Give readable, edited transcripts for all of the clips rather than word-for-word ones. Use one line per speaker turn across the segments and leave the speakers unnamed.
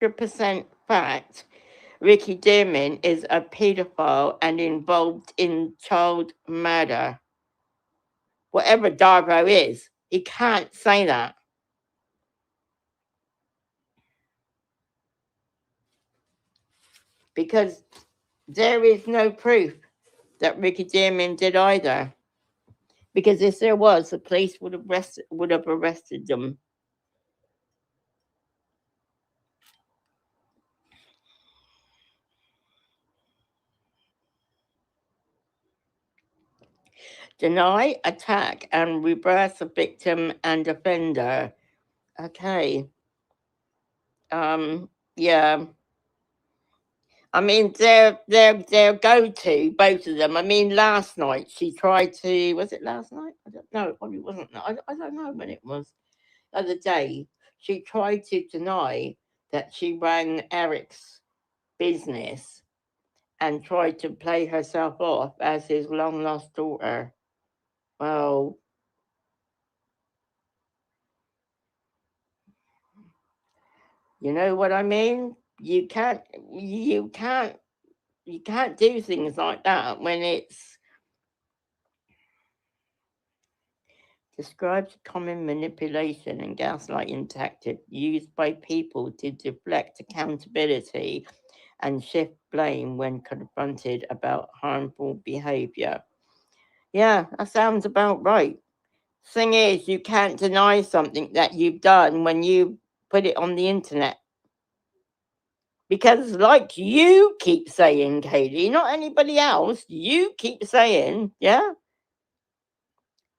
100% fact Ricky Dearman is a paedophile and involved in child murder. Whatever Dargo is, he can't say that because there is no proof that Ricky Dearman did either. Because if there was, the police would have arrested them. Deny, attack, and reverse the victim and offender. Okay. Yeah. I mean, they're go to both of them. I mean, last night she tried to. Was it last night? I don't know. It probably wasn't. I don't know when it was. The other day, she tried to deny that she ran Eric's business and tried to play herself off as his long lost daughter. Well, you know what I mean? You can't you can't you can't do things like that when it's describes common manipulation and gaslighting tactic used by people to deflect accountability and shift blame when confronted about harmful behavior. Yeah, that sounds about right. Thing is, you can't deny something that you've done when you put it on the internet. Because, like you keep saying, Katie, not anybody else, you keep saying, yeah,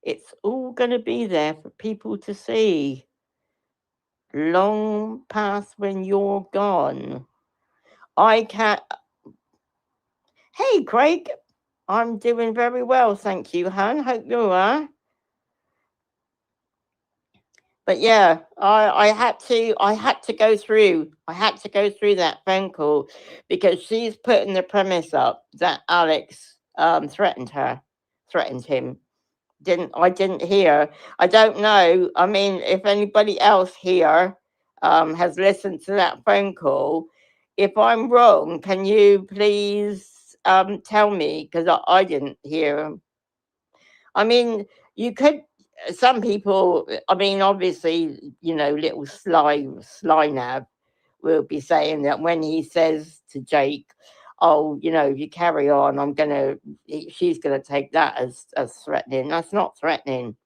it's all going to be there for people to see long past when you're gone. I can't. Hey, Craig, I'm doing very well, thank you, hon. Hope you are. But yeah, I had to go through that phone call because she's putting the premise up that Alex threatened him. Didn't hear. I don't know. I mean, if anybody else here has listened to that phone call, if I'm wrong, can you please tell me because I didn't hear. I mean, you could. Some people. I mean, obviously, little sly nav will be saying that when he says to Jake, "Oh, if you carry on, she's gonna take that as threatening." That's not threatening.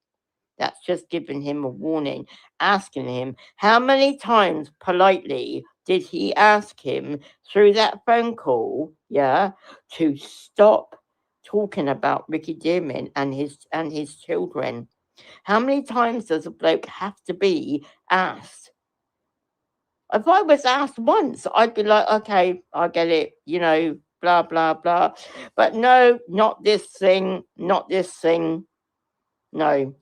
That's just giving him a warning, asking him how many times politely did he ask him through that phone call, yeah, to stop talking about Ricky Dearman and his children. How many times does a bloke have to be asked? If I was asked once, I'd be like, okay, I get it, blah blah blah. But no, not this thing, not this thing. No,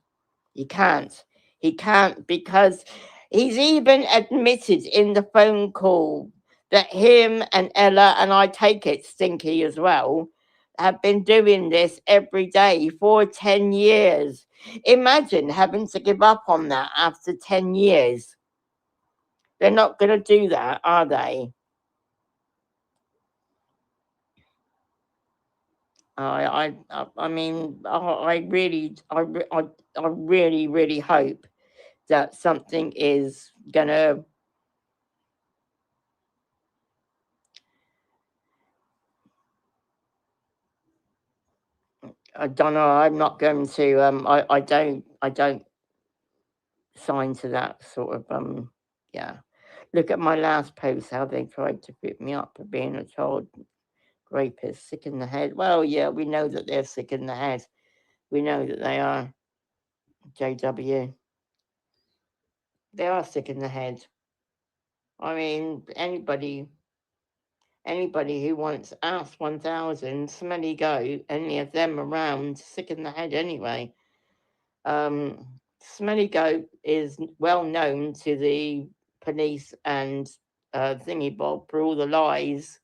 he can't. He can't because he's even admitted in the phone call that him and Ella, and I take it Stinky as well, have been doing this every day for 10 years. Imagine having to give up on that after 10 years. They're not going to do that, are they? I mean, I really, really hope that something is gonna. I don't know. I'm not going to. I don't sign to that sort of. Yeah. Look at my last post. How they tried to put me up for being a child rapist, sick in the head. Well, yeah, we know that they're sick in the head. We know that they are. JW. They are sick in the head. I mean, anybody who wants Ask 1000, Smelly Goat, any of them around, sick in the head anyway. Smelly Goat is well known to the police and Thingy Bob for all the lies.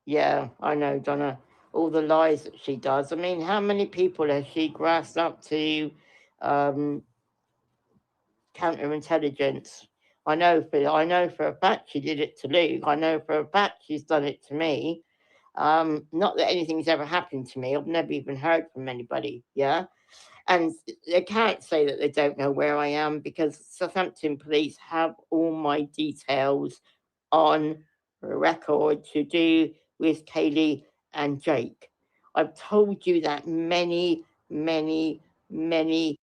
Yeah, I know, Donna. All the lies that she does. I mean, how many people has she grassed up to um, counterintelligence? I know for a fact she did it to Luke. I know for a fact she's done it to me. Not that anything's ever happened to me. I've never even heard from anybody. Yeah. And they can't say that they don't know where I am because Southampton police have all my details on record to do with Kaylee and Jake. I've told you that many, many, many.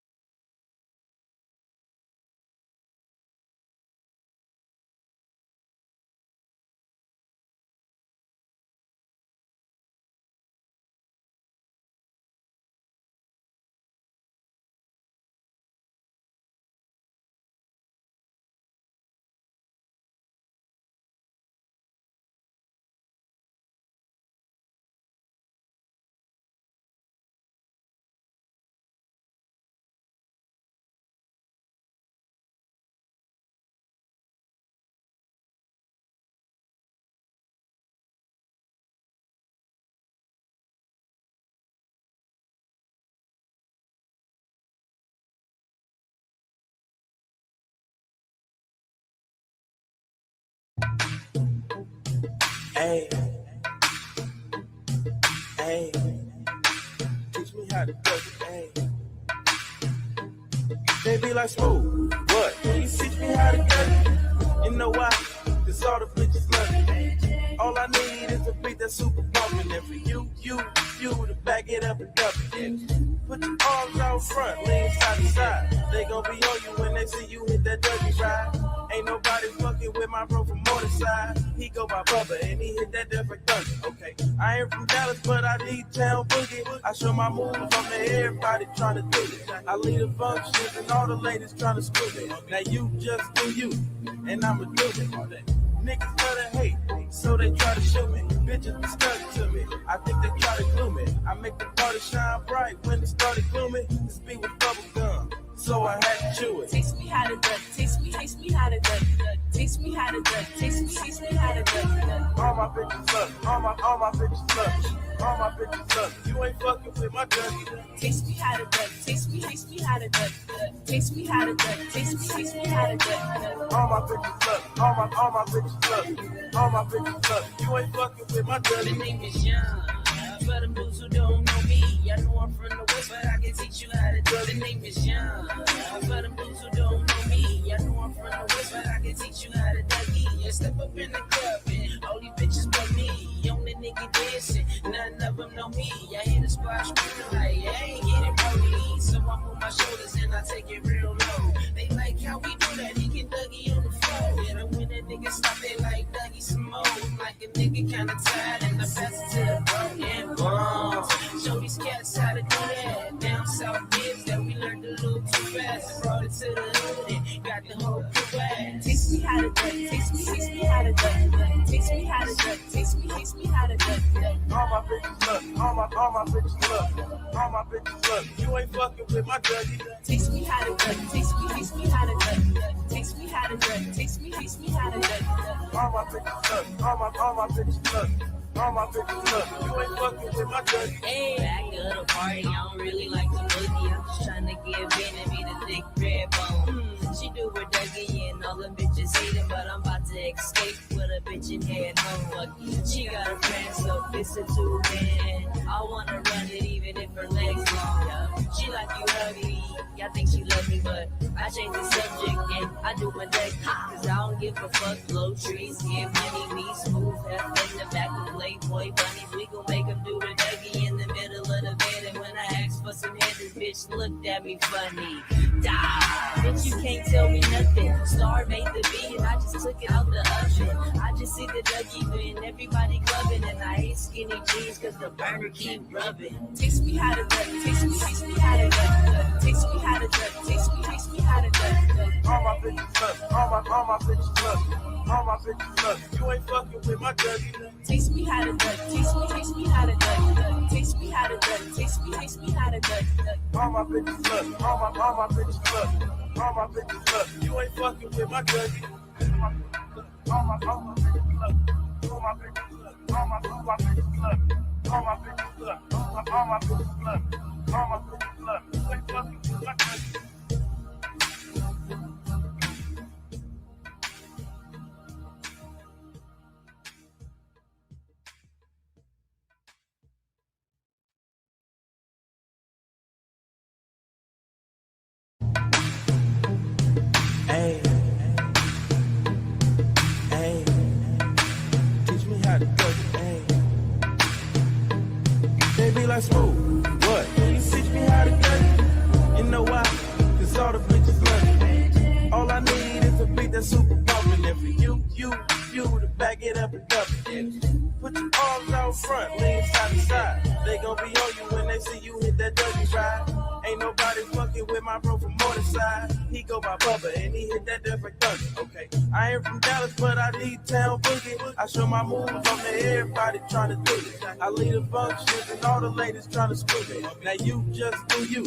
Hey, hey, teach me how to do it, hey. They be like, smooth, what? Can you teach me how to do it? You know why? Cause all the bitches love me. All I need is a beat that's super bumpin'. And for you to back it up and dump it. Put your arms out front, lean side to side. They gon' be on you when they see you hit that dirty ride. Ain't nobody fucking with my bro from Morningside. He go by Bubba and he hit that different thunder. Okay, I ain't from Dallas, but I need town boogie. I show my moves on to everybody tryna do it. I lead the functions and all the ladies tryna screw me. Now you just do you, and I'ma do it. Niggas love to hate, so they try to shoot me. Bitches be stuck to me, I think they try to glue me. I make the party shine bright when it started glooming. This beat with bubble gum, so I had to chew it.
Taste me how to do it, taste me how to do it. Taste me how to do it, taste me how to do it.
All my bitches love, all my bitches love, all my bitches love. You ain't fucking with my dirty.
Taste me how to do it, taste me how to do it. Taste me how to do it, taste me how to do it.
All my bitches love, all my bitches love, all my bitches love. You ain't fucking with my dirty.
The name is Young. For them dudes who don't know me, I know I'm from the West, but I can teach you how to do it. The name is Young. For them dudes who don't know me, I know I'm from the West, but I can teach you how to dougie. You step up in the club and all these bitches but me. Only nigga dancing, none of them know me. I hit the spot screaming like, I ain't getting brody. So I move my shoulders and I take it real low. They like how we do that, he get Dougie on the floor. And when a nigga stop, they like Dougie some more. I'm like a nigga kinda tired and I pass it to the bro. And bombs, show these cats how to do that. Down south kids that we learned a little too fast. Brought it to the hood and got the whole crew at. Teach me how to do it, teach me how to do it. Teach me how to do it, teach me how to do it.
All my bitches love, all my bitches love, all my bitches love. You ain't fucking with my dirty.
Teach me how to do it, teach me how to do it. Teach me how to do it, teach me how to do it.
All my bitches love, all my bitches love. All my bitches love, you ain't fucking with my dirty.
Hey, back of the party, I don't really like the boogie. I'm just trying to get in and be the thick red bone. She do her Dougie and all the bitches hate it, but I'm about to escape with a bitch and head home. She got a friend, so it's a two-man. I wanna run it even if her legs long. She like you ugly, I think she love me, but I change the subject and I do my Dougie. Cause I don't give a fuck, blow trees, get money, me smooth, F in the back of Playboy bunnies. We gon' make them do the Dougie in the middle of the bed. And when I asked for some head, this bitch looked at me funny. Die, bitch, you can't tell me nothing. Star made the beat and I just took it out the oven. I just see the Dougie and everybody clubbing. And I hate skinny jeans cause the burner keep rubbing. Teach me how to do it, teach me how to do it. Teach me how to do it, teach me how to do it.
All my bitches love, all my bitches love, all my bitches love. You ain't fucking with my dirty.
Teach me how to do it, teach me how to do it. Teach me how to do it, teach me how to do it.
All my bitches love, all my bitches love, all my bitches love. You ain't fucking with my dirty. All my bitches love, all my bitches love, all my bitches love, all my bitches love, all my bitches love, all my bitches love. You ain't fucking with my dirty. they be like, smooth. What? Can you teach me how to cut it? You know why? Cause all the bitches love it. All I need is a beat that's super bumpin'. And for you to back it up and dump it. Put your arms out front, lean side to side. They gon' be on you when they see you hit that Dougie ride. Ain't nobody fucking with my bro from Morningside. He go by Bubba and he hit that death like Dougie. Okay, I ain't from Dallas, but I need town boogie. I show my moves on to everybody trying to do it. I lead the functions and all the ladies trying to screw me. Now you just do you,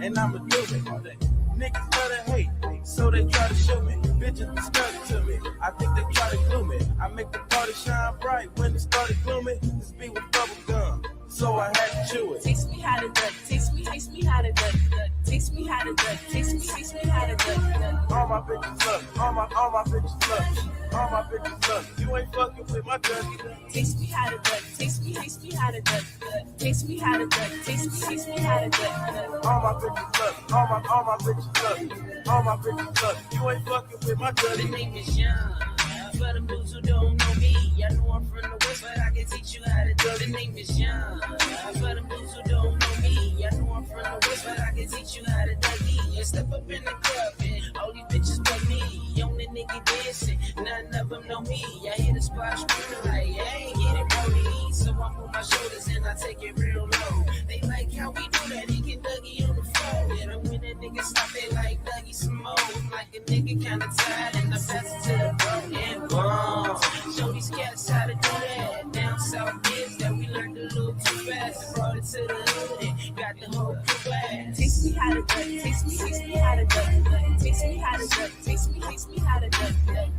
and I'ma do it. Niggas love to hate, so they try to shoot me. Bitches be stuck to me, I think they try to glue me. I make the party shine bright when it started gloomy. This beat was bubble gum, so I had to chew it.
Teach me how to duck, teach me how to duck, teach me how to duck, teach me how to duck.
All my bitches love, all my bitches love, all my bitches love. You ain't fucking with my Dougie.
Teach me how to duck, teach me how to duck, teach me how to duck, teach me how to duck.
All my bitches love, all my bitches love, all my bitches love. You ain't fucking with my Dougie.
The name is Young. For them dudes who don't know me, I know I'm from the West, but I can teach you how to do. The name is Young. For them dudes who don't know me, I know I'm from the West, but I can teach you how to Dougie. You step up in the club and all these bitches but me. On the nigga dancing, none of them know me. I hit a spot screaming like, hey, get it rolling. So I move my shoulders and I take it real low. They like how we do that, he get Dougie on the floor. And when a nigga stop, they like Dougie some more. I'm like a nigga kinda tired and I pass it to the bro. And boom, show these cats how to do that. Down south is that we learned a little too fast. And brought it to the hood and got the whole crew glad. Teach me how to duck, teach me how to duck, teach me how to duck, teach me how to duck.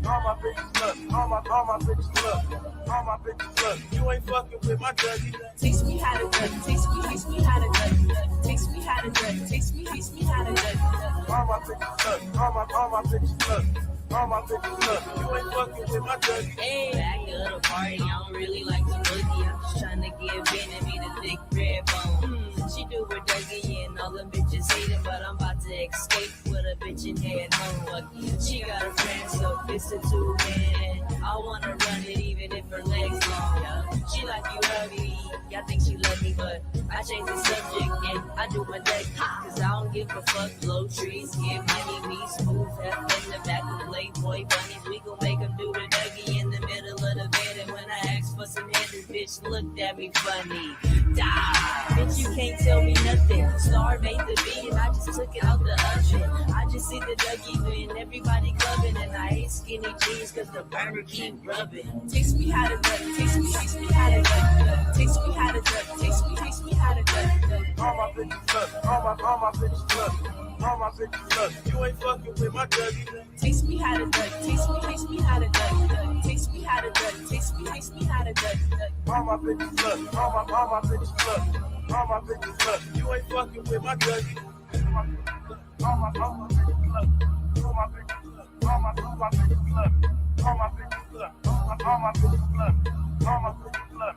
All my bitches love, all my bitches love, all my bitches love. You ain't fucking with my Dougie.
Teach me how to duck, teach me how to duck, teach me how to duck, teach me how to duck.
All my bitches love, all my bitches love, all my bitches love. You ain't fucking with my Dougie.
Hey, back of the party, I don't really like the boogie. I'm just trying to give in and be the thick red bone. She do her Dougie and all them bitches hate it, but I'm about to escape with a bitch in head home. She got a friend, so it's a two-man. I wanna run it even if her legs long. She like you heavy, I think she love me, but I change the subject and I do my Dougie. Cause I don't give a fuck, blow trees, get money, me smooth, F in the back of the Playboy bunnies. We gon' make them do the Dougie in the middle of the bed. And when I asked for some head, this bitch looked at me funny. Die, bitch, you can't tell me nothing. Star made the beat and I just took it out the oven. I just see the Dougie win, everybody clubbing. And I hate skinny jeans cause the burner keep rubbing. Teach me how to duck, teach me how to duck, teach me how to duck, teach me how to duck.
All my bitches love, all my bitches love, all my bitches love. You ain't fucking with my Dougie.
Teach me how to duck, teach me how to duck, teach me how to duck, teach me how to duck.
All my bitches love, all my bitches love, all my bitches love. You ain't fucking with my Dougie. All my bitches love, all my bitches love, all my bitches love, all my bitches love, all my bitches love, all my bitches love.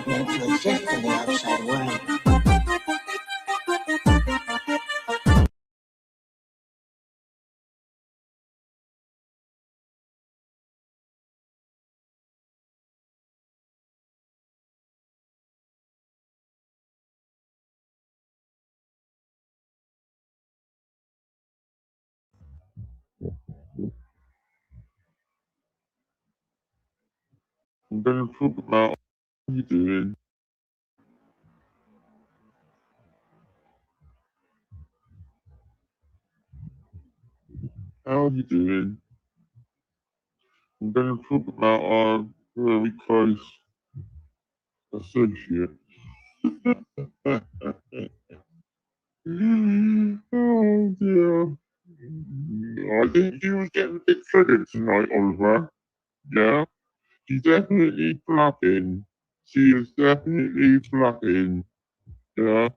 meant to exist in the outside world.
I'm going to talk about how you doing. How are you doing? I'm going to talk about our very close associate. Oh dear. I think she was getting a bit triggered tonight, Oliver. Yeah, she's definitely flapping. She is definitely flapping. Yeah,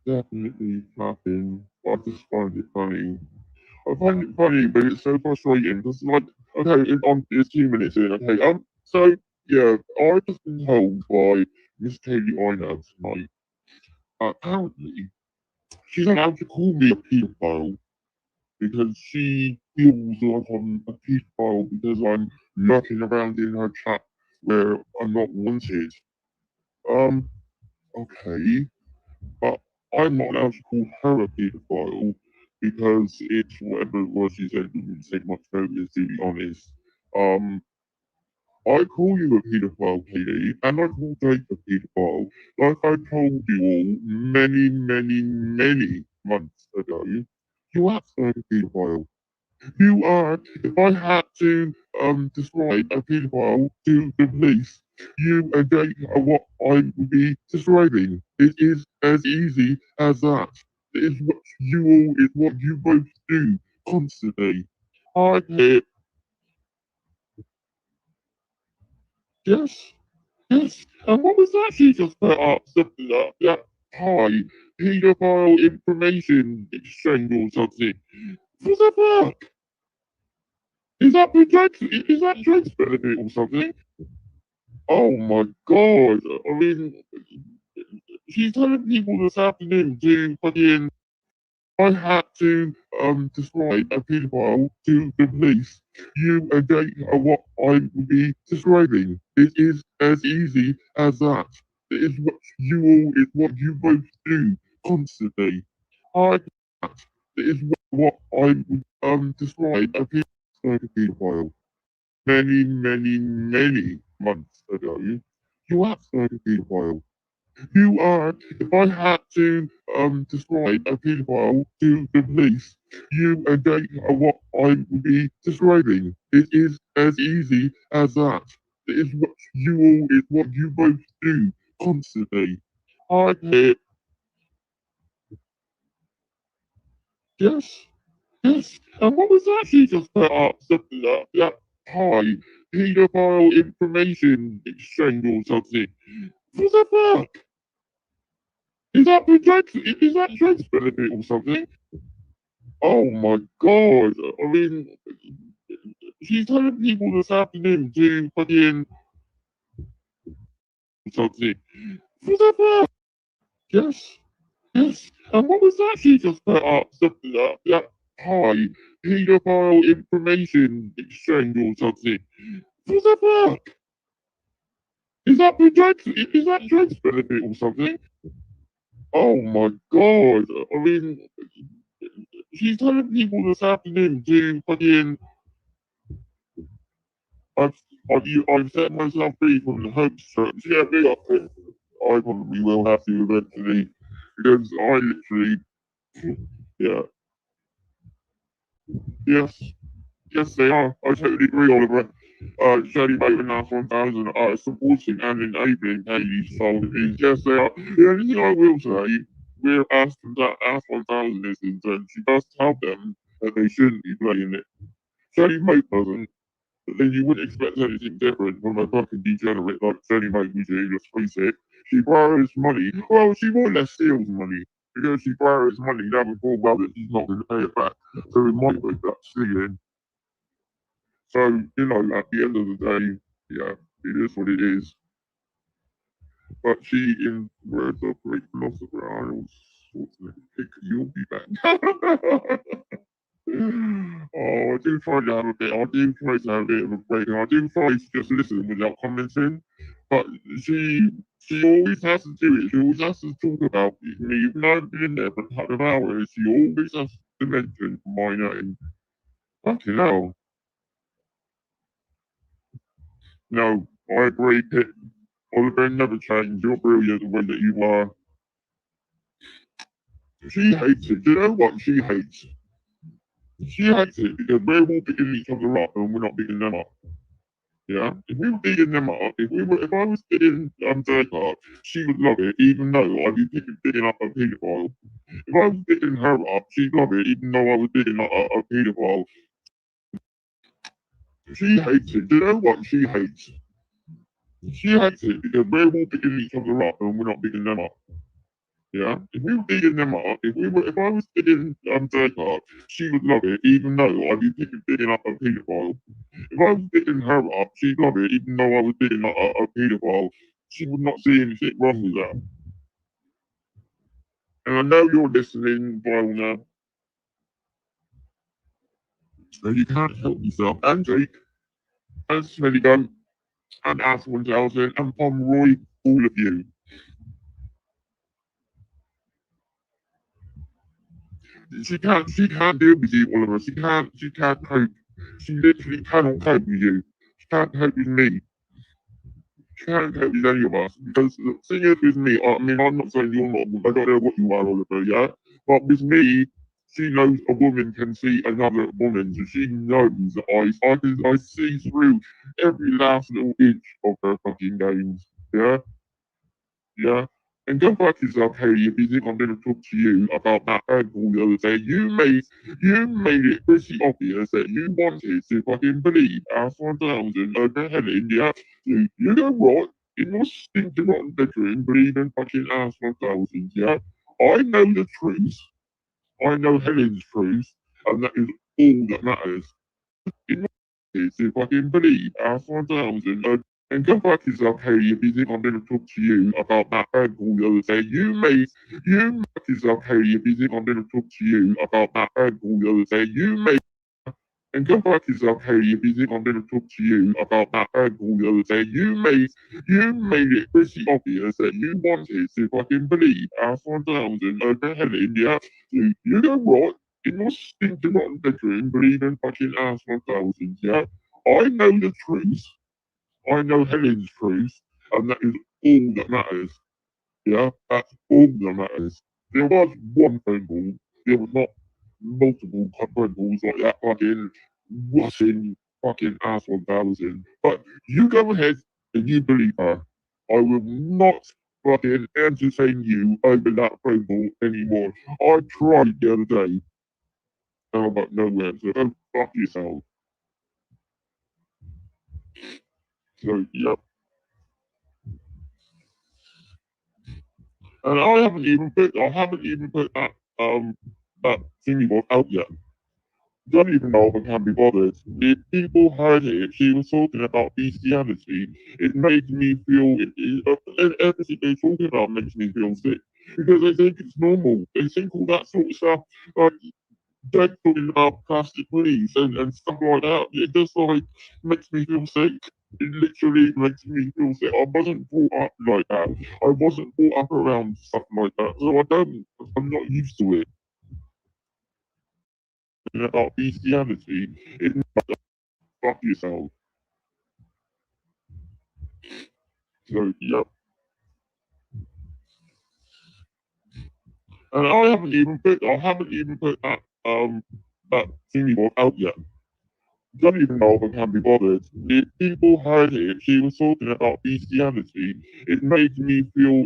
definitely flapping. I just find it funny. I find it funny, but it's so frustrating because, like, okay, it's 2 minutes in, okay, so, yeah, I've just been told by Miss Katie Einab tonight, apparently, she's allowed to call me a paedophile because she feels like I'm a paedophile because I'm lurking around in her chat where I'm not wanted. Um, okay, but I'm not allowed to call her a paedophile because it's whatever it was she said didn't take much notice, to be honest. Um, I call you a paedophile, Katie, and I call Jake a paedophile, like I told you all many, many, many months ago. You are a paedophile. You are. If I had to describe a paedophile to the police, you and Jake are what I would be describing. It is as easy as that. It is what you all is what you both do constantly. I hit yes, yes. And what was that she just put up? Something like that high paedophile information exchange or something. What the fuck? Is that is that Jake's benefit or something? Oh my god. I mean, she's telling people this afternoon to fucking. I had to describe a paedophile to the police. You and Jake are what I would be describing. It is as easy as that. It is what you all is what you both do constantly. I that. It is what I would describe a paedophile many, many, many months ago. You are a paedophile. You are. If I had to describe a paedophile to the police, you and Jake are what I would be describing. It is as easy as that. It is what you all is what you both do constantly. I hit yes, yes. And what was that she just put up? Something like that high paedophile information exchange or something. What the fuck? Is that Jake's benefit or something? Oh my god. I mean, she's telling people this afternoon to fucking something. What the fuck? Yes, yes. And what was that she just put up? Something like that high paedophile information exchange or something. What the fuck? Is that Jake's benefit or something? Oh my god. I mean, she's telling people this afternoon to fucking I've, I've set myself free from the hopes that yeah, me up it. I probably will have to eventually because I literally yeah yes yes they are. I totally agree, Oliver. Shady Bateman Ask 1000 are supporting and enabling Katie's policies. Yes they are. The only thing I will say, we're Ask 1000 is concerned, she does tell them that they shouldn't be playing it. Shady Mate doesn't. But then you wouldn't expect anything different from a fucking degenerate like Jenny Mate Museum, let's face it. She borrows money. Well, she more or less steals money. Because she borrows money now before well that she's not going to pay it back. So it might be that stealing. So, you know, at the end of the day, yeah, it is what it is. but she in words of great philosopher Arnold Schwarzenegger, you'll be back. Oh, I do try to have a bit. I do try to have a bit of a break, and I do try to just listen without commenting. But she always has to do it. She always has to talk about me, even though I've been there for a couple of hours. She always has to mention my name. Fucking hell. No, I agree, Pip. Oliver never changed. You're brilliant the way that you are. She hates it. Do you know what she hates? She hates it because we're all beating each other up and we're not beating them up. Yeah, if we were beating them up, if I was beating Dirk up, she would love it, even though I'd be beating up a paedophile. If I was beating her up, she'd love it, even though I was beating up a paedophile. She hates it. Do you know what she hates? She hates it because we're all beating each other up and we're not beating them up. Yeah, if we were beating them up, if I was beating Dirk up, she would love it, even though I'd be beating up a paedophile. If I was beating her up, she'd love it, even though I was beating up a paedophile. She would not see anything wrong with that. And I know you're listening, Viola, now, and you can't help yourself. And Jake, and Smelly Gun, and Ass 1000, and Pomeroy, all of you. She can't deal with you, Oliver. She can't cope. She literally cannot cope with you. She can't cope with me. She can't cope with any of us. Because the thing is with me, I mean, I'm not saying you're not, I don't know what you are, Oliver, yeah? But with me, she knows a woman can see another woman, so she knows that I see through every last little inch of her fucking games. Yeah? Yeah. And go back yourself, Haley, if you think I'm going to talk to you about that phone call the other day. You made it pretty obvious that you wanted to fucking believe our 1000 over Helen, yeah? You know what? In your stinking rotten bedroom, believe in fucking ass 1000, yeah? I know the truth. I know Helen's truth, and that is all that matters. In your to fucking believe our 1000 and go back yourself, Haley, if you think I'm going to talk to you about that phone call the other day. You back yourself, Haley, if you think I'm going to talk to you about that phone call the other day. And go back yourself, Haley, if you think I'm going to talk to you about that phone call the other day. You made it pretty obvious that you wanted to fucking believe our 1000 over Helen, yeah? You know what? In your stinking rotten bedroom, believe in fucking ass 1000, yeah? I know the truth. I know Helen's truth, and that is all that matters. Yeah, that's all that matters. There was one phone call. There was not multiple phone calls like that fucking Russian fucking ass 1000. But you go ahead and you believe her. I will not fucking entertain you over that phone call anymore. I tried the other day and I got nowhere. So go fuck yourself. So yeah. And I haven't even put that thingy bob out yet. Don't even know if I can be bothered. If people heard it, she was talking about bestiality. It made me feel everything they're talking about makes me feel sick. Because they think it's normal. They think all that sort of stuff, like they're talking about plastic release and stuff like that. It just like makes me feel sick. It literally makes me feel sick. I wasn't brought up like that. I wasn't brought up around stuff like that. So I'm not used to it. And about bestiality, it's fuck yourself. So, yeah. And I haven't even put that thingy bob out yet. Don't even know if I can be bothered. If people heard it, she was talking about bestiality. It made me feel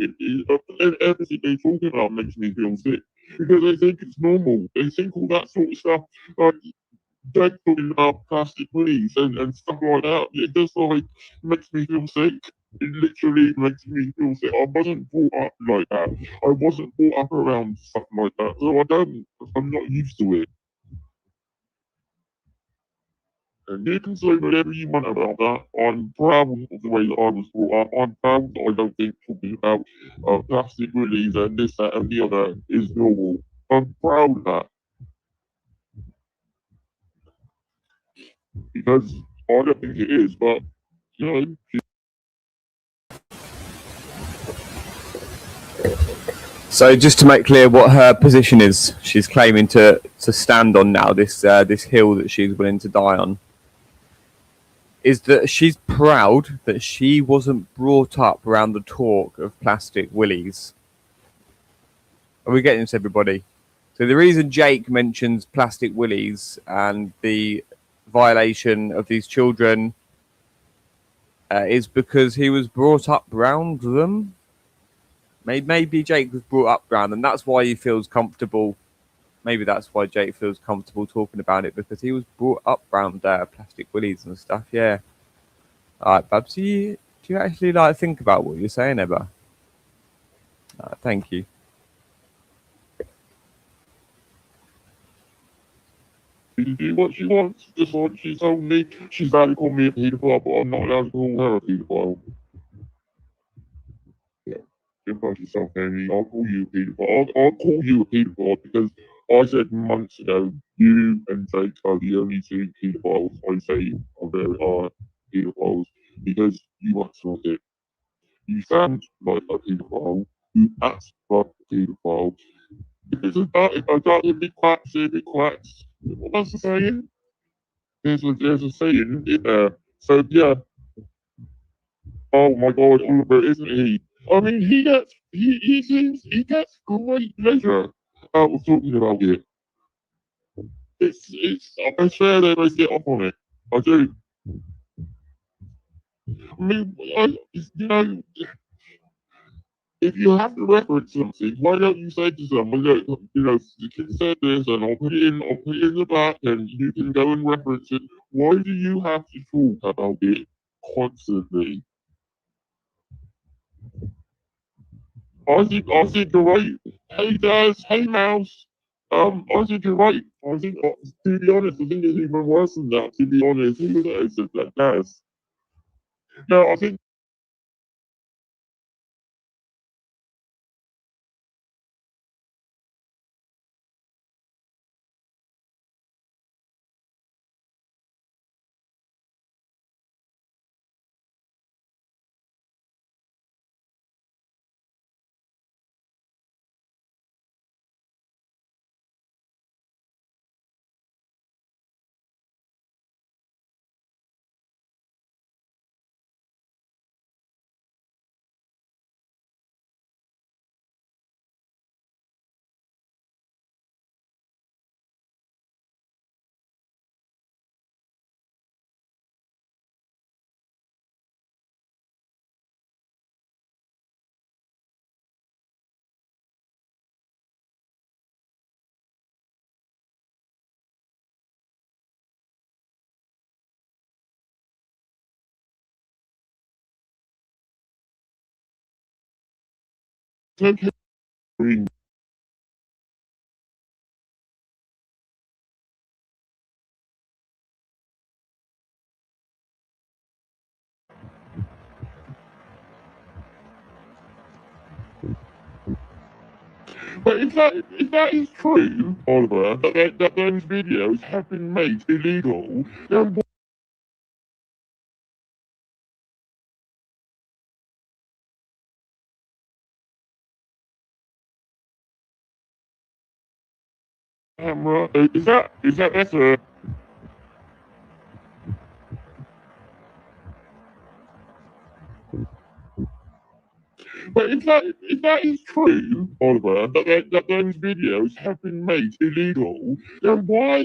everything they're talking about makes me feel sick because they think it's normal. They think all that sort of stuff, like they're talking about plastic release and stuff like that. It just like makes me feel sick. It literally makes me feel sick. I wasn't brought up like that. I wasn't brought up around stuff like that, so I'm not used to it. And you can say whatever you want about that. I'm proud of the way that I was brought up. I'm proud that I don't think talking about plastic willies and this, that, and the other is normal. I'm proud of that because I don't think it is, but you know.
So just to make clear what her position is, she's claiming to stand on now, this this hill that she's willing to die on, is that she's proud that she wasn't brought up around the talk of plastic willies. Are we getting this, everybody? So the reason Jake mentions plastic willies and the violation of these children is because he was brought up around them. Maybe Jake was brought up around them. That's why he feels comfortable. Maybe that's why Jake feels comfortable talking about it, because he was brought up around plastic willies and stuff. Yeah. All right, Babs, do you actually think about what you're saying, Ebba? Thank you.
She do what she wants, just like she told me. She's allowed to call me a paedophile, but I'm not allowed to call her a paedophile. Yeah. Just like yourself, Amy. I'll call you a paedophile. I'll call you a paedophile because I said months ago, you and Jake are the only two paedophiles I say are paedophiles because you want to it. You sound like a paedophile. You act like a paedophile. If I got a big quacks, what's the saying? There's a saying in there. So yeah. Oh my God, Oliver, isn't he? I mean, he gets great pleasure out of talking about it. I swear they both get off on it. I do. I mean, if you have to reference something, why don't you say to someone, look, the kid said this, and I'll put it in the back, and you can go and reference it. Why do you have to talk about it constantly? I think you're right. Hey, Daz. Hey, Mouse. I think you're right. I think, to be honest, I think it's even worse than that. To be honest, who knows that Daz? No, I think. Okay. But if that is true, Oliver, that those videos have been made illegal, then what camera is that better? But if that is true, Oliver, that those videos have been made illegal, then why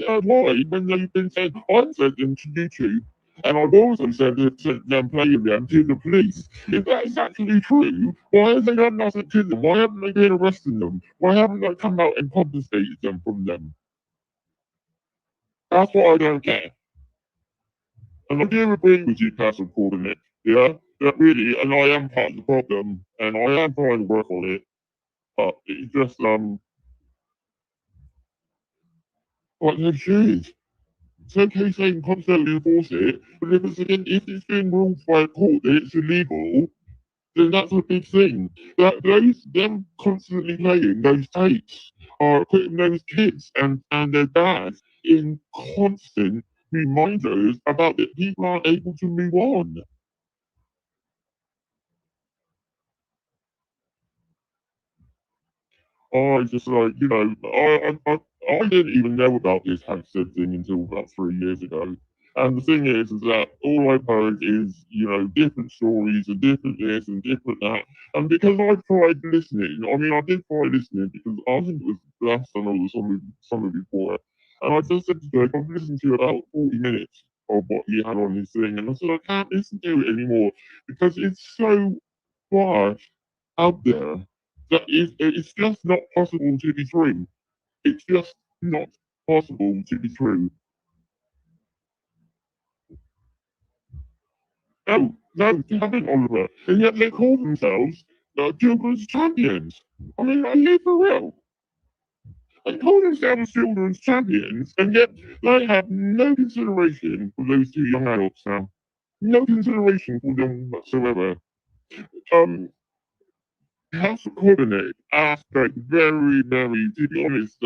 when they've been sent, I've sent them to YouTube, and I've also sent them playing them to the police. If that is actually true, why have they done nothing to them? Why haven't they been arresting them? Why haven't they come out and confiscated them from them? That's what I don't get. And I do agree with you, Castle Coordinate. Yeah, that really, and I am part of the problem, and I am trying to work on it. But it's just like they should. it's okay saying constantly enforce it, but if it's been ruled by a court that it's illegal, then that's a big thing. Them constantly playing those tapes are putting those kids and their dads in constant reminders about that people aren't able to move on. I just like, I didn't even know about this Hampstead thing until about 3 years ago. And the thing is that all I've heard is, different stories and different this and different that. And because I tried listening, I did try listening because I think it was last time I was somewhere before. And I just said to Greg, I've listened to about 40 minutes of what he had on his thing. And I said, I can't listen to it anymore because it's so far out there that it's just not possible to be true. It's just not possible to be true. No, no, they haven't, Oliver. And yet they call themselves children's champions. Are you for real? They call themselves children's champions, and yet they have no consideration for those two young adults now. No consideration for them whatsoever. Um, House of Coordinate asked like very, to be honest,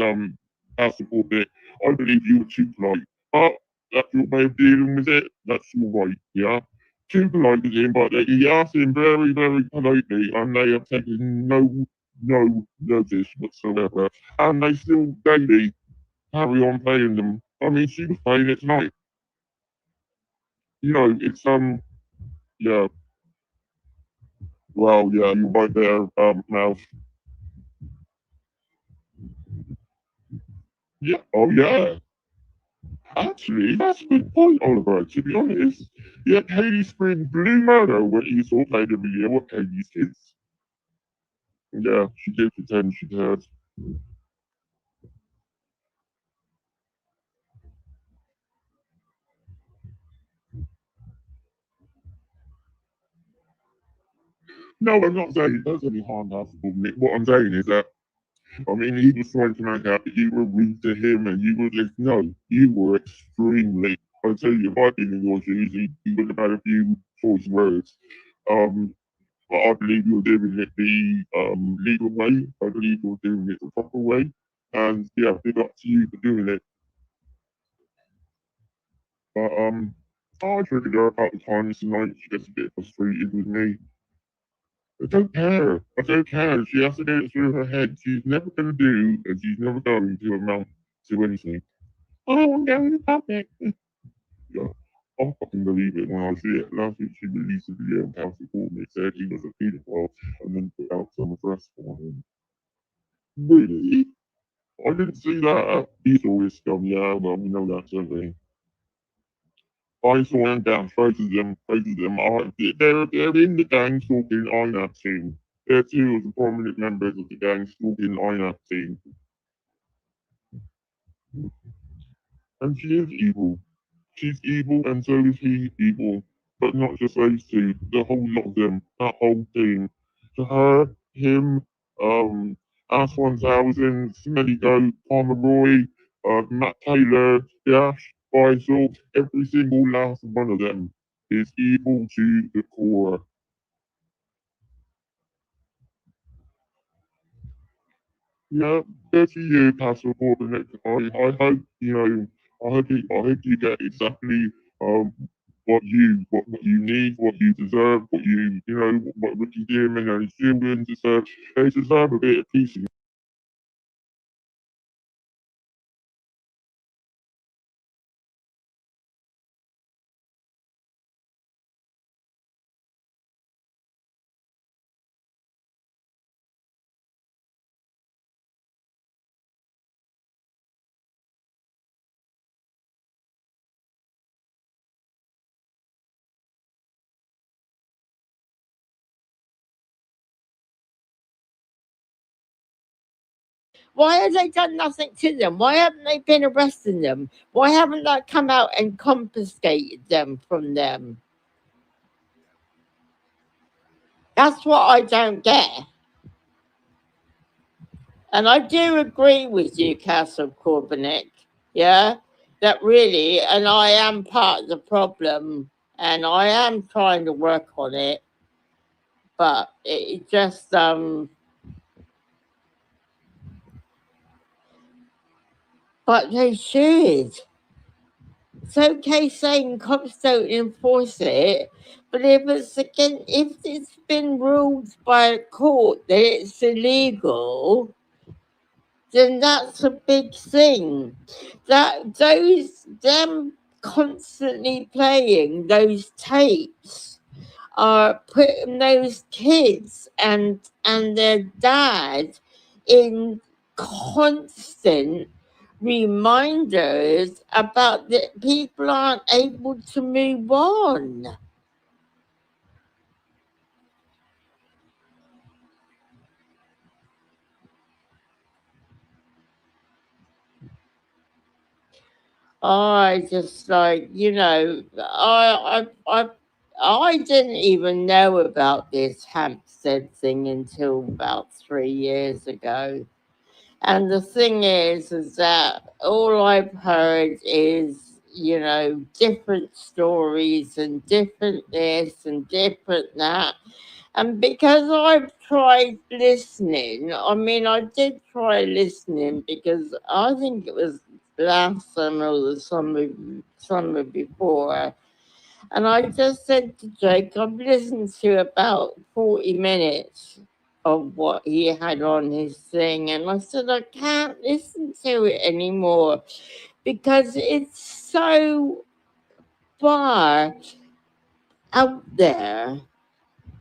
House of Coordinate, I believe you were too polite. But that's your way of dealing with it, that's your right, yeah? Too polite with him, but he asked him very politely, and they have taken no notice whatsoever. And they still daily carry on playing them. She was playing it tonight. It's yeah, well, yeah, you're right there, Mouse. Yeah, oh yeah. Actually, that's a good point, Oliver, to be honest. Yeah, Katie screamed blue murder when you saw played every year with Katie's kids. Yeah, she did pretend she heard. No, I'm not saying it does any harm to Nick. What I'm saying is that, he was trying to make out that you were rude to him and you were like, no, you were extremely. I tell you, if I'd been in your shoes, you would have had a few choice words. Um, but I believe you're doing it the legal way. I believe you're doing it the proper way. And yeah, big up to you for doing it. But I triggered her about the times tonight. She gets a bit frustrated with me. I don't care. I don't care. She has to get it through her head. She's never going to do, and she's never going to amount to anything. Oh, I'm going to public. Yeah, I'll fucking believe it when I see it. Last week she released a video on how she called me, said he was a pedophile, and then put out some address for him. Really? I didn't see that. He's always scum, yeah, well, we know that's everything. I saw him down, faces them. They're in the gang stalking INAP team. They're two of the prominent members of the gang stalking INAP team. And she is evil. She's evil, and so is he evil. But not just those two, the whole lot of them, that whole team. To her, him, Ash 1000, Smelly Goat, Pomeroy, Matt Taylor, Dash, Faisal, every single last one of them is evil to the core. Yeah, 30 years past before the next. I hope I hope you get exactly um what you need, what you deserve, what Ricky Dearman and his children deserve. They deserve a bit of peace.
Why have they done nothing to them? Why haven't they been arresting them? Why haven't they come out and confiscated them from them? That's what I don't get. And I do agree with you, Castle Corbinick. Yeah. That really, and I am part of the problem, and I am trying to work on it, but it just but they should. It's okay saying cops don't enforce it, but if it's been ruled by a court that it's illegal, then that's a big thing. Them constantly playing those tapes are putting those kids and their dad in constant reminders about that people aren't able to move on. I just like, I didn't even know about this Hampstead thing until about 3 years ago. And the thing is that all I've heard is, different stories and different this and different that. And because I've tried listening, I mean, I did try listening because I think it was last summer or the summer before. And I just said to Jake, I've listened to about 40 minutes of what he had on his thing. And I said, I can't listen to it anymore because it's so far out there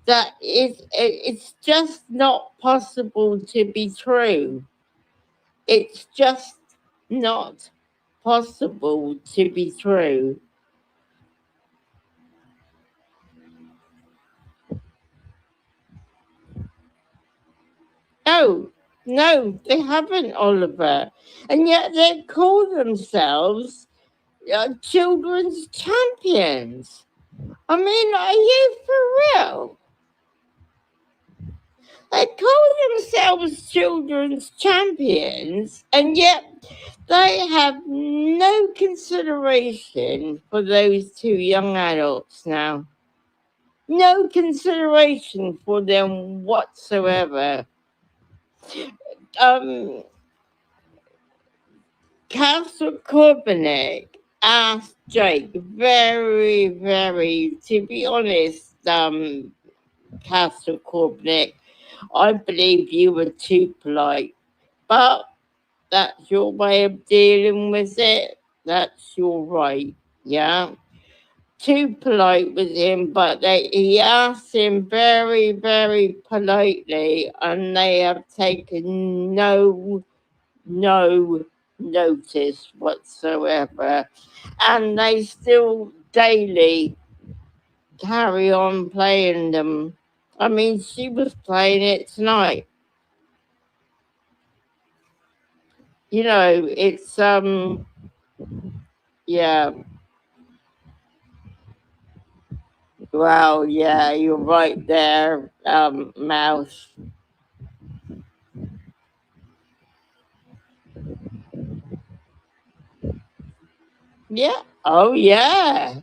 that it's just not possible to be true. It's just not possible to be true. No, no, they haven't, Oliver. And yet they call themselves children's champions. I mean, are you for real? They call themselves children's champions, and yet they have no consideration for those two young adults now. No consideration for them whatsoever. Castle Corbinick asked Jake very, very, to be honest, Castle Corbinick, I believe you were too polite, but that's your way of dealing with it. That's your right, yeah. Too polite with him, but he asked him very, very politely, and they have taken no notice whatsoever, and they still daily carry on playing them. I mean, she was playing it tonight. It's yeah. Well, yeah, you're right there, Mouse. Yeah. Oh, yeah.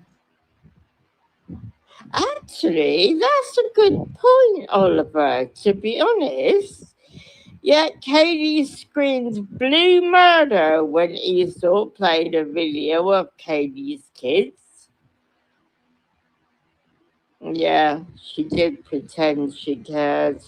Actually, that's a good point, Oliver, to be honest. Yet Katie screams blue murder when Esau played a video of Katie's kids. Yeah, she did pretend she cared.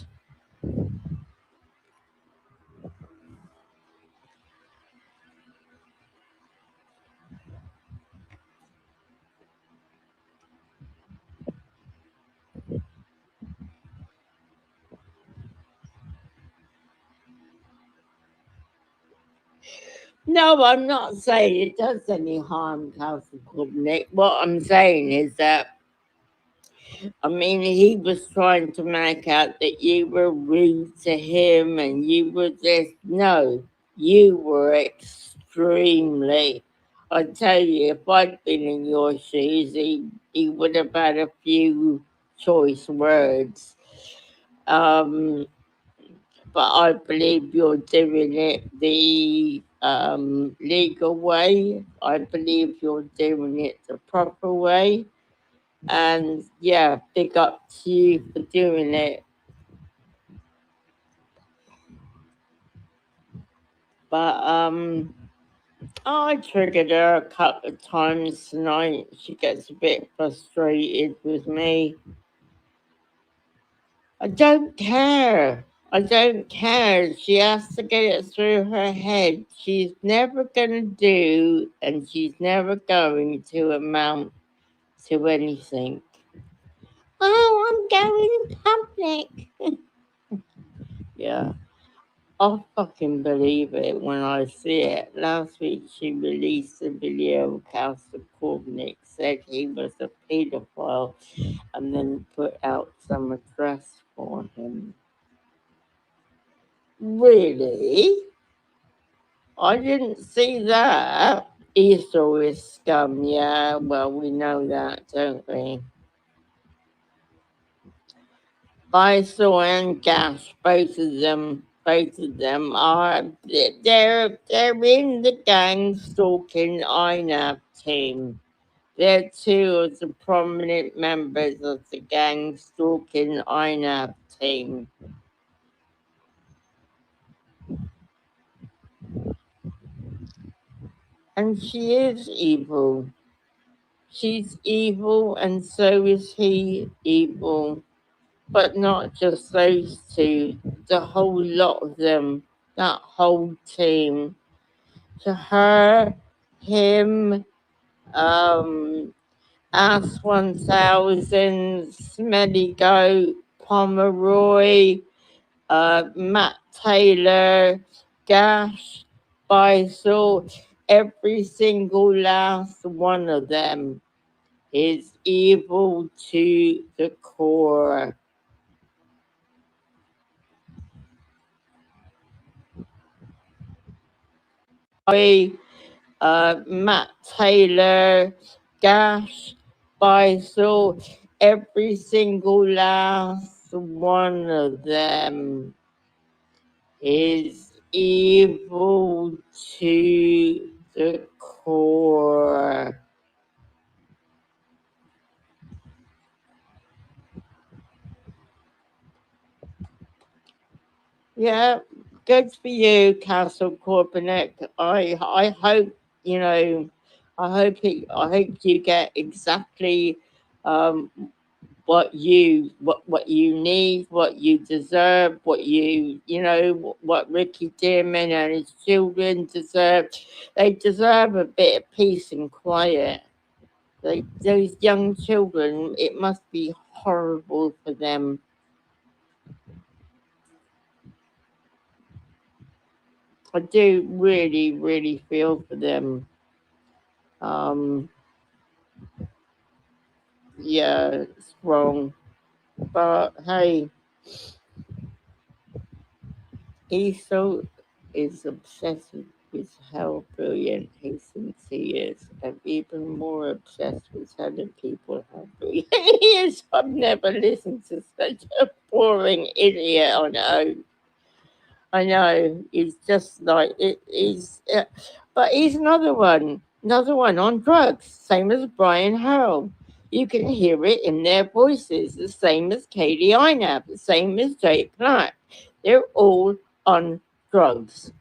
No, I'm not saying it does any harm, Council Nick. What I'm saying is that, I mean, he was trying to make out that you were rude to him and you were just, no, you were extremely. I tell you, if I'd been in your shoes, he would have had a few choice words. But I believe you're doing it the legal way. I believe you're doing it the proper way. And yeah, big up to you for doing it. But I triggered her a couple of times tonight. She gets a bit frustrated with me. I don't care. I don't care. She has to get it through her head. She's never going to do, and she's never going to amount to anything. Oh, I'm going public. Yeah. I'll fucking believe it when I see it. Last week she released a video of Castle Corbinick said he was a paedophile and then put out some address for him. Really? I didn't see that. Esau is scum, yeah. Well, we know that, don't we? Esau and Gas, both of them are they're in the gang stalking INAB team. They're two of the prominent members of the gang stalking INAB team. And she is evil. She's evil, and so is he evil. But not just those two, the whole lot of them, that whole team. To her, him, Ass 1000, Smelly Goat, Pomeroy, Matt Taylor, Gash, Bisel, every single last one of them is evil to the core. Matt Taylor, Gash, Bisel, every single last one of them is evil to the core. Yeah, good for you, Castle Corbinick. I hope you know. I hope you get exactly what you need, what you deserve, what Ricky Dearman and his children deserve. They deserve a bit of peace and quiet. Those young children, it must be horrible for them. I do really, really feel for them. Yeah, it's wrong. But hey, Esau is obsessed with how brilliant he thinks he is, and even more obsessed with telling people how brilliant he is. I've never listened to such a boring idiot on own. I know he's just like it. But he's another one on drugs, same as Brian Harrell. You can hear it in their voices, the same as Katie Inab, the same as Jake Clark. They're all on drugs.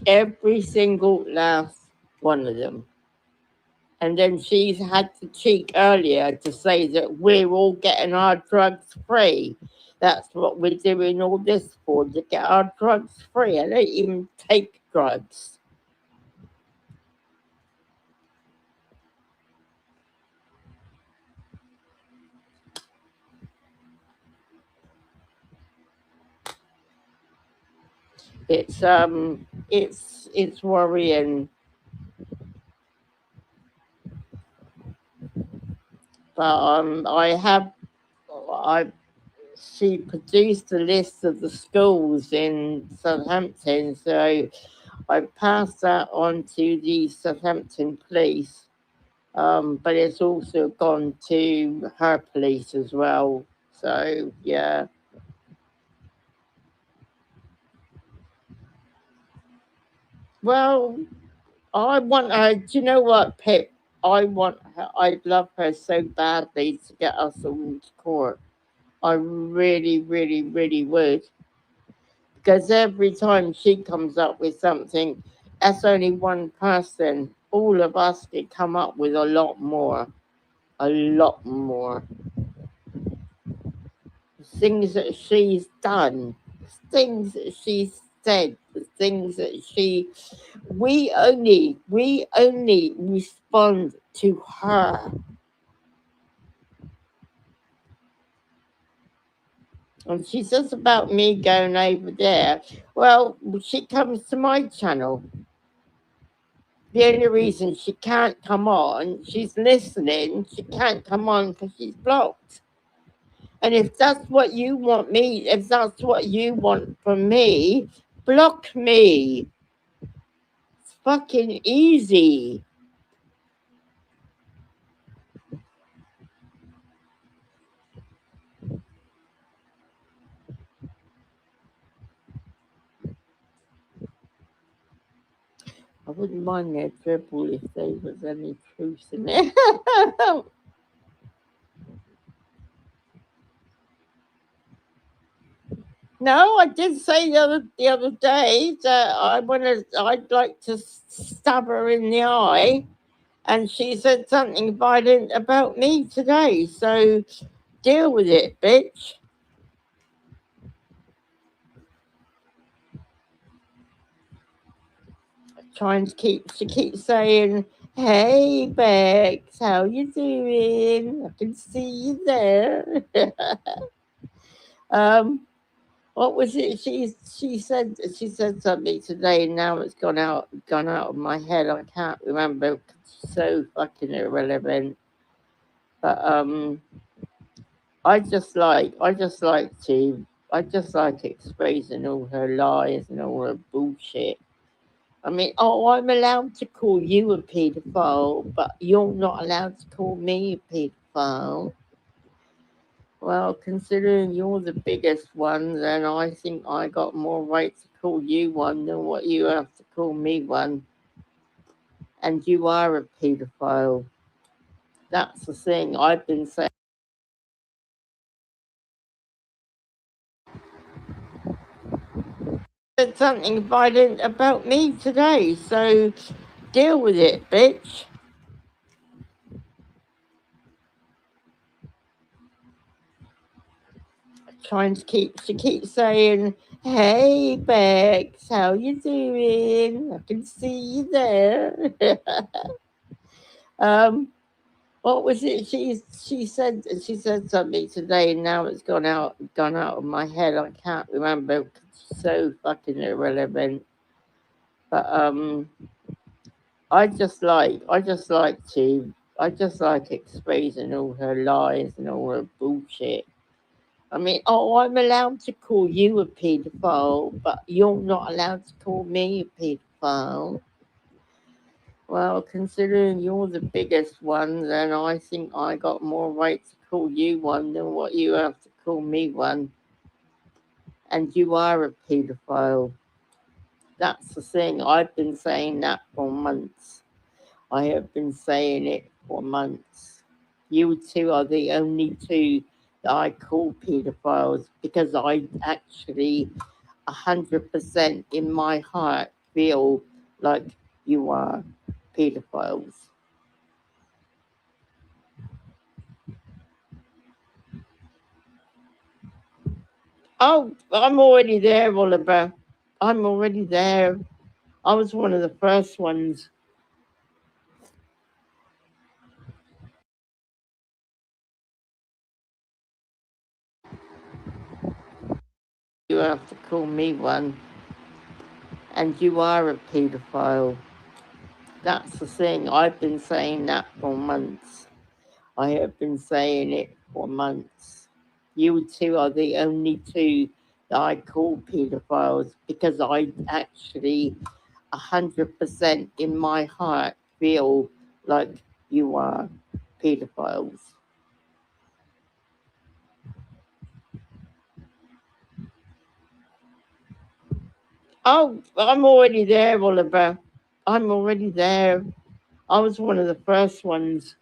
Every single last one of them. And then she's had the cheek earlier to say that we're all getting our drugs free. That's what we're doing all this for, to get our drugs free. I don't even take drugs. It's worrying. But she produced a list of the schools in Southampton, so I passed that on to the Southampton police. But it's also gone to her police as well. So yeah. Well, I want her. Do you know what, Pip? I want her. I'd love her so badly to get us all to court. I really, really, really would. Because every time she comes up with something, that's only one person. All of us could come up with a lot more. A lot more. Things that she's done, things that she's said, the things that we only respond to her. And she says about me going over there. Well, she comes to my channel. The only reason she can't come on, she's listening, she can't come on because she's blocked. And if that's what you want me, if that's what you want from me, block me. It's fucking easy. I wouldn't mind their dribble if there was any truth in it. No, I did say the other day that I'd like to stab her in the eye, and she said something violent about me today. So deal with it, bitch. She keeps saying, "Hey Bex, how you doing? I can see you there." um, what was it? She said something today. Now it's gone out of my head. I can't remember. It's so fucking irrelevant. But I just like exposing all her lies and all her bullshit. I mean, oh, I'm allowed to call you a paedophile, but you're not allowed to call me a paedophile. Well, considering you're the biggest one, then I think I got more right to call you one than what you have to call me one. And you are a paedophile. That's the thing I've been saying. Said something violent about me today, so deal with it, bitch. She keeps saying, "Hey Bex, how you doing? I can see you there." um, what was it? She said something today. Now it's gone out of my head. I can't remember. It's so fucking irrelevant. But I just like exposing all her lies and all her bullshit. I mean, oh, I'm allowed to call you a paedophile, but you're not allowed to call me a paedophile. Well, considering you're the biggest one, then I think I got more right to call you one than what you have to call me one. And you are a paedophile. That's the thing. I've been saying that for months. I have been saying it for months. You two are the only two that I call paedophiles because I actually 100% in my heart feel like you are pedophiles. Oh, I'm already there, Oliver. I'm already there. I was one of the first ones. You have to call me one. And you are a pedophile. That's the thing. I've been saying that for months. I have been saying it for months. You two are the only two that I call pedophiles because I actually 100% in my heart feel like you are pedophiles. Oh, I'm already there, Oliver. I'm already there. I was one of the first ones.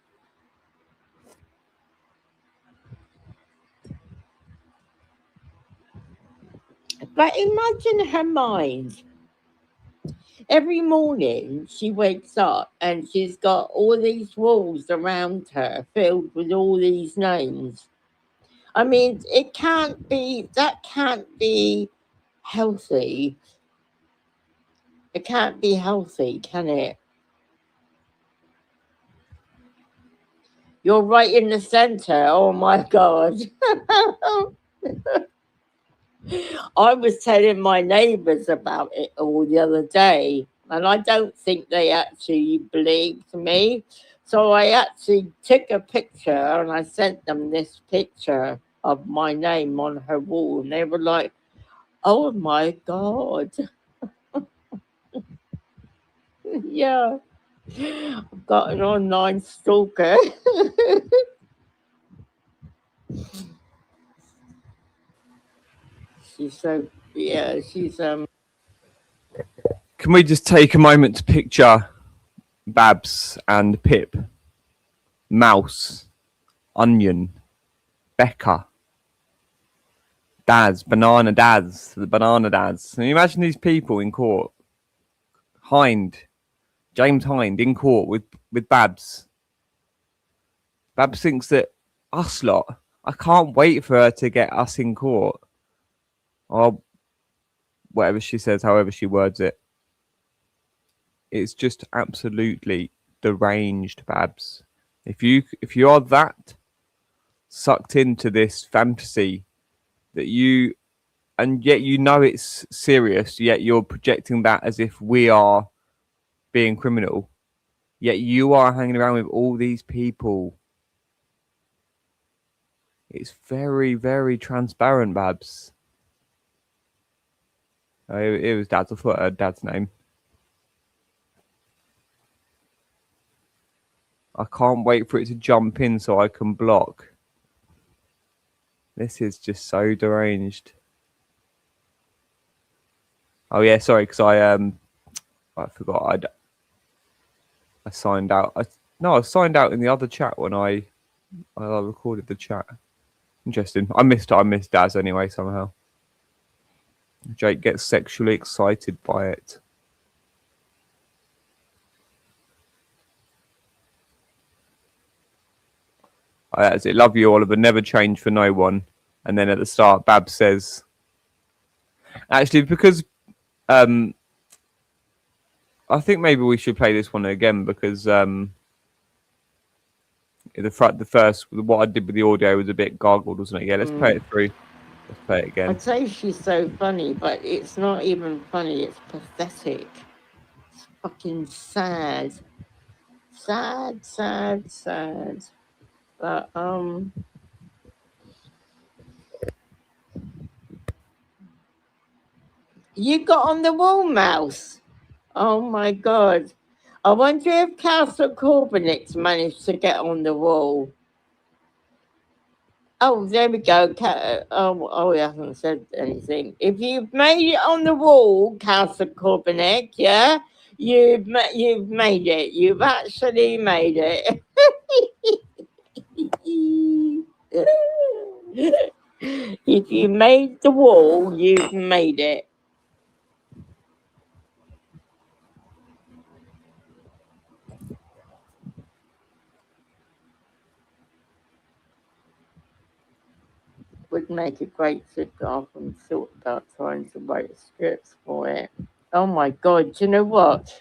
But imagine her mind. Every morning she wakes up and she's got all these walls around her filled with all these names. I mean, that can't be healthy. It can't be healthy, can it? You're right in the center. Oh my God. I was telling my neighbours about it all the other day, and I don't think they actually believed me. So I actually took a picture and I sent them this picture of my name on her wall, and they were like, oh my God. Yeah, I've got an online stalker. She's so, yeah, she's,
Can we just take a moment to picture Babs and Pip, Mouse, Onion, Becca, Daz, Banana Daz, the Banana Daz. Can you imagine these people in court? James Hind in court with Babs. Babs thinks that us lot, I can't wait for her to get us in court. Or whatever she says, however she words it. It's just absolutely deranged, Babs. If you are that sucked into this fantasy that you, and yet you know it's serious, yet you're projecting that as if we are being criminal, yet you are hanging around with all these people. It's very, very transparent, Babs. It was Dad's. I thought her Dad's name. I can't wait for it to jump in so I can block. This is just so deranged. Oh yeah, sorry, because I forgot I signed out. I signed out in the other chat when I recorded the chat. Interesting. I missed Daz anyway somehow. Jake gets sexually excited by it. That's it. Love you, Oliver. Never change for no one. And then at the start, Bab says, actually, because I think maybe we should play this one again because the first what I did with the audio was a bit gargled, wasn't it? Yeah, let's play it through. Let's play it again.
I'd say she's so funny, but it's not even funny. It's pathetic. It's fucking sad. Sad, sad, sad. But, you got on the wall, Mouse. Oh my God. I wonder if Castle Corbinick's managed to get on the wall. Oh, there we go. He hasn't said anything. If you've made it on the wall, Castle Corbinick, yeah, you've made it. You've actually made it. If you made the wall, you've made it. Would make a great sitcom and thought about trying to write scripts for it. Oh my God, do you know what?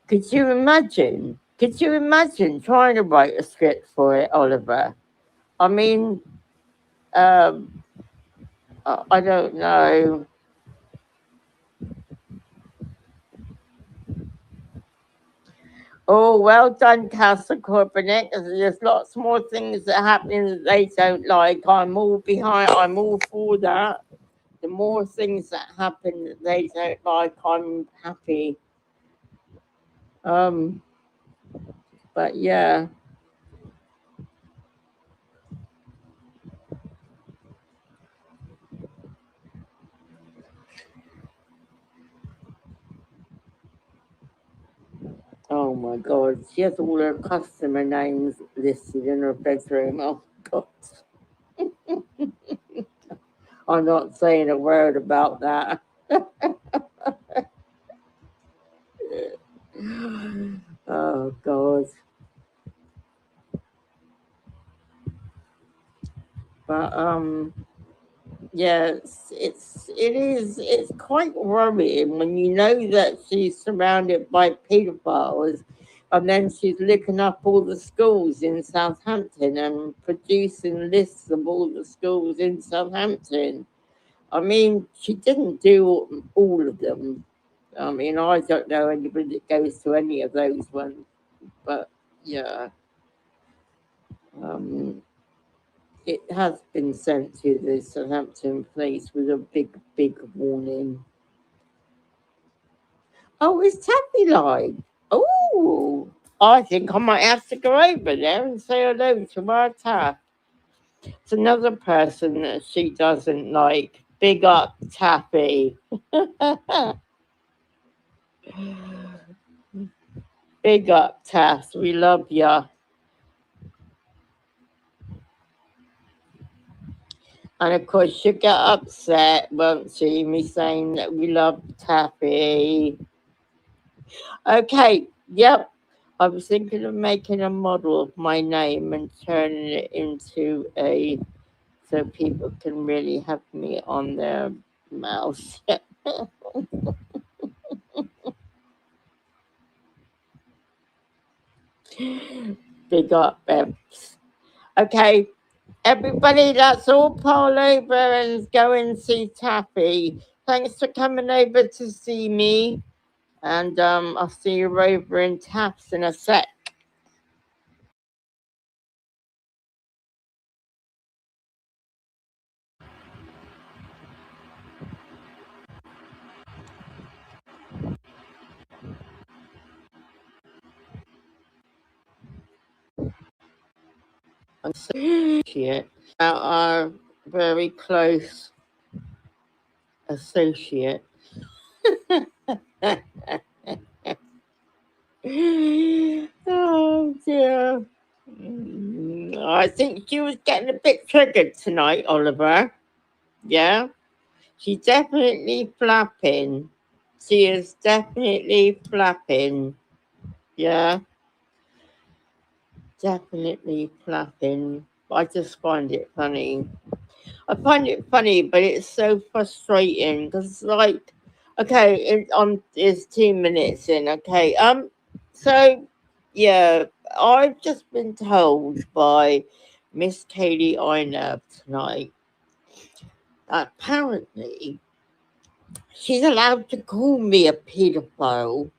Could you imagine? Could you imagine trying to write a script for it, Oliver? I mean, I don't know. Oh, well done, Castle Corbinick. There's lots more things that are happening that they don't like. I'm all behind. I'm all for that. The more things that happen that they don't like, I'm happy. But yeah. my God, she has all her customer names listed in her bedroom. Oh God. I'm not saying a word about that. Oh God. But yes, it's quite worrying when you know that she's surrounded by pedophiles, and then she's looking up all the schools in Southampton and producing lists of all the schools in Southampton. I mean, she didn't do all of them. I mean, I don't know anybody that goes to any of those ones, but yeah, um, it has been sent to the Southampton police with a big warning. Oh, it's Taffy live. Oh, I think I might have to go over there and say hello to our Taff. It's another person that she doesn't like. Big up, Taffy. Big up, Taff. We love ya. And of course, she'll get upset, won't she? Me saying that we love Taffy. Okay, yep. I was thinking of making a model of my name and turning it into a so people can really have me on their mouse. Big up, Beps. Okay, everybody, that's all pull over and go and see Taffy. Thanks for coming over to see me. And I'll see you over in Taff's in a sec. Associate, our very close associate. Oh dear. I think she was getting a bit triggered tonight, Oliver. Yeah, she's definitely flapping. She is definitely flapping. Yeah, definitely flapping. I just find it funny. I find it funny, but it's so frustrating because, like, okay, it's 2 minutes in. Okay, so yeah, I've just been told by Miss Katie Einerb tonight that apparently she's allowed to call me a pedophile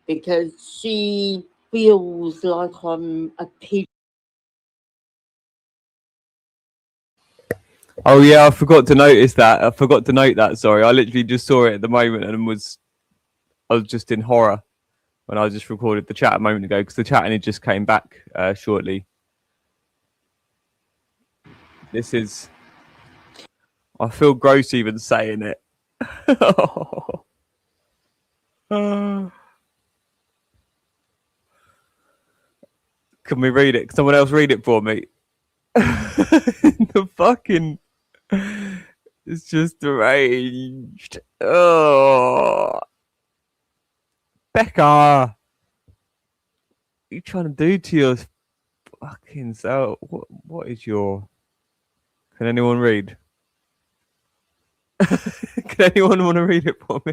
because she feels like I'm a pedophile.
Oh yeah, I forgot to notice that. I forgot to note that. Sorry, I literally just saw it at the moment and I was just in horror when I just recorded the chat a moment ago because the chat only just came back shortly. This is. I feel gross even saying it. Can we read it? Can someone else read it for me? The fucking. It's just deranged. Oh. Becca! What are you trying to do to your fucking self? What is your. Can anyone read? Can anyone want to read it for me?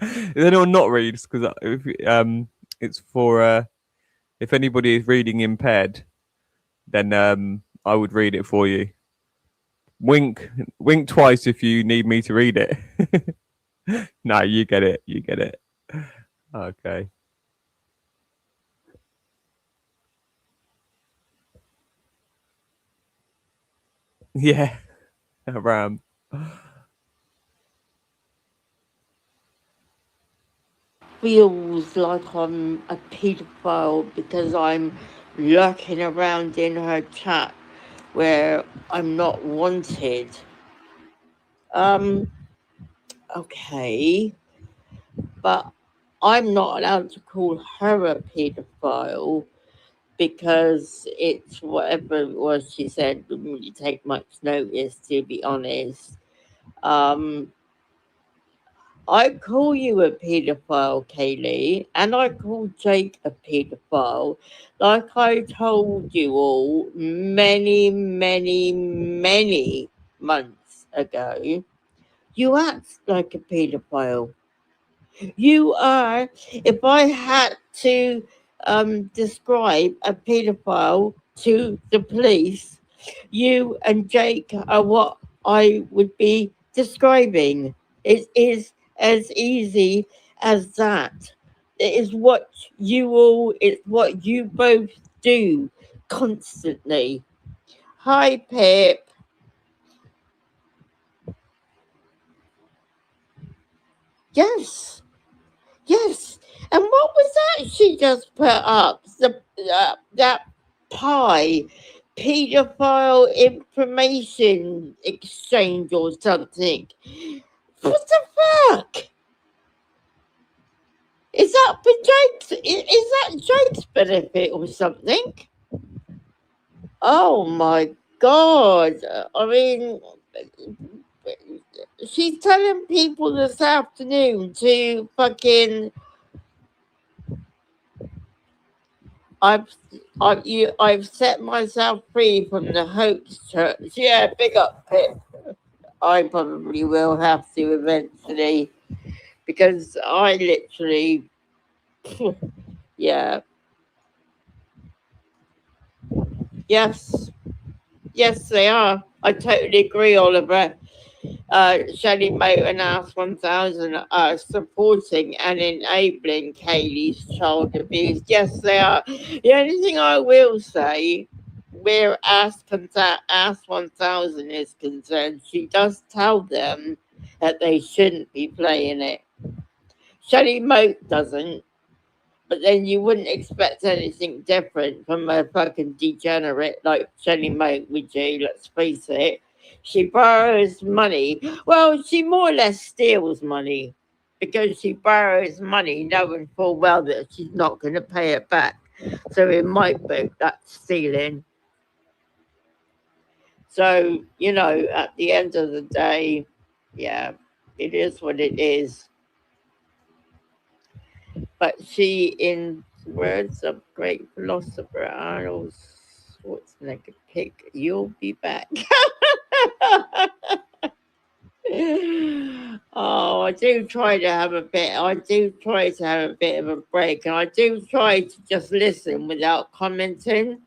Is anyone not read? Because it's for if anybody is reading impaired, then I would read it for you. Wink twice if you need me to read it. No, you get it. You get it. Okay. Yeah, Ram.
Feels like I'm a pedophile because I'm lurking around in her chat where I'm not wanted. Okay, but I'm not allowed to call her a paedophile because it's whatever it was she said didn't really take much notice, to be honest. I call you a paedophile, Kaylee, and I call Jake a paedophile. Like I told you all many, many, many months ago, you act like a paedophile. You are, if I had to describe a paedophile to the police, you and Jake are what I would be describing. It is as easy as that. It is what you all, it's what you both do constantly. Hi, Pip. Yes, yes. And what was that she just put up? That pie, pedophile information exchange or something. What the fuck? Is that for Jake's? Is that Jake's benefit or something? Oh my god! I mean, she's telling people this afternoon to fucking. I've set myself free from the hoax church. Yeah, big up, Pip. I probably will have to eventually because I literally, yeah, yes, yes, they are. I totally agree, Oliver. Shelley Moat and Ask 1000 are supporting and enabling Kaylee's child abuse. Yes, they are. The only thing I will say, where Ask 1000 is concerned, she does tell them that they shouldn't be playing it. Shelley Moat doesn't, but then you wouldn't expect anything different from a fucking degenerate like Shelley Moat, would you? Let's face it. She borrows money. Well, she more or less steals money because she borrows money knowing full well that she's not going to pay it back. So in my book, that's stealing. So, you know, at the end of the day, yeah, it is what it is. But she, in words of great philosopher Arnold Schwarzenegger, pick, you'll be back. Oh, I do try to have a bit. I do try to have a bit of a break, and I do try to just listen without commenting.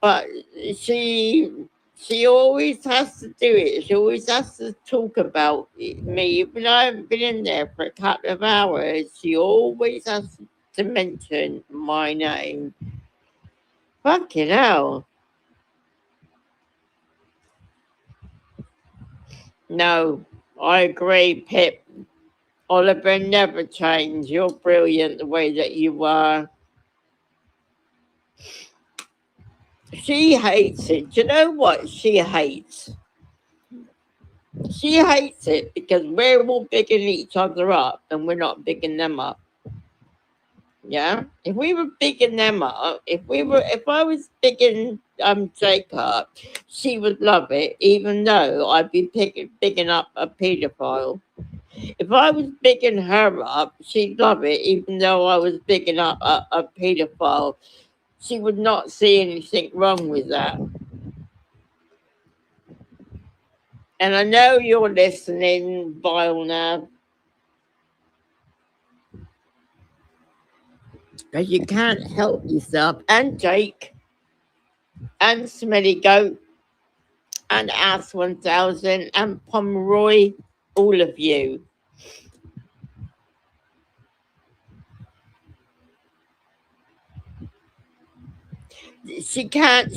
But she always has to do it. She always has to talk about me, even though I haven't been in there for a couple of hours. She always has to mention my name. Fucking hell. No, I agree, Pip. Oliver, never change. You're brilliant the way that you are. She hates it. Do you know what she hates? She hates it because we're all bigging each other up and we're not bigging them up. Yeah? If we were bigging them up, if I was bigging Jake up, she would love it, even though I'd be bigging up a paedophile. If I was bigging her up, she'd love it, even though I was bigging up a paedophile. She would not see anything wrong with that. And I know you're listening, Vile now. Because you can't help yourself. And Jake. And Smelly Goat. And Ass 1000. And Pomeroy. All of you. She can't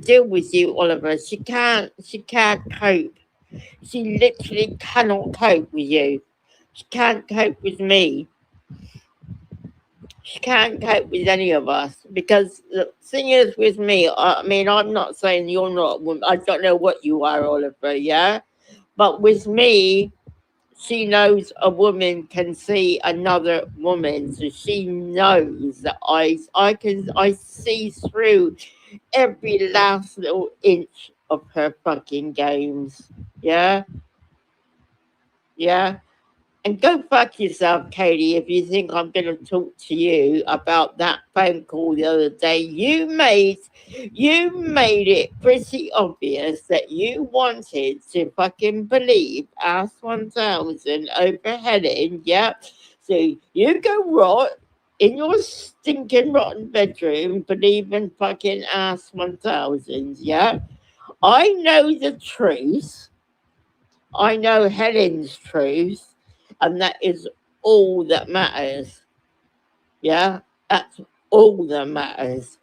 deal with you, Oliver. She can't cope. She literally cannot cope with you. She can't cope with me. She can't cope with any of us because the thing is with me, I mean, I'm not saying you're not, I don't know what you are, Oliver, yeah? But with me, she knows a woman can see another woman, so she knows that I see through every last little inch of her fucking games. Yeah, yeah. And go fuck yourself, Katie, if you think I'm going to talk to you about that phone call the other day. You made it pretty obvious that you wanted to fucking believe Ass 1000 over Helen, yeah? So you go rot in your stinking rotten bedroom believing fucking Ass 1000, yeah? I know the truth. I know Helen's truth, and that is all that matters. Yeah, that's all that matters.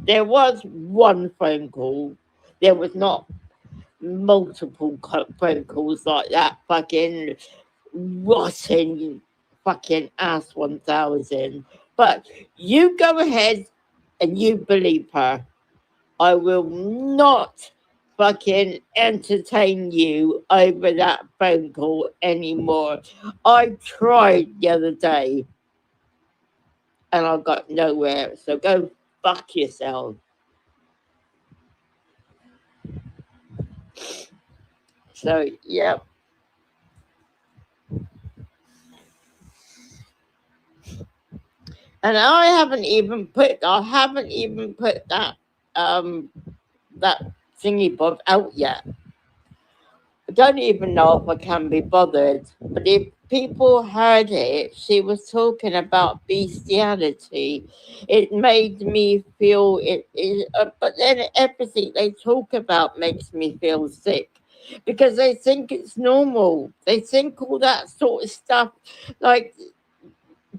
There was one phone call. There was not multiple phone calls like that fucking rotten fucking Ass 1000. But you go ahead and you believe her. I will not fucking entertain you over that phone call anymore. I tried the other day and I got nowhere. So go fuck yourself. So yeah. And I haven't even put that thingy bob out yet. I don't even know if I can be bothered. But if people heard it, she was talking about bestiality. It made me feel but then everything they talk about makes me feel sick because they think it's normal. They think all that sort of stuff, like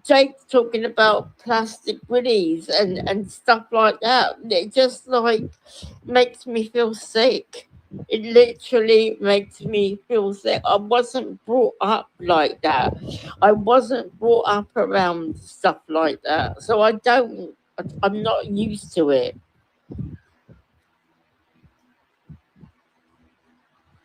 Jake's talking about plastic willies and stuff like that. It just like makes me feel sick. It literally makes me feel sick. I wasn't brought up like that. I wasn't brought up around stuff like that. So I'm not used to it.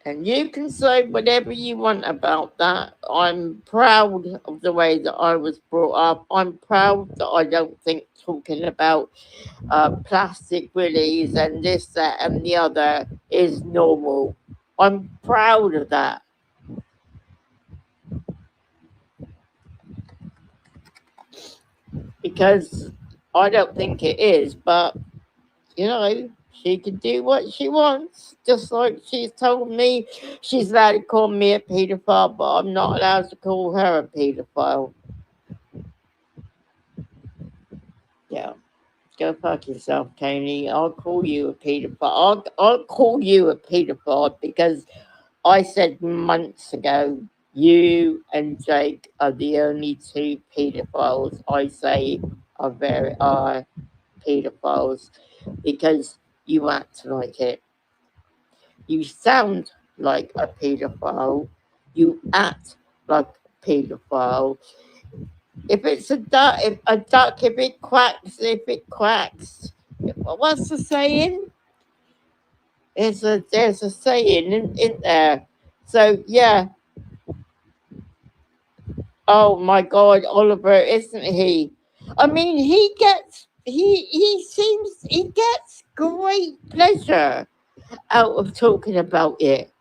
And you can say whatever you want about that. I'm proud of the way that I was brought up. I'm proud that I don't think talking about plastic willies and this, that, and the other is normal. I'm proud of that. Because I don't think it is, but you know, she can do what she wants. Just like she's told me she's allowed to call me a paedophile, but I'm not allowed to call her a paedophile. Yeah. Go fuck yourself, Tony. I'll call you a paedophile. I'll call you a paedophile because I said months ago you and Jake are the only two paedophiles I say are paedophiles because you act like it. You sound like a paedophile. You act like a paedophile. If it's a duck, if it quacks. What's the saying? There's a saying in there. So yeah. Oh my God, Oliver, isn't he? I mean, he gets great pleasure out of talking about it.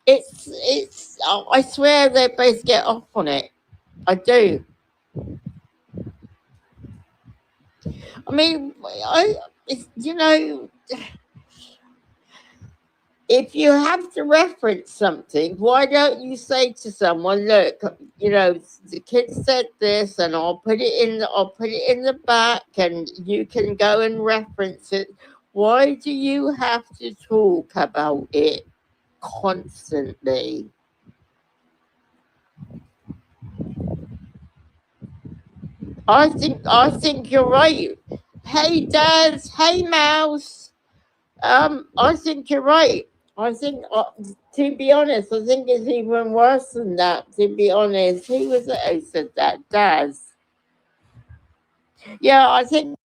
It's I swear they both get off on it. I do. I mean, you know, if you have to reference something, why don't you say to someone, "Look, you know, the kid said this, and I'll put it in the back, and you can go and reference it." Why do you have to talk about it constantly? I think you're right. Hey, Daz. Hey, Mouse. I think you're right. I think, to be honest, I think it's even worse than that. To be honest, who was it who said that? Daz. Yeah, I think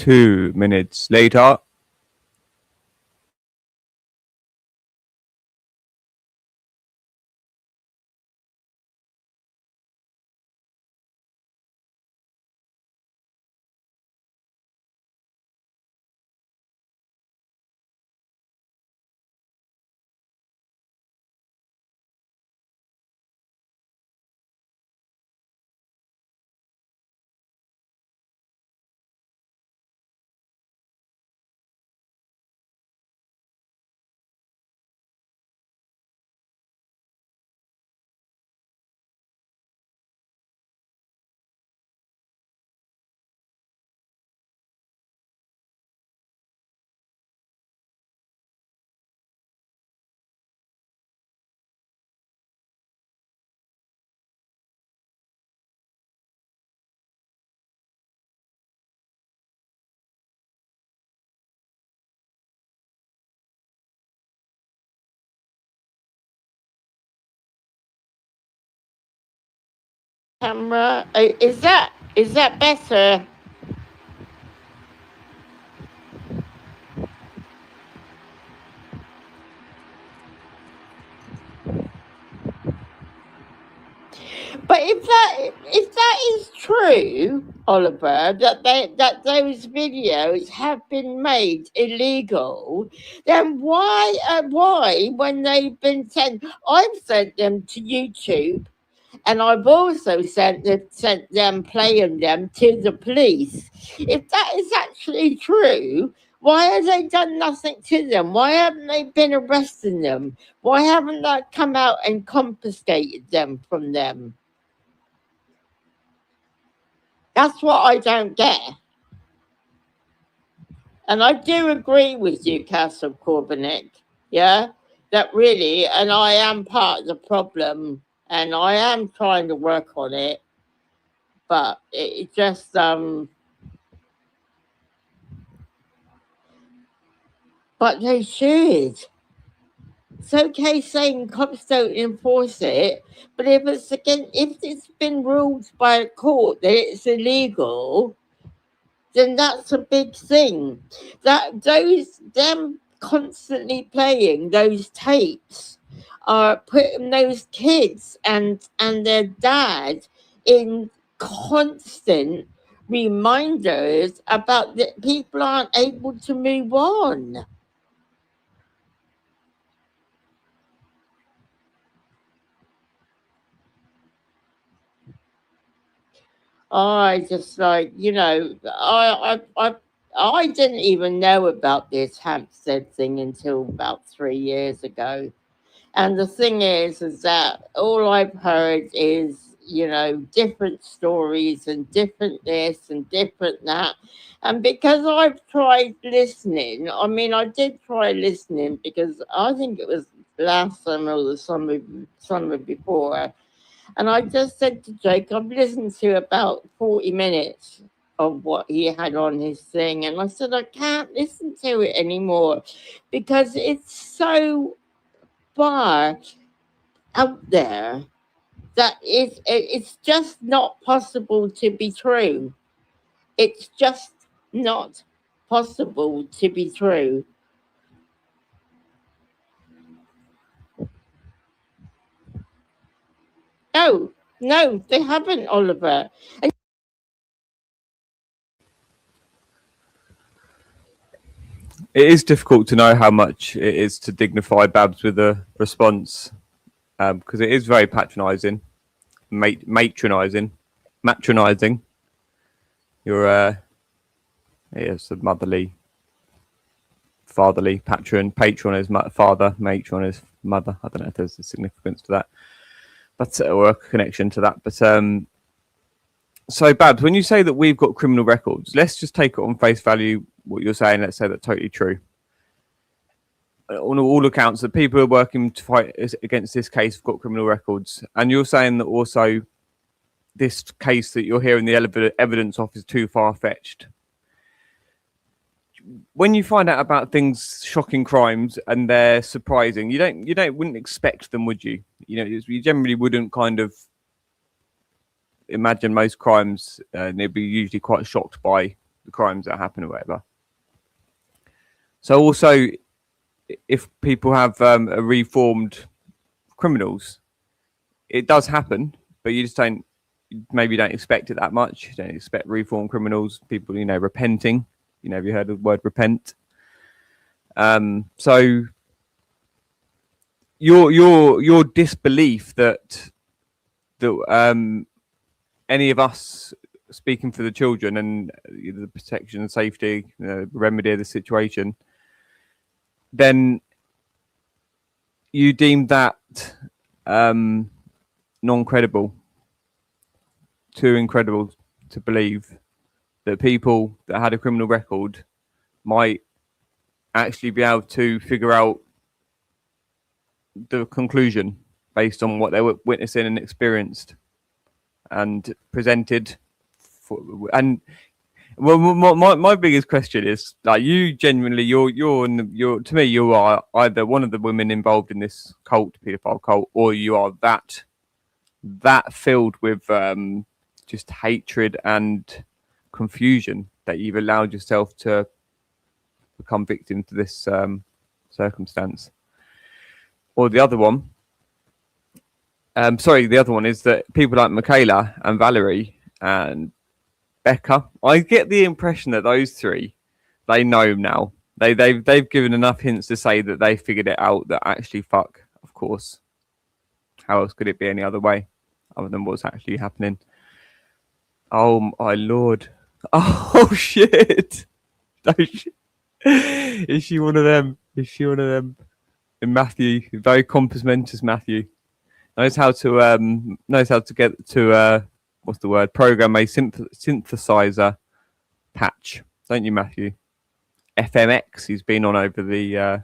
2 minutes later.
Camera. Is that better? But if that is true, Oliver, that those videos have been made illegal, then why when they've been sent, I've sent them to YouTube, and I've also sent them playing them to the police. If that is actually true, why have they done nothing to them? Why haven't they been arresting them? Why haven't they come out and confiscated them from them? That's what I don't get. And I do agree with you, Castle Corbinek, yeah, that really, and I am part of the problem, and I am trying to work on it, but it just, but they should. It's okay saying cops don't enforce it, but if it's been ruled by a court that it's illegal, then that's a big thing. That them constantly playing those tapes are putting those kids and their dad in constant reminders about that people aren't able to move on. I just like, I didn't even know about this Hampstead thing until about 3 years ago. And the thing is that all I've heard is, different stories and different this and different that. And because I've tried listening, I mean, I did try listening because I think it was last summer or the summer before. And I just said to Jake, I've listened to about 40 minutes of what he had on his thing. And I said, I can't listen to it anymore because it's so far out there that it's just not possible to be true. It's just not possible to be true. No, they haven't, Oliver. And
It is difficult to know how much it is to dignify Babs with a response, because it is very patronising, matronising. You're it's a motherly, fatherly patron. Patron is father. Matron is mother. I don't know if there's a significance to that, but or a connection to that. But so Babs, when you say that we've got criminal records, let's just take it on face value. What you're saying, let's say that's totally true. On all accounts, the people who are working to fight against this case have got criminal records, and you're saying that also this case that you're hearing the evidence of is too far-fetched. When you find out about things, shocking crimes, and they're surprising, wouldn't expect them, would you? You generally wouldn't kind of imagine most crimes, and they'd be usually quite shocked by the crimes that happen or whatever. So also, if people have a reformed criminals, it does happen, but you just don't expect it that much. You don't expect reformed criminals, people, you know, repenting. You know, have you heard of the word repent? So your disbelief that any of us speaking for the children and the protection and safety, remedy of the situation, then you deem that non-credible, too incredible to believe that people that had a criminal record might actually be able to figure out the conclusion based on what they were witnessing and experienced and presented. And well, my biggest question is, like, you genuinely, you're to me, you are either one of the women involved in this cult, paedophile cult, or you are that filled with just hatred and confusion that you've allowed yourself to become victim to this circumstance. Or the other one, the other one is that people like Michaela and Valerie and Becca, I get the impression that those three, they know now. They've given enough hints to say that they figured it out, that actually, fuck, of course. How else could it be any other way other than what's actually happening? Oh my lord. Oh shit. Is she one of them? Is she one of them? In Matthew, very compos mentis Matthew. Knows how to get to what's the word? Program a synthesizer patch, don't you, Matthew? FMX. He's been on over the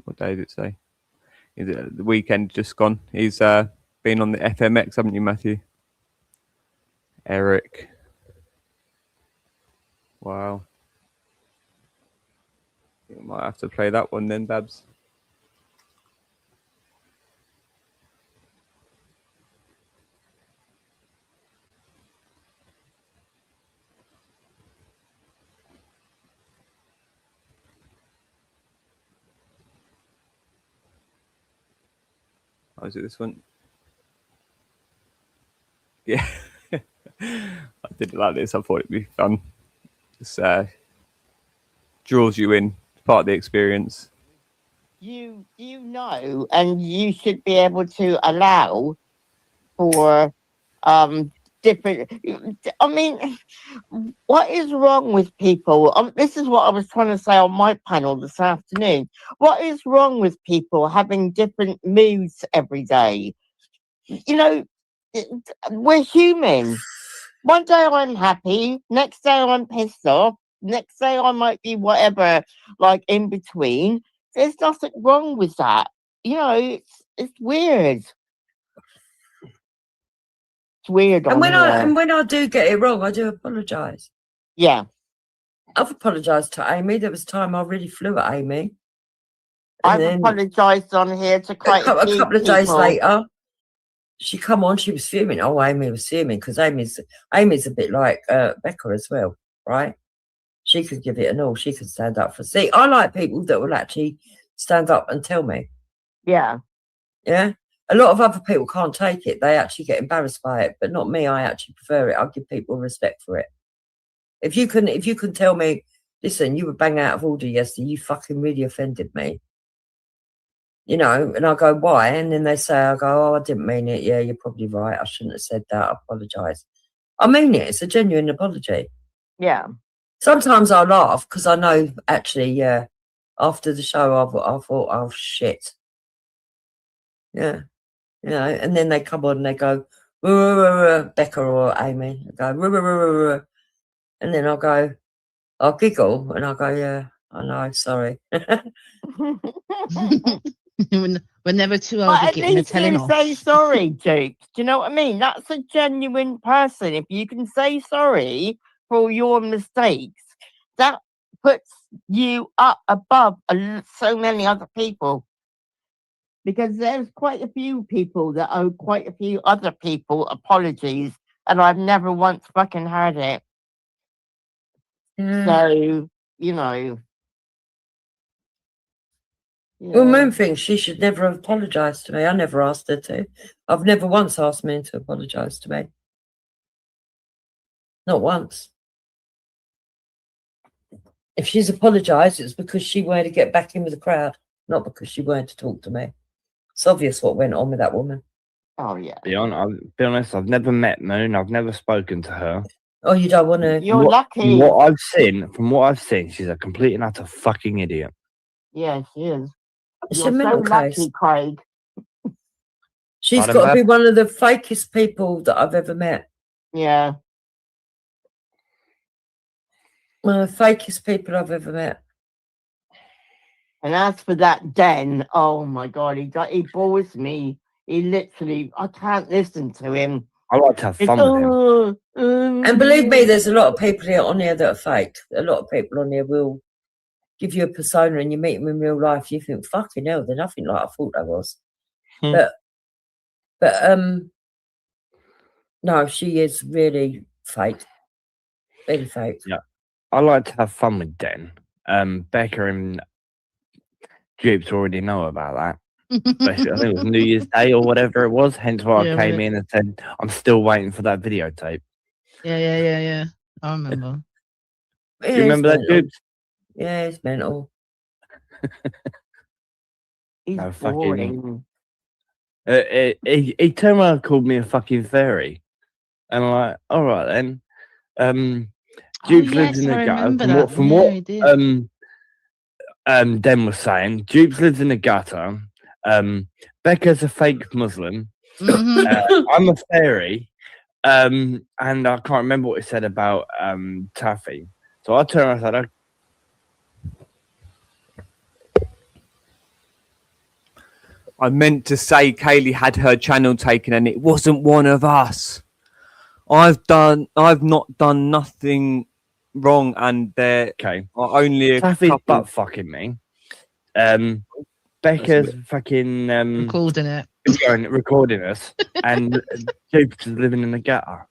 what day did it say? Is it the weekend just gone? He's been on the FMX, haven't you, Matthew? Eric. Wow. You might have to play that one then, Babs. Oh, is it this one? Yeah. I didn't like this. I thought it'd be fun. Just draws you in. It's part of the experience.
You know, and you should be able to allow for different. I mean, what is wrong with people? This is what I was trying to say on my panel this afternoon. What is wrong with people having different moods every day? You know, we're human. One day I'm happy, next day I'm pissed off, next day I might be whatever, like in between. There's nothing wrong with that. You know, it's weird. It's weird.
And when I do get it wrong, I do apologise.
Yeah.
I've apologised to Amy. There was a time I really flew at Amy.
I've apologised on here to quite a few
couple of days later. She come on, she was fuming. Oh, Amy was fuming because Amy's a bit like Becca as well, right? She could give it an all. She could stand up for. See, I like people that will actually stand up and tell me.
Yeah.
Yeah. A lot of other people can't take it. They actually get embarrassed by it, but not me. I actually prefer it. I give people respect for it. If you can tell me, listen, you were bang out of order yesterday. You fucking really offended me. You know, and I go, why? And then they say, I go, oh, I didn't mean it. Yeah, you're probably right. I shouldn't have said that. I apologise. I mean it. It's a genuine apology.
Yeah.
Sometimes I laugh because I know, actually, yeah, after the show, I thought, oh, shit. Yeah. You know, and then they come on and they go, Becca or Amy. I go, and then I'll giggle and I'll go, yeah, I know, sorry.
We're never too old to
But at
get
least
telling
you
off.
say sorry, Duke. Do you know what I mean? That's a genuine person. If you can say sorry for your mistakes, that puts you up above so many other people. Because there's quite a few people that owe quite a few other people apologies, and I've never once fucking heard it.
Yeah.
So, you know.
Well,
Yeah.
main thing, she should never have apologised to me. I never asked her to. I've never once asked men to apologise to me. Not once. If she's apologised, it's because she wanted to get back in with the crowd, not because she wanted to talk to me. It's obvious what went on with that woman.
Oh, yeah.
I'll be honest, I've never met Moon. I've never spoken to her.
Oh, you don't want to?
You're lucky.
From what I've seen, she's a complete and utter fucking idiot.
Yeah, she is.
It's
You're
a mental
so
case.
lucky, Craig.
She's
Pardon,
got to
Bab?
be one of the fakest people that I've ever met.
Yeah.
One of the fakest people I've ever met.
And as for that Den, oh my God, he bores me. He literally, I can't listen to him.
I like to have fun with him.
And believe me, there's a lot of people here on here that are fake. A lot of people on here will give you a persona and you meet them in real life. You think, fucking hell, they're nothing like I thought they was. But no, she is really fake. Really fake.
Yeah. I like to have fun with Den. Becca and Jupes already know about that. Especially, I think it was New Year's Day or whatever it was. Hence why
Yeah,
I came in and said, I'm still waiting for that videotape.
Yeah. I remember.
Do you remember that, Jupes?
Yeah, it's mental.
He's
No, fucking-
boring.
He turned around and called me a fucking fairy. And I'm like, all right then. Jupes lives in the gutter. From what Den was saying, Jupes lives in the gutter. Becca's a fake Muslim. I'm a fairy. And I can't remember what he said about Taffy. So I turned around and said,
I meant to say Kaylee had her channel taken and it wasn't one of us. I've not done nothing wrong and there
okay.
are only a
Taffy's
couple.
butt fucking me. Becca's fucking recording us, and Jupes is living in the gutter.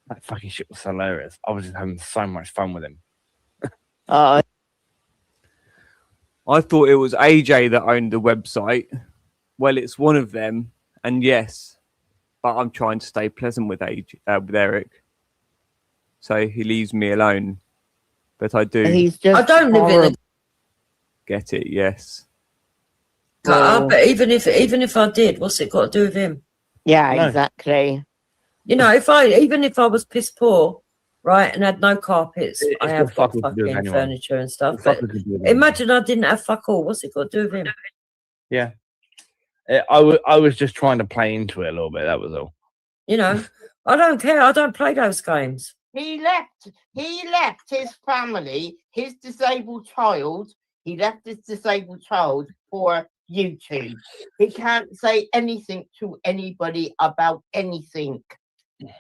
That fucking shit was hilarious. I was just having so much fun with him.
I thought it was AJ that owned the website. Well, it's one of them, and yes, but I'm trying to stay pleasant with with Eric, so he leaves me alone. But I do.
He's just
I don't live in a
Get it? Yes.
gutter, but even if I did, what's it got to do with him?
Yeah,
No.
exactly.
You know, even if I was piss poor, right, and had no carpets, I have got fucking furniture and stuff. But imagine I didn't have fuck all. What's it got to do with him?
Yeah. I was just trying to play into it a little bit. That was all.
You know, I don't care. I don't play those games.
He left his family, his disabled child. He left his disabled child for YouTube. He can't say anything to anybody about anything.
It's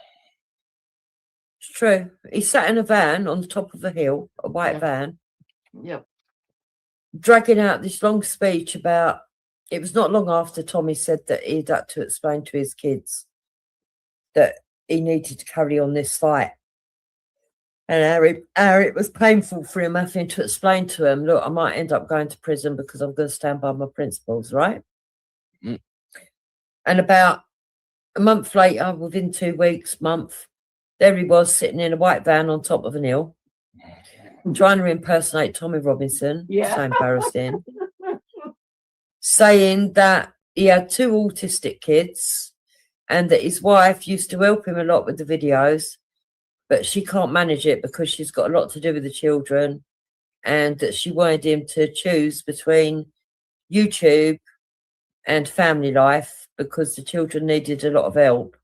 true. He sat in a van on the top of a hill, a white van,
Yep.
dragging out this long speech about. It was not long after Tommy said that he'd had to explain to his kids that he needed to carry on this fight. And how it was painful for him having to explain to him, look, I might end up going to prison because I'm going to stand by my principles, right?
Mm.
And about a month later, within 2 weeks, there he was sitting in a white van on top of an hill, trying to impersonate Tommy Robinson.
Yeah.
So embarrassing. Saying that he had 2 autistic kids and that his wife used to help him a lot with the videos, but she can't manage it because she's got a lot to do with the children, and that she wanted him to choose between YouTube and family life because the children needed a lot of help.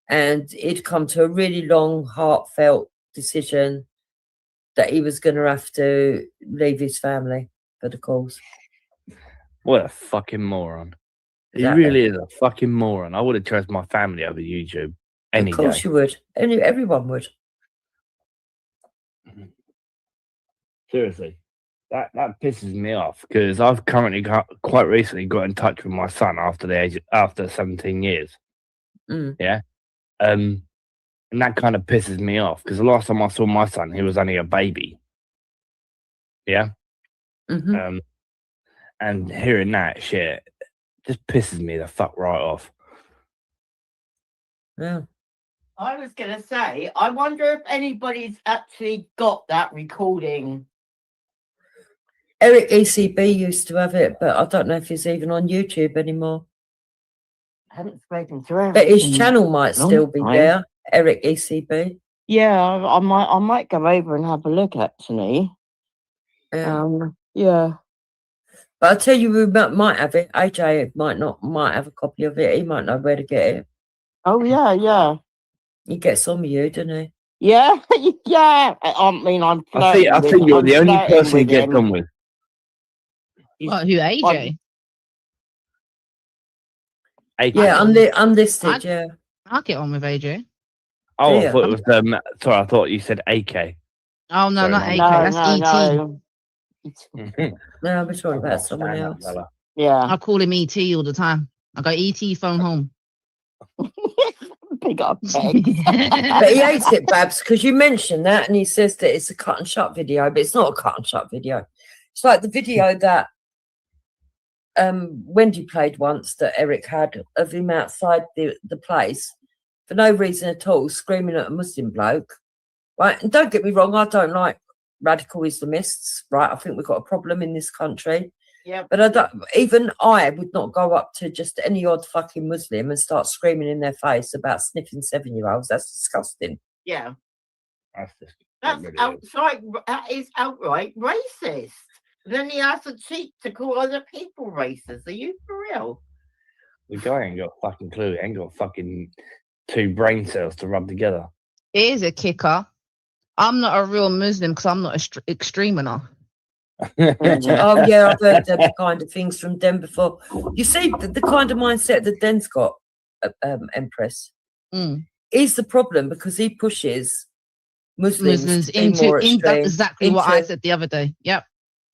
And he'd come to a really long, heartfelt decision that he was going to have to leave his family for the cause.
What a fucking moron.
Exactly.
He really is a fucking moron. I would have chosen my family over YouTube any
Of course
day.
you would. Everyone would.
Seriously. That pisses me off because I've currently quite recently got in touch with my son after 17 years.
Mm.
Yeah. And that kind of pisses me off because the last time I saw my son, he was only a baby. Yeah.
Mhm.
And hearing that shit just pisses me the fuck right off.
Yeah.
I was going to say, I wonder if anybody's actually got that recording.
Eric ECB used to have it, but I don't know if he's even on YouTube anymore.
I haven't spoken to him.
But his channel might
long
still be
time.
there, Eric ECB.
Yeah, I might go over and have a look actually. Yeah.
But I tell you, who might have it. AJ might have a copy of it. He might know where to get it.
Oh yeah.
He gets on with you, doesn't he?
Yeah, yeah. I mean, I
think you're the only person he gets on with.
What, who, AJ?
Yeah, unlisted, yeah.
I'll get on with AJ.
Oh, I
Yeah.
thought it was sorry, I thought you said AK.
Oh, no,
Sorry,
not
no.
AK. That's ET.
No, we're talking about someone else.
Yeah.
I call him ET all the time. I go, ET, phone home.
Big up.
But he hates it, Babs, because you mentioned that and he says that it's a cut and shut video, but it's not a cut and shut video. It's like the video that Wendy played once that Eric had of him outside the place for no reason at all, screaming at a Muslim bloke. Right, and don't get me wrong, I don't like radical Islamists, right? I think we've got a problem in this country.
Yeah.
But I would not go up to just any odd fucking Muslim and start screaming in their face about sniffing 7-year-olds. That's disgusting.
Yeah.
That's
outright. That is outright racist. Then he has the cheek to call other people racist. Are you for real?
The guy ain't got a fucking clue. He ain't got fucking 2 brain cells to rub together.
Here's a kicker. I'm not a real Muslim because I'm not extreme enough.
Oh yeah, I've heard the kind of things from Den before. You see, the kind of mindset that Den's got, Empress, is the problem because he pushes Muslims to be more extreme.
That's exactly what I said the other day. Yep.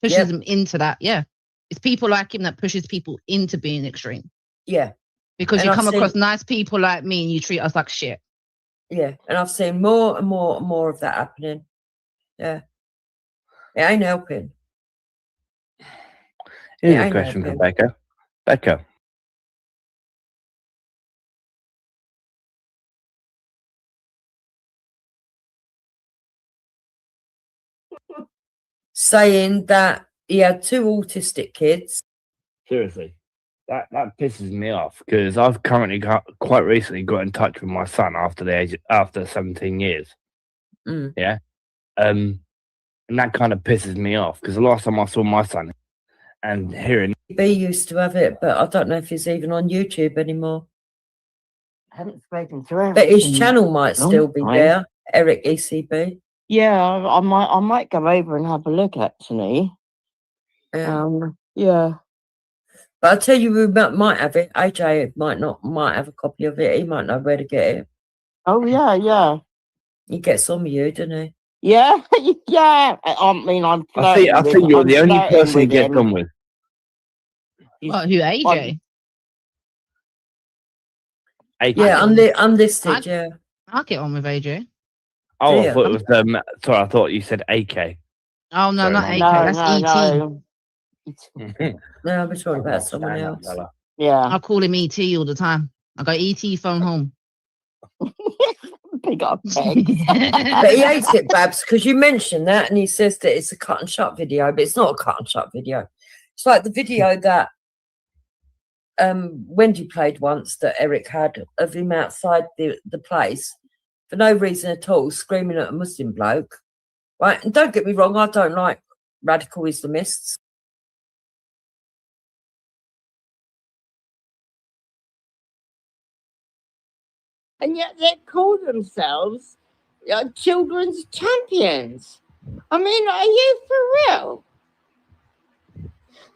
Pushes them into that. Yeah. It's people like him that pushes people into being extreme.
Yeah.
Because you come across nice people like me and you treat us like shit.
Yeah. And I've seen more and more and more of that happening. Yeah. It ain't helping.
Here's a question for Becca. Becca.
Saying that he had 2 autistic kids.
Seriously. That pisses me off because I've currently quite recently got in touch with my son after 17 years. Yeah. And that kind of pisses me off because the last time I saw my son and hearing
B used to have it, but I don't know if he's even on YouTube anymore.
I haven't spoken to him.
But his channel might still be there, Eric ECB.
Yeah, I might go over and have a look actually. Yeah.
But I tell you, who might have it. AJ might have a copy of it. He might know where to get it.
Oh yeah.
He gets on with you, doesn't he?
Yeah, yeah. I mean, I
think you're the only person he gets on with.
What, who, AJ?
Yeah, unlisted, yeah.
I'll get on with AJ.
Oh, I thought it was sorry, I thought you said AK.
Oh no,
Sorry,
not AK. That's ET.
No, we're talking about someone else.
Yeah.
I call him ET all the time. I go, ET, phone home.
Big up.
But he hates it, Babs, because you mentioned that and he says that it's a cut and shut video, but it's not a cut and shut video. It's like the video that Wendy played once that Eric had of him outside the place for no reason at all, screaming at a Muslim bloke. Right, and don't get me wrong, I don't like radical Islamists.
And yet they call themselves children's champions. I mean, are you for real?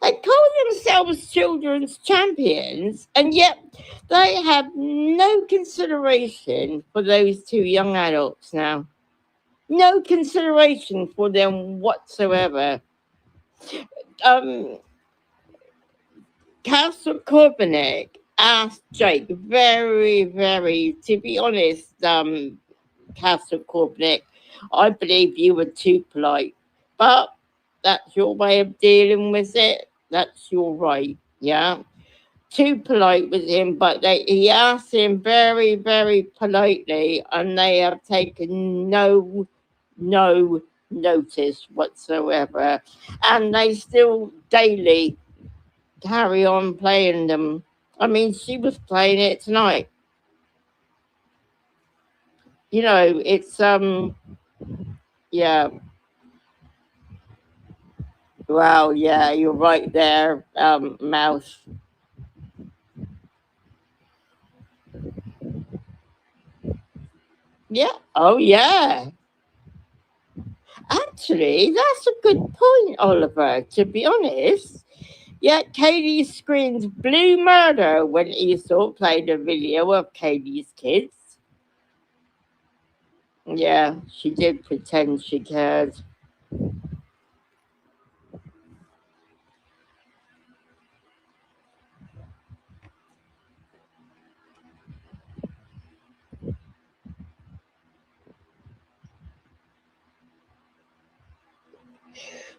They call themselves children's champions, and yet they have no consideration for those 2 young adults now. No consideration for them whatsoever. Castle Covenant asked Jake very, very, to be honest, Castle Corbnick. I believe you were too polite, but that's your way of dealing with it. That's your right, yeah. Too polite with him, but he asked him very, very politely, and they have taken no notice whatsoever, and they still daily carry on playing them. I mean, she was playing it tonight. You know, it's yeah. Well, yeah, you're right there, Mouse. Yeah. Oh, yeah. Actually, that's a good point, Oliver, to be honest. Yet Katie screams blue murder when Esau played a video of Katie's kids. Yeah, she did pretend she cared.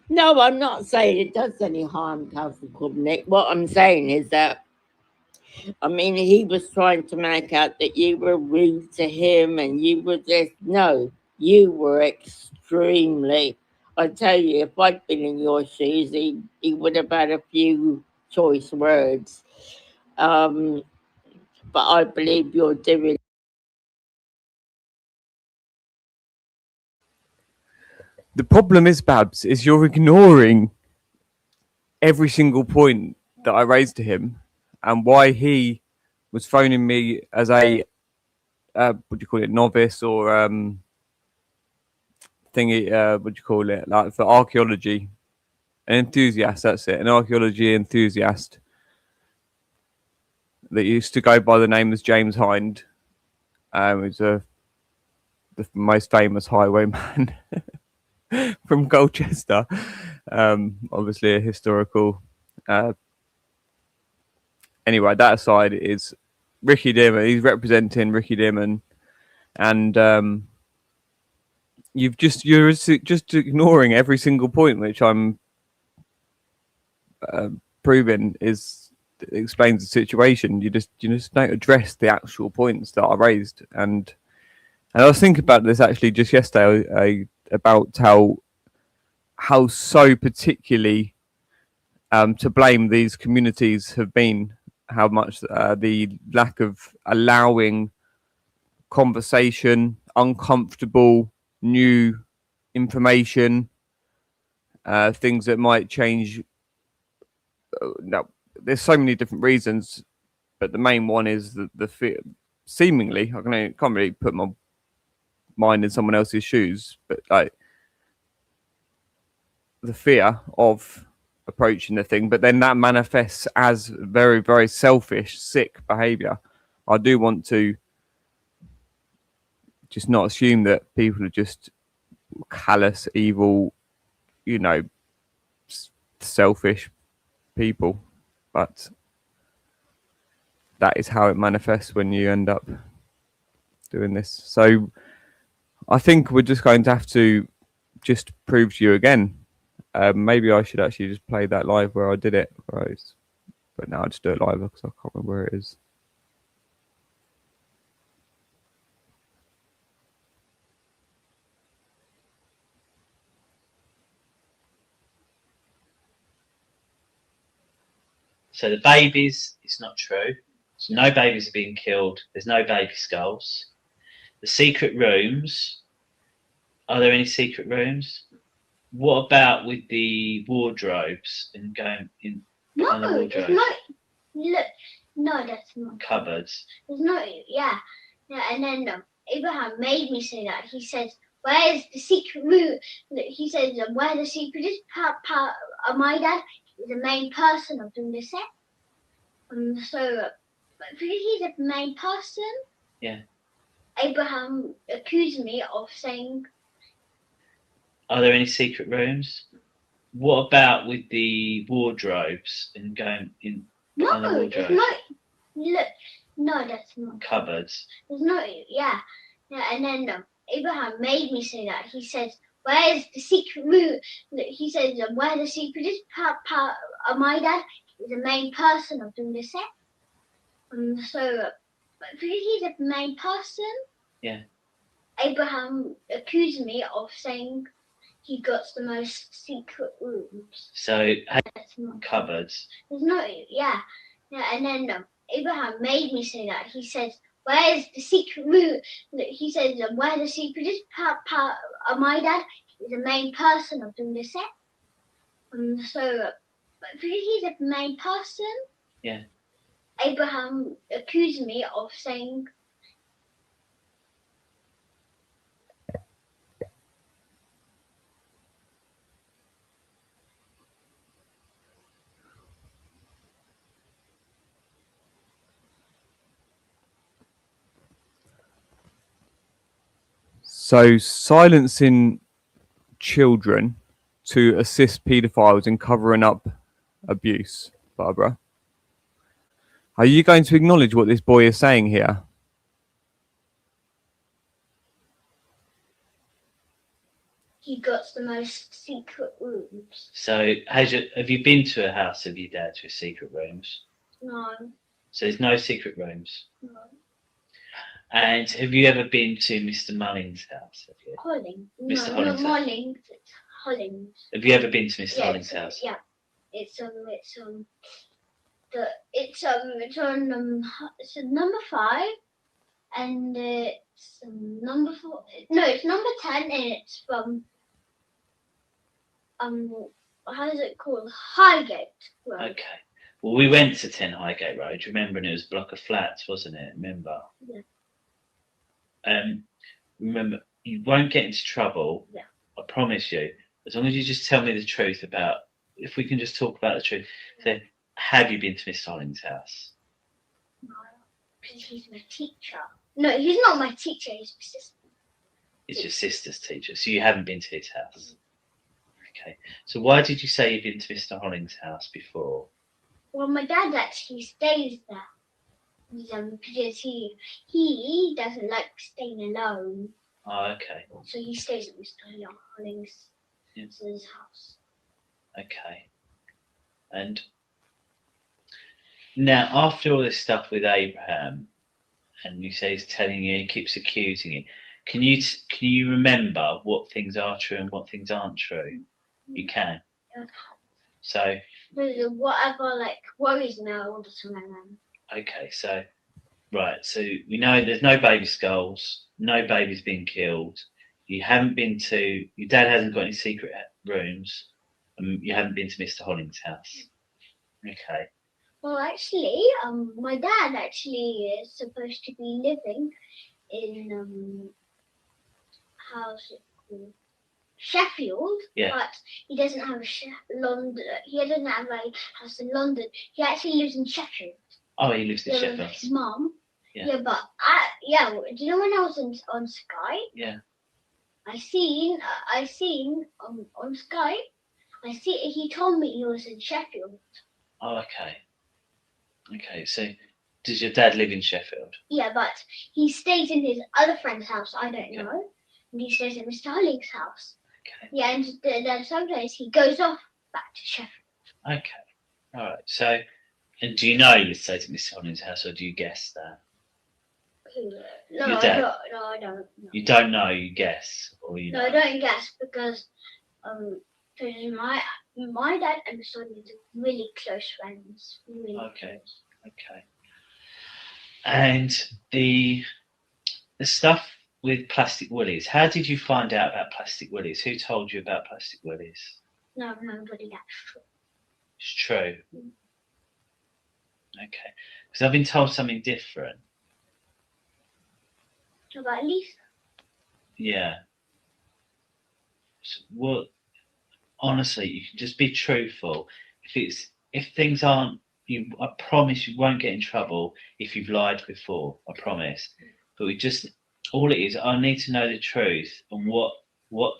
No, I'm not saying it does any harm, Castle Corbnick. What I'm saying is that, I mean, he was trying to make out that you were rude to him and you were just, no, you were extremely. I tell you, if I'd been in your shoes, he would have had a few choice words. But I believe you're doing.
The problem is, Babs, is you're ignoring every single point that I raised to him and why he was phoning me as a what do you call it, novice or thingy, what do you call it, like for archaeology, an enthusiast. That's it, an archaeology enthusiast that used to go by the name as James Hind. He's the most famous highwayman from Colchester. Obviously a historical. Anyway, that aside, is Ricky Dimon. He's representing Ricky Dimon, and you're just ignoring every single point which I'm proving explains the situation. You just don't address the actual points that I raised, and I was thinking about this actually just yesterday about how so particularly to blame these communities have been, how much the lack of allowing conversation, uncomfortable new information, things that might change. No, there's so many different reasons, but the main one is the fear. Seemingly, I can't really put my mind in someone else's shoes, but like the fear of approaching the thing, but then that manifests as very, very selfish, sick behavior. I do want to just not assume that people are just callous, evil, selfish people, but that is how it manifests when you end up doing this. So I think we're just going to have to just prove to you again. Maybe I should actually just play that live where I did it, right? But now I just do it live because I can't remember where it is.
So the babies, it's not true. So no babies are being killed. There's no baby skulls. The secret rooms, are there any secret rooms? What about with the wardrobes and going in?
No, there's not. Look, no, that's not.
Cupboards.
There's no, yeah. And then Abraham made me say that. He says, "Where's the secret room?" He says, "Where the secret is?" My dad is the main person of doing the set. So, because he's the main person,
yeah.
Abraham accused me of saying.
Are there any secret rooms? What about with the wardrobes and going in?
No, there's not. Look, no, that's not.
Cupboards.
There's no, yeah. And then Abraham made me say that. He said, "Where's the secret room?" He said, "Where the secret is." My dad is the main person of doing the set. So, because he's the main person,
Yeah.
Abraham accused me of saying he got the most secret rooms.
So
That's not
cupboards.
There's no, yeah. And then Abraham made me say that. He said, "Where's the secret room?" He said, "Where the secret is." My dad is the main person of doing the set. So, because he's the main person,
Yeah.
Abraham accused me of saying.
So silencing children to assist paedophiles in covering up abuse, Barbara. Are you going to acknowledge what this boy is saying here?
He got the most secret rooms.
So have you been to a house of your dad with secret rooms?
No.
So there's no secret rooms.
No.
And have you ever been to Mr. Mullins' house? Have you?
Holling.
Mr.
No,
Hollings'
not
house.
Hollings. It's Hollings.
Have you ever been to Mr.
Yeah,
Hollings' house?
Yeah. It's number 5, and it's number 4. No, it's number 10, and it's from how is it called? Highgate Road.
Okay. Well, we went to 10 Highgate Road, remember, and it was a block of flats, wasn't it? Remember?
Yeah.
Remember, you won't get into trouble.
Yeah.
I promise you. As long as you just tell me the truth about, if we can just talk about the truth. So, have you been to Miss Hollings' house?
No, because he's my teacher. No, he's not my teacher. He's my sister.
It's your sister's teacher, so you haven't been to his house. Okay. So why did you say you've been to Mr. Hollings' house before?
Well, my dad actually stays there. Because he doesn't like staying alone.
Oh, okay.
So he stays at Mr. Hollings' house.
Okay. And now, after all this stuff with Abraham, and you say he's telling you, he keeps accusing you, can you remember what things are true and what things aren't true? You can.
Yeah.
So.
Whatever worries me, I want to remember.
Okay, so right, so we know there's no baby skulls, no babies being killed. Your dad hasn't got any secret rooms, and you haven't been to Mr. Hollings' house. Okay.
Well, actually, my dad actually is supposed to be living in how's it called? Sheffield,
yeah.
But he doesn't have London. He doesn't have a house in London. He actually lives in Sheffield.
Oh, he lives in Sheffield.
His mum.
Yeah.
But do you know when I was on Sky?
Yeah.
I seen on Sky. He told me he was in Sheffield.
Oh, okay. Okay, so does your dad live in Sheffield?
Yeah, but he stays in his other friend's house. I don't know. And he stays in Mr. Hollings' house.
Okay.
Yeah, and then sometimes he goes off back to Sheffield.
Okay. All right. So, and do you know you stays at Mr. Hollings' house, or do you guess that?
No,
Your dad?
I don't. No.
You don't know. You guess, or you know?
No, I don't guess because my dad and Mr. Hollings are really close friends. Really
Okay.
Close.
Okay. And the stuff with plastic willies. How did you find out about plastic willies? Who told you about plastic willies?
No, nobody. That's true.
It's true. Okay. Because I've been told something different.
About Lisa?
Yeah. Well, honestly, you can just be truthful. If things aren't, I promise you won't get in trouble if you've lied before. I promise. But all it is, I need to know the truth and what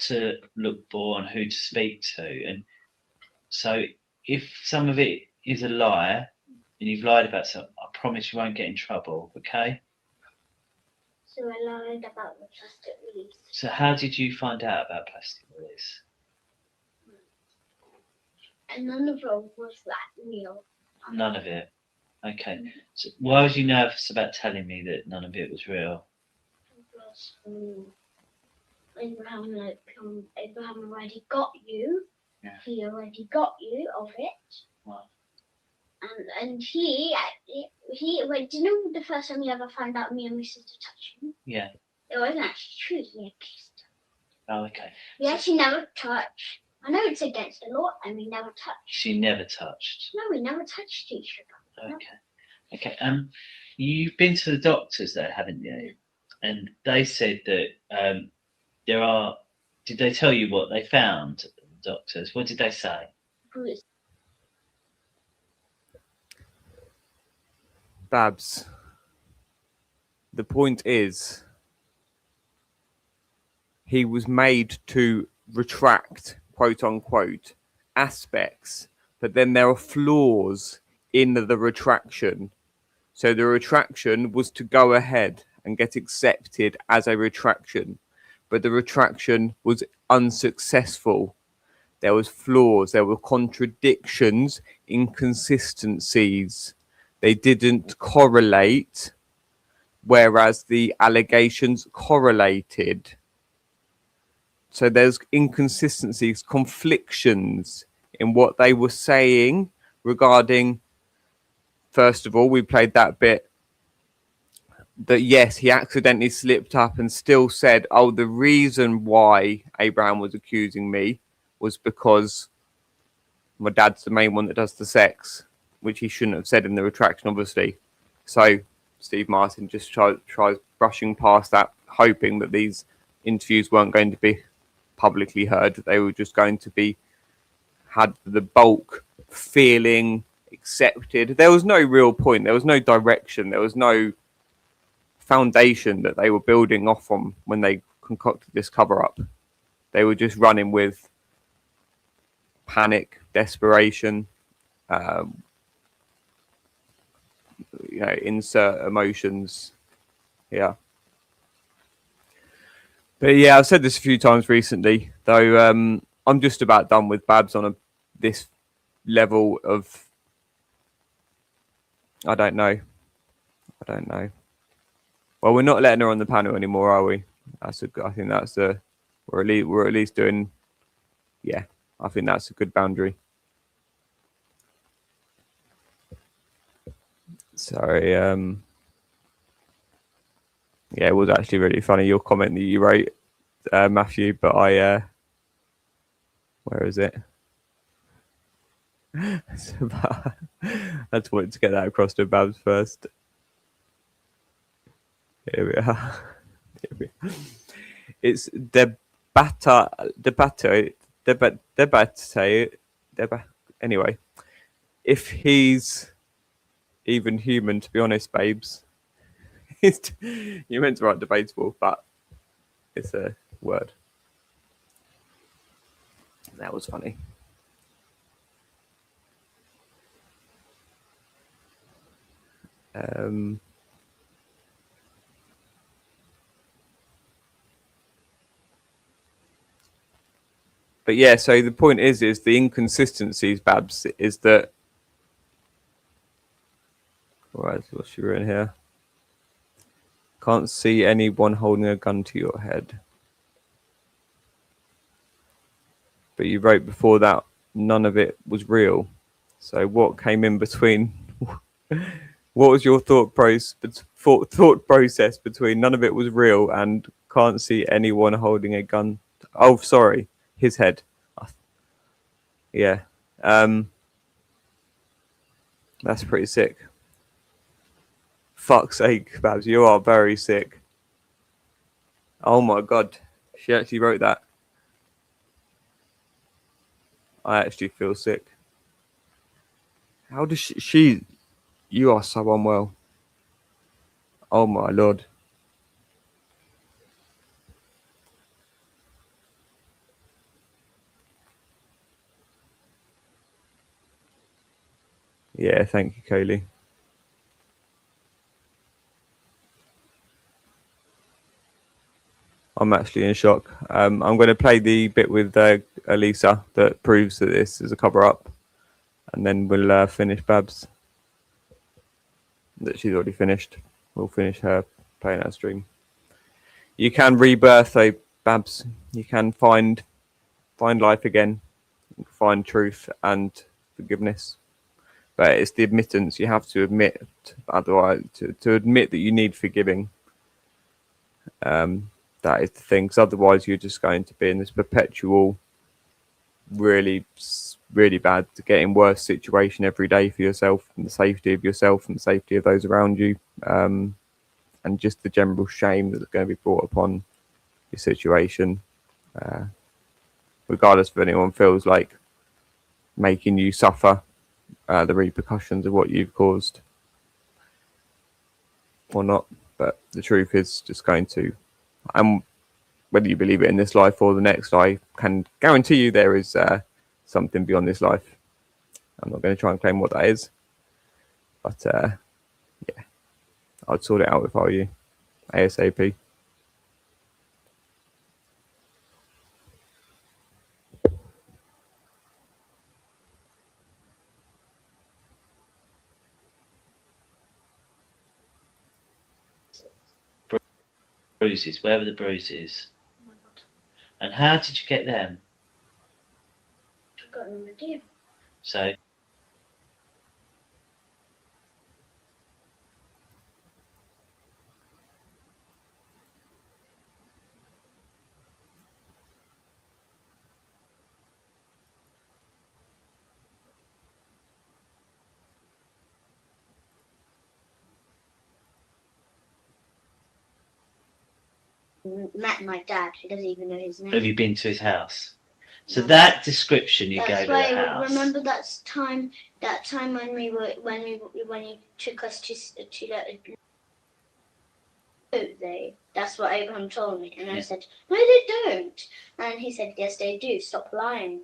to look for and who to speak to. And so if some of it is a lie and you've lied about something, I promise you won't get in trouble, okay?
So I lied about the plastic release.
So how did you find out about plastic release?
And none of it was that real.
None of it. Okay. So why was you nervous about telling me that none of it was real?
Because Abraham already got you.
Yeah.
He already got you of it.
Wow.
And he wait, do you know the first time you ever found out me and my sister touched him?
Yeah.
It wasn't actually true, we had kissed.
Oh, okay.
We actually never touched. I know it's against the law and we never touched.
She never touched.
No, we never touched each other.
Okay. Okay. You've been to the doctors though, haven't you? And they said that there are. Did they tell you what they found? The doctors. What did they say?
Bruce.
Babs, the point is, he was made to retract, quote unquote, aspects, but then there are flaws in the retraction. So the retraction was to go ahead and get accepted as a retraction, but the retraction was unsuccessful. There was flaws, there were contradictions, inconsistencies. They didn't correlate, whereas the allegations correlated. So there's inconsistencies, conflictions in what they were saying regarding, first of all, we played that bit that yes, he accidentally slipped up and still said, oh, the reason why Abraham was accusing me was because my dad's the main one that does the sex, which he shouldn't have said in the retraction, obviously. So Steve Martin just tries brushing past that, hoping that these interviews weren't going to be publicly heard. They were just going to be had the bulk feeling accepted. There was no real point. There was no direction. There was no foundation that they were building off from when they concocted this cover up. They were just running with panic, desperation, insert emotions. Yeah. But yeah, I've said this a few times recently, though. I'm just about done with Babs on this level of. I don't know. Well, we're not letting her on the panel anymore, are we? I think that's we're at least doing. Yeah, I think that's a good boundary. Sorry. Yeah, it was actually really funny, your comment that you wrote, Matthew, but where is it? I just wanted to get that across to Babs first. Here we are. It's anyway, if he's even human, to be honest, babes. You meant to write debatable, but it's a word. That was funny. But yeah, so the point is the inconsistencies, Babs, is that. Right, what's she written here? Can't see anyone holding a gun to your head. But you wrote before that none of it was real. So what came in between? What was your thought process between none of it was real and can't see anyone holding a gun? Oh, sorry, his head. Yeah, that's pretty sick. Fuck's sake, Babs, you are very sick. Oh my god, she actually wrote that. I actually feel sick. How does she? You are so unwell. Oh my lord. Yeah, thank you, Kaylee. I'm actually in shock. I'm going to play the bit with Elisa that proves that this is a cover up, and then we'll finish Babs. That she's already finished. We'll finish her playing that stream. You can rebirth, though, Babs. You can find life again, find truth and forgiveness. But it's the admittance. You have to admit, otherwise, to admit that you need forgiving. That is the thing. Because otherwise, you're just going to be in this perpetual, really, really bad, getting worse situation every day for yourself and the safety of yourself and the safety of those around you. And just the general shame that's going to be brought upon your situation, regardless if anyone feels like making you suffer the repercussions of what you've caused or not. But the truth is just going to, and whether you believe it in this life or the next, I can guarantee you there is something beyond this life. I'm not going to try and claim what that is, but yeah, I'd sort it out if I were you, ASAP.
Bruises. Where were the bruises? And how did you get them?
I've got no idea.
So
Met my dad. He doesn't even know his name.
have you been to his house? So that description you
That's
gave
why
of the
I
house.
remember that time when he took us to that's what Abraham told me, and I said, no, they don't. And he said, yes, they do. Stop lying.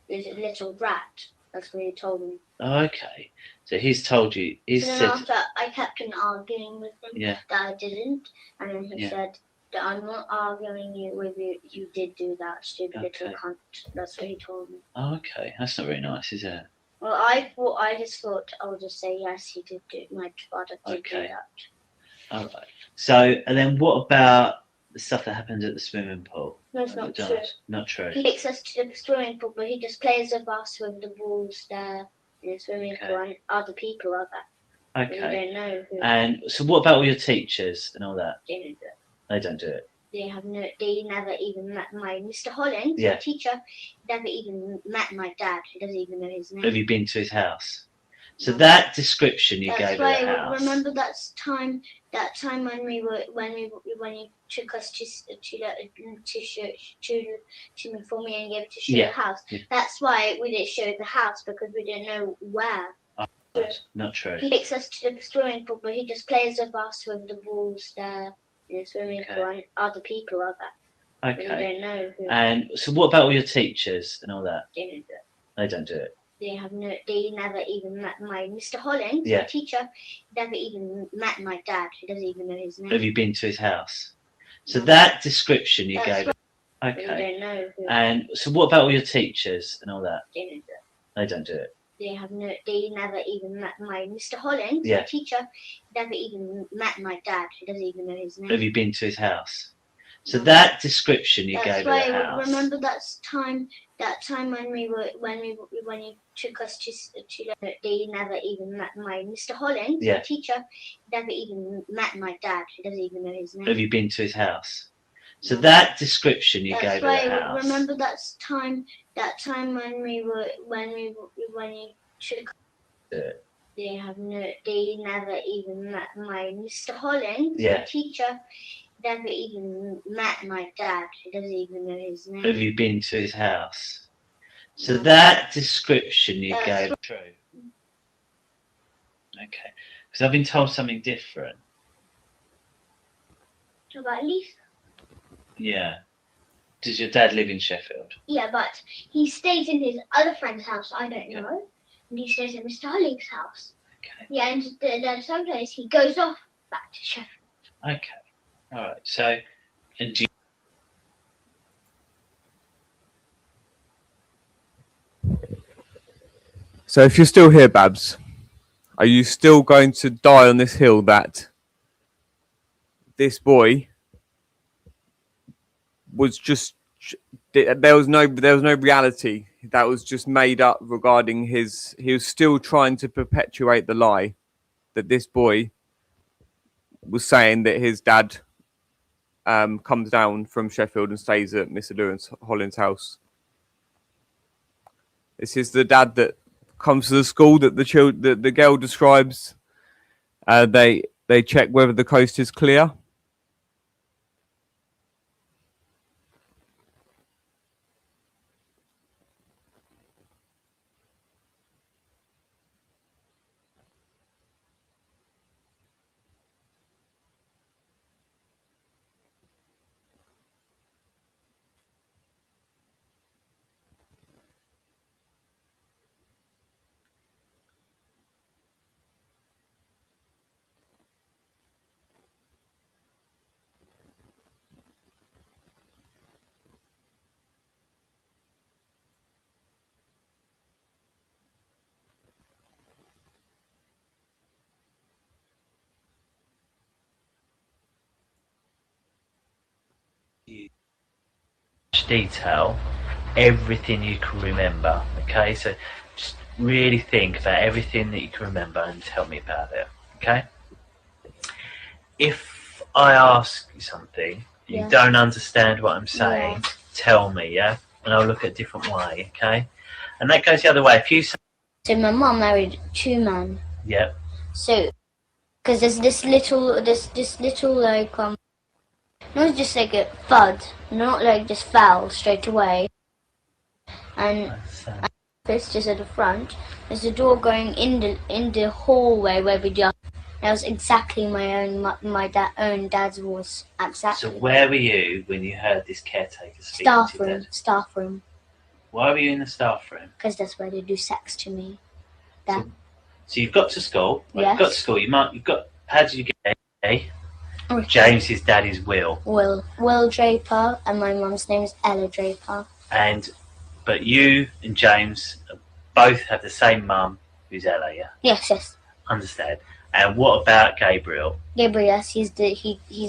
There's a little rat. That's what he told me.
Oh, okay. So he's told you. He
So then
said,
after I kept on arguing with him that I didn't, and then he said that I'm not arguing with you. You did do that, stupid little cunt. That's what he told me.
oh, okay. That's not very nice, is it?
Well, I just thought I'll just say yes, he did do. My father did do that.
All right. So, and then what about the stuff that happened at the swimming pool?
No, it's not true.
Not true.
He takes us to the swimming pool, but he just plays with us with the balls there in the swimming pool, and other people are there.
Okay.
We don't know who.
And so, what about all your teachers and all that?
They don't do it.
They don't do it.
They never even met my Mr. Hollins, the teacher. Never even met my dad. He doesn't even know his name.
Have you been to his house? So that description you gave of the house.
That's why I remember that time when he took us to for me and gave it to show the house. That's why we didn't show the house, because we didn't know where.
Not true.
He takes us to the swimming pool, but he just plays with us with the balls there in the swimming pool, and other people are there.
Okay.
We don't know who.
And so, what about all your teachers and all that?
They don't do it.
They don't do it.
They never even met my Mr. Hollins, the teacher. Never even met my dad. He doesn't even know his name.
Have you been to his house? So that description you gave. Okay.
We don't know who.
And so, what about all your teachers and all that?
They don't do it.
They don't do it.
They never even met my Mr. Hollins, the teacher. Never even met my dad. He doesn't even know his name.
Have you been to his house? So that description you gave of the house.
That's why I remember that time when he took us to they never even met my Mr. Hollins, the teacher. Never even met my dad. He doesn't even know his name.
Have you been to his house? So that description you gave of the house.
That's why I remember that time when he took. They never even met my Mr. Hollins, the teacher. Never even met my dad. He doesn't even know his name.
Have you been to his house? So that description you gave. True. Okay. Because I've been told something different.
About Lisa?
Yeah. Does your dad live in Sheffield?
Yeah, but he stays in his other friend's house. I don't know. And he stays in Mr. Hollins' house.
Okay.
Yeah, and then sometimes he goes off back to Sheffield.
Okay. All right. So, and do
So if you're still here, Babs, are you still going to die on this hill that this boy was just, there was no reality that was just made up regarding he was still trying to perpetuate the lie that this boy was saying that his dad comes down from Sheffield and stays at Mr. Lewis Holland's house. This is the dad that comes to the school that the girl describes. They check whether the coast is clear.
Detail everything you can remember. Okay, so just really think about everything that you can remember and tell me about it. Okay, if I ask you something, you don't understand what I'm saying, tell me, yeah, and I'll look at a different way. Okay, and that goes the other way. If you say,
So my mum married two men.
yeah,
So, because there's this little like not just like a thud, not like just fell straight away. And it's just at the front. There's a door going in the hallway where we just. That was exactly my dad's voice. Exactly.
so where were you when you heard this caretaker speaking to your dad?
Staff room.
Why were you in the staff room?
Because that's where they do sex to me.
So you've got to school. Right?
Yes.
You've got to school. You've got. How did you get A? James's dad is Will.
Will Draper, and my mum's name is Ella Draper.
But you and James both have the same mum, who's Ella, yeah?
Yes.
Understand. And what about Gabriel?
Gabriel, yes, he's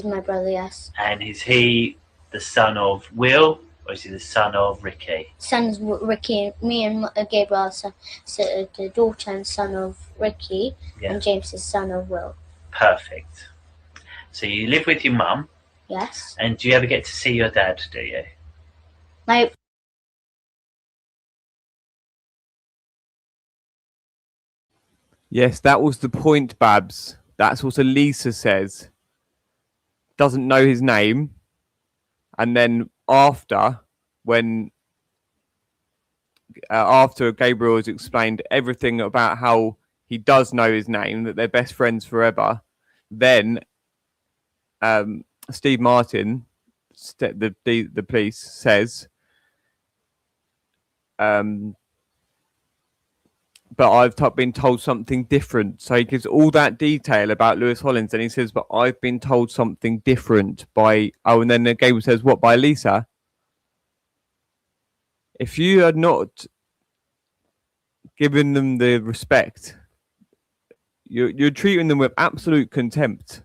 my brother, yes.
And is he the son of Will, or is he the son of Ricky?
Son's Ricky. Me and Gabriel are so the daughter and son of Ricky, and James is son of Will.
Perfect. So you live with your mum.
Yes.
And do you ever get to see your dad, do you?
No.
Yes, that was the point, Babs. That's what Elisa says. Doesn't know his name. And then after Gabriel has explained everything about how he does know his name, that they're best friends forever, then Steve Martin, the police, says, but I've been told something different. So he gives all that detail about Lewis Hollins, and he says, but I've been told something different by, and then Gabriel says, what, by Lisa? If you had not given them the respect, you're treating them with absolute contempt.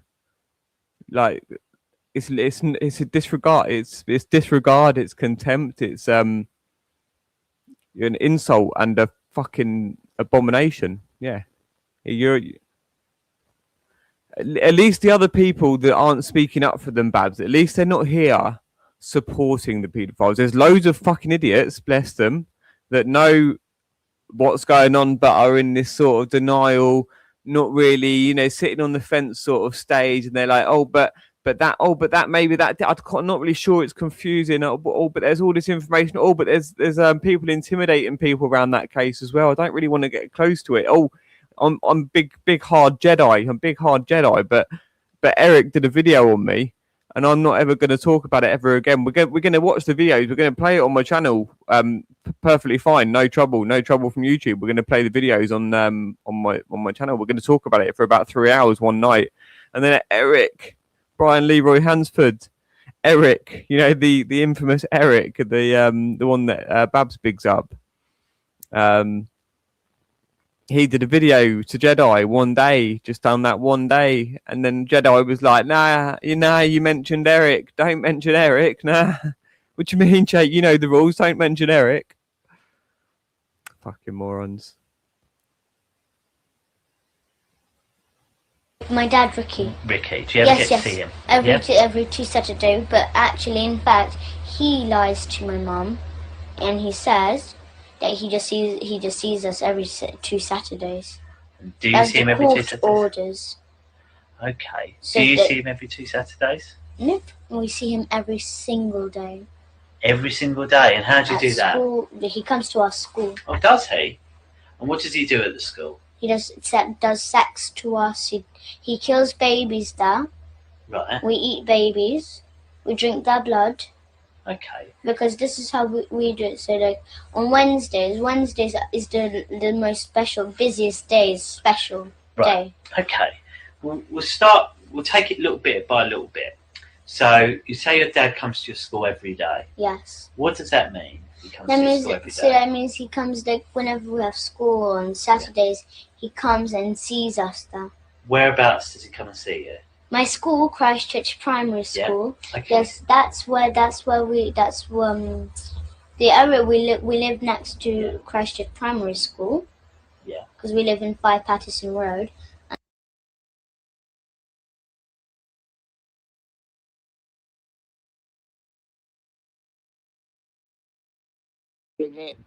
Like, it's a disregard. It's disregard. It's contempt. It's an insult and a fucking abomination. Yeah, at least the other people that aren't speaking up for them, Babs, at least they're not here supporting the paedophiles. There's loads of fucking idiots, bless them, that know what's going on but are in this sort of denial, not really, sitting on the fence sort of stage, and they're like, but that maybe that I'm not really sure, it's confusing. But there's all this information. But there's people intimidating people around that case as well. I don't really want to get close to it. I'm big hard Jedi. But Eric did a video on me, and I'm not ever going to talk about it ever again. We're going to watch the videos. We're going to play it on my channel. Perfectly fine, no trouble from YouTube. We're going to play the videos on my channel. We're going to talk about it for about 3 hours one night, and then Eric. Brian Leroy Hansford, Eric, the infamous Eric, the one that Babs bigs up. he did a video to Jedi one day, just on that one day, and then Jedi was like, "Nah, you mentioned Eric. Don't mention Eric. Nah." What do you mean, Jake? You know the rules. Don't mention Eric. Fucking morons.
My dad, Ricky.
Ricky, do you ever
Yes,
get to see him?
Every two Saturdays, but actually, in fact, he lies to my mum, and he says that he just sees us every 2 Saturdays.
Do you see him every 2 Saturdays?
Orders.
Okay.
So
do you see him every 2 Saturdays?
No, we see him every single day.
Every single day, and how do you do that?
School, he comes to our school.
Oh, does he? And what does he do at the school?
He does sex to us. He kills babies there.
Right.
We eat babies. We drink their blood.
Okay.
Because this is how we do it. So like on Wednesdays is the most special, busiest days, special day.
Okay. We'll take it little bit by little bit. So you say your dad comes to your school every day.
Yes.
What does that mean? He comes to your school every day.
So that means he comes like whenever we have school on Saturdays. He comes and sees us there.
Whereabouts does he come and see you?
My school, Christchurch Primary School.
Yeah. Okay.
Yes, that's the area we live next to Christchurch Primary School.
Yeah.
Because we live in 5 Patterson Road.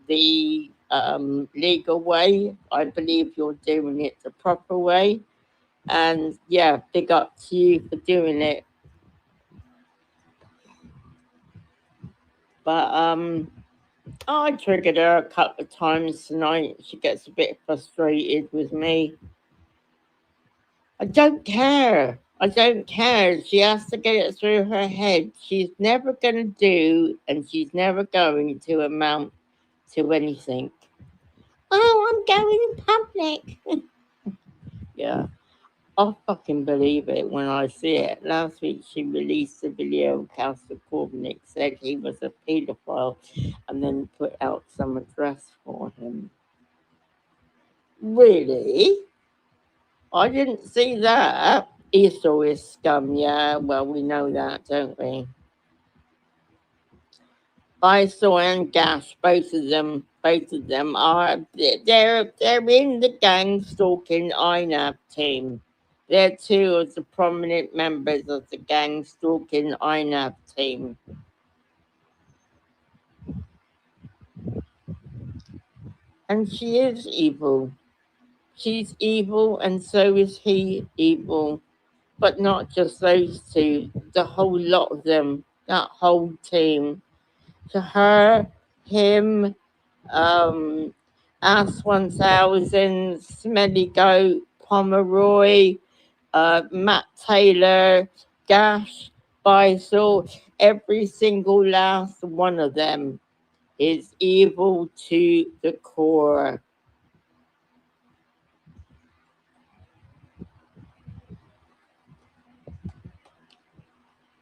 The legal way. I believe you're doing it the proper way, and yeah, big up to you for doing it. But I triggered her a couple of times tonight. She gets a bit frustrated with me. I don't care. She has to get it through her head. She's never going to do, and she's never going to amount to anything. Oh, I'm going public. Yeah, I'll fucking believe it when I see it. Last week she released a video. Councillor Corbinick said he was a paedophile and then put out some address for him. Really? I didn't see that. Esau is scum, yeah. Well, we know that, don't we? Esau and Gash, both of them are they're in the gang stalking INAB team. They're two of the prominent members of the gang stalking INAB team. And she is evil. She's evil, and so is he evil. But not just those two, the whole lot of them, that whole team. To her, him, Ass 1000, Smelly Goat, Pomeroy, Matt Taylor, Gash, Bisel, every single last one of them is evil to the core.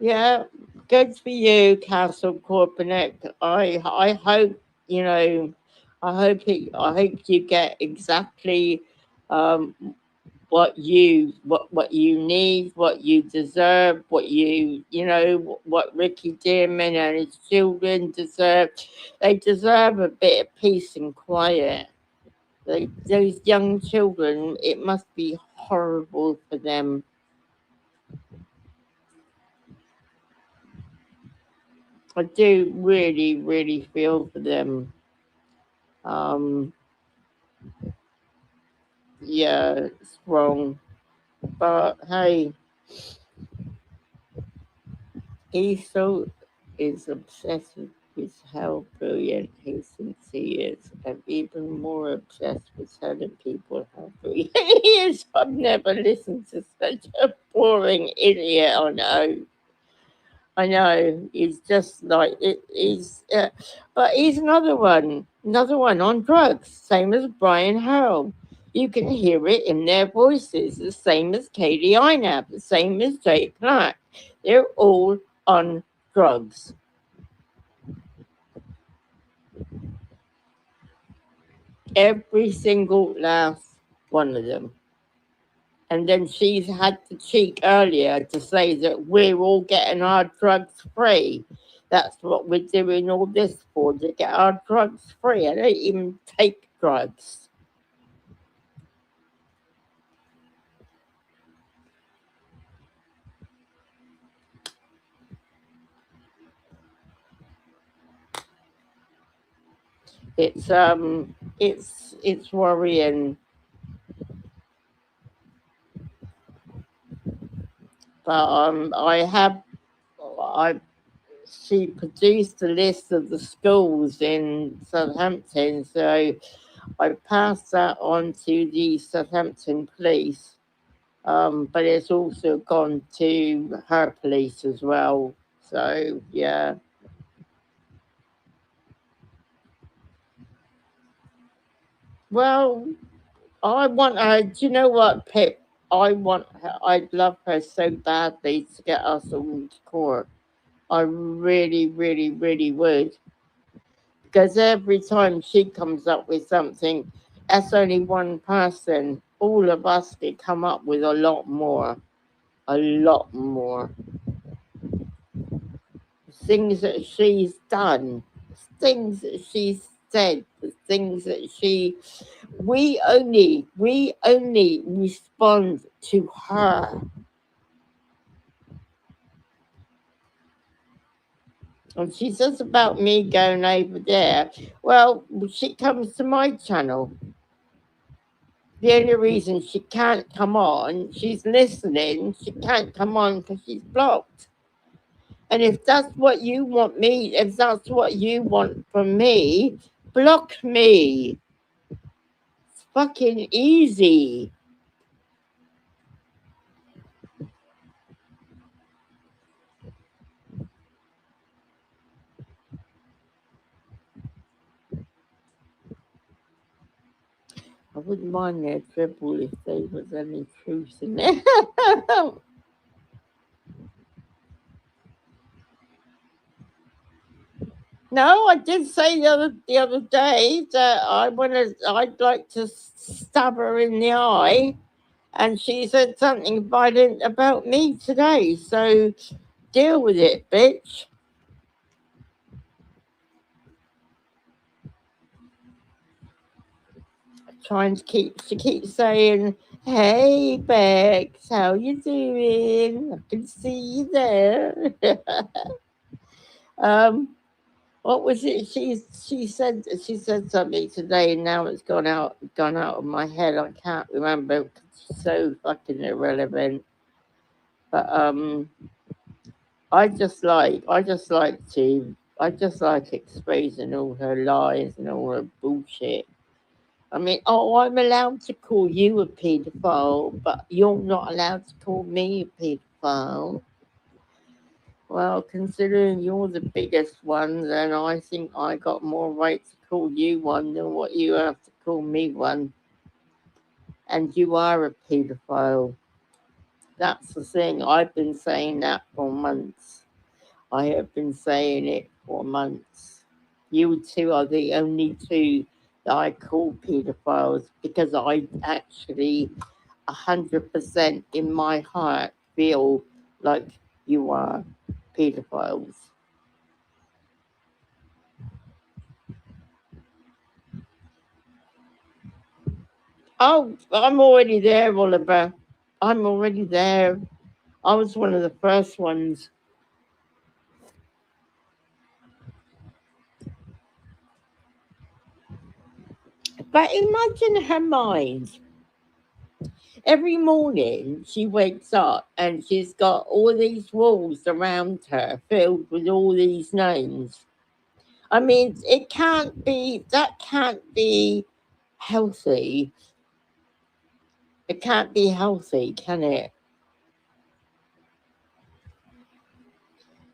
Yeah, good for you, Castle Corponet. I hope I hope you get exactly what you need, what you deserve, what what Ricky Dearman and his children deserve. They deserve a bit of peace and quiet. Those young children, it must be horrible for them. I do really, really feel for them. Yeah, it's wrong. But hey, Esau is obsessed with how brilliant he thinks he is, and even more obsessed with telling people how brilliant he is. I've never listened to such a boring idiot on oath. I know, he's just like but he's another one on drugs, same as Brian Harrell. You can hear it in their voices, the same as Katie Inab, the same as Jake Black. They're all on drugs. Every single last one of them. And then she's had the cheek earlier to say that we're all getting our drugs free. That's what we're doing all this for, to get our drugs free. I don't even take drugs. It's worrying. But she produced a list of the schools in Southampton, so I passed that on to the Southampton police. But it's also gone to her police as well. So yeah. Well, I want her. Do you know what, Pip? I want her. I'd love her so badly to get us all to court. I really, really, really would. Because every time she comes up with something, that's only one person. All of us could come up with a lot more. A lot more. Things that she's done, things that she's said, the things that we only respond to her. And she says about me going over there. Well, she comes to my channel. The only reason she can't come on, she's listening, she can't come on because she's blocked. And if that's what you want me, if that's what you want from me, block me. It's fucking easy. I wouldn't mind their dribble if there was any truth in it. No, I did say the other day that I'd like to stab her in the eye, and she said something violent about me today. So deal with it, bitch. She keeps saying, "Hey Bex, how you doing? I can see you there." What was it? She said something today, and now it's gone out of my head. I can't remember. It's so fucking irrelevant. But I just like exposing all her lies and all her bullshit. I mean, I'm allowed to call you a paedophile, but you're not allowed to call me a paedophile. Well, considering you're the biggest one, then I think I got more right to call you one than what you have to call me one. And you are a paedophile. That's the thing. I've been saying that for months. I have been saying it for months. You two are the only two that I call paedophiles because I actually 100% in my heart feel like you are paedophiles. Oh, I'm already there, Oliver. I'm already there. I was one of the first ones. But imagine her mind. Every morning she wakes up and she's got all these walls around her filled with all these names. I mean, that can't be healthy. It can't be healthy, can it?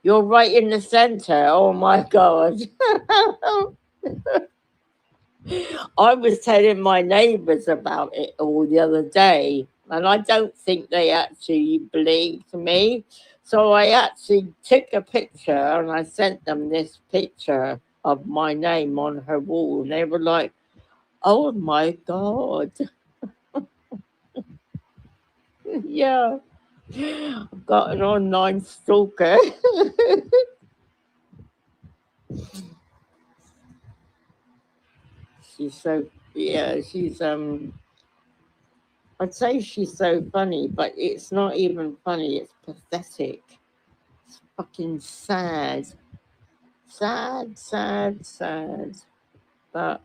You're right in the center. Oh my God. I was telling my neighbours about it all the other day, and I don't think they actually believed me. So I actually took a picture and I sent them this picture of my name on her wall, and they were like, "Oh my God." Yeah. I've got an online stalker. She's so, yeah, she's, I'd say she's so funny, but it's not even funny, it's pathetic. It's fucking sad. Sad, sad, sad. But,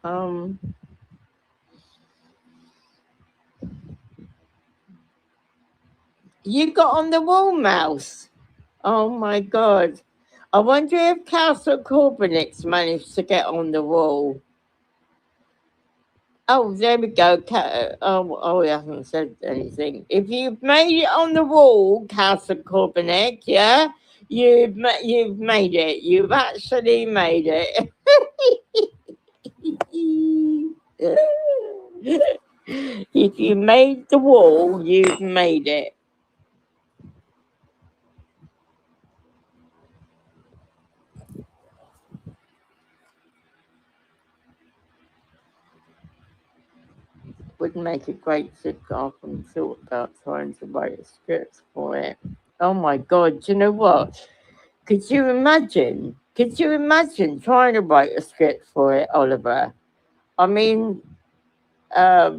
you got on the wall, Mouse. Oh my God. I wonder if Castle Corbinick's managed to get on the wall. Oh, there we go. Oh, he hasn't said anything. If you've made it on the wall, Castle Corbinick, yeah, you've made it. You've actually made it. If you made the wall, you've made it. Would make a great sitcom. And thought about trying to write a script for it. Oh my God! Do you know what? Could you imagine? Could you imagine trying to write a script for it, Oliver? I mean, I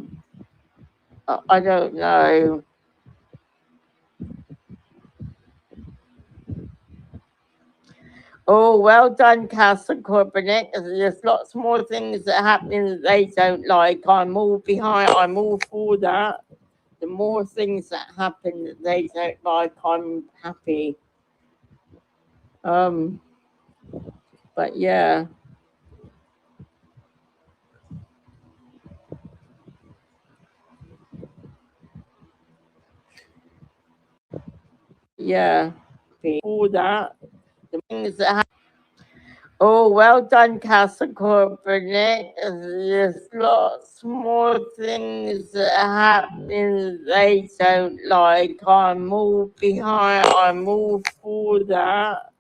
don't know. Oh, well done, Castle Corbinick. There's lots more things that happen that they don't like. I'm all behind. I'm all for that. The more things that happen that they don't like, I'm happy. But yeah. Yeah. For that. The things that happen. Oh, well done, Castle Corbinick. There's lots more things that happen that they don't like. I'm all behind. I'm all for that.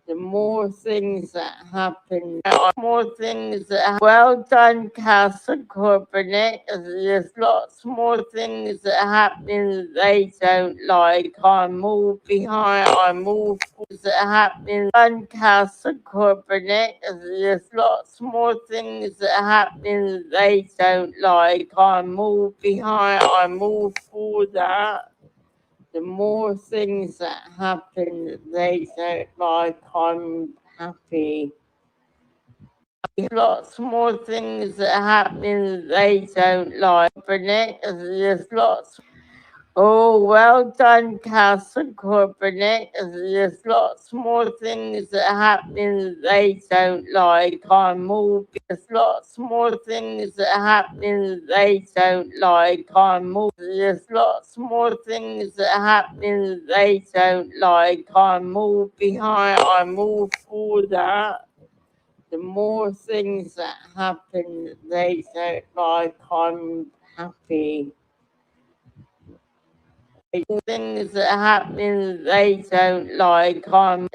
The more things that happen, more things that happen. Well done, Castle Corbinick. There's lots more things that happen that they don't like. I'm all behind. I'm all for that happen. Done, Castle Corbinick. There's lots more things that happen that they don't like. I'm all behind. I'm all for that. The more things that happen that they don't like, I'm happy. Lots more things that happen that they don't like. There's lots. Oh, well done, Castle Corbinick. There's lots more things that happen that they don't like. I'm all. There's lots more things that happen that they don't like. I'm all. There's lots more things that happen that they don't like. I'm all behind. I'm all for that. The more things that happen that they don't like, I'm happy. Things that happen that they don't like, I'm.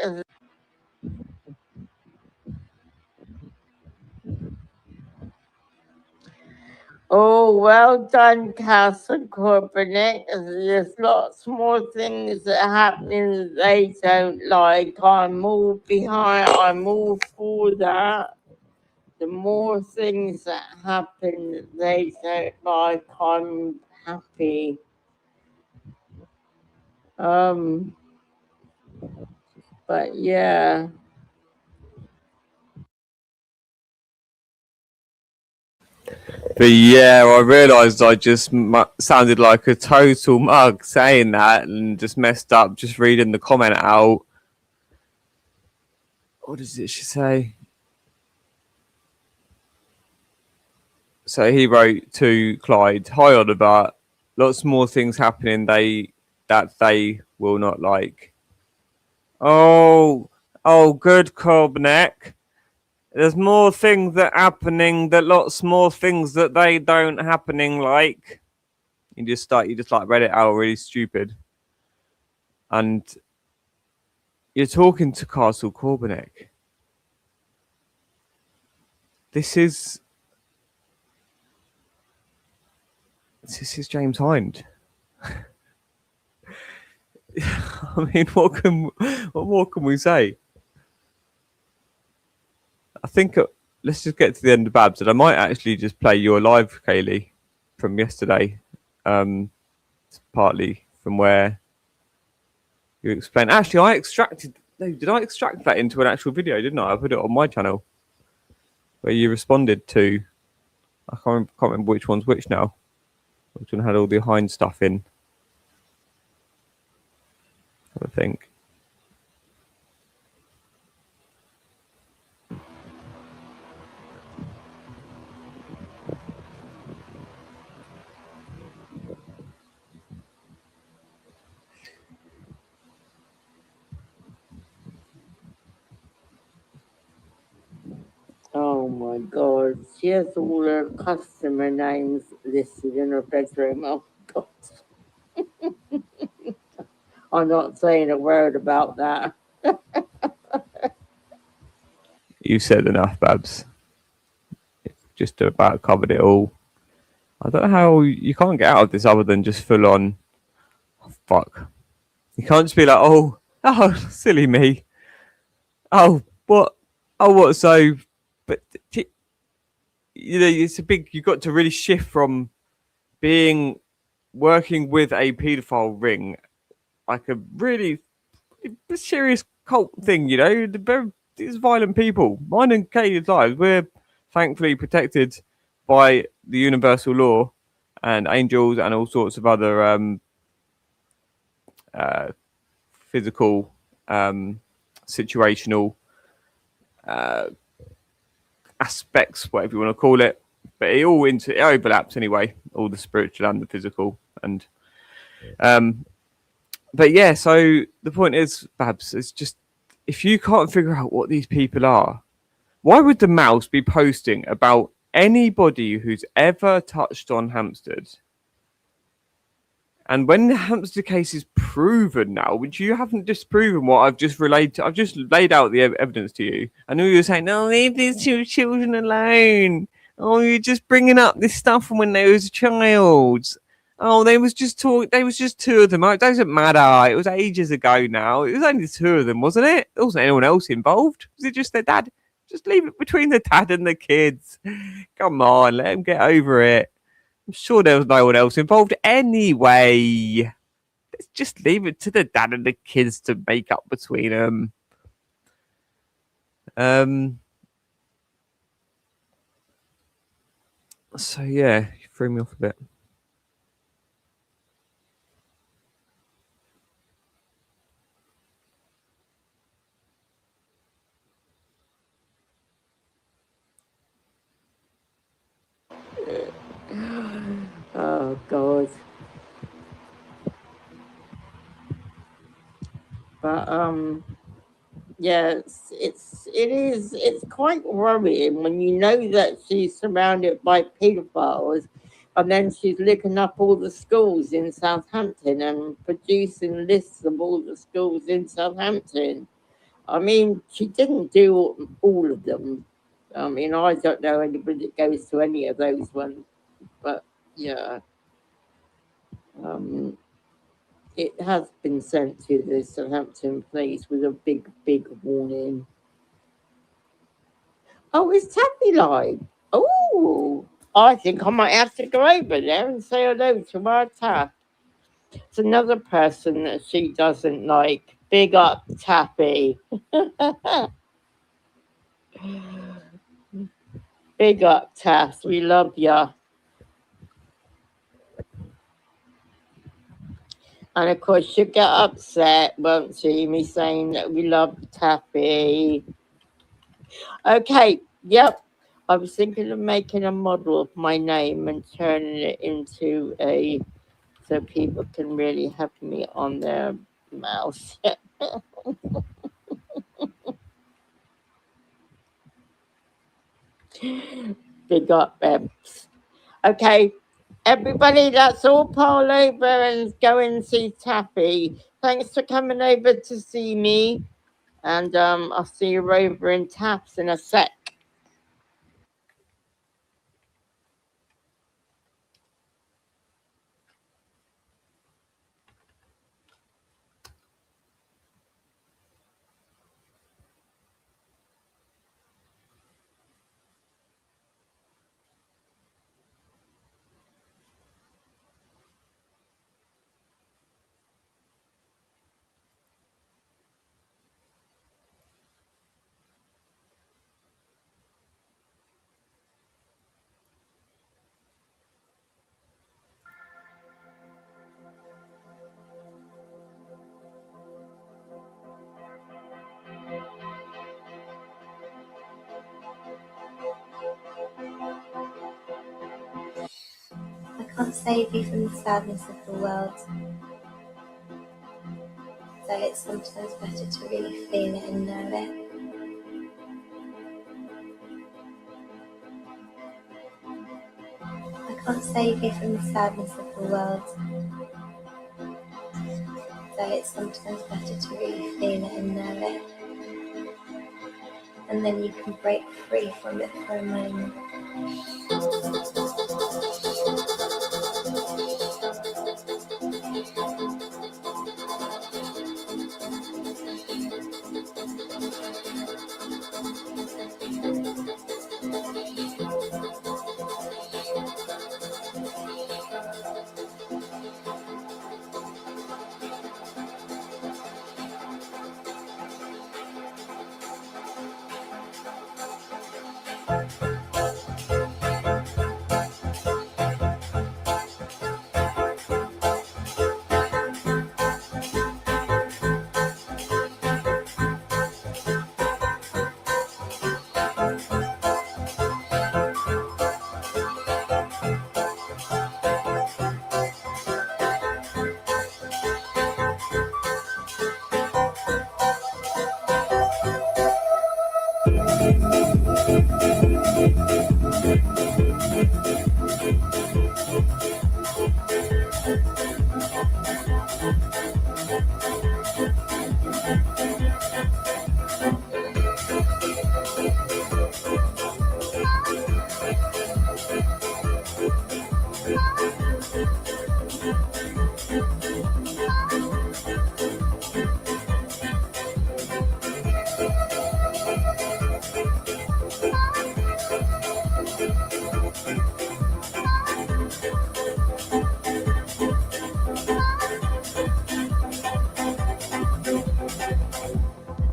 Oh, well done, Castle Corbinick. There's lots more things that happen that they don't like. I'm all behind. I'm all for that. The more things that happen that they don't like, I'm happy. But yeah.
But yeah, I realised I just sounded like a total mug saying that and just messed up just reading the comment out. What does it say? So he wrote to Clyde, "Hi Oliver, lots more things happening that they will not like." Oh, good, Corbinick. There's more things that happening that lots more things that they don't happening like. You just like read it out really stupid. And you're talking to Castle Corbinick. This is James Hind. I mean, what more can we say? I think let's just get to the end of Babs, and I might actually just play your live, Kaylee, from yesterday. Partly from where you explained. Actually, I extracted. No, did I extract that into an actual video? Didn't I? I put it on my channel where you responded to. I can't remember which one's which now. Which one had all the behind stuff in? I think.
Oh my God. She has all her customer names listed in her bedroom. Oh God. I'm not saying a word about that.
You said enough, Babs. Just about covered it all. I don't know how you can't get out of this other than just full on. Oh, fuck. You can't just be like, oh, silly me. Oh, what? Oh, what? So, but you know, it's a big. You got to really shift from working with a paedophile ring, like a really serious cult thing. You know, these violent people. Mine and Katie's lives. We're thankfully protected by the universal law and angels and all sorts of other physical, situational aspects, whatever you want to call it. But it overlaps anyway, all the spiritual and the physical. And but yeah, so the point is, Babs, it's just if you can't figure out what these people are, why would the mouse be posting about anybody who's ever touched on Hampstead? And when the Hampstead case is proven now, which you haven't disproven what I've just relayed, I've just laid out the evidence to you. I know you were saying, no, leave these two children alone. Oh, you're just bringing up this stuff from when they was a child. Oh, they was just two of them. It doesn't matter. It was ages ago now. It was only the two of them, wasn't it? There wasn't anyone else involved. Was it just their dad? Just leave it between the dad and the kids. Come on, let them get over it. I'm sure there was no one else involved anyway. Let's just leave it to the dad and the kids to make up between them. So yeah, you threw me off a bit.
Oh God. But yes, it's quite worrying when you know that she's surrounded by pedophiles, and then she's looking up all the schools in Southampton and producing lists of all the schools in Southampton. I mean, she didn't do all of them. I mean, I don't know anybody that goes to any of those ones, but yeah. It has been sent to the Southampton police with a big, big warning. Oh, it's Tappy live. Oh, I think I might have to go over there and say hello to our Tap. It's another person that she doesn't like. Big up, Tappy. Big up, Taps. We love ya. And of course, she'll get upset, won't she? Me saying that we love Tappy. Okay, yep. I was thinking of making a model of my name and turning it into so people can really have me on their mouse. Big up, Babs. Okay, everybody, that's all pile over and go and see Taffy. Thanks for coming over to see me. And I'll see you over in Taps in a sec.
can't save you from the sadness of the world. So it's sometimes better to really feel it and know it. I can't save you from the sadness of the world. So it's sometimes better to really feel it and know it. And then you can break free from it for a moment.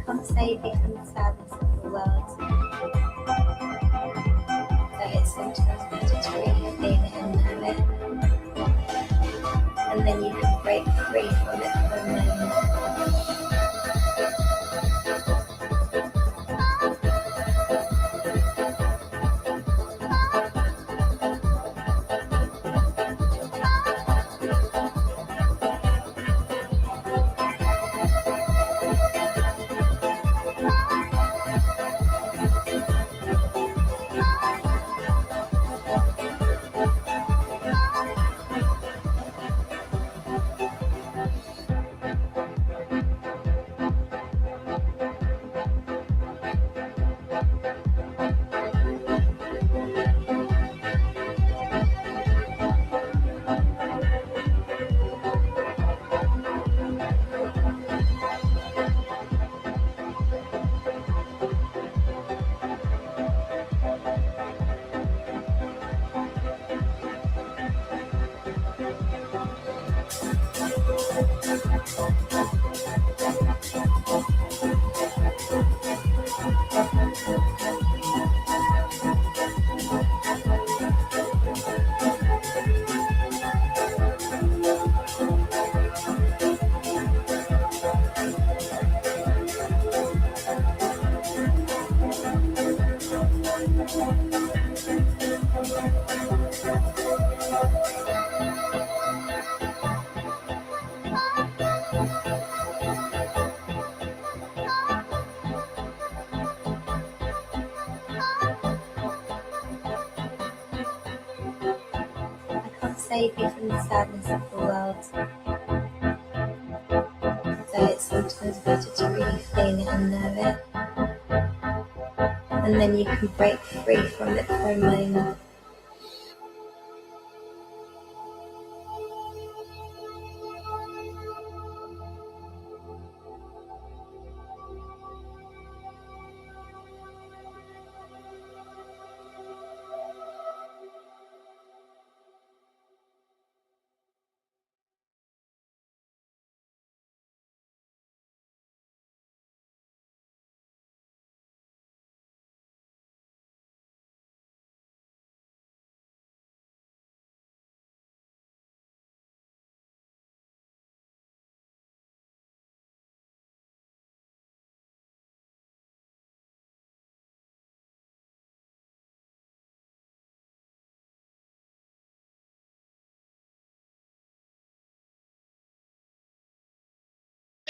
Can't save you from the sadness of the world. So it's sometimes better to really feel it and know it. And then you can break free from it for a moment. I can't save you from the sadness of the world. So it's sometimes better to really feel it and know it. And then you can break free from it for a moment.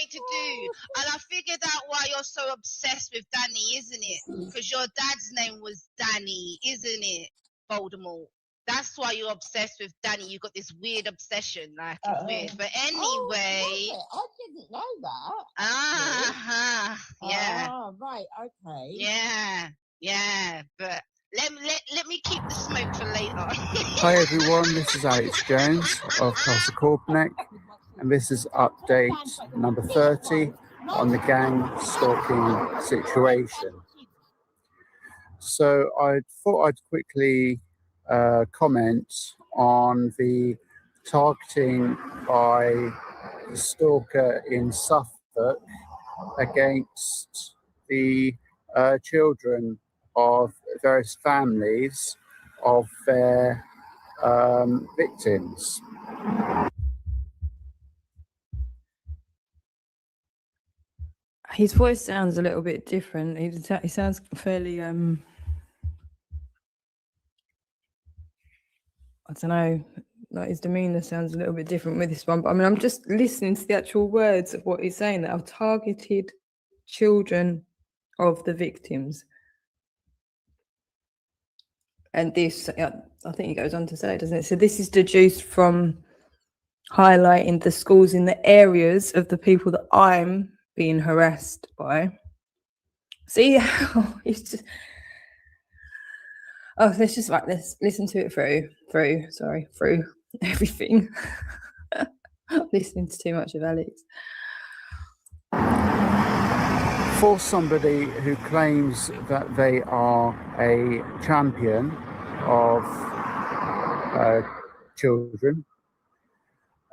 something to do. And I figured out why you're so obsessed with Danny, isn't it? Because your dad's name was Danny, isn't it, Voldemort? That's why you're obsessed with Danny. You got this weird obsession, like it's weird. But anyway,
I didn't know that.
Yeah.
Oh, right, okay.
Yeah. But let me keep the smoke for later.
Hi everyone, this is Alex Jones of Castle Corpneck, and this is update number 30 on the gang stalking situation. So I thought I'd quickly comment on the targeting by the stalker in Suffolk against the children of various families of their victims.
His voice sounds a little bit different. He sounds fairly I don't know, like his demeanour sounds a little bit different with this one. But I mean, I'm just listening to the actual words of what he's saying, that I've targeted children of the victims. And this, I think he goes on to say, doesn't it? So this is deduced from highlighting the schools in the areas of the people that I'm being harassed by. See how he's just... Oh, let's just like, let's listen to it through everything. Listening to too much of Alex.
For somebody who claims that they are a champion of children,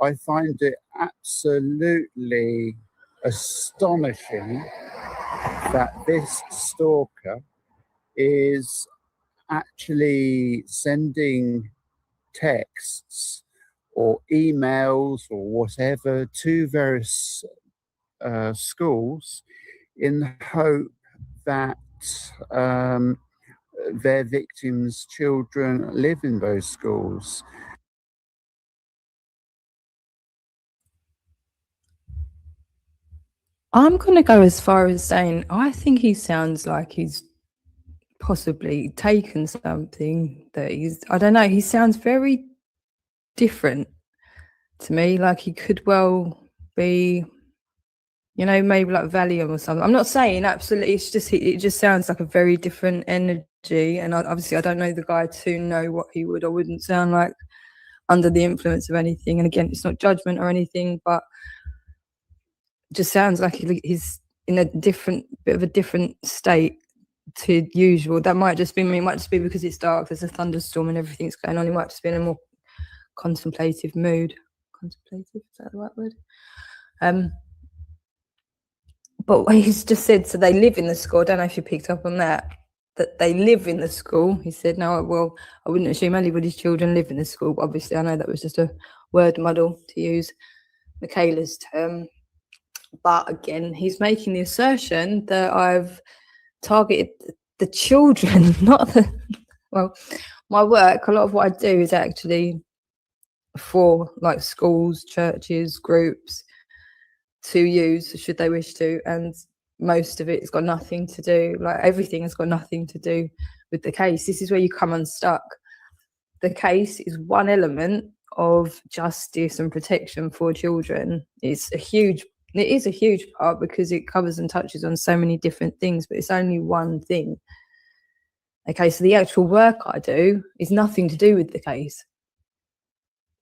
I find it absolutely astonishing that this stalker is actually sending texts or emails or whatever to various schools in the hope that their victims' children live in those schools.
I'm going to go as far as saying I think he sounds like he's possibly taken something that I don't know, he sounds very different to me, like he could well be, you know, maybe like Valium or something. I'm not saying absolutely, it just sounds like a very different energy, and obviously I don't know the guy to know what he would or wouldn't sound like under the influence of anything. And again, it's not judgment or anything, but it just sounds like he's in a bit of a different state to usual. That might just be me, it might just be because it's dark, there's a thunderstorm and everything's going on. He might just be in a more contemplative mood. Contemplative, is that the right word? But he's just said, so they live in the school. I don't know if you picked up on that they live in the school. He said, no, well, I wouldn't assume anybody's children live in the school, but obviously I know that was just a word muddle, to use Michaela's term. But again, he's making the assertion that I've targeted the children, not the... Well, my work, a lot of what I do is actually for like schools, churches, groups to use should they wish to, and most of it's got nothing to do, like everything has got nothing to do with the case. This is where you come unstuck. The case is one element of justice and protection for children. It is a huge part because it covers and touches on so many different things, but it's only one thing. Okay, so the actual work I do is nothing to do with the case.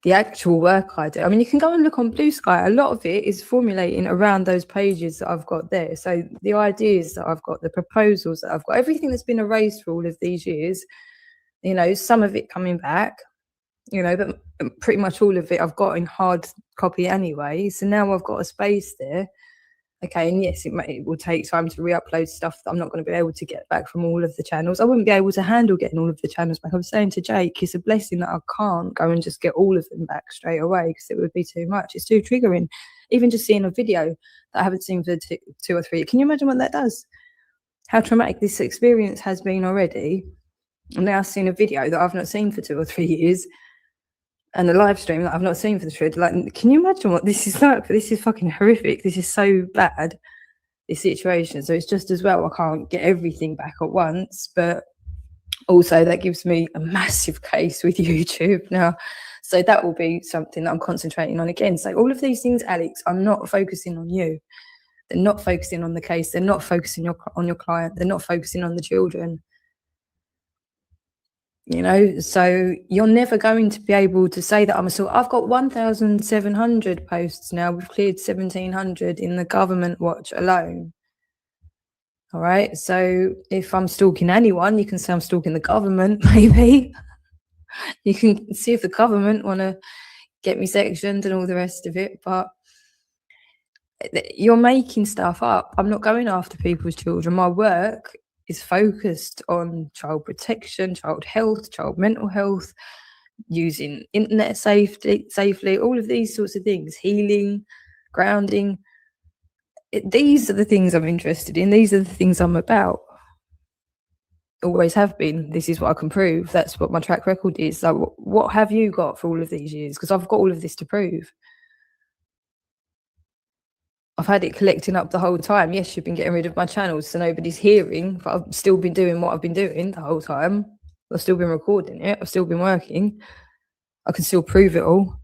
The actual work I do, I mean, you can go and look on Blue Sky. A lot of it is formulating around those pages that I've got there. So the ideas that I've got, the proposals that I've got, everything that's been erased for all of these years, you know, some of it coming back, you know, but pretty much all of it I've got in hard copy anyway. So now I've got a space there. Okay, and yes, it will take time to re-upload stuff that I'm not going to be able to get back from all of the channels. I wouldn't be able to handle getting all of the channels back. I was saying to Jake, it's a blessing that I can't go and just get all of them back straight away because it would be too much. It's too triggering. Even just seeing a video that I haven't seen for 2 or 3. Can you imagine what that does? How traumatic this experience has been already. I'm now seeing a video that I've not seen for 2 or 3 years. and the live stream that I've not seen for the truth. Like, can you imagine what this is like? This is fucking horrific. This is so bad, this situation. So it's just as well I can't get everything back at once, but also that gives me a massive case with YouTube now. So that will be something that I'm concentrating on again. So all of these things, Alex, I'm not focusing on you. They're not focusing on the case. They're not focusing on your client. They're not focusing on the children. You know, so you're never going to be able to say that I'm a sort. I've got 1,700 posts now. We've cleared 1,700 in the government watch alone. All right. So if I'm stalking anyone, you can say I'm stalking the government, maybe. You can see if the government want to get me sectioned and all the rest of it. But you're making stuff up. I'm not going after people's children. My work is focused on child protection, child health, child mental health, using internet safely, all of these sorts of things, healing, grounding. These are the things I'm interested in. These are the things I'm about. Always have been. This is what I can prove. That's what my track record is. So what have you got for all of these years? Because I've got all of this to prove. I've had it collecting up the whole time. Yes, you've been getting rid of my channels so nobody's hearing, but I've still been doing what I've been doing the whole time. I've still been recording it. I've still been working. I can still prove it all.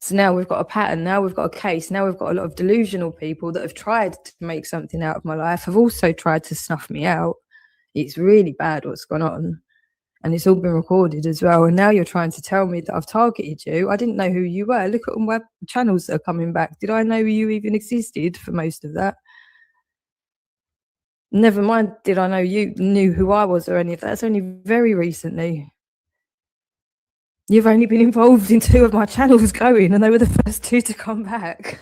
So now we've got a pattern. Now we've got a case. Now we've got a lot of delusional people that have tried to make something out of my life, have also tried to snuff me out. It's really bad what's gone on. And it's all been recorded as well. And now you're trying to tell me that I've targeted you. I didn't know who you were. Look at all my channels that are coming back. Did I know you even existed for most of that? Never mind, did I know you knew who I was or any of that? It's only very recently. You've only been involved in 2 of my channels going, and they were the first 2 to come back.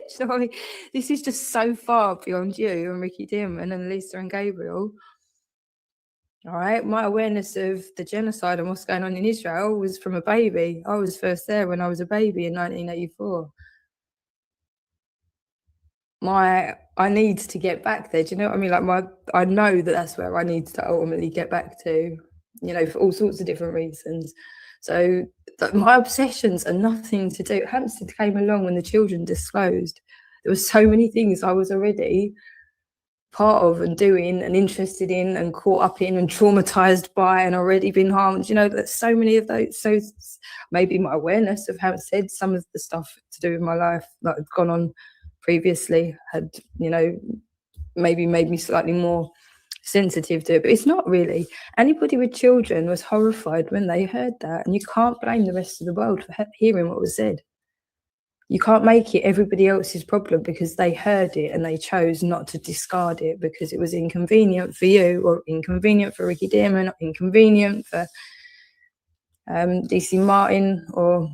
Sorry, this is just so far beyond you and Ricky Dearman and Lisa and Gabriel. All right, my awareness of the genocide and what's going on in Israel was from a baby. I was first there when I was a baby in 1984. I need to get back there. Do you know what I mean? Like I know that that's where I need to ultimately get back to, you know, for all sorts of different reasons. So my obsessions are nothing to do. Hampstead came along when the children disclosed. There were so many things I was already part of and doing and interested in and caught up in and traumatized by and already been harmed. You know, there's so many of those. So maybe my awareness of Hampstead, some of the stuff to do with my life that had gone on previously had, you know, maybe made me slightly more sensitive to it, but it's not really. Anybody with children was horrified when they heard that, and you can't blame the rest of the world for hearing what was said. You can't make it everybody else's problem because they heard it and they chose not to discard it because it was inconvenient for you or inconvenient for Ricky Dearman or inconvenient for DC Martin or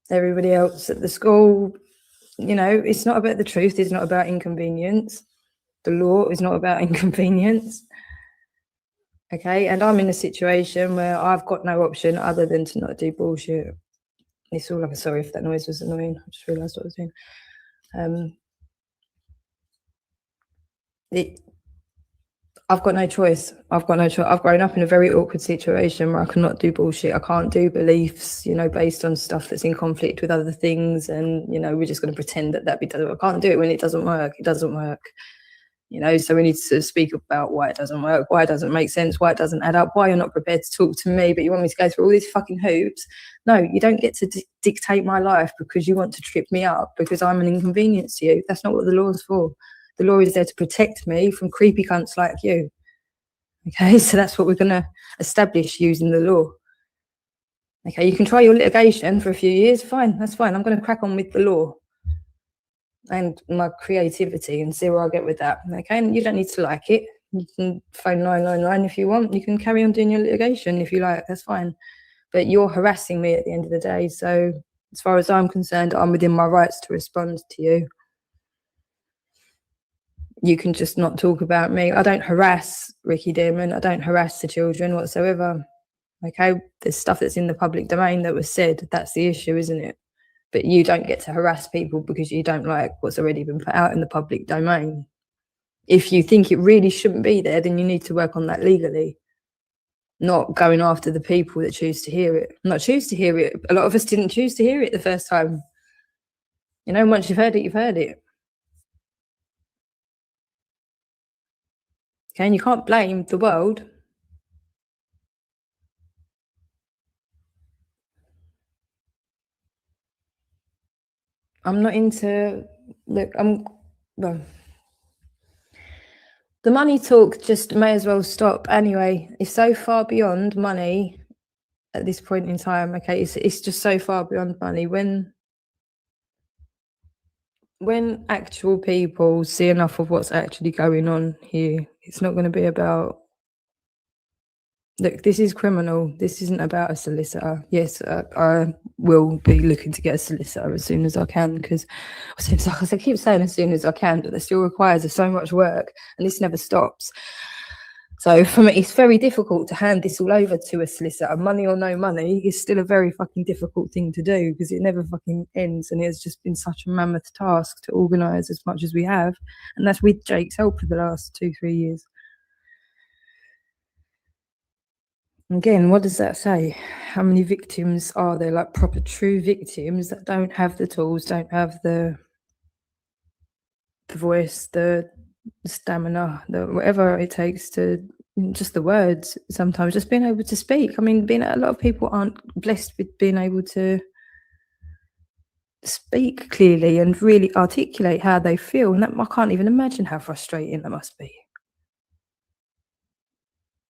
everybody else at the school. You know, it's not about the truth. It's not about inconvenience. The law is not about inconvenience. Okay, and I'm in a situation where I've got no option other than to not do bullshit. It's all like, sorry if that noise was annoying. I just realised what I was doing. I've got no choice. I've got no choice. I've grown up in a very awkward situation where I cannot do bullshit. I can't do beliefs, you know, based on stuff that's in conflict with other things. And, you know, we're just going to pretend that I can't do it when it doesn't work. It doesn't work. You know, so we need to speak about why it doesn't work, why it doesn't make sense, why it doesn't add up, why you're not prepared to talk to me, but you want me to go through all these fucking hoops. No, you don't get to dictate my life because you want to trip me up because I'm an inconvenience to you. That's not what the law is for. The law is there to protect me from creepy cunts like you. Okay, so that's what we're going to establish using the law. Okay, you can try your litigation for a few years. Fine, that's fine. I'm going to crack on with the law and my creativity and see where I get with that. Okay, and you don't need to like it. You can phone 999 if you want. You can carry on doing your litigation if you like. That's fine. But you're harassing me at the end of the day. So as far as I'm concerned, I'm within my rights to respond to you. You can just not talk about me. I don't harass Ricky Dearman. I don't harass the children whatsoever. Okay, there's stuff that's in the public domain that was said. That's the issue, isn't it? But you don't get to harass people because you don't like what's already been put out in the public domain. If you think it really shouldn't be there, then you need to work on that legally. not going after the people that choose to hear it. Not choose to hear it. A lot of us didn't choose to hear it the first time. You know, once you've heard it, you've heard it. Okay, and you can't blame the world. I'm not into, look, well, the money talk just may as well stop anyway. It's so far beyond money at this point in time. Okay, it's just so far beyond money. When actual people see enough of what's actually going on here, it's not going to be about, look, this is criminal. This isn't about a solicitor. Yes, I will be looking to get a solicitor as soon as I can, because I keep saying as soon as I can, but that still requires so much work, and this never stops. So for me, it's very difficult to hand this all over to a solicitor. Money or no money is still a very fucking difficult thing to do, because it never fucking ends, and it's just been such a mammoth task to organise as much as we have, and that's with Jake's help for the last 2-3 years. Again, what does that say? How many victims are there, like proper true victims that don't have the tools, don't have the voice, the stamina, the whatever it takes to, just the words sometimes, just being able to speak. I mean, a lot of people aren't blessed with being able to speak clearly and really articulate how they feel, and that, I can't even imagine how frustrating that must be.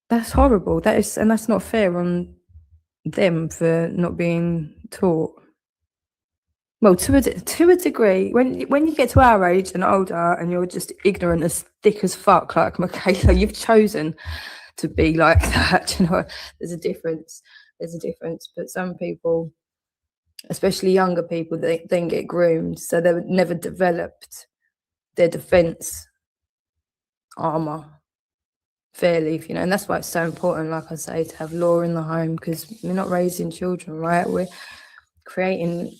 That's horrible. And that's not fair on them for not being taught. Well, to a degree, when you get to our age and older, and you're just ignorant as thick as fuck, like Michaela, you've chosen to be like that. You know, there's a difference. But some people, especially younger people, they then get groomed, so they never developed their defense armor fairly, you know, and that's why it's so important, like I say, to have law in the home, because we're not raising children, right? We're creating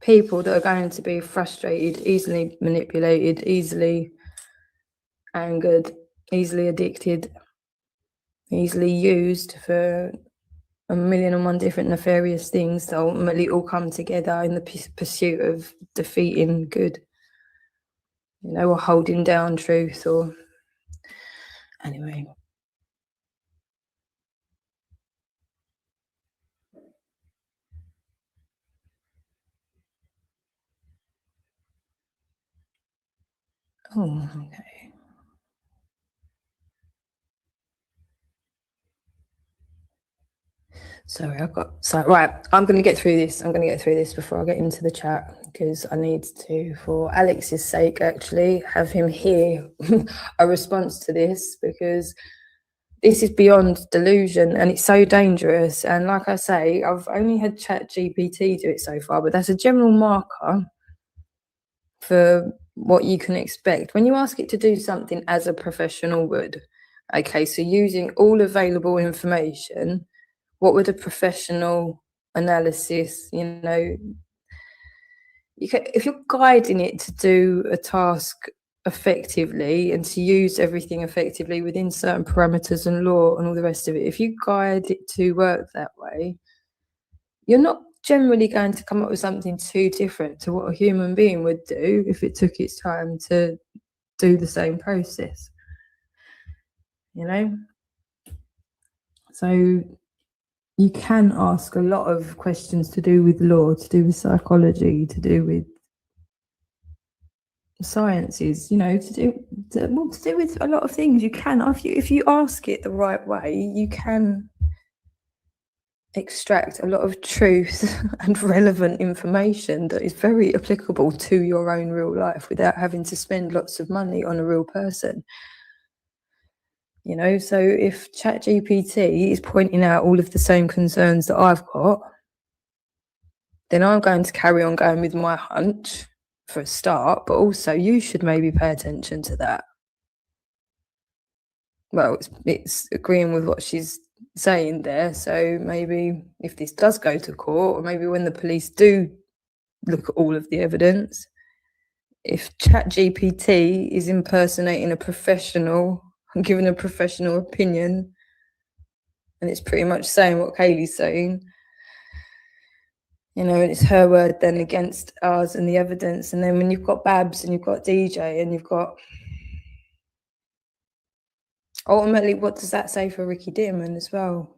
people that are going to be frustrated, easily manipulated, easily angered, easily addicted, easily used for 1,000,001 different nefarious things that ultimately all come together in the pursuit of defeating good, you know, or holding down truth, or anyway. Oh, okay. Sorry, right, I'm going to get through this. I'm going to get through this before I get into the chat, because I need to, for Alex's sake, actually have him hear a response to this, because this is beyond delusion and it's so dangerous. And like I say, I've only had ChatGPT do it so far, but that's a general marker for what you can expect when you ask it to do something as a professional would. Okay, so using all available information, what would a professional analysis, you know, if you're guiding it to do a task effectively and to use everything effectively within certain parameters and law and all the rest of it, if you guide it to work that way, you're not generally going to come up with something too different to what a human being would do if it took its time to do the same process, you know? So you can ask a lot of questions to do with law, to do with psychology, to do with sciences, you know, to do with a lot of things. You can, if you ask it the right way, you can extract a lot of truth and relevant information that is very applicable to your own real life without having to spend lots of money on a real person. You know, so if ChatGPT is pointing out all of the same concerns that I've got, then I'm going to carry on going with my hunch for a start, but also you should maybe pay attention to that. Well, it's agreeing with what she's saying there, so maybe if this does go to court, or maybe when the police do look at all of the evidence, if ChatGPT is impersonating a professional and giving a professional opinion And it's pretty much saying what Kaylee's saying. You know, and it's her word then against ours and the evidence. And then when you've got Babs and you've got DJ and you've got... Ultimately, what does that say for Ricky Dearman as well?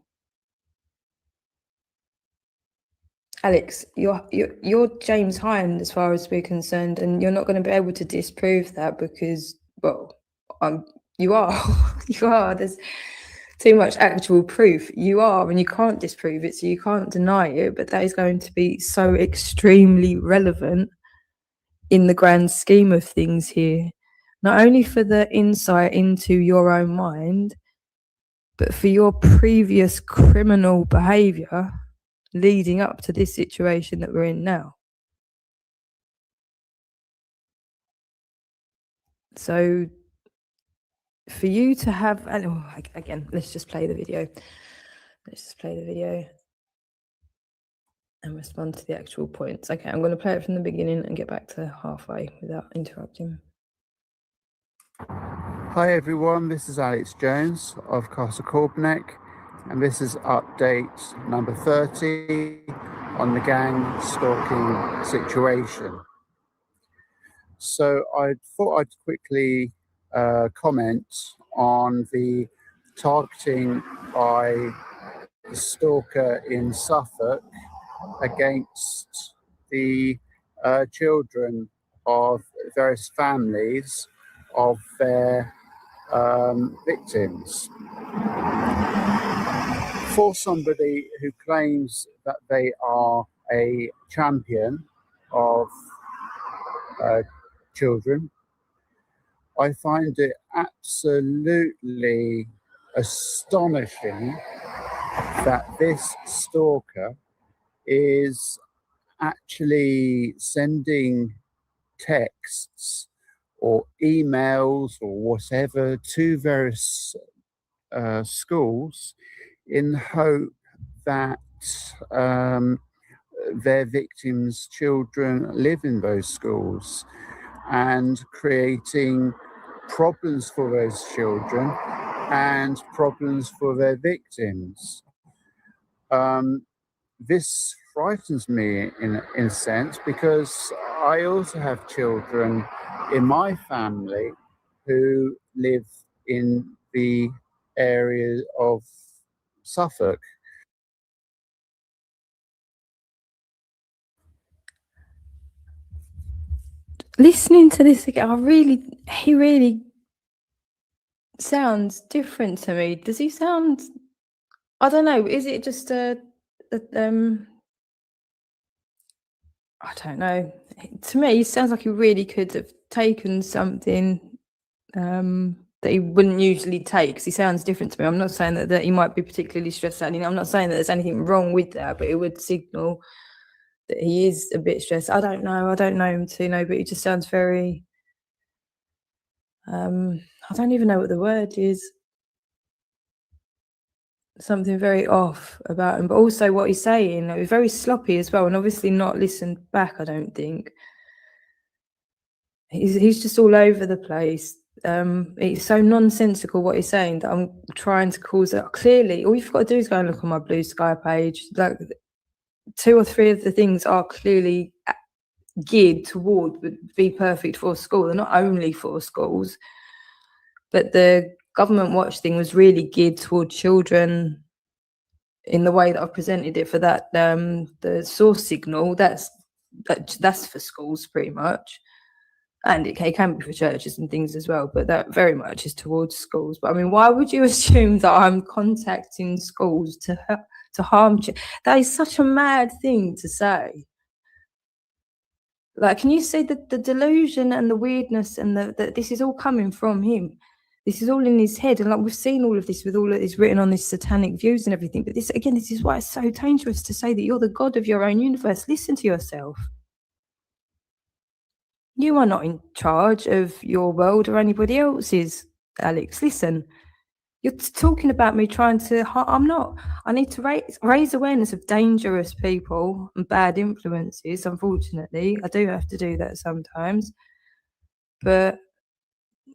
Alex, you're James Hind as far as we're concerned, and you're not going to be able to disprove that because, well, you are. You are. There's too much actual proof. You are, and you can't disprove it, so you can't deny it, but that is going to be so extremely relevant in the grand scheme of things here. Not only for the insight into your own mind, but for your previous criminal behaviour leading up to this situation that we're in now. So for you to have, again, let's just play the video. Let's just play the video and respond to the actual points. Okay, I'm going to play it from the beginning and get back to halfway without interrupting.
Hi everyone, this is Alex Jones of Castle Corbneck, and this is update number 30 on the gang stalking situation. So I thought I'd quickly comment on the targeting by the stalker in Suffolk against the children of various families of their victims. For somebody who claims that they are a champion of children, I find it absolutely astonishing that this stalker is actually sending texts or emails or whatever to various schools in hope that their victims' children live in those schools, and creating problems for those children and problems for their victims. This frightens me in a sense, because I also have children in my family who live in the area of Suffolk.
Listening to this again, he really sounds different to me. Does he sound, I don't know, is it just I don't know. To me, he sounds like he really could have taken something that he wouldn't usually take, because he sounds different to me. I'm not saying that he might be particularly stressed out. I'm not saying that there's anything wrong with that, but it would signal that he is a bit stressed. I don't know him to know, but he just sounds very, I don't even know what the word is. Something very off about him, but also what he's saying, it was very sloppy as well, and obviously not listened back, I don't think. He's just all over the place. It's so nonsensical what he's saying that I'm trying to cause it. Clearly, all you've got to do is go and look on my Blue Sky page. Like 2 or 3 of the things are clearly geared toward Be Perfect for School. They're not only for schools, but the Government Watch thing was really geared toward children in the way that I've presented it for that. The source signal, that's for schools pretty much. And it can be for churches and things as well, but that very much is towards schools. But I mean, why would you assume that I'm contacting schools to harm children? That is such a mad thing to say. Like, can you see the delusion and the weirdness, and that this is all coming from him? This is all in his head, and like we've seen all of this with all of this written on his satanic views and everything. But this is why it's so dangerous to say that you're the god of your own universe. Listen to yourself. You are not in charge of your world or anybody else's, Alex. Listen, you're talking about me trying to... I'm not. I need to raise awareness of dangerous people and bad influences. Unfortunately, I do have to do that sometimes. But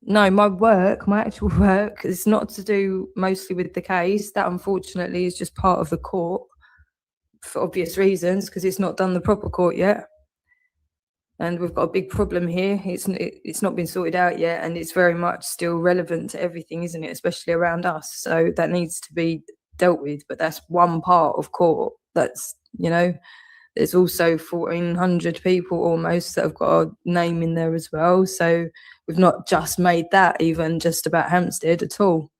No, my actual work is not to do mostly with the case. That unfortunately is just part of the court for obvious reasons, because it's not done the proper court yet. And we've got a big problem here. It's not been sorted out yet, and it's very much still relevant to everything, isn't it? Especially around us. So that needs to be dealt with. But that's one part of court. That's, you know, there's also 1,400 people almost that have got a name in there as well. So we've not just made that even just about Hampstead at all.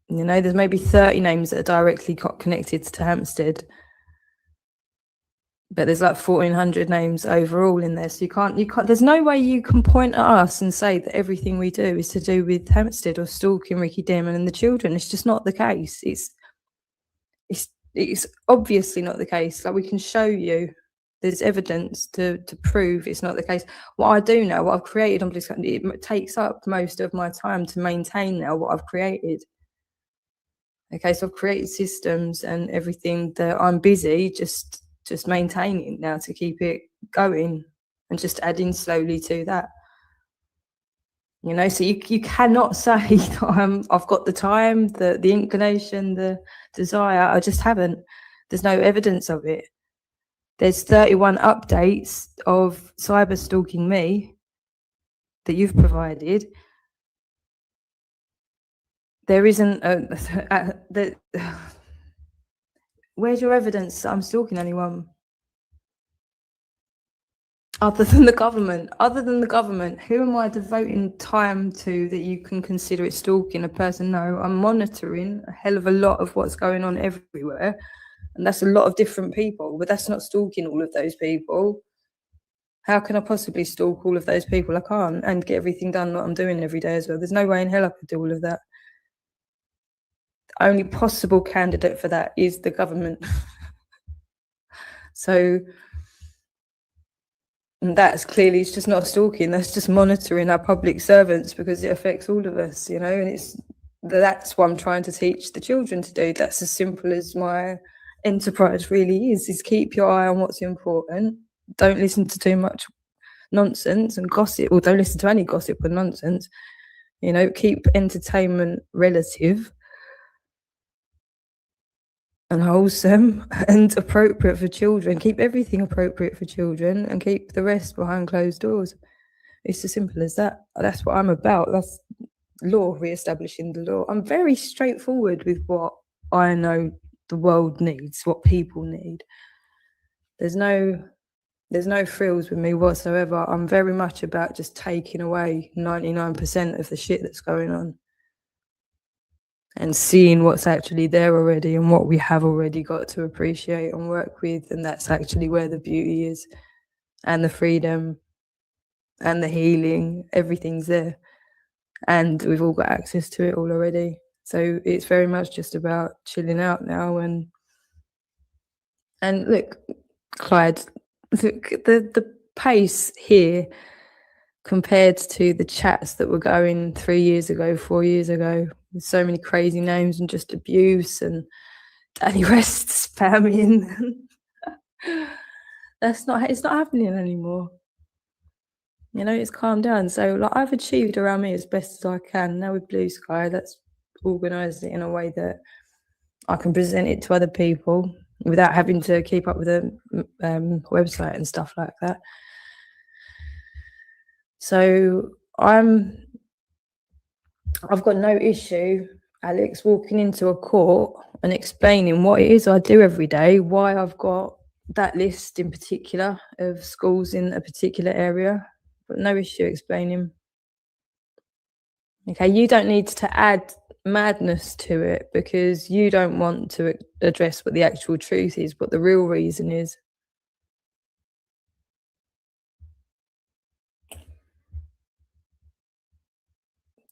You know, there's maybe 30 names that are directly connected to Hampstead. But there's like 1,400 names overall in there. So you can't, there's no way you can point at us and say that everything we do is to do with Hampstead or stalking Ricky Dearman and the children. It's just not the case. It's obviously not the case. Like, we can show you, there's evidence to prove it's not the case. What I do now, what I've created on Bliss, it takes up most of my time to maintain now what I've created. Okay, so I've created systems and everything that I'm busy just maintaining now to keep it going and just adding slowly to that. You know, so you cannot say that I've got the time, the inclination, the desire. I just haven't. There's no evidence of it. There's 31 updates of cyber stalking me that you've provided. There isn't where's your evidence that I'm stalking anyone? Other than the government, who am I devoting time to that you can consider it stalking a person? No, I'm monitoring a hell of a lot of what's going on everywhere. And that's a lot of different people, but that's not stalking all of those people. How can I possibly stalk all of those people? I can't, and get everything done that I'm doing every day as well. There's no way in hell I could do all of that. The only possible candidate for that is the government. So, and that's clearly, it's just not stalking, that's just monitoring our public servants, because it affects all of us, you know, and that's what I'm trying to teach the children to do. That's as simple as my enterprise really is keep your eye on what's important. Don't listen to too much nonsense and gossip, or don't listen to any gossip or nonsense. You know, keep entertainment relative and wholesome and appropriate for children. Keep everything appropriate for children and keep the rest behind closed doors. It's as simple as that. That's what I'm about. That's law, re-establishing the law. I'm very straightforward with what I know the world needs, what people need. There's no frills with me whatsoever. I'm very much about just taking away 99% of the shit that's going on and seeing what's actually there already and what we have already got to appreciate and work with. And that's actually where the beauty is, and the freedom and the healing. Everything's there, and we've all got access to it all already. So it's very much just about chilling out now. And look, Clyde, look, the pace here compared to the chats that were going 3 years ago, 4 years ago, with so many crazy names and just abuse and Danny West spamming. It's not happening anymore. You know, it's calmed down. So like, I've achieved around me as best as I can. Now with Blue Sky, that's organised it in a way that I can present it to other people without having to keep up with a website and stuff like that. So I've got no issue, Alex, walking into a court and explaining what it is I do every day, why I've got that list in particular of schools in a particular area, but no issue explaining. Okay, you don't need to add madness to it because you don't want to address what the actual truth is, what the real reason is.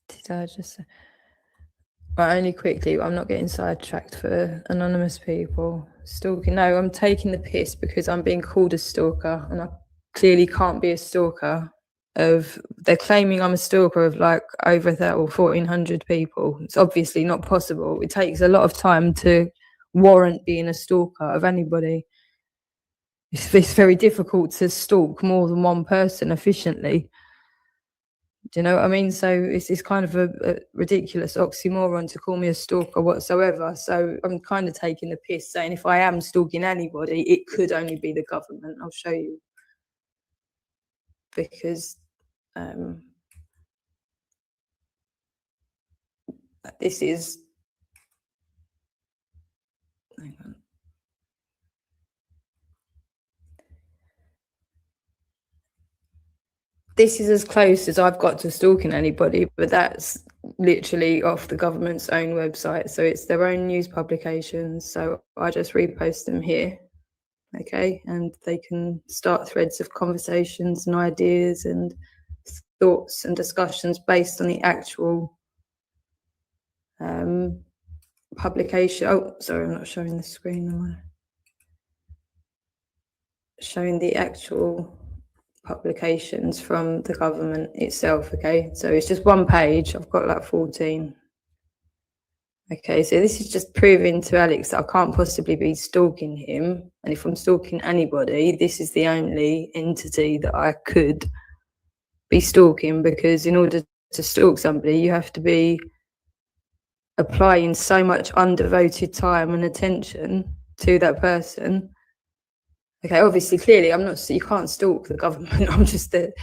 Did I just... Right, only quickly, I'm not getting sidetracked for anonymous people. Stalking, no, I'm taking the piss because I'm being called a stalker and I clearly can't be a stalker. They're claiming I'm a stalker of like over 1,400 people. It's obviously not possible. It takes a lot of time to warrant being a stalker of anybody. It's very difficult to stalk more than one person efficiently. Do you know what I mean? So it's kind of a ridiculous oxymoron to call me a stalker whatsoever. So I'm kind of taking the piss, saying if I am stalking anybody, it could only be the government. I'll show you. Because this is, hang on. This is as close as I've got to stalking anybody, but that's literally off the government's own website. So it's their own news publications. So I just repost them here. Okay, and they can start threads of conversations and ideas and thoughts and discussions based on the actual publication. Oh, sorry, I'm not showing the screen. I'm showing the actual publications from the government itself. Okay, so it's just one page. I've got like 14. Okay, so this is just proving to Alex that I can't possibly be stalking him. And if I'm stalking anybody, this is the only entity that I could be stalking, because in order to stalk somebody, you have to be applying so much undevoted time and attention to that person. Okay, obviously, clearly, I'm not, you can't stalk the government. I'm just that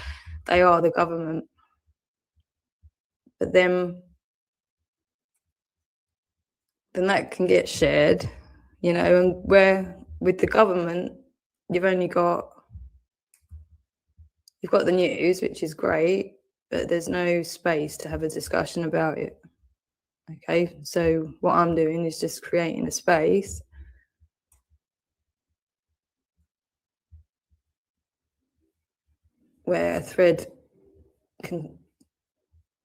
they are the government. But then that can get shared, you know, and where with the government, you've got the news, which is great, but there's no space to have a discussion about it. Okay, so what I'm doing is just creating a space where a thread can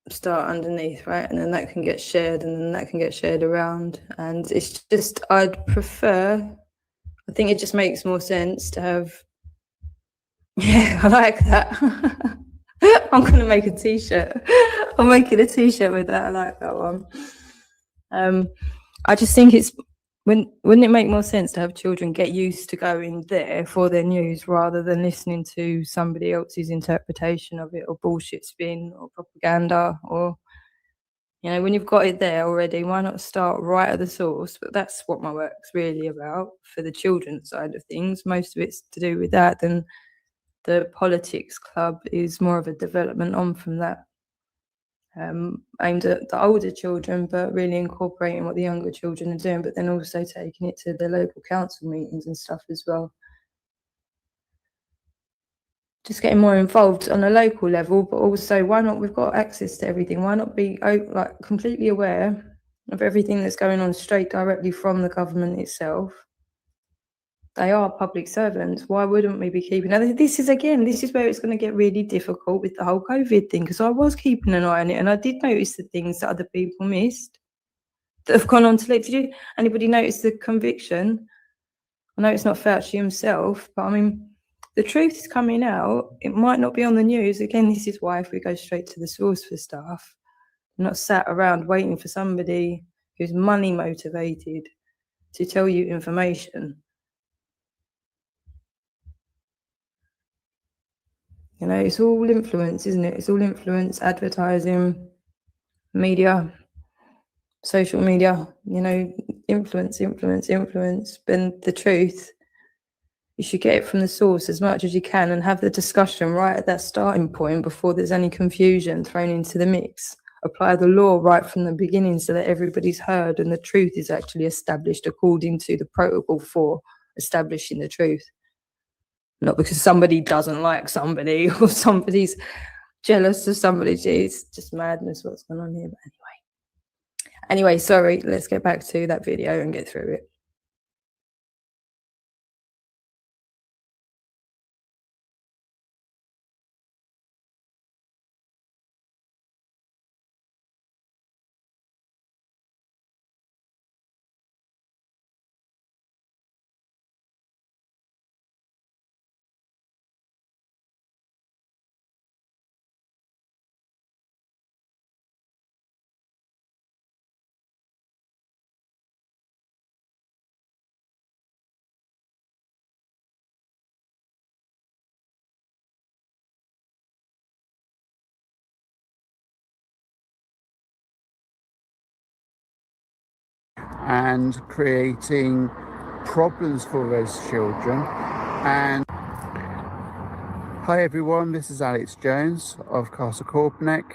start underneath, right? And then that can get shared, and then that can get shared around. And it's just, I think it just makes more sense to have, yeah, I like that. I'm going to make a t-shirt. I'm making a t-shirt with that. I like that one. I just think wouldn't it make more sense to have children get used to going there for their news rather than listening to somebody else's interpretation of it, or bullshit spin, or propaganda, or, you know, when you've got it there already, why not start right at the source? But that's what my work's really about for the children's side of things. Most of it's to do with that. Then the politics club is more of a development on from that. Aimed at the older children, but really incorporating what the younger children are doing, but then also taking it to the local council meetings and stuff as well. Just getting more involved on a local level, but also, why not? We've got access to everything. Why not be like completely aware of everything that's going on straight directly from the government itself? They are public servants. Why wouldn't we be keeping? Now, this is where it's going to get really difficult with the whole COVID thing, because I was keeping an eye on it, and I did notice the things that other people missed that have gone on to lead. Did anybody notice the conviction? I know it's not Fauci himself, but I mean, the truth is coming out. It might not be on the news. Again, this is why if we go straight to the source for stuff, not sat around waiting for somebody who's money motivated to tell you information. You know, it's all influence, isn't it? It's all influence, advertising, media, social media, you know, influence. But the truth, you should get it from the source as much as you can and have the discussion right at that starting point before there's any confusion thrown into the mix. Apply the law right from the beginning so that everybody's heard and the truth is actually established according to the protocol for establishing the truth. Not because somebody doesn't like somebody or somebody's jealous of somebody. It's just madness what's going on here. But anyway, sorry, let's get back to that video and get through it.
and creating problems for those children. And hi everyone, this is Alex Jones of Castle Corbneck,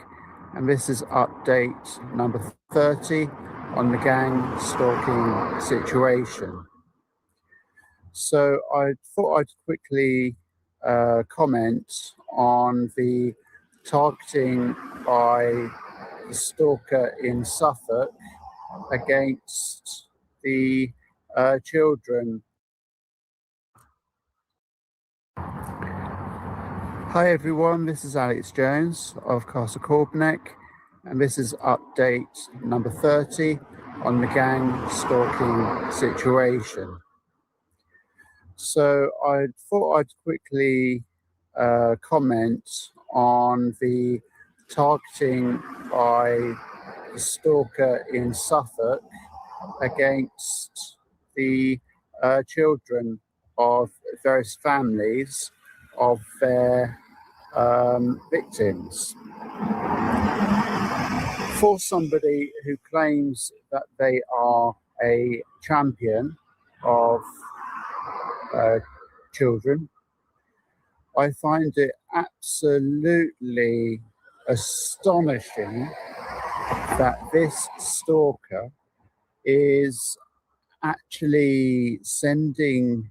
and this is update number 30 on the gang stalking situation. So I thought I'd quickly comment on the targeting by the stalker in Suffolk against the children. Hi everyone, this is Alex Jones of Castle Corbneck, and this is update number 30 on the gang stalking situation. So I thought I'd quickly comment on the targeting by the stalker in Suffolk against the children of various families of their victims. For somebody who claims that they are a champion of children, I find it absolutely astonishing that this stalker is actually sending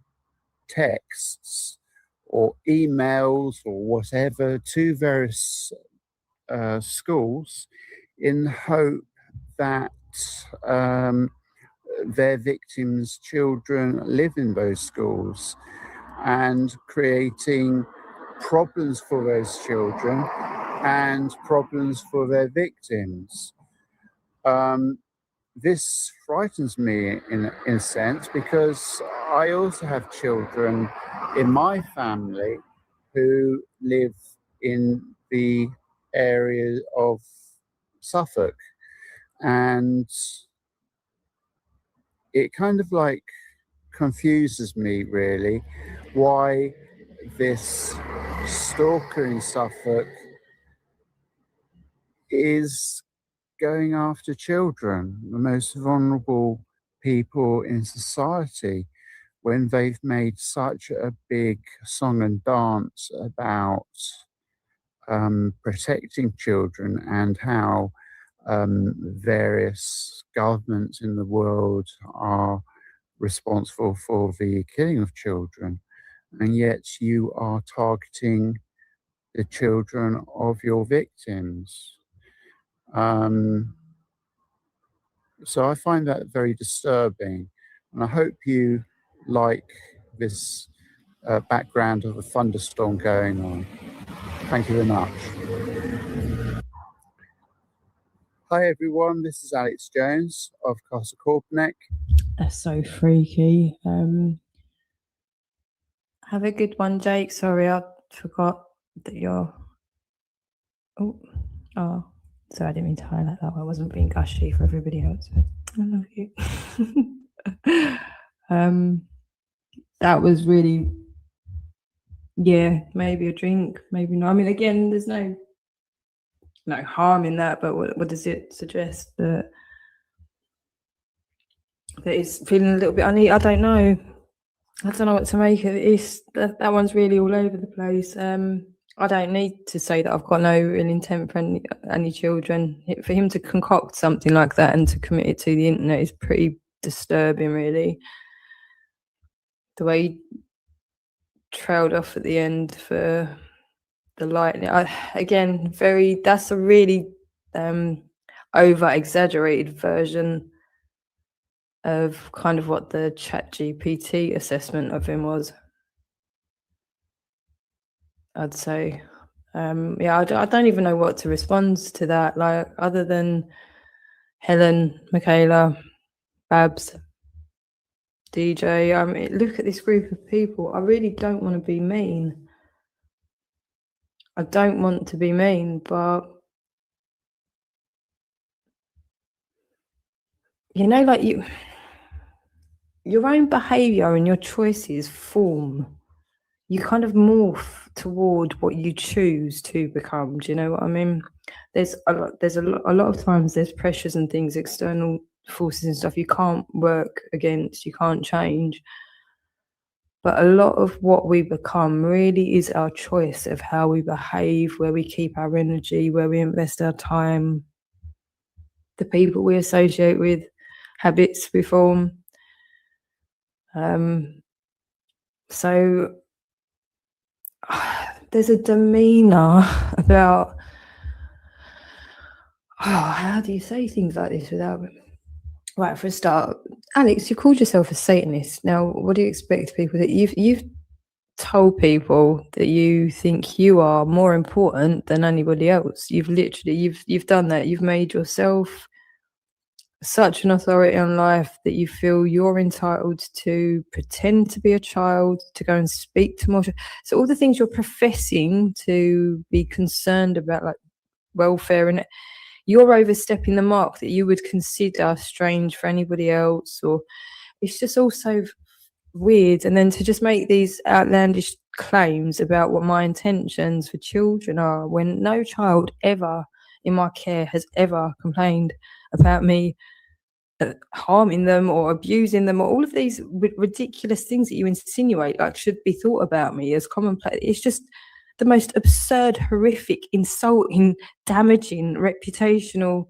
texts or emails or whatever to various schools in hope that their victims' children live in those schools, and creating problems for those children and problems for their victims. This frightens me in a sense, because I also have children in my family who live in the area of Suffolk, and it kind of like confuses me really why this stalker in Suffolk is going after children, the most vulnerable people in society, when they've made such a big song and dance about protecting children and how various governments in the world are responsible for the killing of children, and yet you are targeting the children of your victims. So I find that very disturbing, and I hope you like this background of a thunderstorm going on. Thank you very much. Hi everyone, this is Alex Jones of Castle Corbneck.
That's so freaky. Have a good one, Jake. Sorry, I forgot that you're. Oh, sorry, I didn't mean to highlight that. I wasn't being gushy for everybody else. I love you. That was really, yeah, maybe a drink, maybe not. I mean, again, there's no harm in that, but what does it suggest? That he's feeling a little bit uneasy? I don't know what to make of it. That one's really all over the place. I don't need to say that I've got no real intent for any children. For him to concoct something like that and to commit it to the internet is pretty disturbing, really. The way he trailed off at the end for the lightning. That's a really over-exaggerated version of kind of what the ChatGPT assessment of him was, I'd say. I don't even know what to respond to that, like, other than Helen, Michaela, Babs, DJ. I mean, look at this group of people. I really don't want to be mean. But you know, like your own behavior and your choices form. You kind of morph toward what you choose to become. Do you know what I mean? There's a lot of times there's pressures and things external forces and stuff you can't work against, you can't change. But a lot of what we become really is our choice of how we behave, where we keep our energy, where we invest our time, the people we associate with, habits we form. So there's a demeanor about, how do you say things like this without... Right, for a start, Alex, you called yourself a Satanist. Now, what do you expect people that you've told people that you think you are more important than anybody else? You've literally you've done that. You've made yourself such an authority on life that you feel you're entitled to pretend to be a child, to go and speak to more. So all the things you're professing to be concerned about, like welfare, and you're overstepping the mark that you would consider strange for anybody else, or it's just also weird. And then to just make these outlandish claims about what my intentions for children are, when no child ever in my care has ever complained about me harming them or abusing them, or all of these ridiculous things that you insinuate like should be thought about me as commonplace. It's just the most absurd, horrific, insulting, damaging, reputational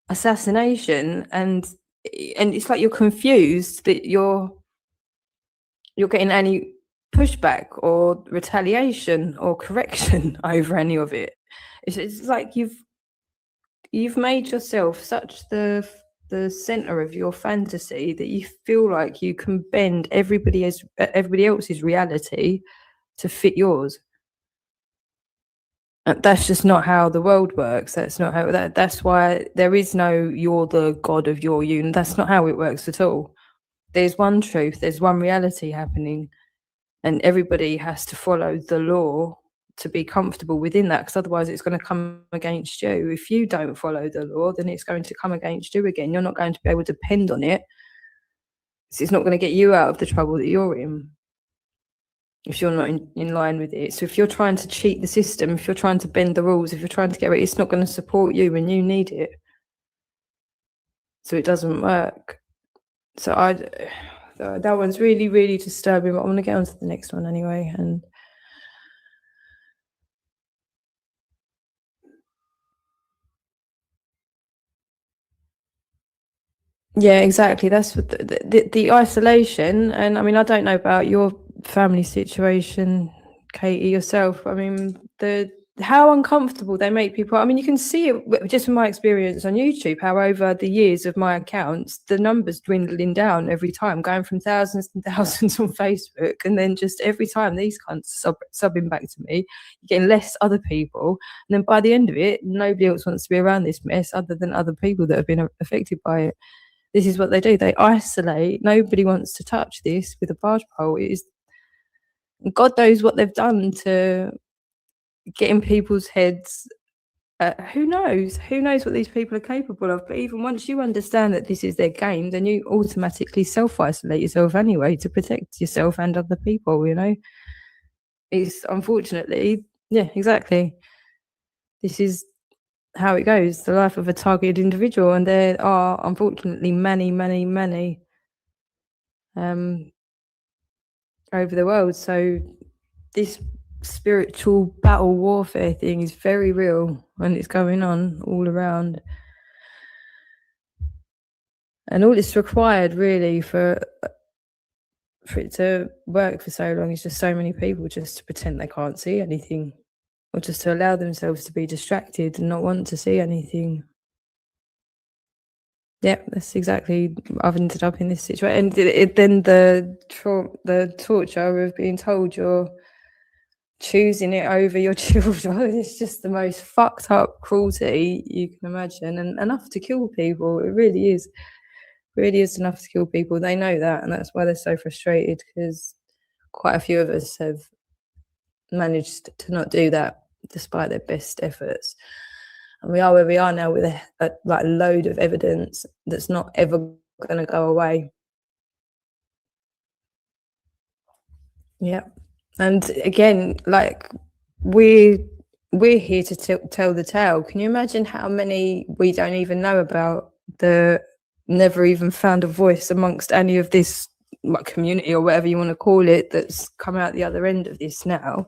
assassination, and it's like you're confused that you're getting any pushback or retaliation or correction over any of it. It's like you've made yourself such the center of your fantasy that you feel like you can bend everybody else's reality to fit yours. And that's just not how the world works. That's not how that's why there is no you're the god of your union. That's not how it works at all. There's one truth, there's one reality happening, and everybody has to follow the law to be comfortable within that, because otherwise it's going to come against you. If you don't follow the law, then it's going to come against you again. You're not going to be able to depend on it. It's not going to get you out of the trouble that you're in if you're not in line with it. So if you're trying to cheat the system, if you're trying to bend the rules, if you're trying to get it, it's not going to support you when you need it. So it doesn't work. So that one's really, really disturbing, but I'm going to get on to the next one anyway. And yeah, exactly. That's what the isolation. And I mean, I don't know about your family situation, Katie, yourself. I mean, how uncomfortable they make people. I mean, you can see it just from my experience on YouTube, how over the years of my accounts, the numbers dwindling down every time, going from thousands and thousands on Facebook. And then just every time these cunts subbing back to me, you're getting less other people. And then by the end of it, nobody else wants to be around this mess other than other people that have been affected by it. This is what they do. They isolate. Nobody wants to touch this with a barge pole. It is, God knows what they've done to get in people's heads. Who knows? Who knows what these people are capable of? But even once you understand that this is their game, then you automatically self-isolate yourself anyway to protect yourself and other people, you know? It's unfortunately, yeah, exactly. This is how it goes, the life of a targeted individual, and there are unfortunately many over the world. So this spiritual battle warfare thing is very real, and it's going on all around. And all it's required really for it to work for so long is just so many people just to pretend they can't see anything, or just to allow themselves to be distracted and not want to see anything. Yeah, that's exactly. I've ended up in this situation, and then the torture of being told you're choosing it over your children. It's just the most fucked up cruelty you can imagine, and enough to kill people. It really is enough to kill people. They know that, and that's why they're so frustrated, because quite a few of us have managed to not do that despite their best efforts. And we are where we are now with a load of evidence that's not ever going to go away. Yeah. And again, like, we're here to tell the tale. Can you imagine how many we don't even know about that never even found a voice amongst any of this community or whatever you want to call it that's come out the other end of this now.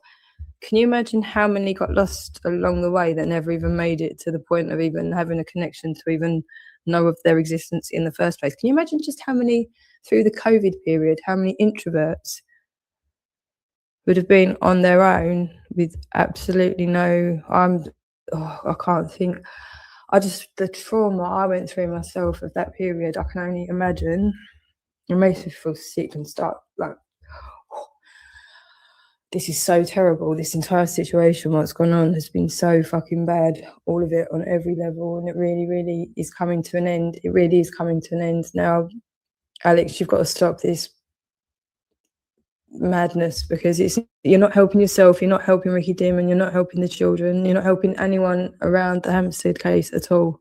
Can you imagine how many got lost along the way that never even made it to the point of even having a connection to even know of their existence in the first place? Can you imagine just how many through the COVID period, how many introverts would have been on their own with absolutely no, I can't think. The trauma I went through myself of that period, I can only imagine. It makes me feel sick and start like, this is so terrible. This entire situation, what's gone on, has been so fucking bad. All of it on every level, and it really, really is coming to an end. It really is coming to an end now. Alex, you've got to stop this madness, because you're not helping yourself, you're not helping Ricky Dim, and you're not helping the children, you're not helping anyone around the Hampstead case at all,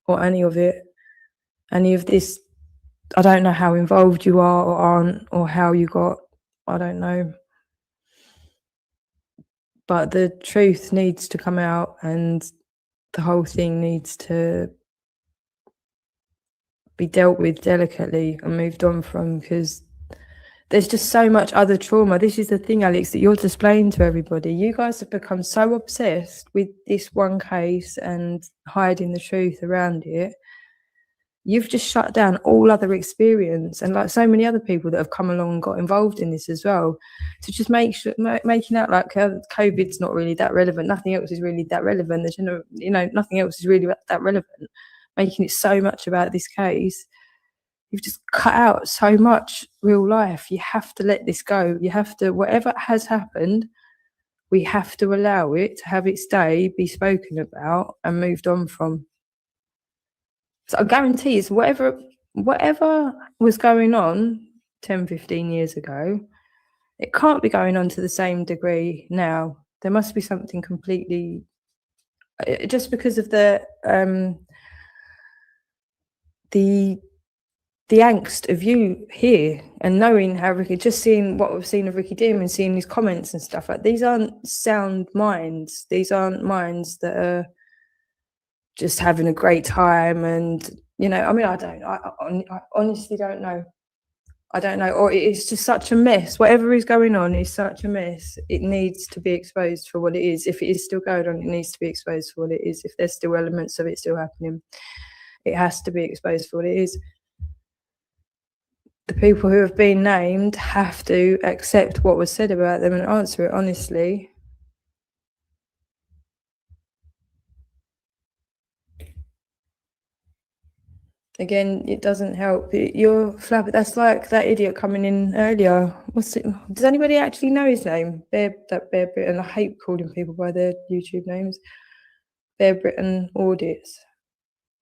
or any of it, any of this. I don't know how involved you are or aren't, or how you got, I don't know, but the truth needs to come out, and the whole thing needs to be dealt with delicately and moved on from, because there's just so much other trauma. This is the thing, Alex, that you're displaying to everybody. You guys have become so obsessed with this one case and hiding the truth around it. You've just shut down all other experience, and like so many other people that have come along and got involved in this as well, to just making out like COVID's not really that relevant. Nothing else is really that relevant. Nothing else is really that relevant. Making it so much about this case. You've just cut out so much real life. You have to let this go. You have to, whatever has happened, we have to allow it to have its day, be spoken about and moved on from. So I guarantee it's whatever was going on 10, 15 years ago, it can't be going on to the same degree now. There must be something completely, just because of the angst of you here and knowing how just seeing what we've seen of Ricky Dim and seeing his comments and stuff, like these aren't sound minds. These aren't minds that are just having a great time. And, I honestly don't know. I don't know. Or it's just such a mess. Whatever is going on is such a mess. It needs to be exposed for what it is. If it is still going on, it needs to be exposed for what it is. If there's still elements of it still happening, it has to be exposed for what it is. The people who have been named have to accept what was said about them and answer it honestly. Again, it doesn't help. You're flapping. That's like that idiot coming in earlier. What's it? Does anybody actually know his name? Bear Britain. I hate calling people by their YouTube names. Bear Britain Audits.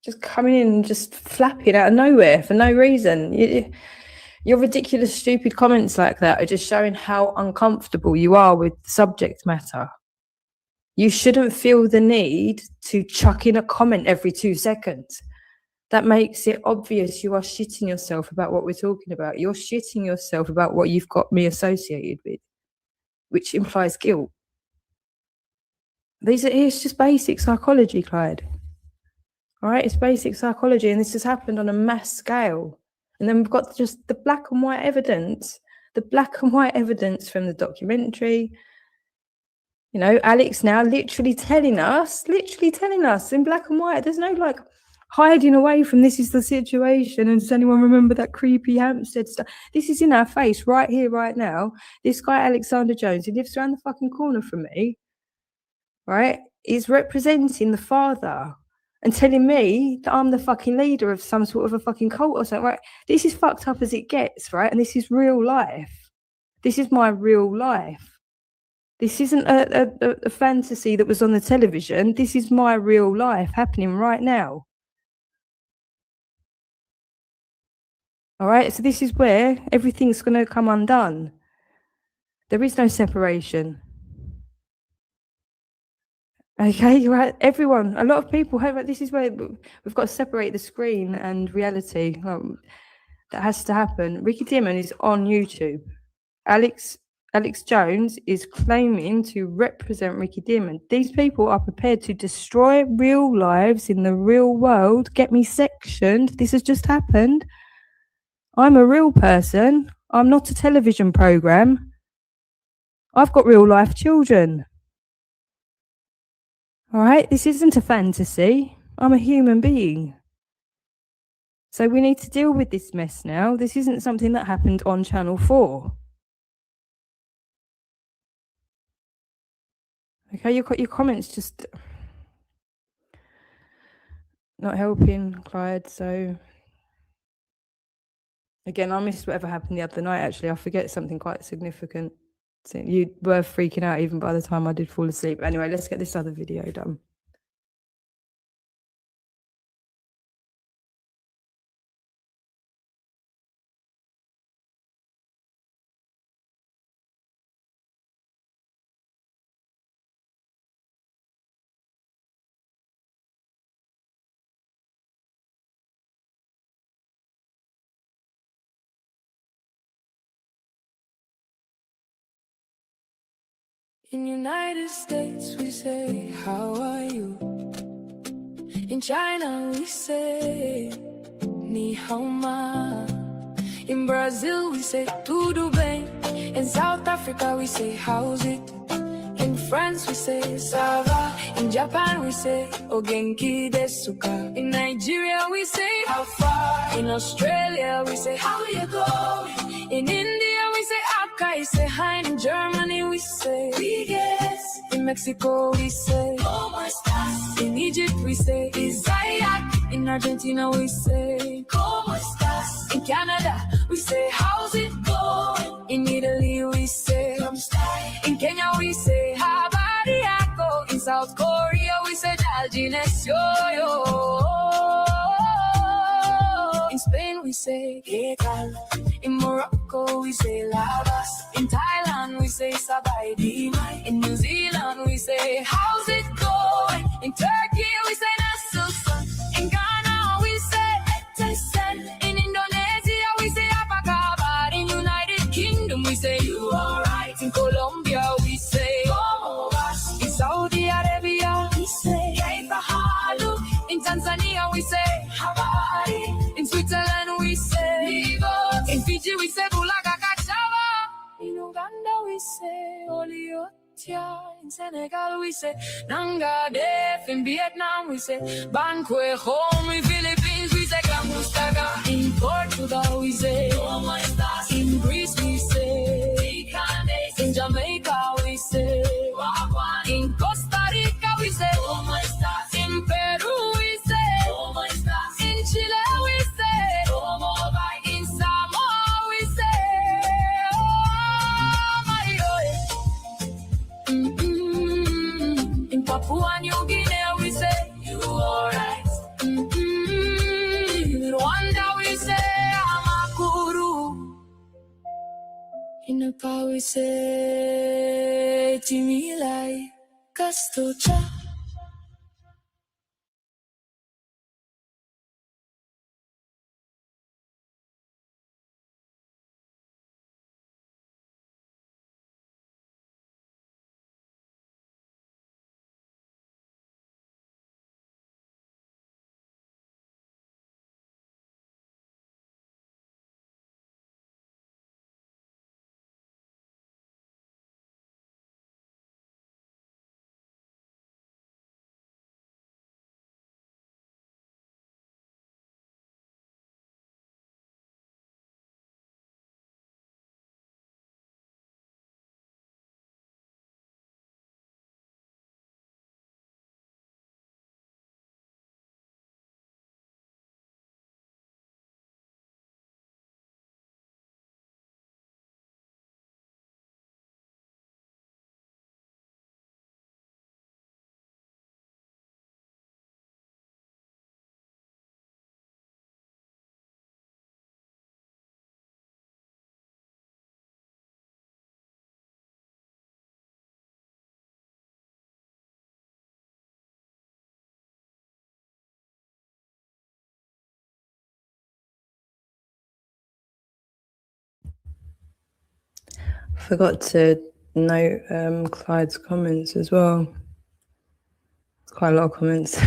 Just coming in and just flapping out of nowhere for no reason. Your ridiculous, stupid comments like that are just showing how uncomfortable you are with the subject matter. You shouldn't feel the need to chuck in a comment every 2 seconds. That makes it obvious you are shitting yourself about what we're talking about. You're shitting yourself about what you've got me associated with, which implies guilt. It's just basic psychology, Clyde. All right, it's basic psychology, and this has happened on a mass scale. And then we've got just the black and white evidence from the documentary. Alex now literally telling us in black and white. There's no like hiding away from this is the situation. And does anyone remember that creepy Hampstead stuff? This is in our face right here, right now. This guy, Alexander Jones, he lives around the fucking corner from me, right? Is representing the father and telling me that I'm the fucking leader of some sort of a fucking cult or something, right? This is fucked up as it gets, right? And this is real life. This is my real life. This isn't a fantasy that was on the television. This is my real life happening right now. All right, so this is where everything's going to come undone. There is no separation. Okay, right, everyone, a lot of people have, this is where we've got to separate the screen and reality. That has to happen. Ricky Dimon is on YouTube. Alex Alex Jones is claiming to represent Ricky Dearman. These people are prepared to destroy real lives in the real world, get me sectioned. This has just happened. I'm a real person. I'm not a television program. I've got real life children. All right, this isn't a fantasy. I'm a human being. So we need to deal with this mess now. This isn't something that happened on Channel 4. Okay, your comments just not helping, Clyde. So again, I missed whatever happened the other night. Actually, I forget something quite significant. So you were freaking out even by the time I did fall asleep. Anyway, let's get this other video done.
In United States we say, how are you? In China we say, ni hao ma. In Brazil we say, tudo bem. In South Africa we say, how's it? In France we say, ça va. In Japan we say, o genki desu ka. In Nigeria we say, how far? In Australia we say, how you going? In India we say, akai. Say hi. In Germany we say, wie geht's? In Mexico we say, ¿cómo estás? In Egypt we say, Isaiah. In Argentina we say, ¿cómo estás? In Canada we say, how's it going? In Italy we say, come stay. In Kenya we say, habari yako. In South Korea we say, daljines yo yo. In Spain we say, ¿qué tal? In Morocco we say, lavas. In Thailand we say, sabay di mai. In New Zealand we say, how's it going? In Turkey we say, nasılsın? In Ghana we say, etesen. In Indonesia we say, apa kabar? In United Kingdom we say, you alright? In Colombia we say, ¿cómo vas? In Saudi Arabia we say, kaifa halu? In Tanzania we say, habari. In Switzerland we say, vivo. In Fiji we say, bulaga kachava. In Uganda we say, oliotia. In Senegal we say, nanga def. In Vietnam we say, banque home. In Philippines we say, kamustaga. In Portugal we say, ¿cómo estás? In Greece we say, in Jamaica we say, wagwan. In Costa Rica we say, ¿cómo estás? In Peru we say, ¿cómo estás? In Chile we say, ¿cómo va? In Samoa we say, oh my God. In Papua New Guinea we say, you alright? In Rwanda we say, amakuru. In Nepal we say, timilai kastocha.
forgot to note Clyde's comments as well. Quite a lot of comments.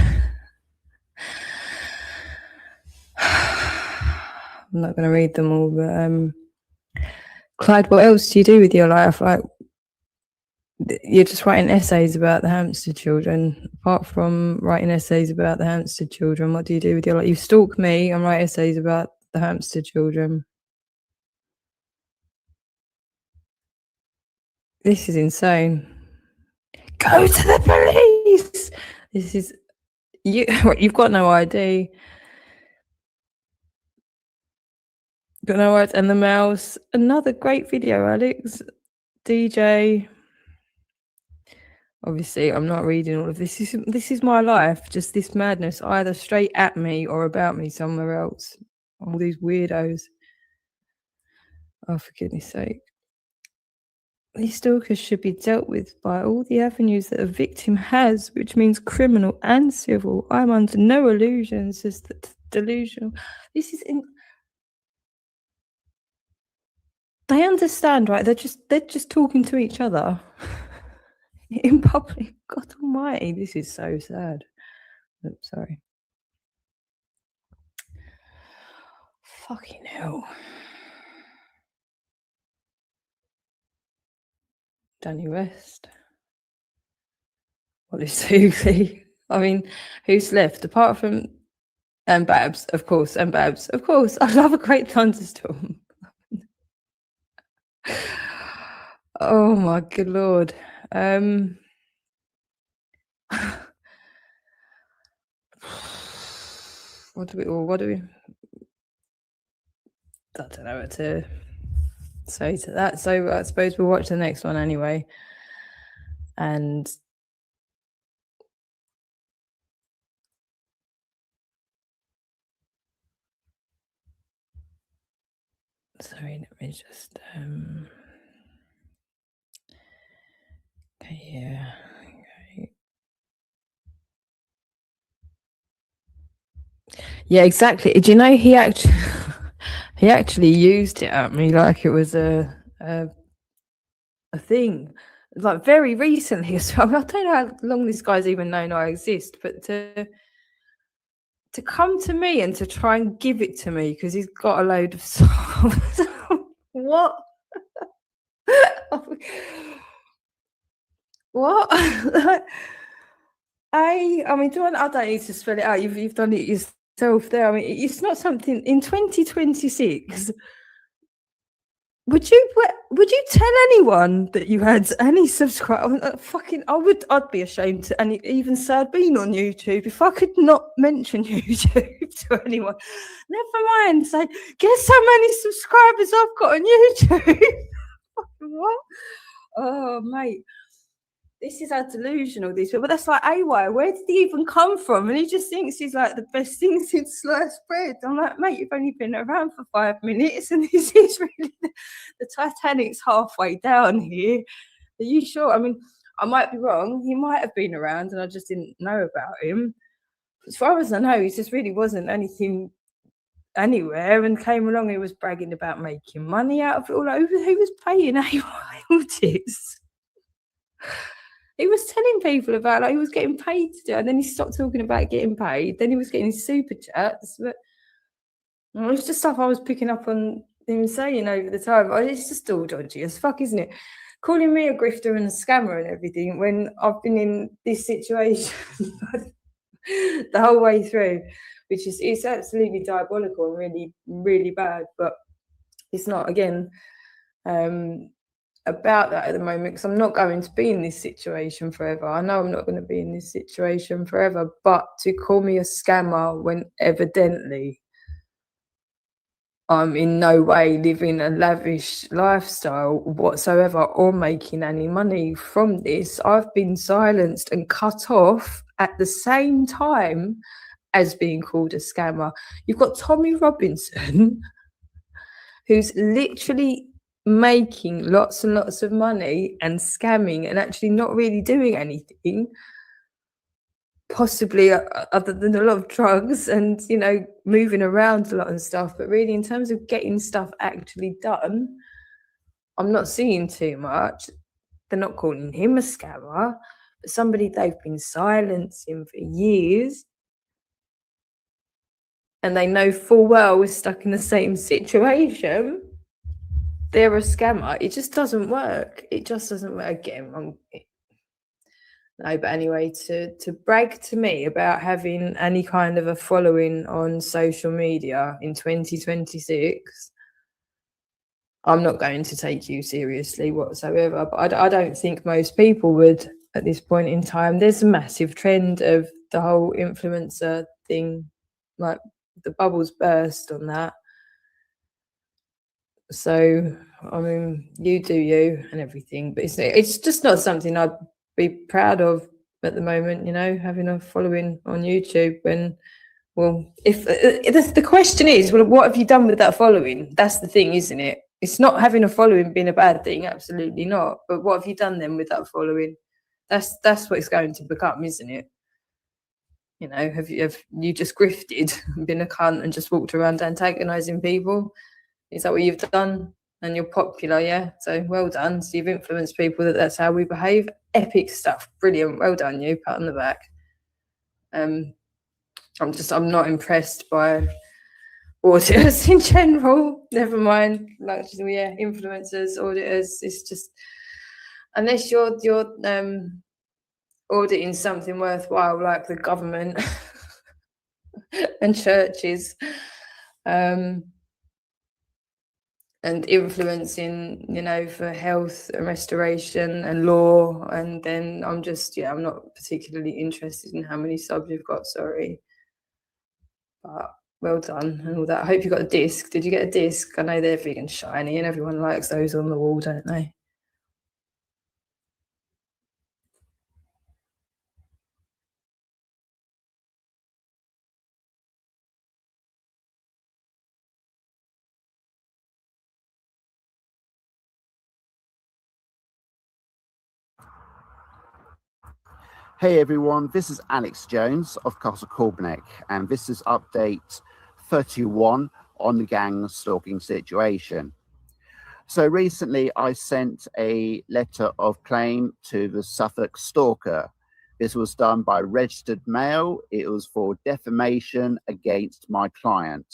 I'm not going to read them all, but Clyde, what else do you do with your life? Like, you're just writing essays about the Hampstead children. Apart from writing essays about the Hampstead children, what do you do with your life? You stalk me and write essays about the Hampstead children. This is insane. Go to the police. This is you. You've got no ID. Got no words. And the mouse. Another great video, Alex. DJ. Obviously, I'm not reading all of this. This is my life. Just this madness, either straight at me or about me somewhere else. All these weirdos. Oh, for goodness sake. These stalkers should be dealt with by all the avenues that a victim has, which means criminal and civil. I'm under no illusions as delusional. This is in. They understand, right? They're just talking to each other in public. God Almighty, this is so sad. Oops, sorry. Fucking hell. Danny West. What is Susie? I mean, who's left apart from and Babs, of course, and Babs, of course. I love a great thunderstorm. Oh my good lord. What do we I don't know what to say to that. So I suppose we'll watch the next one anyway. And sorry, let me just okay, yeah. Okay. Yeah, exactly. Do you know he actually used it at me like it was a thing, like very recently as well. I don't know how long this guy's even known I exist, but to come to me and to try and give it to me because he's got a load of songs. What? What? I mean, I don't need to spell it out. You've done it yourself there. I mean, it's not something in 2026. Would you tell anyone that you had any subscribers? I'd be ashamed to even say I'd been on YouTube if I could not mention YouTube to anyone. Never mind, say, guess how many subscribers I've got on YouTube. What? Oh, mate. This is how delusional these people. But that's like AY. Where did he even come from? And he just thinks he's like the best thing since sliced bread. I'm like, mate, you've only been around for 5 minutes, and this is really the Titanic's halfway down here. Are you sure? I mean, I might be wrong. He might have been around, and I just didn't know about him. As far as I know, he just really wasn't anything anywhere, and came along. He was bragging about making money out of it all over. Who was paying AY all this? He was telling people about he was getting paid to do it, and then he stopped talking about getting paid. Then he was getting his super chats, but it was just stuff I was picking up on him saying over the time. It's just all dodgy as fuck, isn't it? Calling me a grifter and a scammer and everything when I've been in this situation the whole way through, which is it's absolutely diabolical and really, really bad. But it's not again. About that at the moment because I'm not going to be in this situation forever. I know I'm not going to be in this situation forever, but to call me a scammer when evidently I'm in no way living a lavish lifestyle whatsoever or making any money from this, I've been silenced and cut off at the same time as being called a scammer. You've got Tommy Robinson who's literally making lots and lots of money and scamming and actually not really doing anything, possibly other than a lot of drugs and, you know, moving around a lot and stuff. But really, in terms of getting stuff actually done, I'm not seeing too much. They're not calling him a scammer, but somebody they've been silencing for years. And they know full well we're stuck in the same situation. They're a scammer. It just doesn't work. It just doesn't work. Again, no, but anyway, to brag to me about having any kind of a following on social media in 2026, I'm not going to take you seriously whatsoever. But I don't think most people would at this point in time. There's a massive trend of the whole influencer thing, like the bubbles burst on that. So, I mean, you do you and everything, but it's just not something I'd be proud of at the moment, you know, having a following on YouTube. And, well, if the question is, well, what have you done with that following? That's the thing, isn't it? It's not having a following being a bad thing, absolutely not. But what have you done then with that following? That's what it's going to become, isn't it? You know, have you just grifted and been a cunt and just walked around antagonising people? Is that what you've done? And you're popular, yeah? So well done. So you've influenced people that's how we behave. Epic stuff. Brilliant. Well done, you. Pat on the back. I'm not impressed by auditors in general. Never mind. Like, yeah, influencers, auditors. It's just, unless you're auditing something worthwhile like the government and churches, and influencing, you know, for health and restoration and law. And then I'm not particularly interested in how many subs you've got, sorry. But well done and all that. I hope you got a disc. Did you get a disc? I know they're big and shiny and everyone likes those on the wall, don't they?
Hey everyone, this is Alex Jones of Castle Corbenek, and this is update 31 on the gang stalking situation. So recently I sent a letter of claim to the Suffolk stalker. This was done by registered mail. It was for defamation against my client.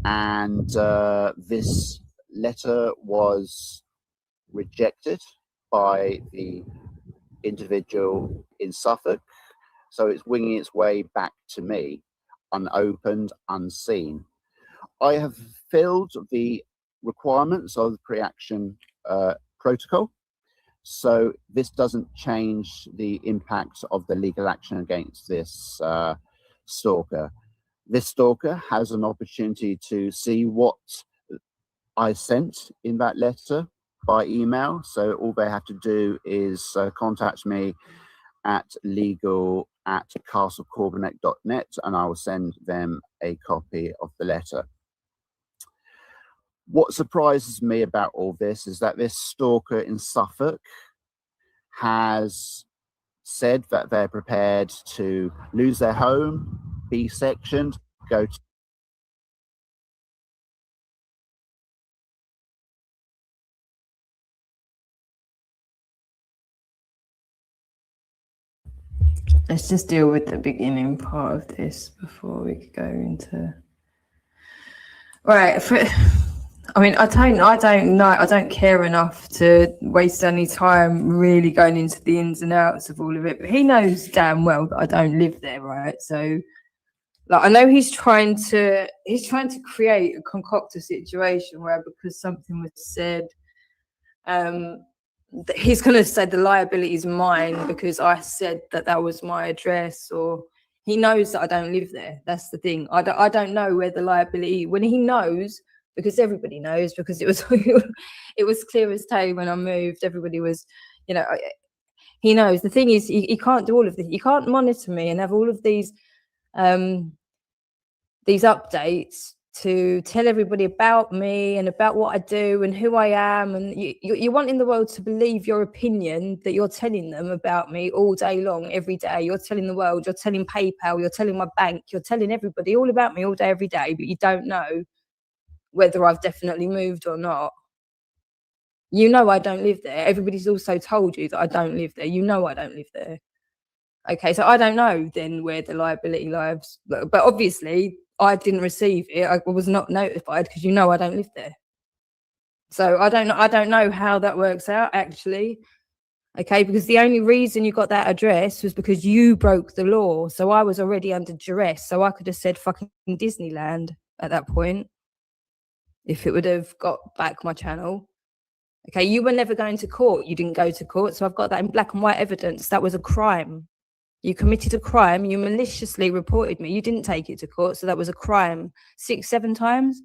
And this letter was rejected by the individual in Suffolk, so it's winging its way back to me, unopened, unseen. I have filled the requirements of the pre-action protocol, so this doesn't change the impact of the legal action against this stalker. This stalker has an opportunity to see what I sent in that letter by email, so all they have to do is contact me at legal@castlecorbenek.net and I will send them a copy of the letter. What surprises me about all this is that this stalker in Suffolk has said that they're prepared to lose their home, be sectioned, go to
Let's just deal with the beginning part of this before we go into. Right. I mean, I don't care enough to waste any time really going into the ins and outs of all of it. But he knows damn well that I don't live there, right? So, like, I know he's trying to concoct a situation where because something was said, he's going to say the liability is mine because I said that was my address, or he knows that I don't live there. That's the thing. I don't know where the liability, when he knows, because everybody knows, because it was it was clear as day when I moved. Everybody was, you know, he knows. The thing is, he can't do all of this. You can't monitor me and have all of these updates to tell everybody about me and about what I do and who I am. And you're wanting the world to believe your opinion that you're telling them about me all day long, every day. You're telling the world, you're telling PayPal, you're telling my bank, you're telling everybody all about me all day, every day, but you don't know whether I've definitely moved or not. You know I don't live there. Everybody's also told you that I don't live there. You know I don't live there. Okay, so I don't know then where the liability lies. But obviously, I didn't receive it. I was not notified because you know I don't live there. So I don't know how that works out actually. Okay, because the only reason you got that address was because you broke the law. So I was already under duress. So I could have said fucking Disneyland at that point if it would have got back my channel. Okay, you were never going to court. You didn't go to court. So I've got that in black and white evidence. That was a crime. You committed a crime. You maliciously reported me. You didn't take it to court. So that was a crime. 6-7 times.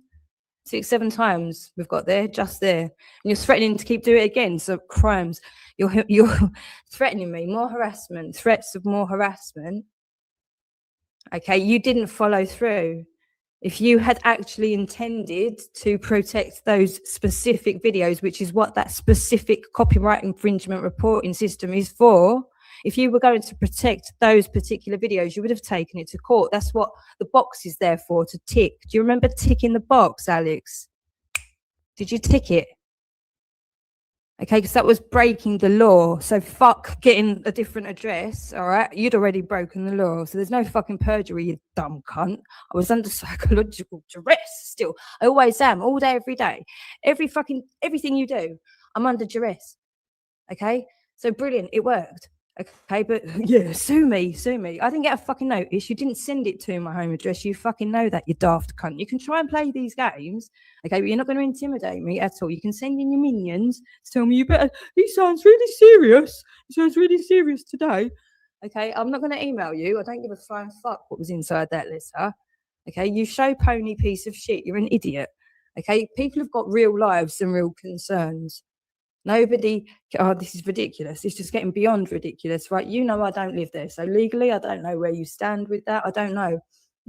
6-7 times we've got there, just there. And you're threatening to keep doing it again. So crimes. You're threatening me. More harassment. Threats of more harassment. Okay, you didn't follow through. If you had actually intended to protect those specific videos, which is what that specific copyright infringement reporting system is for, if you were going to protect those particular videos, you would have taken it to court. That's what the box is there for, to tick. Do you remember ticking the box, Alex? Did you tick it? Okay, because that was breaking the law. So fuck getting a different address, all right? You'd already broken the law. So there's no fucking perjury, you dumb cunt. I was under psychological duress still. I always am, all day, every day. Everything you do, I'm under duress. Okay? So brilliant, it worked. Okay, but yeah, sue me. I didn't get a fucking notice. You didn't send it to my home address. You fucking know that, you daft cunt. You can try and play these games, okay, but you're not going to intimidate me at all. You can send in your minions to tell me you better. He sounds really serious. He sounds really serious today. Okay, I'm not going to email you. I don't give a flying fuck what was inside that letter. Okay, you show pony piece of shit. You're an idiot. Okay, people have got real lives and real concerns. Nobody, oh, this is ridiculous. It's just getting beyond ridiculous, right? You know I don't live there. So legally, I don't know where you stand with that. I don't know.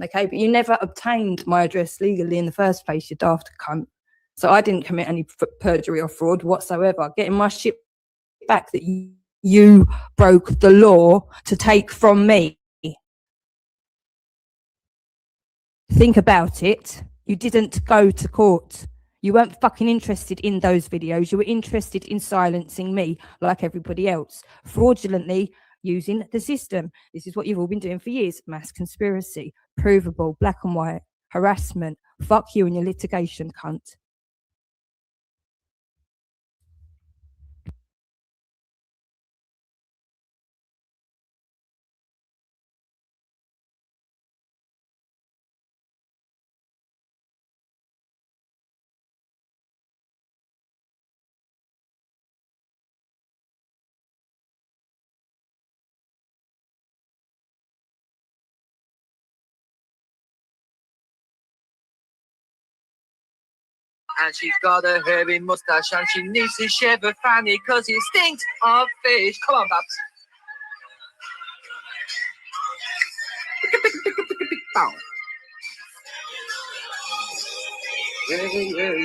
Okay, but you never obtained my address legally in the first place, you daft cunt. So I didn't commit any perjury or fraud whatsoever. Getting my shit back that you broke the law to take from me. Think about it. You didn't go to court. You weren't fucking interested in those videos. You were interested in silencing me like everybody else, fraudulently using the system. This is what you've all been doing for years. Mass conspiracy, provable, black and white, harassment. Fuck you and your litigation, cunt.
And she's got a hairy mustache and she needs to shave her fanny cause it stinks of fish. Come on, Babs. Bow. Yeah.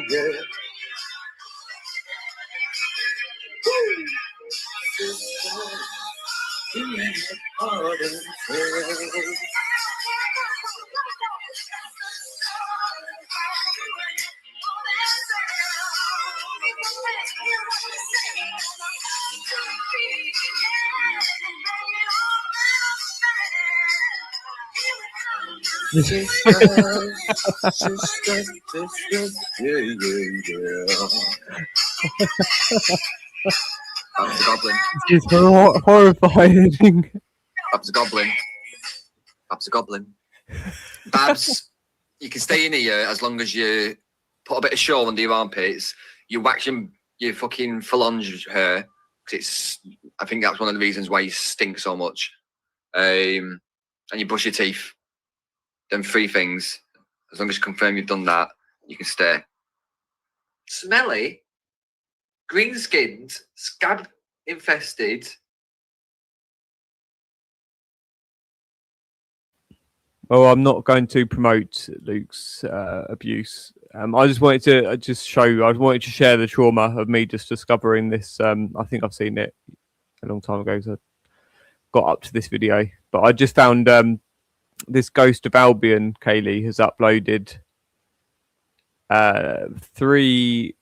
Babs the Goblin.
It's horrifying.
Babs the Goblin. Babs the Goblin. Babs, you can stay in here as long as you put a bit of shawl under your armpits. You wax your fucking phalange hair. I think that's one of the reasons why you stink so much. And you brush your teeth. Them 3 things. As long as you confirm you've done that, you can stay. Smelly, green-skinned, scab-infested.
Well, I'm not going to promote Luke's abuse. I just wanted to show you. I wanted to share the trauma of me just discovering this. I think I've seen it a long time ago, so I got up to this video. But I just found this Ghost of Albion, Kaylee, has uploaded 3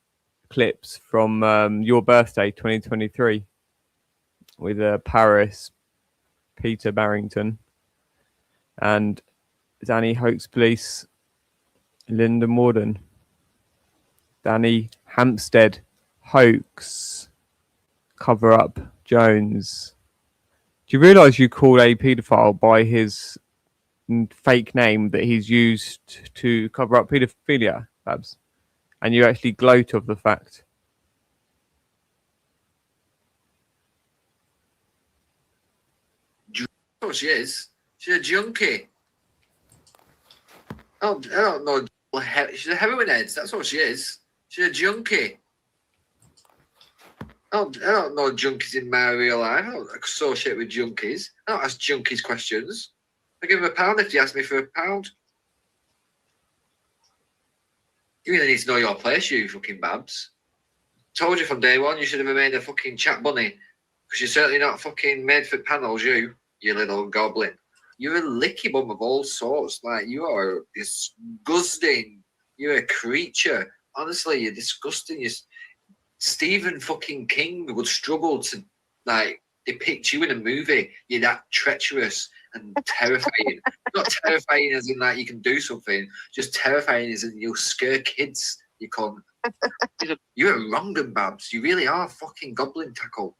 clips from your birthday 2023 with Paris, Peter Barrington, and Danny Hoax Police, Linda Morden, Danny Hampstead, Hoax, Cover Up Jones. Do you realise you call a paedophile by his fake name that he's used to cover up paedophilia, Babs? And you actually gloat of the fact.
Oh, she is. She's a junkie. Oh, I don't know. She's a heroin head. That's what she is. She's a junkie. Oh, I don't know junkies in my real life. I don't associate with junkies. I don't ask junkies questions. I give them £1 if they ask me for £1. You really need to know your place, you fucking Babs. Told you from day one you should have remained a fucking chat bunny. Because you're certainly not fucking made for panels, you little goblin. You're a licky bum of all sorts. Like, you are disgusting. You're a creature. Honestly, you're disgusting. Stephen fucking King would struggle to, like, depict you in a movie. You're that treacherous and terrifying. Not terrifying as in, like, you can do something. Just terrifying as in you'll scare kids. You can't. You're a wrong un, Babs. You really are fucking goblin tackle.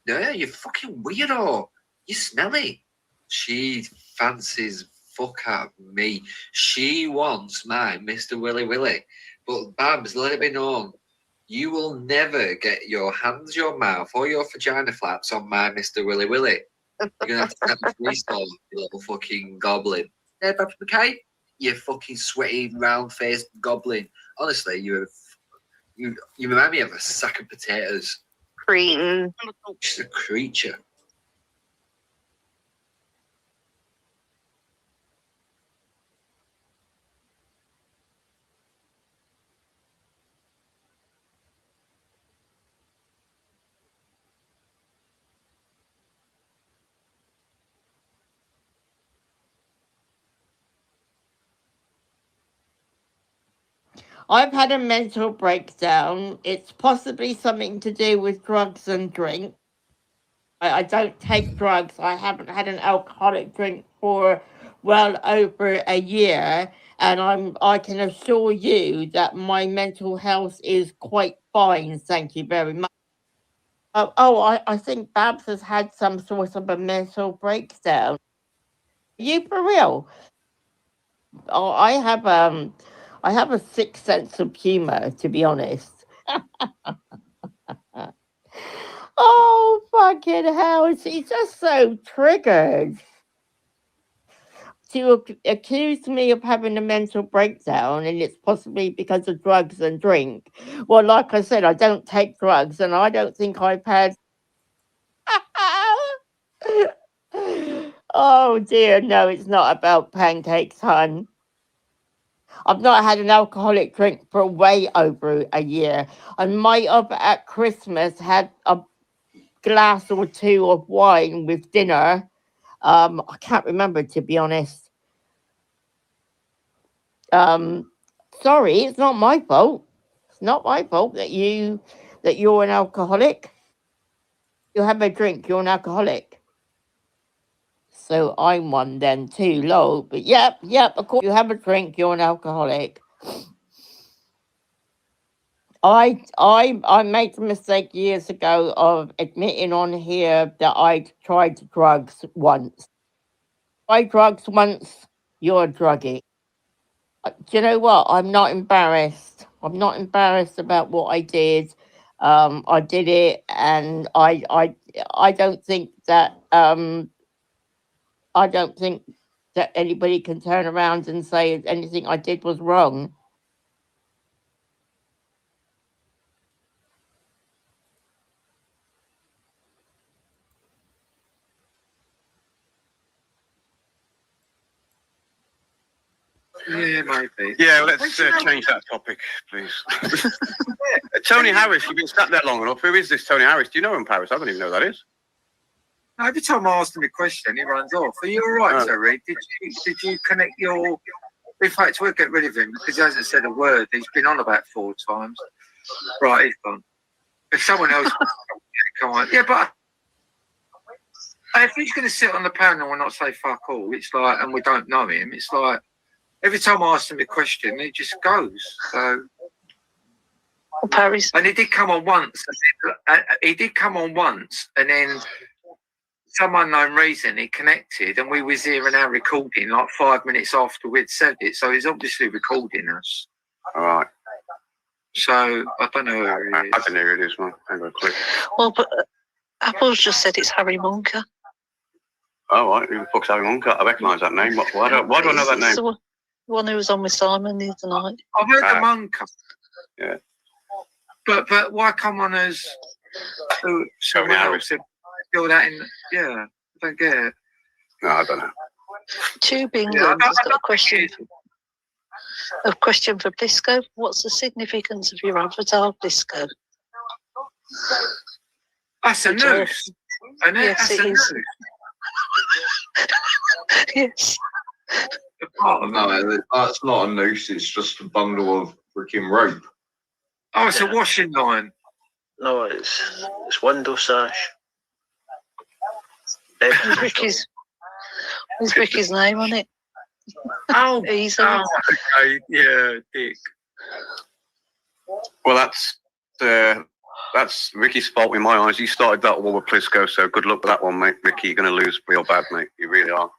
Yeah, you're fucking weirdo. You're smelly. She fancies fuck out of me. She wants my Mr. Willy Willy. But Babs, let it be known, you will never get your hands, your mouth, or your vagina flaps on my Mr. Willy Willy. You're gonna have to have a restore, you little fucking goblin. Yeah, Babs McKay, you fucking sweaty, round-faced goblin. Honestly, you remind me of a sack of potatoes.
Cretin.
She's a creature.
I've had a mental breakdown. It's possibly something to do with drugs and drink. I don't take drugs. I haven't had an alcoholic drink for well over a year, and I can assure you that my mental health is quite fine. Thank you very much. I think Babs has had some sort of a mental breakdown. You for real? Oh, I have a sick sense of humor, to be honest. Oh, fucking hell. She's just so triggered to accuse me of having a mental breakdown, and it's possibly because of drugs and drink. Well, like I said, I don't take drugs, and I don't think I've had. Oh, dear. No, it's not about pancakes, hun. I've not had an alcoholic drink for way over a year. I might have at Christmas had a glass or two of wine with dinner. I can't remember, to be honest. Sorry, it's not my fault. It's not my fault that you're an alcoholic. You have a drink, you're an alcoholic. So I'm one then too, lol. But yep, of course you have a drink, you're an alcoholic. I made the mistake years ago of admitting on here that I tried drugs once. Tried drugs once, you're a druggie. Do you know what? I'm not embarrassed. I'm not embarrassed about what I did. I did it, and I don't think that anybody can turn around and say anything I did was wrong.
Yeah, maybe. Yeah, let's change that topic, please. Tony Harris, you've been sat there long enough. Who is this Tony Harris? Do you know him, Paris? I don't even know who that is.
Every time I ask him a question, he runs off. Are you all right, Terry? Did you connect your... In fact, we'll get rid of him because he hasn't said a word. He's been on about 4 times. Right, he's gone. If someone else, come on. Yeah, but if he's going to sit on the panel and not say fuck all, it's like, and we don't know him, it's like, every time I ask him a question, he just goes. So.
Paris.
And he did come on once. And then some unknown reason he connected, and we was hearing our recording like 5 minutes after we'd said it. So he's obviously recording us.
All right.
So I don't know who it is.
I don't know who it is, man. I ain't got a clue.
Well, but Apple's just said it's Harry Munker.
Oh, right. Who the fuck's Harry Munker? I recognise that name. Why do I know that name?
The one who was on with Simon the other night.
I've heard the Munker.
Yeah.
But why come on as someone else feel that in? Yeah, I don't get it.
No, I don't know.
Tube England has got a question. A question for Blisco. What's the significance of your avatar, Blisco?
That's a noose.
Yes, it is. Yes.
No, that's not a noose. It's just a bundle of freaking rope.
Oh, it's a washing line.
No, it's window sash.
Who's Ricky's name on it?
Oh,
easy.
Oh, okay. Yeah, Dick.
Well, that's Ricky's fault in my eyes. He started that war with Plisco, so good luck with that one, mate. Ricky, you're going to lose real bad, mate. You really are.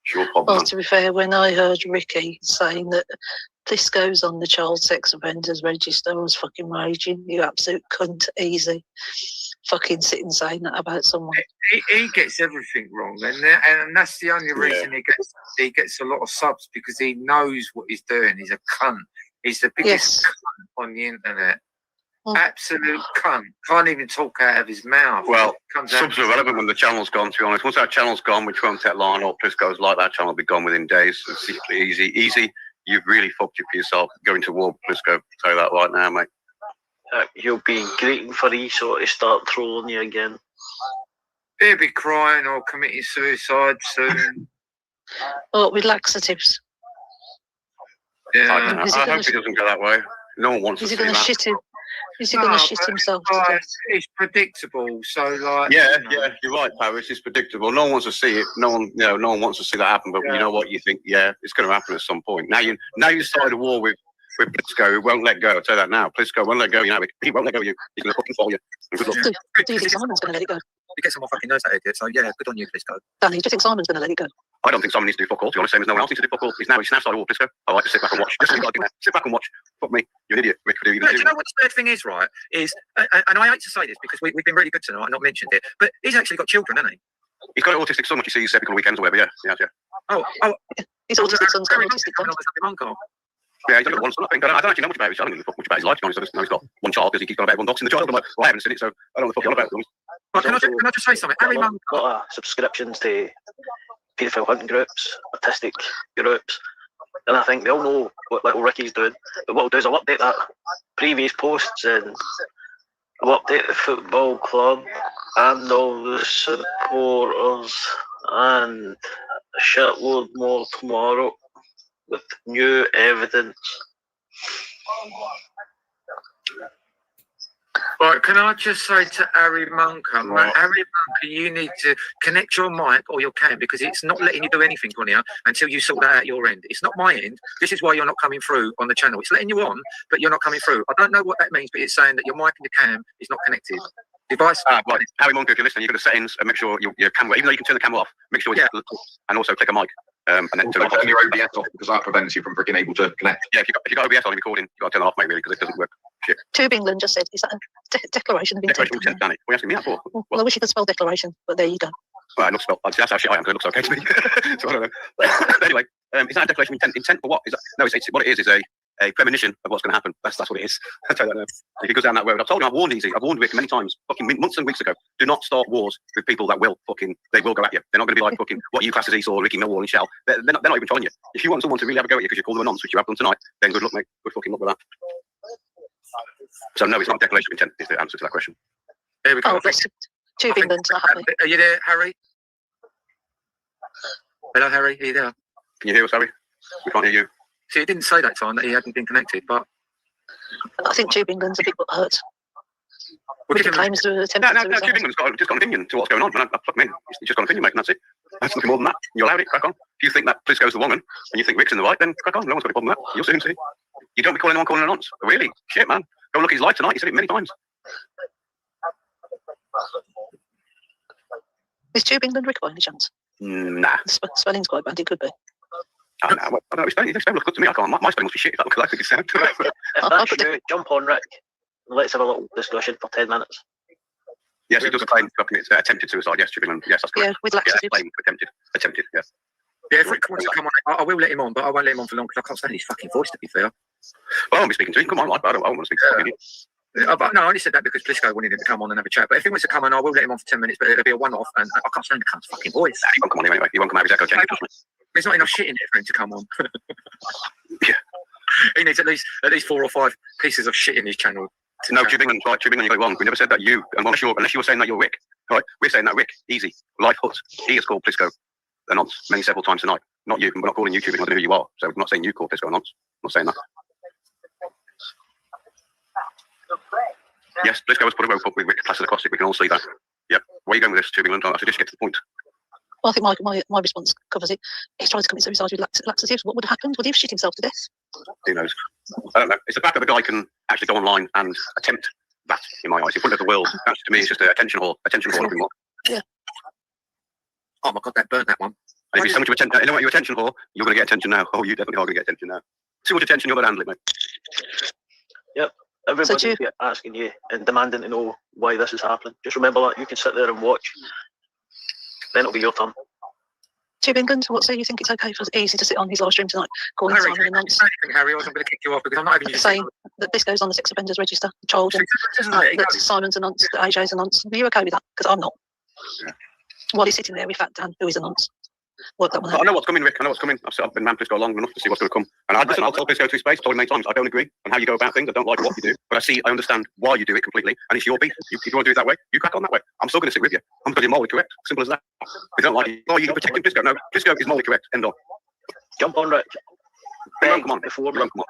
Sure problem.
Well, to be fair, when I heard Ricky saying that this goes on the child sex offenders register, I was fucking raging. You absolute cunt, easy. Fucking sitting saying that about someone.
He gets everything wrong, and that's the only reason he gets a lot of subs, because he knows what he's doing. He's a cunt. He's the biggest cunt on the internet. Absolute cunt. Can't even talk out of his mouth.
Well, subs are relevant when the channel's gone, to be honest. Once that channel's gone, which won't take long, or Plisco's like that channel will be gone within days. It's easy. You've really fucked it for yourself going to war with Plisco. I'll tell you that right now, mate.
He'll be grating for ESO to start trolling you again.
He'll be crying or committing suicide soon.
Oh, with laxatives.
Yeah.
I hope he doesn't go that way. No one wants to see that.
Is he going to shit himself to death?
It's predictable, so like.
Yeah, you're right, Paris. It's predictable. No one wants to see it. No one wants to see that happen. But you know what? You think, it's going to happen at some point. Now you started a war with Plisco, who won't let go. I'll tell you that now. Plisco won't let go. He won't let go of you. He's going to fucking follow you. Good luck.
Do you think Simon's going to let it go?
He gets on my fucking nose, that idiot. So yeah, good on you, Plisco.
Danny, do you think Simon's going to let it go?
I don't think Simon needs to do fuck all. To be honest, same as no one else needs to do fuck all. He's now started a war with Plisco. I like to sit back and watch. Sit back and watch. Fuck me. You're an idiot. Rick, do you know
what the third thing is, right? Is and I hate to say this because we've been really good tonight and not mentioned it, but he's actually got children, hasn't he?
He's got an autistic son, which he sees every couple of weekends or whatever. Yeah.
Oh,
his autistic son's got an autistic son.
Yeah, he's only got one son, I think. I don't actually know much about his. I don't know much about his life, to be honest. I just know he's got one child because he keeps on about everyone doxing the child. I'm like, well, I haven't seen it, so I don't know what the fuck you're on about.
Well, can I just say something? Harry Munker
got subscriptions to paedophile hunting groups, autistic groups, and I think they all know what little Ricky's doing. But what I'll do is I'll update that previous posts and I'll update the football club and all the supporters and a shitload more tomorrow with new evidence.
Right, can I just say to Harry Munker, Harry Munker, you need to connect your mic or your cam, because it's not letting you do anything on here until you sort that out at your end. It's not my end. This is why you're not coming through on the channel. It's letting you on, but you're not coming through. I don't know what that means, but it's saying that your mic and your cam is not connected. Device.
Right. Harry Munker, if you're listening, you go to settings and make sure your camera, even though you can turn the camera off, make sure you and also click a mic. And then turn your OBS off, because that prevents you from freaking able to connect. Yeah, if you got OBS on recording, you got to turn it off, mate, really, because it doesn't work. Shit.
Tube England just said, is that a declaration of intent?
Declaration of intent, Danny. What are you asking me that for?
Well, I wish you could spell declaration, but there you go.
Well, not spelled. That's how shit I am, because it looks okay to me. So I don't know. Anyway, is that a declaration of intent? Intent for what? Is that, no, it's what it is a premonition of what's going to happen. That's what it is. I'll tell you that now. If he goes down that road, I've told him, I've warned Rick many times, fucking months and weeks ago, do not start wars with people that they will go at you. They're not going to be like fucking what you class as Esau, Ricky Millwall and Shell. They're not even trying you. If you want someone to really have a go at you because you call them a nonce, which you have done tonight, then good luck, mate. Good fucking luck with that. So no, it's not a declaration of intent, is the answer to that question.
Here we go.
Tube England's not happy.
Are you there, Harry? Hello, Harry. Are you there?
Can you hear us, Harry? We can't hear you.
See, he didn't say that time that he hadn't been connected, but
I think Tube England's a bit hurt.
Well,
Ricky claims to have attempted
no,
suicide.
Tube England's just got an opinion to what's going on. And fuck me, he's just got an opinion, mate, and that's it. That's nothing more than that. You allowed it, crack on. If you think that Plisco's the woman and you think Rick's in the right, then crack on. No one's got a problem with that. You'll soon see. You don't be calling anyone calling a nonce. Really? Shit, man. Go look at his life tonight. He said it many times.
Is Tube England Rick by any chance?
Nah.
Spelling's quite bad. It could be.
Oh, no. Well, I don't spelling looks good to me. I can't. My spelling must be shit. That looks like it sound.
If that's true, jump on, Rick. Let's have a little discussion for 10 minutes.
Yes, he does claim it's attempted suicide. Yes, Tube England. Yes, that's correct.
Yeah, with laxatives.
Claim attempted. Yes.
Yeah, if Rick wants to come on, I will let him on, but I won't let him on for long because I can't stand his fucking voice, to be fair.
Well, I won't be speaking to him. Come on, I don't want to speak to him.
No, I only said that because Plisco wanted him to come on and have a chat. But if he wants to come on, I will let him on for 10 minutes, but it'll be a one-off, and I can't stand the cunt's fucking voice.
He won't come on anyway. He won't come out of his echo chamber.
There's not enough shit in it for him to come on.
Yeah.
He needs at least 4 or 5 pieces of shit in his channel.
No, Tube England, right, Tube England, you got it wrong. We never said that you, unless you were saying that you're Rick. Right? We're saying that Rick, easy, life hut. He has called Plisco a nonce several times tonight. Not you. We're not calling you Tube England. I don't know who you are. So we're not saying you called Plisco a nonce. I'm not saying that. Yes, Plisco has put a rope up with Rick plastered across it. We can all see that. Yep. Where are you going with this, Tube England? I should just get to the point.
Well, I think my response covers it. He's tried to commit suicide with laxatives. What would have happened? Would he have shit himself to death?
Who knows? I don't know. It's the fact that a guy can actually go online and attempt that, in my eyes, in front of the world. That, to me, is just an attention whore. Nothing more.
Yeah.
Oh my God, that burnt that one.
And if you're so much of attention, you know what, you're attention whore, you're going to get attention now. Oh, you definitely are going to get attention now. Too much attention, you're going to handle it, mate.
Yep. Everybody's asking you and demanding to know why this is happening. Just remember that you can sit there and watch. Then it'll be your turn.
Tube England, what say you think it's okay for Easy to sit on his live stream tonight, calling
Harry,
Simon and Nance?
Harry, I was going to kick you off because I'm not even
saying that this goes on the sex offenders register, child, and that Simon's a nonce, that AJ's a nonce. Are you okay with that? Because I'm not.
Yeah.
While he's sitting there with Fat Dan, who is a nonce. Work that one out.
I know what's coming, Rick. I know what's coming. I've been man Plisco long enough to see what's going to come. And I'll tell Plisco to his face. I've told him many times. I don't agree on how you go about things. I don't like what you do. But I understand why you do it completely. And it's your beef. If you want to do it that way, you crack on that way. I'm still going to sit with you. I'm going to be morally correct. Simple as that. If you don't like it, oh, you can protect him, Plisco. No, Plisco is morally correct. End on.
Jump on, Rick.
He won't come on. He won't come on.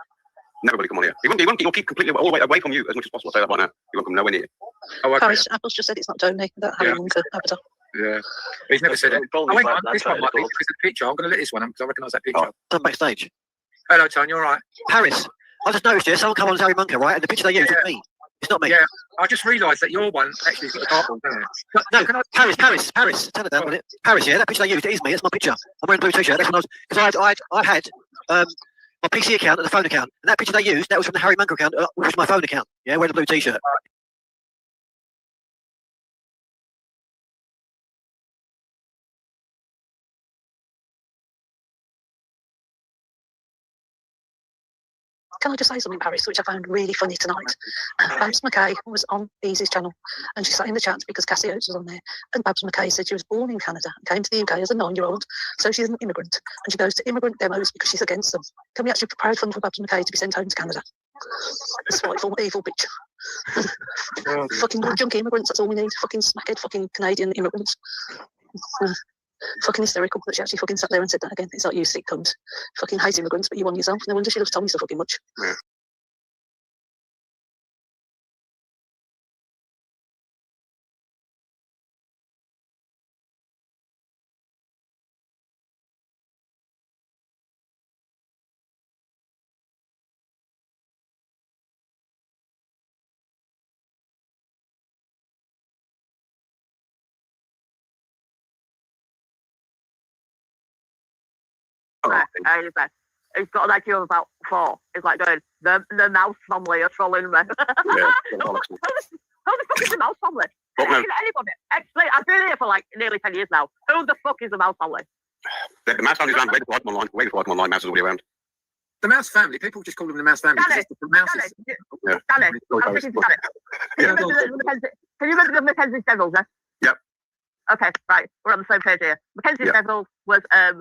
Nobody come on here. He won't. He'll keep completely all the way away from you as much as possible. I'll say that right now. He won't come nowhere near you.
Oh, okay.
Paris Apple's just said it's not Tony. That Harry Munker avatar.
Yeah. He's never said it. Oh, hang on. This one might be because of the picture. I'm going to let this one because I recognise that picture.
Done backstage.
Hello, Tony. You all right?
Paris, I just noticed here, someone come on as Harry Munker, right? And the picture they use is me. It's not me.
Yeah, I just realised that your one actually has got the dartboard there.
No, Paris. Turn it down, will it? Paris, yeah, that picture they used, it is me. That's my picture. I'm wearing a blue t-shirt. That's when I had my PC account and the phone account. And that picture they used, that was from the Harry Munker account, which was my phone account. Yeah, wearing a blue t-shirt.
Can I just say something, Paris, which I found really funny tonight? Babs McKay was on Easy's channel, and she sat in the chat because Cassie Oates was on there. And Babs McKay said she was born in Canada and came to the UK as a 9-year-old, so she's an immigrant, and she goes to immigrant demos because she's against them. Can we actually crowdfund for Babs McKay to be sent home to Canada? Spiteful, evil bitch. Fucking junky immigrants, that's all we need. Fucking smackhead, fucking Canadian immigrants. Fucking hysterical that she actually fucking sat there and said that again. It's like, you sick cunt. Fucking hate immigrants, but you on yourself. No wonder she loves Tommy so fucking much.
Yeah.
He's got an IQ of about 4. He's like going, the mouse family are trolling me.
Yeah,
who the fuck is the mouse family? Anybody? Explain. I've been here for like nearly 10 years now. Who the fuck is the mouse family?
The mouse family is around way before I come online. Way before I come online, mouse is already around.
The mouse family. People just call them the mouse family.
Danny, I'm thinking Danny. Can you remember the Mackenzie's Devils? Yeah?
Yep.
Okay, right. We're on the same page here. Mackenzie's Devils was a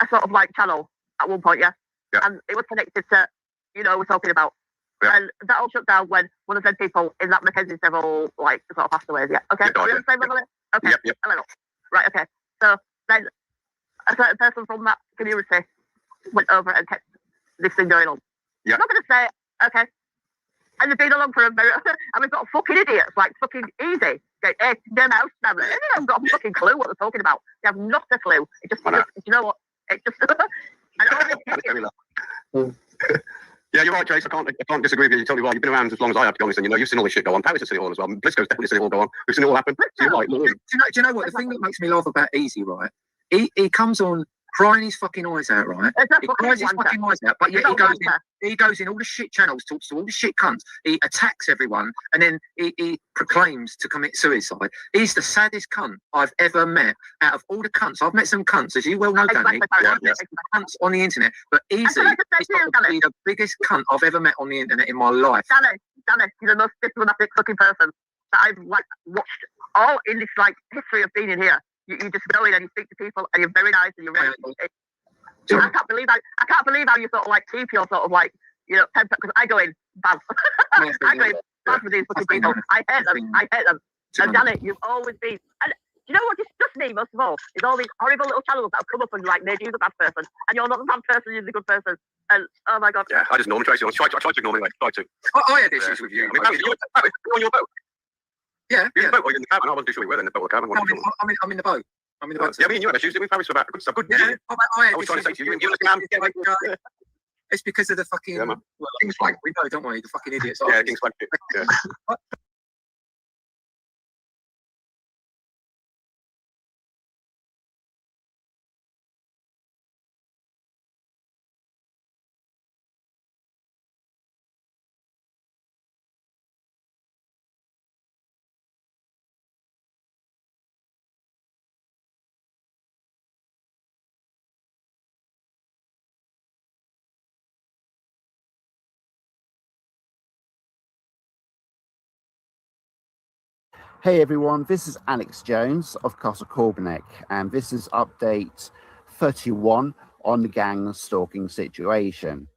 sort of like channel at one point, yeah? And it was connected to, we're talking about. Yeah. And that all shut down when one of the people in that Mackenzie's Devil, like, sort of passed away, yeah? Okay, are we on the same level? Okay, right, okay. So then a certain person from that community went over and kept this thing going on. Yeah. I'm not going to say, okay, And they've been along for a very, and we've got fucking idiots, like fucking easy. Them house family. They haven't got a fucking clue what they're talking about. They have not a clue. It just, you know what? It just.
Yeah, you're right, Jace. I can't disagree with you. You're totally right. You've been around as long as I have, to be honest. And you know, you've seen all this shit go on. Paris has seen it all as well. Blisco's definitely seen it all go on. We've seen it all happen. So you're right.
Do you know what? The thing that makes me laugh about Easy, right? He comes on crying his fucking eyes out, right? He cries his fucking eyes out, but yet he goes in all the shit channels, talks to all the shit cunts. He attacks everyone, and then he proclaims to commit suicide. He's the saddest cunt I've ever met. Out of all the cunts, I've met some cunts, as you well know, Danny. I've met some cunts on the internet, but Easy is probably the biggest cunt I've ever met on the internet in my life.
Danny, he's the most diplomatic fucking person that I've like watched all in this like history of being in here. You just go in and you speak to people and you're very nice and you're very. I can't believe how you sort of like keep your sort of like, you know, temper, because I go in bad. I go in bad with these fucking people. I hate them. And Janet, you've always been. And you know what disgusts me most of all is all these horrible little channels that have come up and like made you the bad person, and you're not the bad person, you're the good person. And oh my god.
Yeah, I just normally Tracy. I try to ignore me. Try to.
I had issues with you.
I mean, you're on your boat.
Yeah,
you're in the boat. You're in the cabin. I wasn't too sure we were in the boat or cabin.
I'm in the boat.
Yeah, me and you had issues with Paris for about good stuff. Good.
Yeah,
I was trying to say to you, you understand?
It's because of the fucking King's Flag. We know, don't we? The fucking idiots.
Yeah, King's Flag. Yeah.
Hey everyone, this is Alex Jones of Castle Corbenek, and this is update 31 on the gang stalking situation.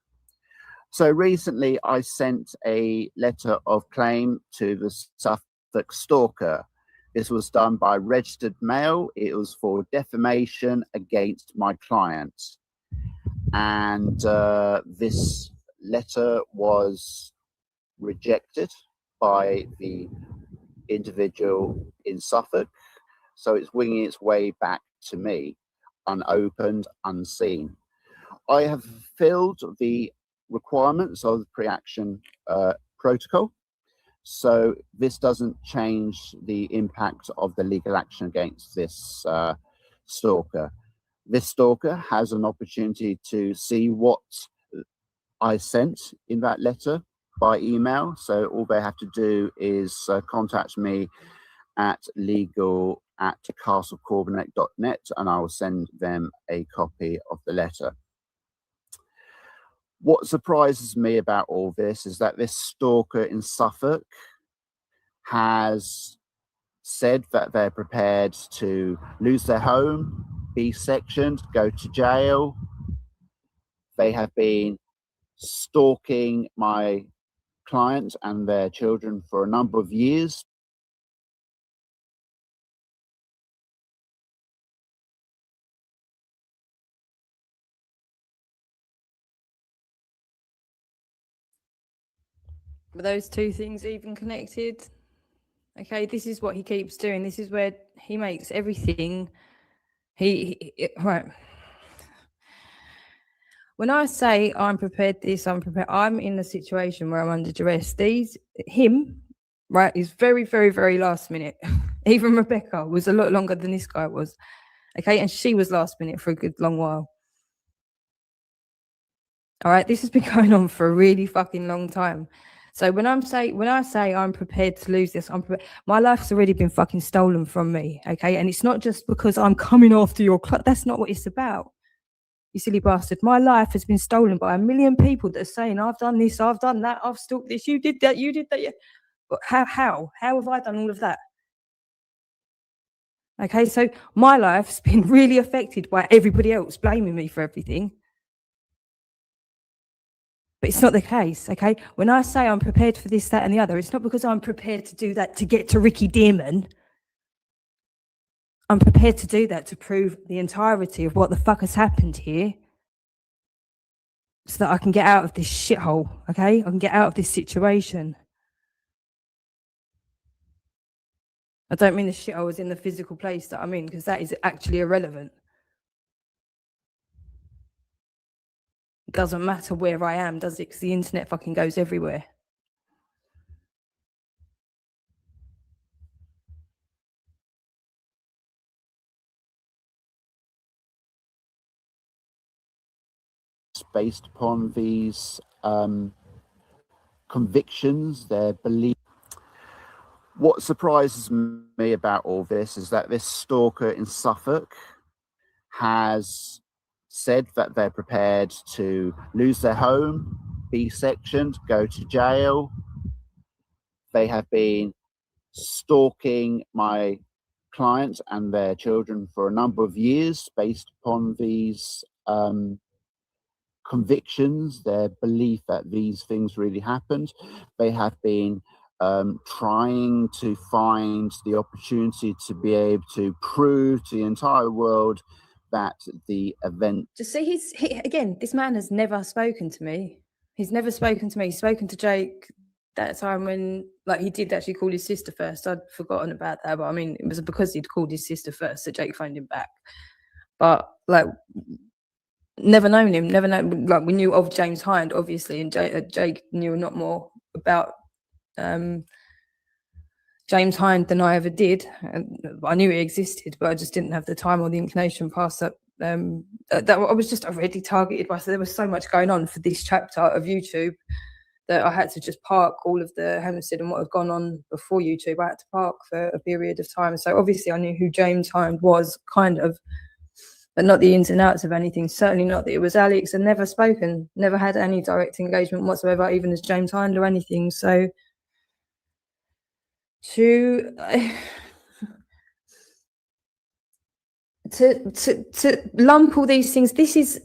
So recently I sent a letter of claim to the Suffolk stalker. This was done by registered mail. It was for defamation against my client. And this letter was rejected by the individual in Suffolk, so it's winging its way back to me, unopened, unseen. I have fulfilled the requirements of the pre-action protocol, so this doesn't change the impact of the legal action against this stalker. This stalker has an opportunity to see what I sent in that letter by email, so all they have to do is contact me at legal@castlecorbenek.net and I will send them a copy of the letter. What surprises me about all this is that this stalker in Suffolk has said that they're prepared to lose their home, be sectioned, go to jail. They have been stalking my clients and their children for a number of years.
Were those two things even connected? Okay, this is what he keeps doing. This is where he makes everything. Right. When I say I'm prepared this, I'm prepared, I'm in a situation where I'm under duress. Him, right, is very, very, very last minute. Even Rebecca was a lot longer than this guy was. Okay, and she was last minute for a good long while. All right, this has been going on for a really fucking long time. So when I say I'm prepared to lose this, my life's already been fucking stolen from me. Okay, and it's not just because I'm coming after your club. That's not what it's about. You silly bastard. My life has been stolen by a million people that are saying, I've done this, I've done that, I've stalked this, you did that, you did that. But how have I done all of that? Okay, so my life's been really affected by everybody else blaming me for everything. But it's not the case, okay? When I say I'm prepared for this, that, and the other, it's not because I'm prepared to do that to get to Ricky Dearman. I'm prepared to do that to prove the entirety of what the fuck has happened here. so that I can get out of this shithole, okay? I can get out of this situation. I don't mean the shithole is in the physical place that I'm in, because that is actually irrelevant. It doesn't matter where I am, does it? Because the internet fucking goes everywhere.
Based upon these convictions, their beliefs. What surprises me about all this is that this stalker in Suffolk has said that they're prepared to lose their home, be sectioned, go to jail. They have been stalking my clients and their children for a number of years based upon these convictions, their belief that these things really happened. They have been trying to find the opportunity to be able to prove to the entire world that the event.
Just see, again, this man has never spoken to me. He's never spoken to me. He's spoken to Jake that time when, like, he did actually call his sister first. I'd forgotten about that, but I mean, it was because he'd called his sister first that Jake phoned him back. But, like, never known him, never known. Like, we knew of James Hind, obviously, and Jake knew a lot more about James Hind than I ever did. And I knew he existed, but I just didn't have the time or the inclination past that. That I was just already targeted by. So there was so much going on for this chapter of YouTube that I had to just park all of the Hampstead and what had gone on before YouTube. I had to park for a period of time. So obviously I knew who James Hind was, kind of, but not the ins and outs of anything. Certainly not that it was Alex, and never spoken, never had any direct engagement whatsoever, even as James Hind or anything. So to lump all these things, this is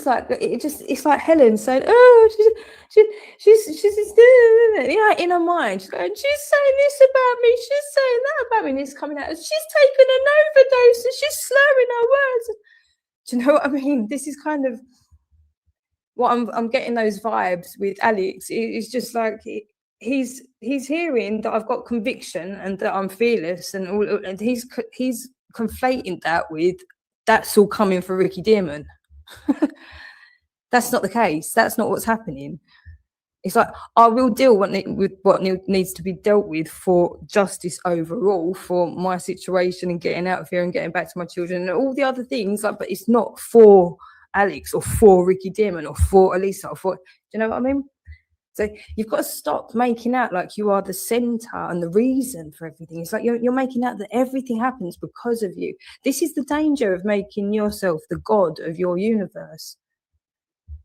like, it's like Helen saying, oh, she's in her mind, she's going, she's saying this about me, she's saying that about me, and it's coming out, she's taken an overdose and she's slurring her words. Do you know what I mean? This is kind of what I'm getting those vibes with Alex. It's just like he's hearing that I've got conviction and that I'm fearless, and he's conflating that with that's all coming for Ricky Dearman. That's not the case. That's not what's happening. It's like, I will deal with what needs to be dealt with for justice overall, for my situation and getting out of here and getting back to my children and all the other things. Like, but it's not for Alex or for Ricky Dearman or for Elisa or for, do you know what I mean? So you've got to stop making out like you are the center and the reason for everything. It's like you're making out that everything happens because of you. This is the danger of making yourself the god of your universe.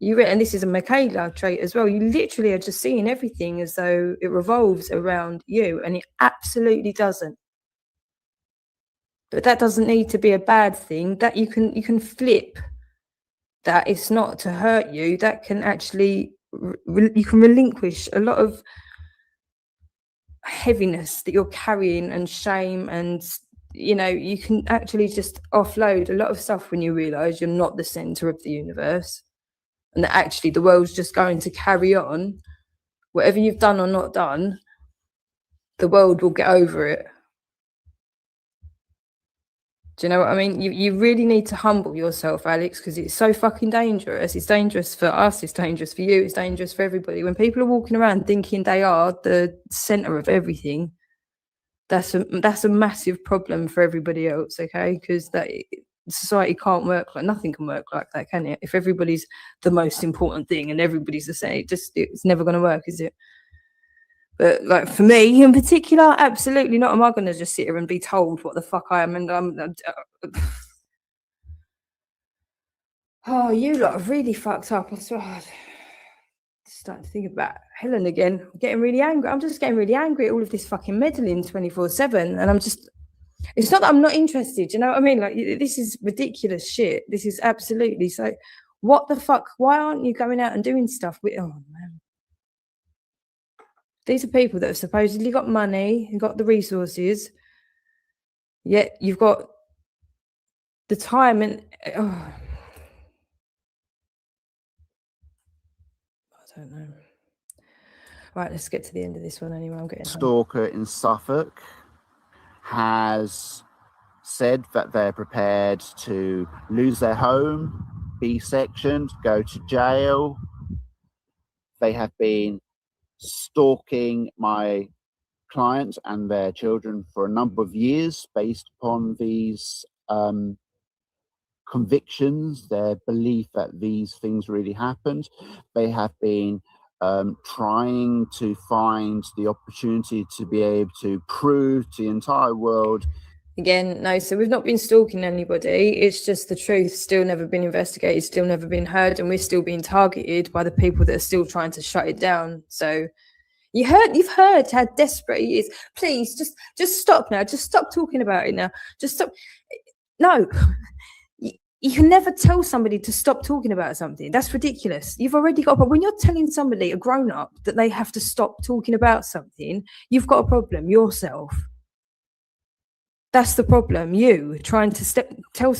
And this is a Michaela trait as well. You literally are just seeing everything as though it revolves around you, and it absolutely doesn't. But that doesn't need to be a bad thing. That you can flip. That it's not to hurt you. That can actually you can relinquish a lot of heaviness that you're carrying and shame, and you can actually just offload a lot of stuff when you realize you're not the center of the universe. And that actually the world's just going to carry on. Whatever you've done or not done, the world will get over it. Do you know what I mean? You really need to humble yourself, Alex, because it's so fucking dangerous. It's dangerous for us. It's dangerous for you. It's dangerous for everybody. When people are walking around thinking they are the center of everything, that's a massive problem for everybody else, okay? Because society can't work like, nothing can work like that, can it? If everybody's the most important thing and everybody's the same, it's never going to work, is it? But like for me in particular, absolutely not. Am I going to just sit here and be told what the fuck I am? And oh, you lot have really fucked up. I swear. I'm starting to think about Helen again. I'm getting really angry. I'm just getting really angry at all of this fucking meddling 24/7, and I'm just. It's not that I'm not interested, you know what I mean? Like, this is ridiculous shit. This is absolutely so. What the fuck? Why aren't you going out and doing stuff with? Oh man, these are people that have supposedly got money and got the resources, yet you've got the time and. Oh. don't know. Right, let's get to the end of this one anyway. I'm getting home.
Stalker in Suffolk has said that they're prepared to lose their home, be sectioned, go to jail. They have been stalking my clients and their children for a number of years based upon these convictions, their belief that these things really happened. They have been trying to find the opportunity to be able to prove to the entire world.
Again, no, so we've not been stalking anybody. It's just the truth still never been investigated, still never been heard, and we're still being targeted by the people that are still trying to shut it down. So you've heard how desperate he is. Please, just stop now. Just stop talking about it now. Just stop. No. You can never tell somebody to stop talking about something. That's ridiculous. You've already got, but when you're telling somebody, a grown-up, that they have to stop talking about something, you've got a problem yourself. That's the problem. You trying to tell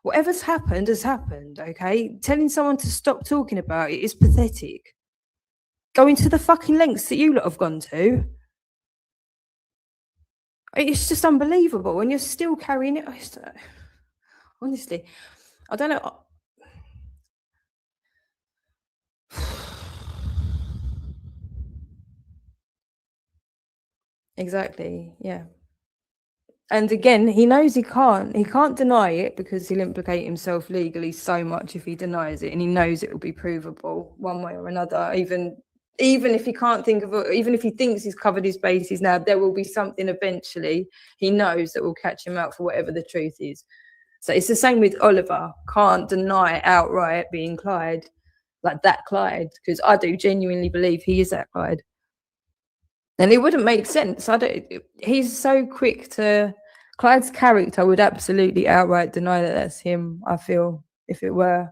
whatever's happened has happened, okay? Telling someone to stop talking about it is pathetic. Going to the fucking lengths that you lot have gone to. It's just unbelievable. And you're still carrying it. Honestly, I don't know. Exactly, yeah. And again, he knows he can't deny it because he'll implicate himself legally so much if he denies it, and he knows it will be provable one way or another. Even if he can't think of it, even if he thinks he's covered his bases now, there will be something eventually he knows that will catch him out for whatever the truth is. So it's the same with Oliver. Can't deny outright being Clyde, like that Clyde, because I do genuinely believe he is that Clyde. And it wouldn't make sense. He's so quick to. Clyde's character would absolutely outright deny that that's him, I feel, if it were.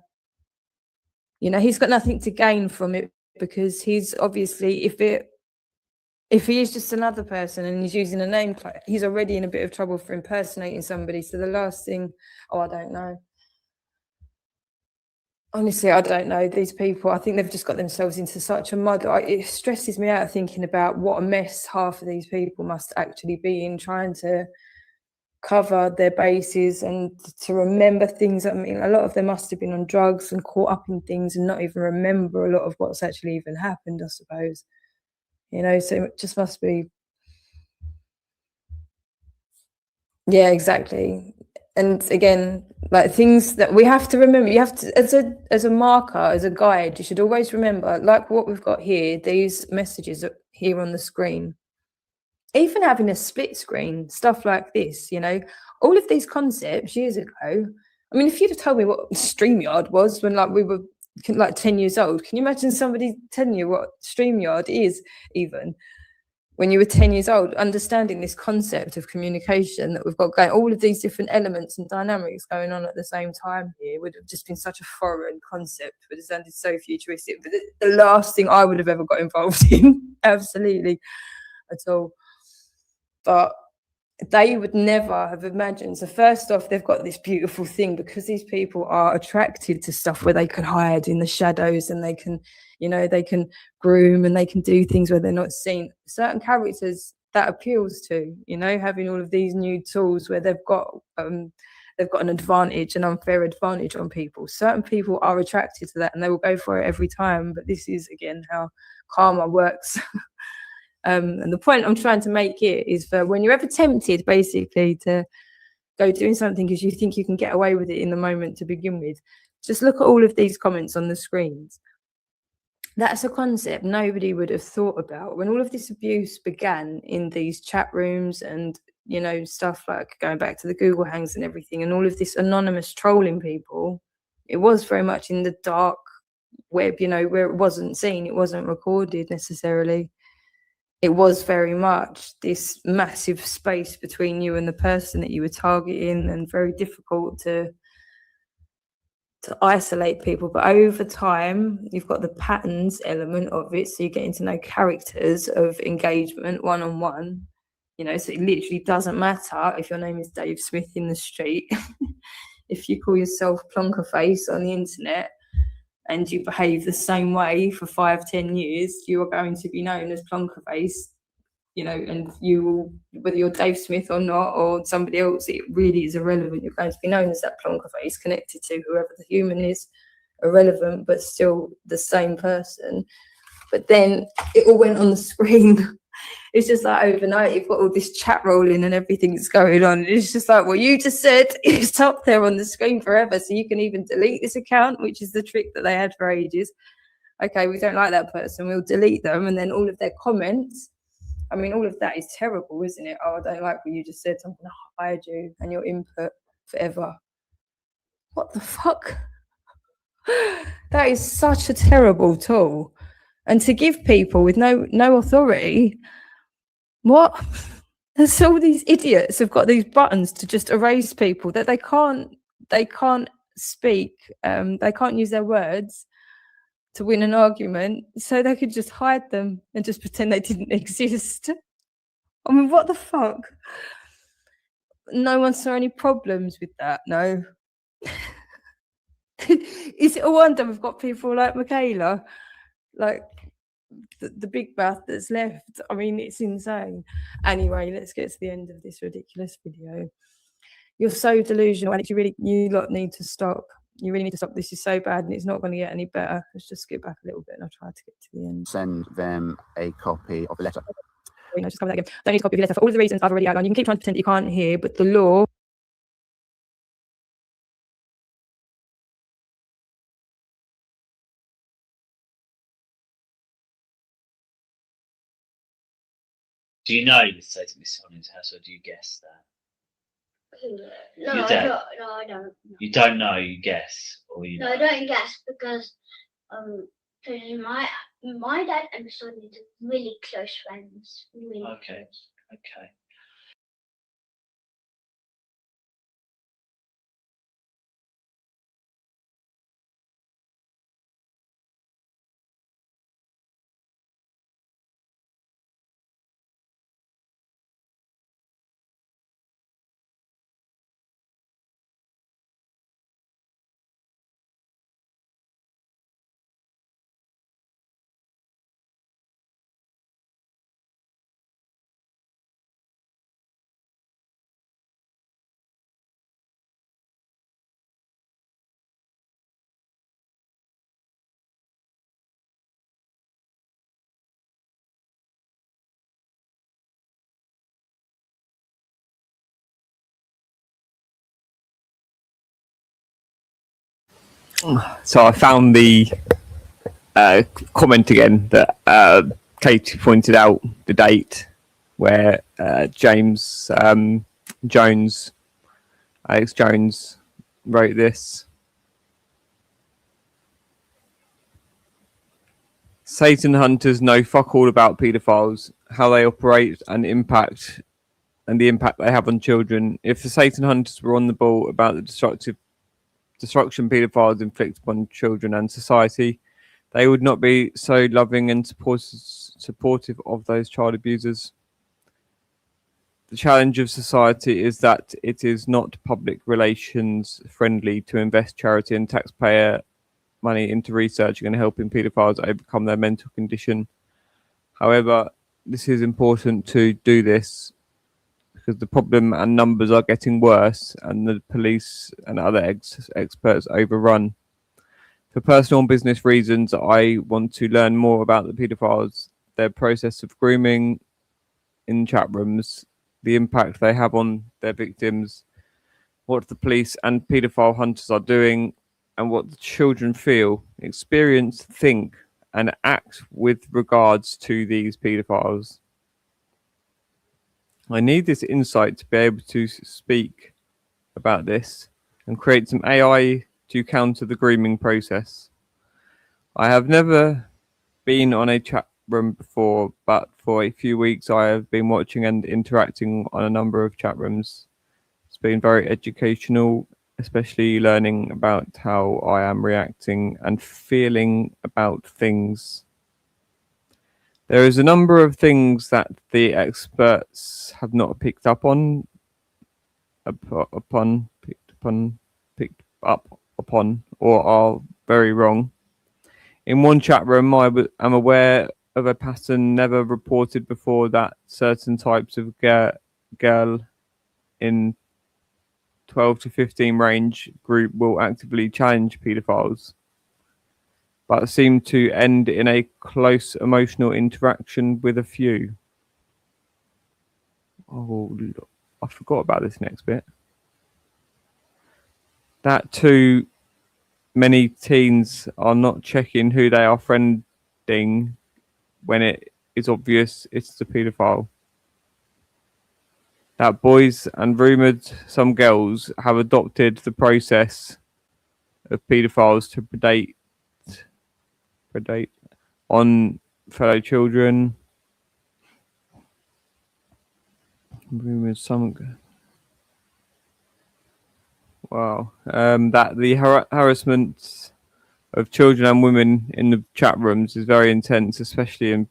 You know, he's got nothing to gain from it because he's obviously, if he is just another person and he's using a name, he's already in a bit of trouble for impersonating somebody. So the last thing, I don't know. Honestly, I don't know. These people, I think they've just got themselves into such a mud. It stresses me out thinking about what a mess half of these people must actually be in, trying to cover their bases and to remember things. I mean, a lot of them must have been on drugs and caught up in things and not even remember a lot of what's actually even happened, I suppose. You know, so it just must be. Yeah, exactly. And again, like things that we have to remember, you have to, as a marker, as a guide, you should always remember, like what we've got here, these messages here on the screen. Even having a split screen, stuff like this, you know, all of these concepts years ago. I mean, if you'd have told me what StreamYard was when like we were like 10 years old, can you imagine somebody telling you what StreamYard is even when you were 10 years old, understanding this concept of communication that we've got going, all of these different elements and dynamics going on at the same time here would have just been such a foreign concept, would have sounded so futuristic, but the last thing I would have ever got involved in, absolutely at all. But they would never have imagined. So first off, they've got this beautiful thing because these people are attracted to stuff where they can hide in the shadows and they can, you know, they can groom and they can do things where they're not seen. Certain characters that appeals to, you know, having all of these new tools where they've got an advantage, an unfair advantage on people. Certain people are attracted to that and they will go for it every time. But this is, again, how karma works. And the point I'm trying to make here is that when you're ever tempted, basically, to go doing something because you think you can get away with it in the moment to begin with, just look at all of these comments on the screens. That's a concept nobody would have thought about. When all of this abuse began in these chat rooms and, you know, stuff like going back to the Google hangs and everything, and all of this anonymous trolling people, it was very much in the dark web, you know, where it wasn't seen, it wasn't recorded necessarily. It was very much this massive space between you and the person that you were targeting, and very difficult to isolate people. But over time, you've got the patterns element of it, so you're getting to know characters of engagement one-on-one, you know, so it literally doesn't matter if your name is Dave Smith in the street. If you call yourself Plonkerface on the internet, and you behave the same way for 5-10 years, you are going to be known as Plonkerface, you know, and you will, whether you're Dave Smith or not, or somebody else, it really is irrelevant. You're going to be known as that Plonkerface, connected to whoever the human is, irrelevant, but still the same person. But then it all went on the screen. It's just like overnight, you've got all this chat rolling and everything's going on. It's just like, what you just said, it's up there on the screen forever. So you can even delete this account, which is the trick that they had for ages. Okay, we don't like that person, we'll delete them. And then all of their comments, I mean, all of that is terrible, isn't it? Oh, I don't like what you just said, so I'm going to hide you and your input forever. What the fuck? That is such a terrible tool. And to give people with no authority, what? There's all these idiots have got these buttons to just erase people that they can't speak, they can't use their words to win an argument, so they could just hide them and just pretend they didn't exist. I mean, what the fuck? No one saw any problems with that, no. Is it a wonder we've got people like Michaela, like the big mouth that's left? I mean, it's insane. Anyway, let's get to the end of this ridiculous video. You're so delusional, Alex. You lot need to stop. You really need to stop. This is so bad and it's not going to get any better. Let's just skip back a little bit and I'll try to get to the end.
Send them a copy of the letter.
Just cover that again. Don't need a copy of your letter for all of the reasons I've already outlined. You can keep trying to pretend that you can't hear, but the law.
Do you know you're taking this on his house, or do you guess that?
No,
Your
I
dad?
don't. No, I don't.
You don't know, you guess, or you
No,
know?
I don't guess because my dad and my son are really close friends. Really
Okay, okay.
So I found the comment again that Katie pointed out, the date where Alex Jones wrote this. Satan hunters know fuck all about paedophiles, how they operate and the impact they have on children. If the Satan hunters were on the ball about the destruction paedophiles inflict upon children and society, they would not be so loving and supportive of those child abusers. The challenge of society is that it is not public relations friendly to invest charity and taxpayer money into researching and helping paedophiles overcome their mental condition. However, this is important to do this because the problem and numbers are getting worse and the police and other experts overrun. For personal and business reasons, I want to learn more about the paedophiles, their process of grooming in chat rooms, the impact they have on their victims, what the police and paedophile hunters are doing, and what the children feel, experience, think, and act with regards to these paedophiles. I need this insight to be able to speak about this and create some AI to counter the grooming process. I have never been on a chat room before, but for a few weeks I have been watching and interacting on a number of chat rooms. It's been very educational, especially learning about how I am reacting and feeling about things. There is a number of things that the experts have not picked up on, or are very wrong. In one chat room, I'm aware of a pattern never reported before that certain types of girl in 12 to 15 range group will actively challenge paedophiles, but seem to end in a close emotional interaction with a few. Oh, look, I forgot about this next bit. That too many teens are not checking who they are friending when it is obvious it's the paedophile. That boys and rumoured some girls have adopted the process of paedophiles to predate on fellow children. Rumoured some. Wow. That the harassment of children and women in the chat rooms is very intense, especially in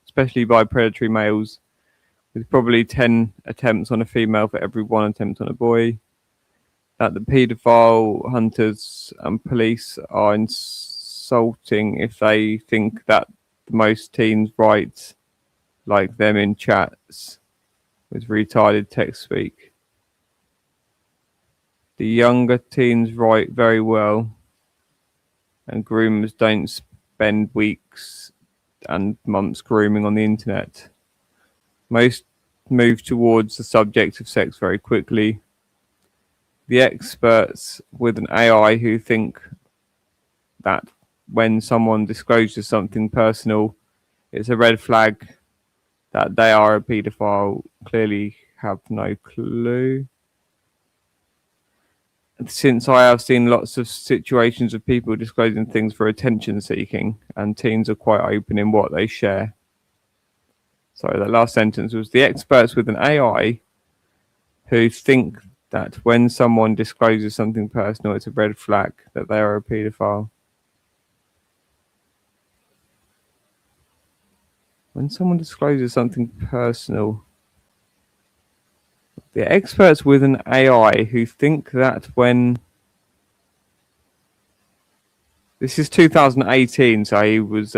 especially by predatory males, with probably 10 attempts on a female for every 1 attempt on a boy. That the paedophile hunters and police are insulting if they think that most teens write like them in chats with retarded text speak. The younger teens write very well, and groomers don't spend weeks and months grooming on the internet. Most move towards the subject of sex very quickly. The experts with an AI who think that when someone discloses something personal, it's a red flag that they are a paedophile clearly have no clue. Since I have seen lots of situations of people disclosing things for attention seeking, and teens are quite open in what they share. Sorry, that last sentence was the experts with an AI who think that when someone discloses something personal, it's a red flag that they are a paedophile. When someone discloses something personal, the experts with an AI who think that when... This is 2018, so he was...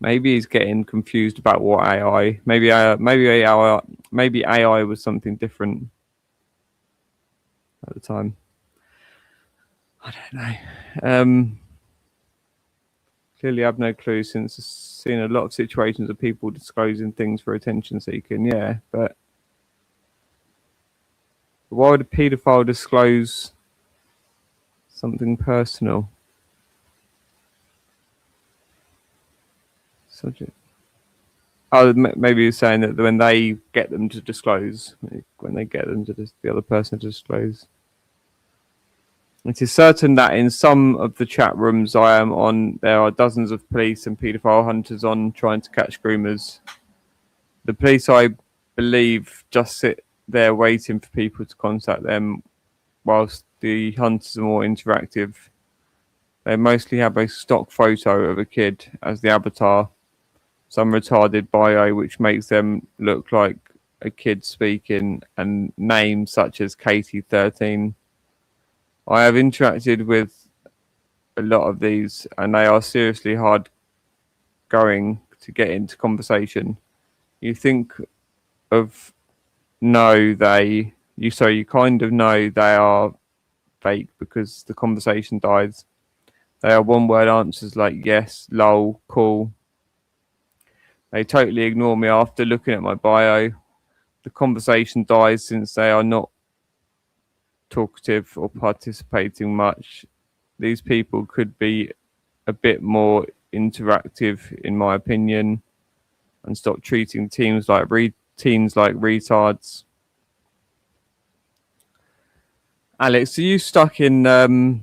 maybe he's getting confused about what AI... Maybe AI was something different at the time. I don't know. Clearly I have no clue, since I've seen a lot of situations of people disclosing things for attention seeking, yeah, but why would a paedophile disclose something personal? Subject. Oh, maybe he's saying that when they get them to disclose, when they get them to the other person to disclose. It is certain that in some of the chat rooms I am on, there are dozens of police and paedophile hunters on trying to catch groomers. The police, I believe, just sit there waiting for people to contact them, whilst the hunters are more interactive. They mostly have a stock photo of a kid as the avatar, some retarded bio which makes them look like a kid speaking, and names such as Katie 13. I have interacted with a lot of these, and they are seriously hard going to get into conversation. You think of you kind of know they are fake because the conversation dies. They are one-word answers like yes, lol, cool. They totally ignore me after looking at my bio. The conversation dies since they are not talkative or participating much. These people could be a bit more interactive, in my opinion, and stop treating teens like retards. Alex, are you stuck in a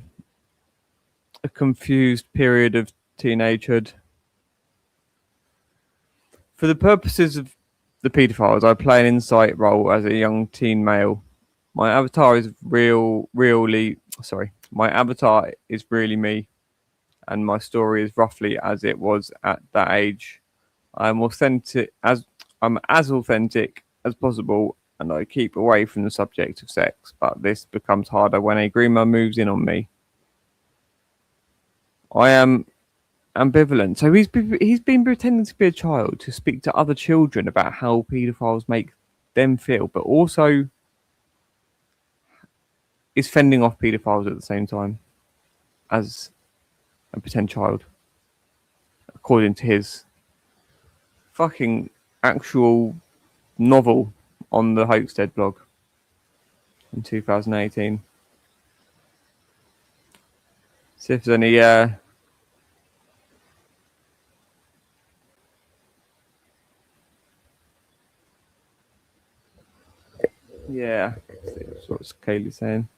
confused period of teenagehood? For the purposes of the paedophiles, I play an insight role as a young teen male. My avatar is really me, and my story is roughly as it was at that age. I'm as authentic as possible, and I keep away from the subject of sex, but this becomes harder when a groomer moves in on me. I am ambivalent. So he's been pretending to be a child to speak to other children about how paedophiles make them feel, but also is fending off paedophiles at the same time as a pretend child, according to his fucking actual novel on the Hoaxdead blog in 2018. See if there's any yeah, that's what Kaylee's saying.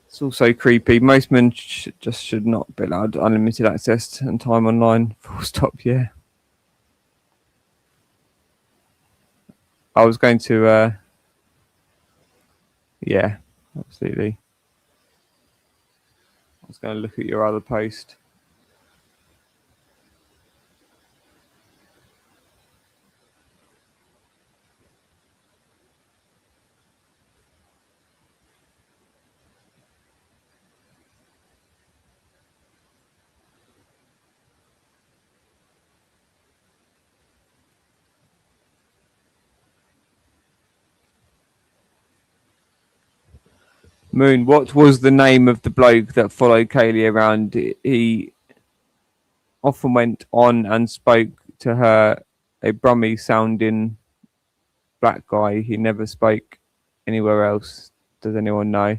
It's also creepy. Most men should not be allowed unlimited access and time online. Full stop. Yeah. I was going to. Yeah, absolutely. I was going to look at your other post. Moon, what was the name of the bloke that followed Kaylee around? He often went on and spoke to her, a Brummy sounding black guy. He never spoke anywhere else. Does anyone know?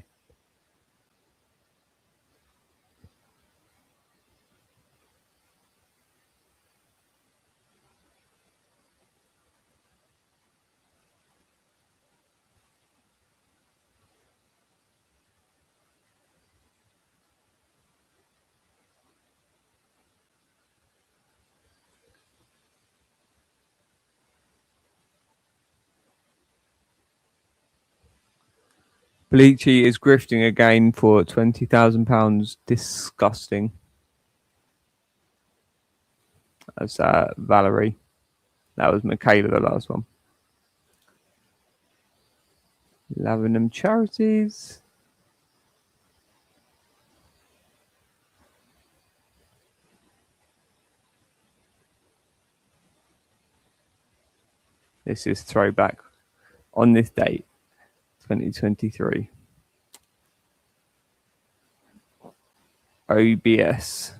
Bleachy is grifting again for £20,000. Disgusting. That's Valerie. That was Michaela, the last one. Loving them charities. This is throwback on this date, 2023. OBS.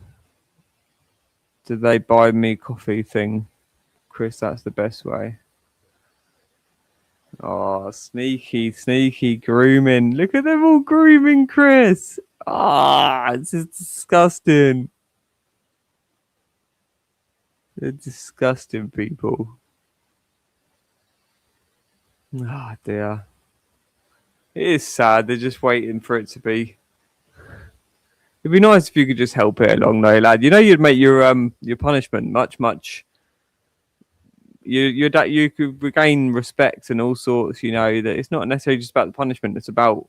Did they buy me coffee thing? Chris, that's the best way. Oh, sneaky grooming. Look at them all grooming Chris. Ah, it's just disgusting. They're disgusting people. Ah, dear. It is sad. They're just waiting for it to be. It'd be nice if you could just help it along, though, lad. You know, you'd make your punishment much. You could regain respect and all sorts. You know that it's not necessarily just about the punishment. It's about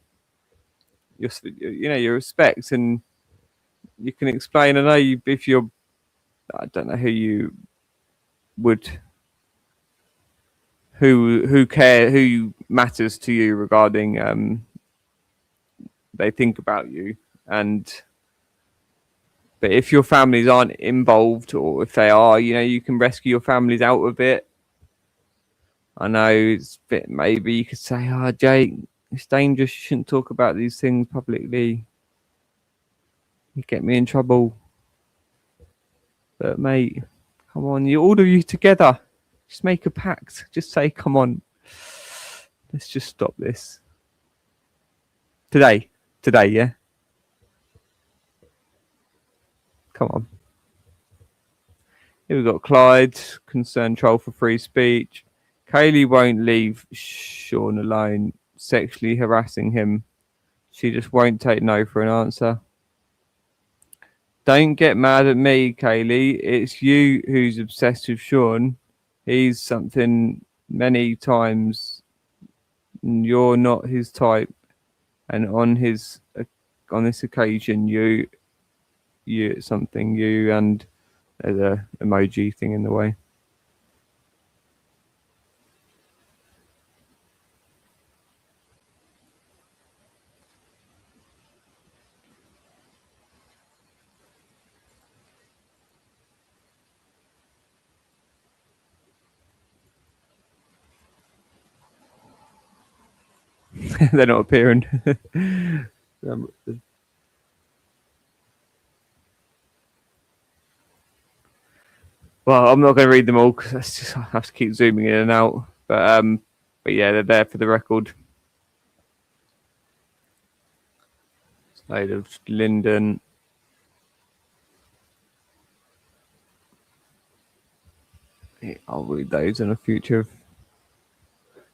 your respect, and you can explain. I know if you're. I don't know who you would. Who matters to you regarding they think about you, but if your families aren't involved, or if they are, you can rescue your families out of it. I know it's a bit, maybe you could say, oh, Jake, it's dangerous, you shouldn't talk about these things publicly, you get me in trouble. But mate, come on, all of you together, just make a pact, just say, come on, let's just stop this. Today, yeah? Come on. Here we've got Clyde, concerned troll for free speech. Kaylee won't leave Sean alone, sexually harassing him. She just won't take no for an answer. Don't get mad at me, Kaylee. It's you who's obsessed with Sean. He's something many times. You're not his type. And on this occasion, you something, and there's a emoji thing in the way. They're not appearing. Well, I'm not going to read them all because I have to keep zooming in and out. But yeah, they're there for the record. Slade of Linden. Yeah, I'll read those in a future.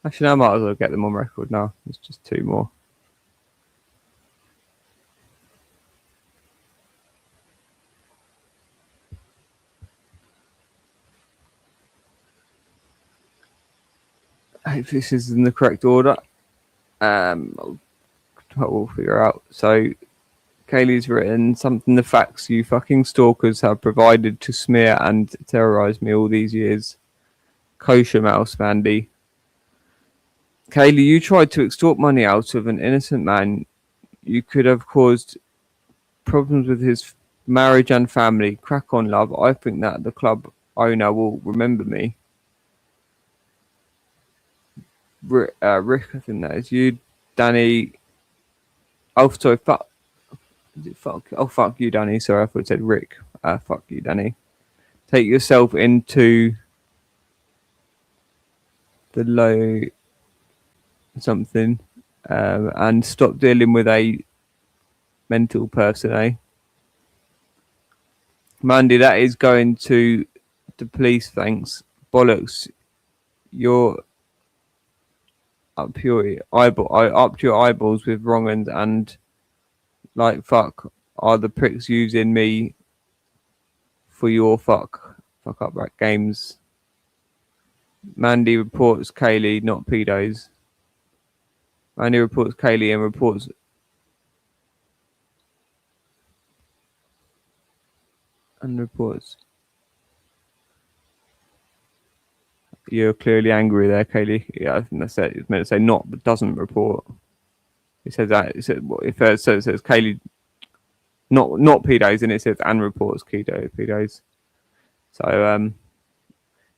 Actually, I might as well get them on record now. There's just 2 more. If this is in the correct order, we'll figure out. So, Kaylee's written something. The facts you fucking stalkers have provided to smear and terrorize me all these years. Kosher mouse, Mandy. Kaylee, you tried to extort money out of an innocent man. You could have caused problems with his marriage and family. Crack on, love. I think that the club owner will remember me. Rick, I think that is you. Danny. Oh, sorry, fuck. Is it fuck? Oh, fuck you, Danny. Sorry, I thought it said Rick. Fuck you, Danny. Take yourself into the low something and stop dealing with a mental person, eh? Mandy, that is going to the police, thanks. Bollocks. You're up your eyeballs with wrong uns and like fuck are the pricks using me for your fuck up rat games. Mandy reports Kaylee, not pedos. Mandy reports Kaylee and reports You're clearly angry there, Kaylee. Yeah, I think that's it. It's meant to say not, but doesn't report. It says that. It says it says Kaylee, not pedos, and it says and reports pedos. So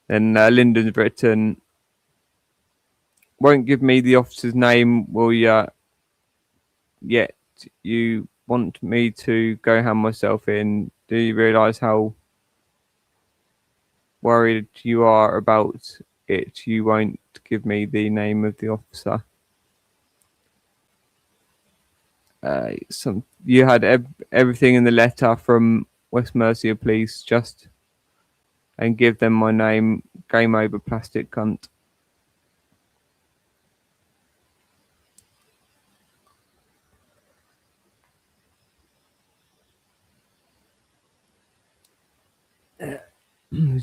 then Lyndon's written. Won't give me the officer's name, will ya? Yet you want me to go hand myself in. Do you realise how worried you are about it? You won't give me the name of the officer. You had everything in the letter from West Mercia Police, just and give them my name. Game over, plastic cunt.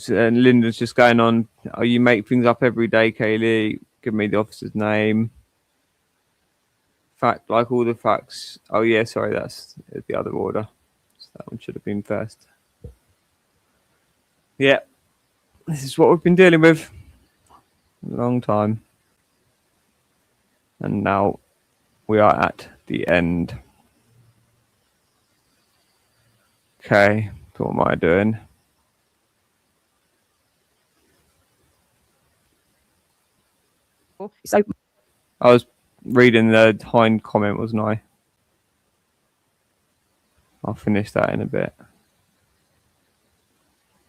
And Linda's just going on. Oh, you make things up every day, Kaylee. Give me the officer's name. Fact, like all the facts. Oh yeah, sorry, that's the other order. So that one should have been first. Yeah, this is what we've been dealing with a long time, and now we are at the end. Okay, so what am I doing?
So
I was reading the Hind comment, wasn't I? I'll finish that in a bit.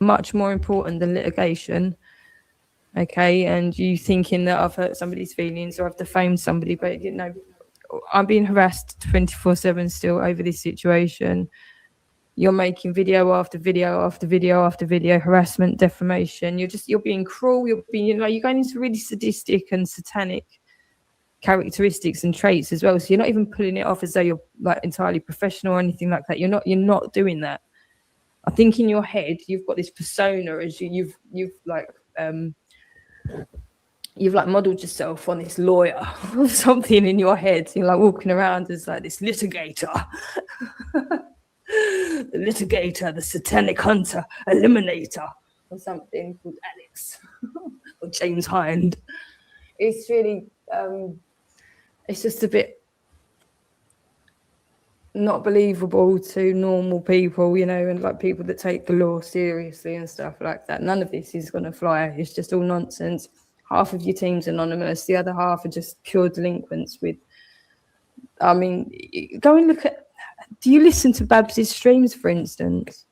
much more important than litigation. Okay, and you thinking that I've hurt somebody's feelings or I've defamed somebody, but you know, I'm being harassed 24/7 still over this situation. You're making video after video after video after video, harassment, defamation. You're being cruel. You're going into really sadistic and satanic characteristics and traits as well. So you're not even pulling it off as though you're like entirely professional or anything like that. You're not doing that. I think in your head you've got this persona as you've modeled yourself on this lawyer or something in your head. You're like walking around as like this litigator. The litigator, the satanic hunter, eliminator, or something called Alex or James Hind. It's really, it's just a bit not believable to normal people, you know, and like people that take the law seriously and stuff like that. None of this is going to fly. It's just all nonsense. half of your team's anonymous, the other half are just pure delinquents with, I mean, go and look at, do you listen to Babs's streams, for instance?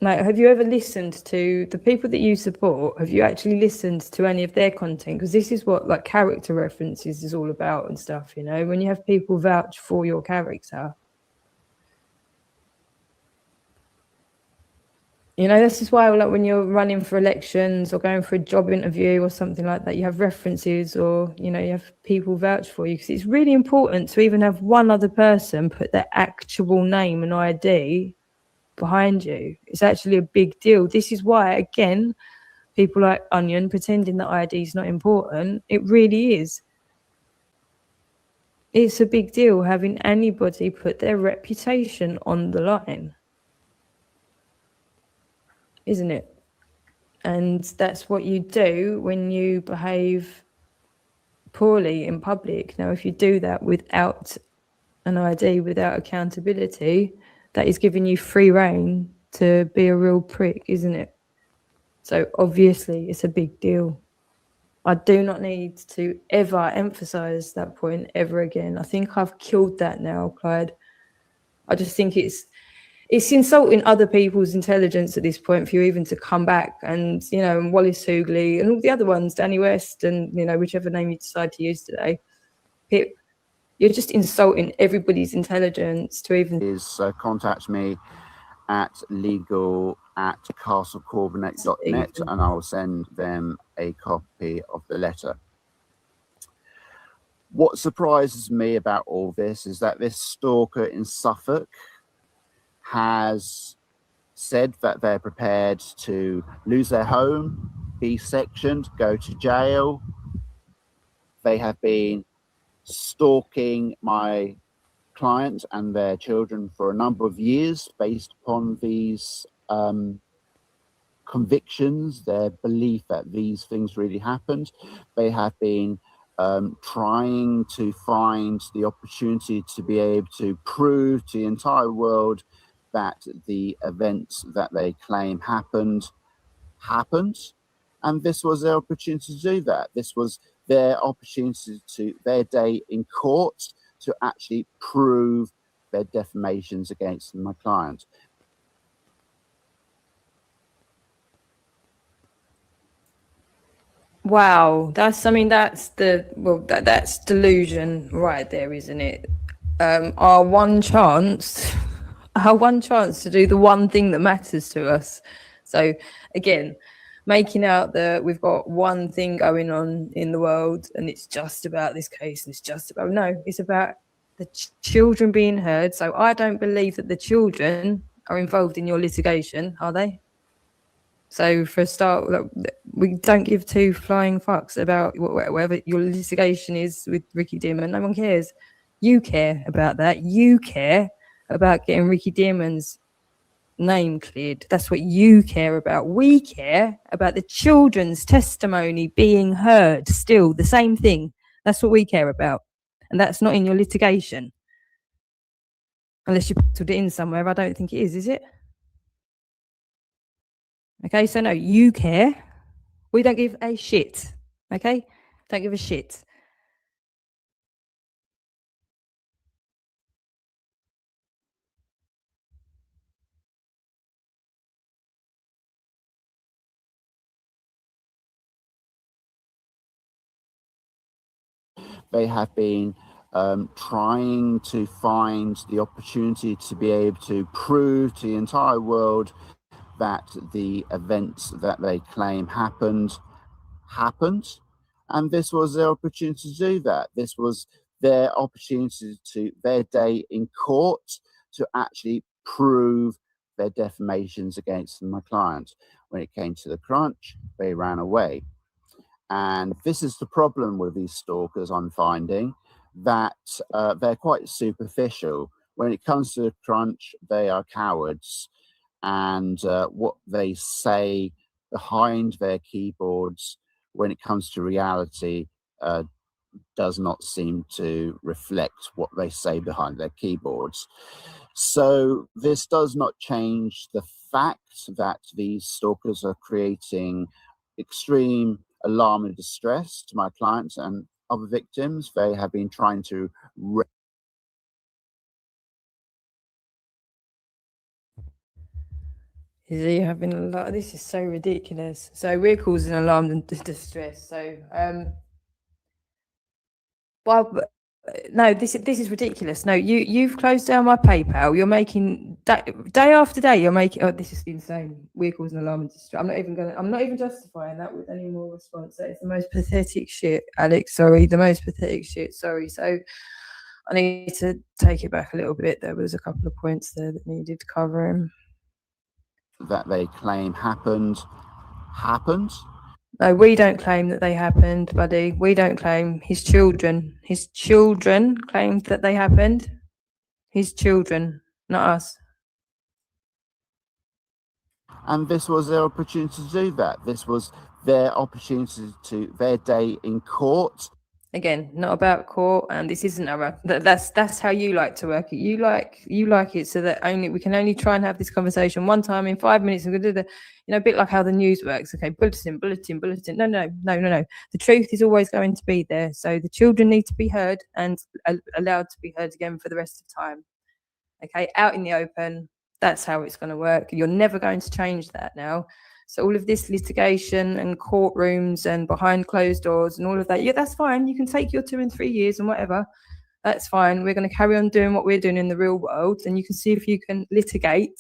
Like, have you ever listened to the people that you support? Have you actually listened to any of their content? Because this is what like character references is all about and stuff, you know, when you have people vouch for your character. You know, this is why, like, when you're running for elections or going for a job interview or something like that, you have references or, you know, you have people vouch for you, because it's really important to even have one other person put their actual name and ID behind you. It's actually a big deal. This is why, again, people like Onion pretending that ID is not important. It really is. It's a big deal having anybody put their reputation on the line, isn't it? And that's what you do when you behave poorly in public. Now, if you do that without an ID, without accountability, that is giving you free rein to be a real prick, isn't it? So obviously it's a big deal. I do not need to ever emphasize that point ever again. I think I've killed that now, Clyde. I just think it's insulting other people's intelligence at this point for you even to come back and, you know, and Wallace Hoogley and all the other ones, Danny West and, you know, whichever name you decide to use today. Pip, you're just insulting everybody's intelligence to even...
Contact me at legal@castlecorbinate.net and I will send them a copy of the letter. What surprises me about all this is that this stalker in Suffolk has said that they're prepared to lose their home, be sectioned, go to jail. They have been stalking my clients and their children for a number of years based upon these convictions, their belief that these things really happened. They have been trying to find the opportunity to be able to prove to the entire world that the events that they claim happened, and this was their opportunity to do that. This was their opportunity to their day in court to actually prove their defamations against my client.
Wow, that's delusion right there, isn't it? Our one chance to do the one thing that matters to us. So again, making out that we've got one thing going on in the world and it's just about this case, and it's just about, no, it's about the children being heard. So I don't believe that the children are involved in your litigation, are they? So for a start, we don't give two flying fucks about whatever your litigation is with Ricky Dearman. No one cares. You care about that. You care about getting Ricky Dearman's name cleared. That's what you care about. We care about the children's testimony being heard. Still the same thing. That's what we care about. And that's not in your litigation. Unless you put it in somewhere. I don't think it is it? Okay, so no, you care. We don't give a shit. Okay? Don't give a shit.
They have been trying to find the opportunity to be able to prove to the entire world that the events that they claim happened, and this was their opportunity to do that. This was their opportunity to their day in court to actually prove their defamations against my client. When it came to the crunch, they ran away. And this is the problem with these stalkers, I'm finding, that they're quite superficial. When it comes to the crunch, they are cowards. And what they say behind their keyboards, when it comes to reality, does not seem to reflect what they say behind their keyboards. So this does not change the fact that these stalkers are creating extreme alarm and distress to my clients and other victims. They have been trying to
Is he having a lot? This is so ridiculous. So we're causing alarm and distress. So well, no, this is ridiculous. No, you've closed down my PayPal. You're making day after day. You're making. Oh, this is insane. We're causing alarm and distress. I'm not even justifying that with any more response. That is the most pathetic shit, Alex. Sorry, the most pathetic shit. Sorry. So I need to take it back a little bit. There was a couple of points there that needed covering.
that they claim happened.
No, we don't claim that they happened, buddy. We don't claim. His children claimed that they happened. His children, not us.
And this was their opportunity to do that. This was their opportunity to their day in court.
Again, not about court, and this isn't about that's how you like to work it. You like it so that we can only try and have this conversation one time in 5 minutes. And we're gonna do a bit like how the news works. Okay, bulletin. No. The truth is always going to be there. So the children need to be heard and allowed to be heard again for the rest of time. Okay, out in the open. That's how it's going to work. You're never going to change that now. So all of this litigation and courtrooms and behind closed doors and all of that, yeah, that's fine. You can take your 2 and 3 years and whatever. That's fine. We're going to carry on doing what we're doing in the real world, and you can see if you can litigate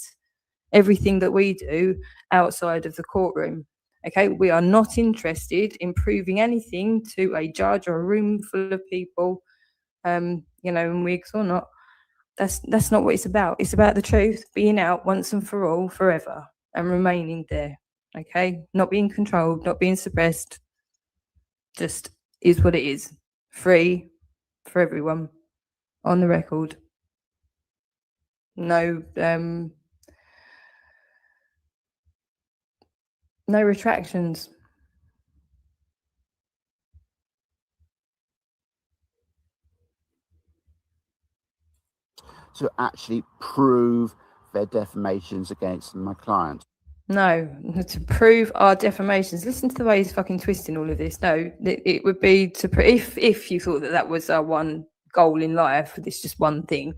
everything that we do outside of the courtroom. Okay, we are not interested in proving anything to a judge or a room full of people, in wigs or not. That's not what it's about. It's about the truth being out once and for all, forever, and remaining there. Okay, not being controlled, not being suppressed, just is what it is. Free for everyone on the record. No retractions.
To actually prove their defamations against my client.
No, to prove our defamations. Listen to the way he's fucking twisting all of this. No, it would be to if you thought that was our one goal in life, this just one thing,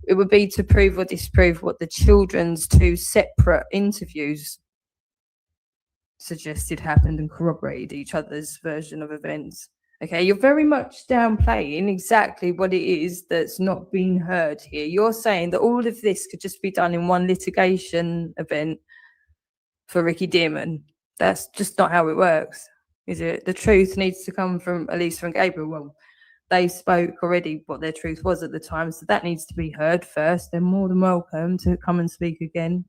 it would be to prove or disprove what the children's 2 separate interviews suggested happened and corroborated each other's version of events. Okay, you're very much downplaying exactly what it is that's not being heard here. You're saying that all of this could just be done in one litigation event for Ricky Dearman. That's just not how it works, is it? The truth needs to come from Elisa and Gabriel. Well, they spoke already what their truth was at the time, so that needs to be heard first. They're more than welcome to come and speak again.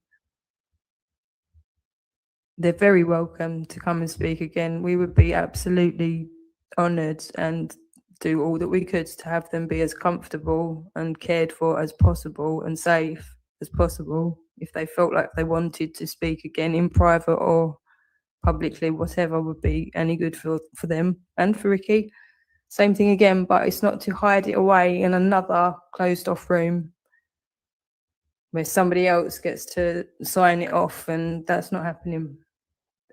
They're very welcome to come and speak again. We would be absolutely honoured and do all that we could to have them be as comfortable and cared for as possible and safe as possible. If they felt like they wanted to speak again in private or publicly, whatever would be any good for them and for Ricky. Same thing again, but it's not to hide it away in another closed off room where somebody else gets to sign it off, and that's not happening.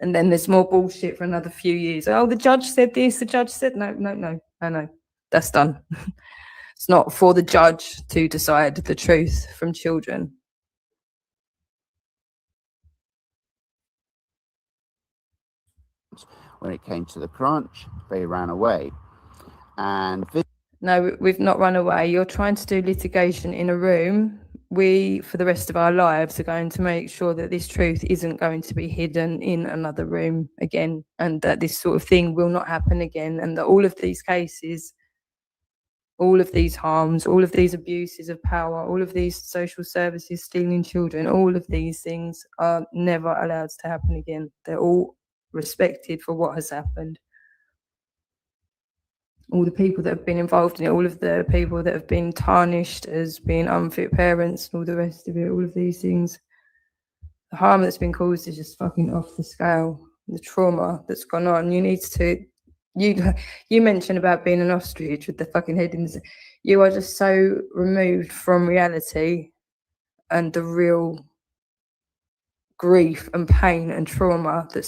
And then there's more bullshit for another few years. Oh, the judge said this, the judge said no. That's done. It's not for the judge to decide the truth from children.
When it came to the crunch, they ran away. And
no, we've not run away. You're trying to do litigation in a room. We, for the rest of our lives, are going to make sure that this truth isn't going to be hidden in another room again, and that this sort of thing will not happen again, and that all of these cases, all of these harms, all of these abuses of power, all of these social services stealing children, all of these things are never allowed to happen again. They're all respected for what has happened. All the people that have been involved in it, all of the people that have been tarnished as being unfit parents, and all the rest of it, all of these things. The harm that's been caused is just fucking off the scale. The trauma that's gone on. You need to, you mentioned about being an ostrich with the fucking head in the, you are just so removed from reality and the real grief and pain and trauma that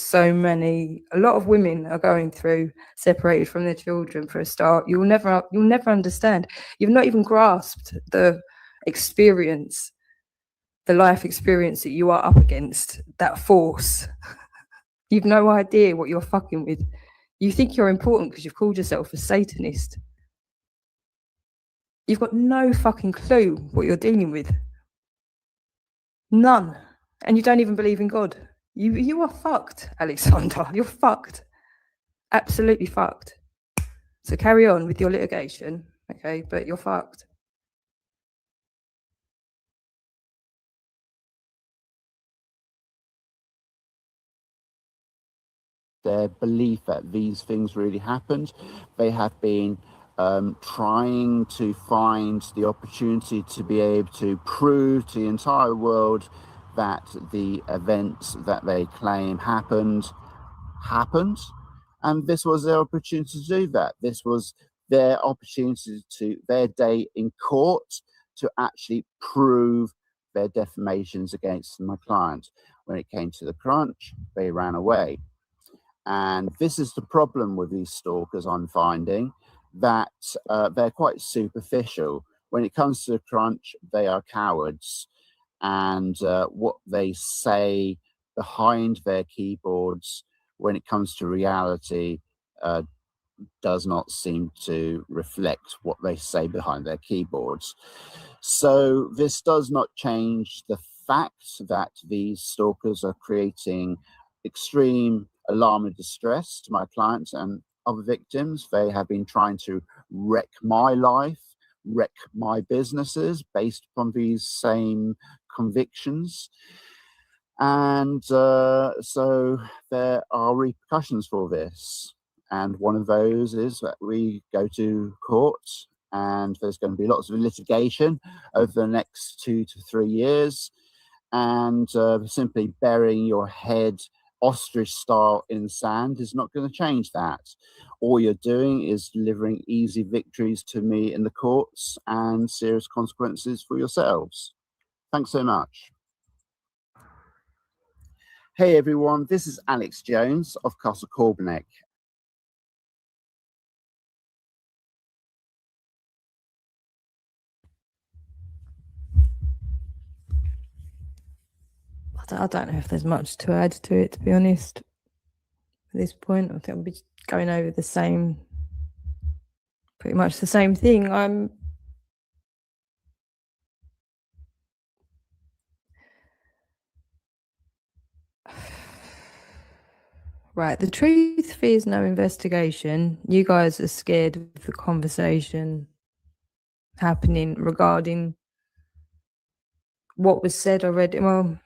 a lot of women are going through, separated from their children for a start. You'll never understand. You've not even grasped the experience, the life experience that you are up against, that force. You've no idea what you're fucking with. You think you're important because you've called yourself a Satanist. You've got no fucking clue what you're dealing with. None. And you don't even believe in God. You are fucked, Alexander. You're fucked. Absolutely fucked. So carry on with your litigation, okay? But you're fucked.
Their belief that these things really happened. They have been trying to find the opportunity to be able to prove to the entire world that the events that they claim happened, and this was their opportunity to do that. This was their opportunity their day in court to actually prove their defamations against my client. When it came to the crunch, they ran away. And this is the problem with these stalkers, I'm finding, that they're quite superficial. When it comes to the crunch, they are cowards. And what they say behind their keyboards, when it comes to reality, does not seem to reflect what they say behind their keyboards. So this does not change the fact that these stalkers are creating extreme alarm and distress to my clients and other victims. They have been trying to wreck my life, wreck my businesses based upon these same convictions. And so there are repercussions for this. And one of those is that we go to court, and there's going to be lots of litigation over the next 2 to 3 years. And simply burying your head ostrich style in sand is not going to change that. All you're doing is delivering easy victories to me in the courts and serious consequences for yourselves. Thanks so much. Hey everyone, this is Alex Jones of Castle Corbenek.
I don't know if there's much to add to it, to be honest. At this point, I think I'll be going over pretty much the same thing. Right, the truth fears no investigation. You guys are scared of the conversation happening regarding what was said already. Well,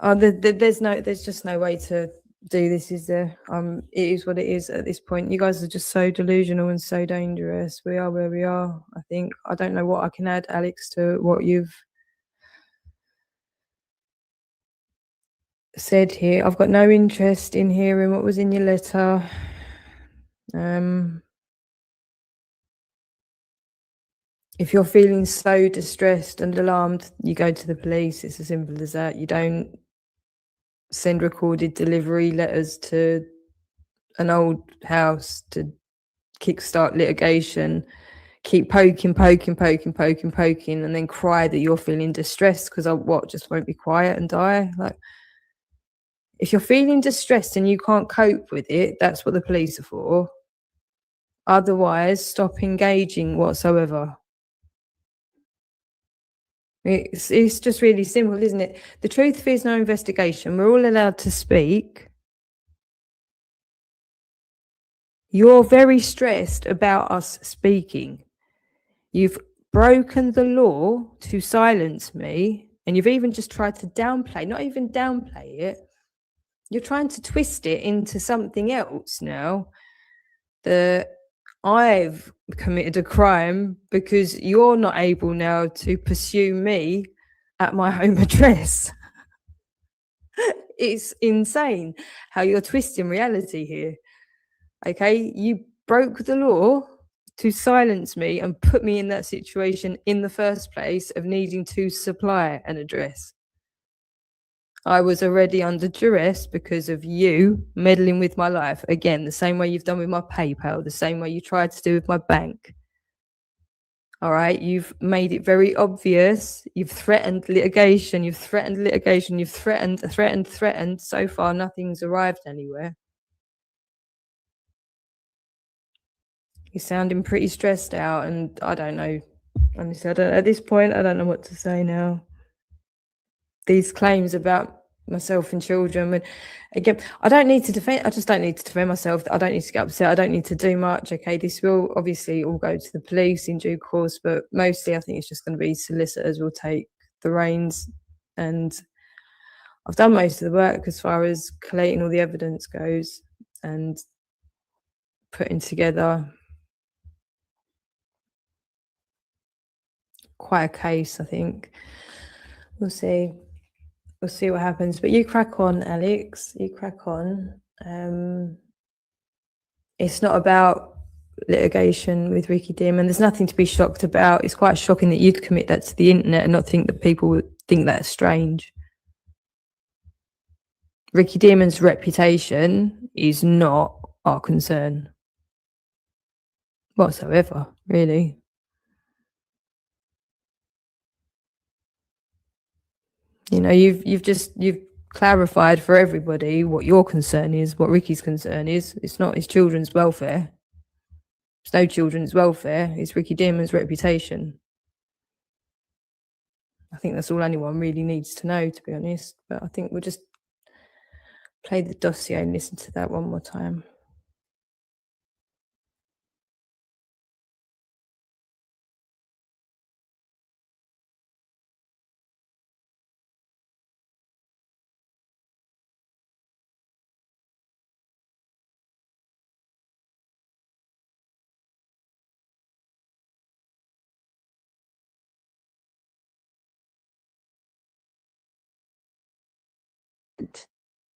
there's just no way to do this, is there? It is what it is at this point. You guys are just so delusional and so dangerous. We are where we are. I think I don't know what I can add, Alex, to what you've said here. I've got no interest in hearing what was in your letter. If you're feeling so distressed and alarmed, you go to the police. It's as simple as that. You don't send recorded delivery letters to an old house to kickstart litigation. Keep poking, and then cry that you're feeling distressed because just won't be quiet and die. Like, if you're feeling distressed and you can't cope with it, that's what the police are for. Otherwise, stop engaging whatsoever. It's just really simple, isn't it? The truth fears no investigation. We're all allowed to speak. You're very stressed about us speaking. You've broken the law to silence me, and you've even just tried to not even downplay it. You're trying to twist it into something else now, that I've committed a crime because you're not able now to pursue me at my home address. It's insane how you're twisting reality here. Okay, you broke the law to silence me and put me in that situation in the first place of needing to supply an address. I was already under duress because of you meddling with my life. Again, the same way you've done with my PayPal, the same way you tried to do with my bank. All right, you've made it very obvious. You've threatened litigation. You've threatened litigation. You've threatened. So far, nothing's arrived anywhere. You're sounding pretty stressed out, and I don't know. Honestly, at this point, I don't know what to say now. These claims about myself and children, and again, I just don't need to defend myself. I don't need to get upset. I don't need to do much. Okay, this will obviously all go to the police in due course, but mostly I think it's just going to be solicitors will take the reins, and I've done most of the work as far as collating all the evidence goes and putting together quite a case. I think we'll see what happens, but you crack on, Alex. You crack on. It's not about litigation with Ricky Dearman. There's nothing to be shocked about. It's quite shocking that you'd commit that to the internet and not think that people would think that's strange. Ricky Dearman's reputation is not our concern whatsoever, really. You know, you've clarified for everybody what your concern is, what Ricky's concern is. It's not his children's welfare. It's no children's welfare. It's Ricky Dearman's reputation. I think that's all anyone really needs to know, to be honest. But I think we'll just play the dossier and listen to that one more time.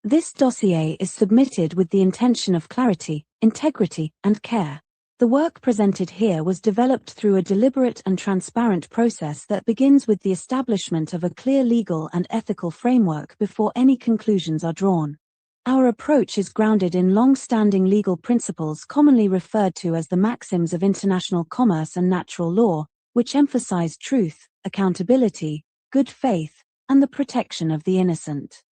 This dossier is submitted with the intention of clarity, integrity, and care. The work presented here was developed through a deliberate and transparent process that begins with the establishment of a clear legal and ethical framework before any conclusions are drawn. Our approach is grounded in long-standing legal principles commonly referred to as the maxims of international commerce and natural law, which emphasize truth, accountability, good faith, and the protection of the innocent.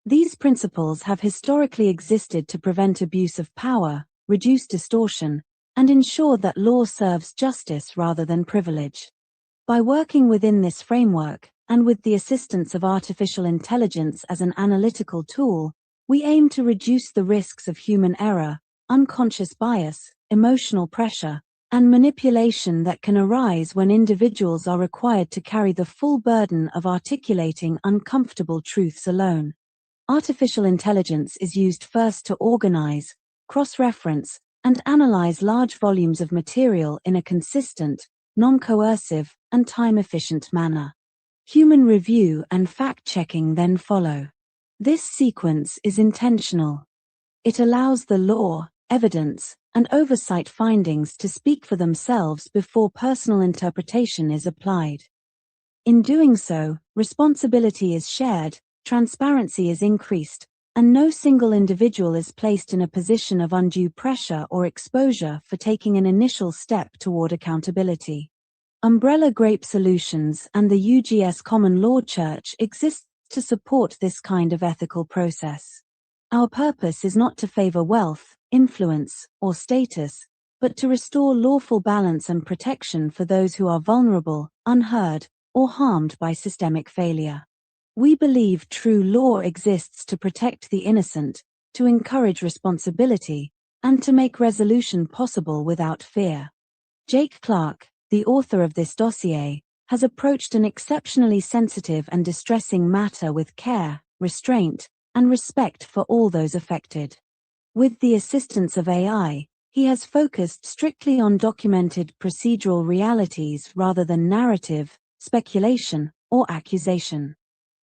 These principles have historically existed to prevent abuse of power, reduce distortion, and ensure that law serves justice rather than privilege. By working within this framework, and with the assistance of artificial intelligence as an analytical tool, we aim to reduce the risks of human error, unconscious bias, emotional pressure, and manipulation that can arise when individuals are required to carry the full burden of articulating uncomfortable truths alone. Artificial intelligence is used first to organize, cross-reference, and analyze large volumes of material in a consistent, non-coercive, and time-efficient manner. Human review and fact-checking then follow. This sequence is intentional. It allows the law, evidence, and oversight findings to speak for themselves before personal interpretation is applied. In doing so, responsibility is shared, transparency is increased, and no single individual is placed in a position of undue pressure or exposure for taking an initial step toward accountability. Umbrella Grape Solutions and the UGS Common Law Church exist to support this kind of ethical process. Our purpose is not to favor wealth, influence, or status, but to restore lawful balance and protection for those who are vulnerable, unheard, or harmed by systemic failure. We believe true law exists to protect the innocent, to encourage responsibility, and to make resolution possible without fear. Jake Clark, the author of this dossier, has approached an exceptionally sensitive and distressing matter with care, restraint, and respect for all those affected. With the assistance of AI, he has focused strictly on documented procedural realities rather than narrative, speculation, or accusation.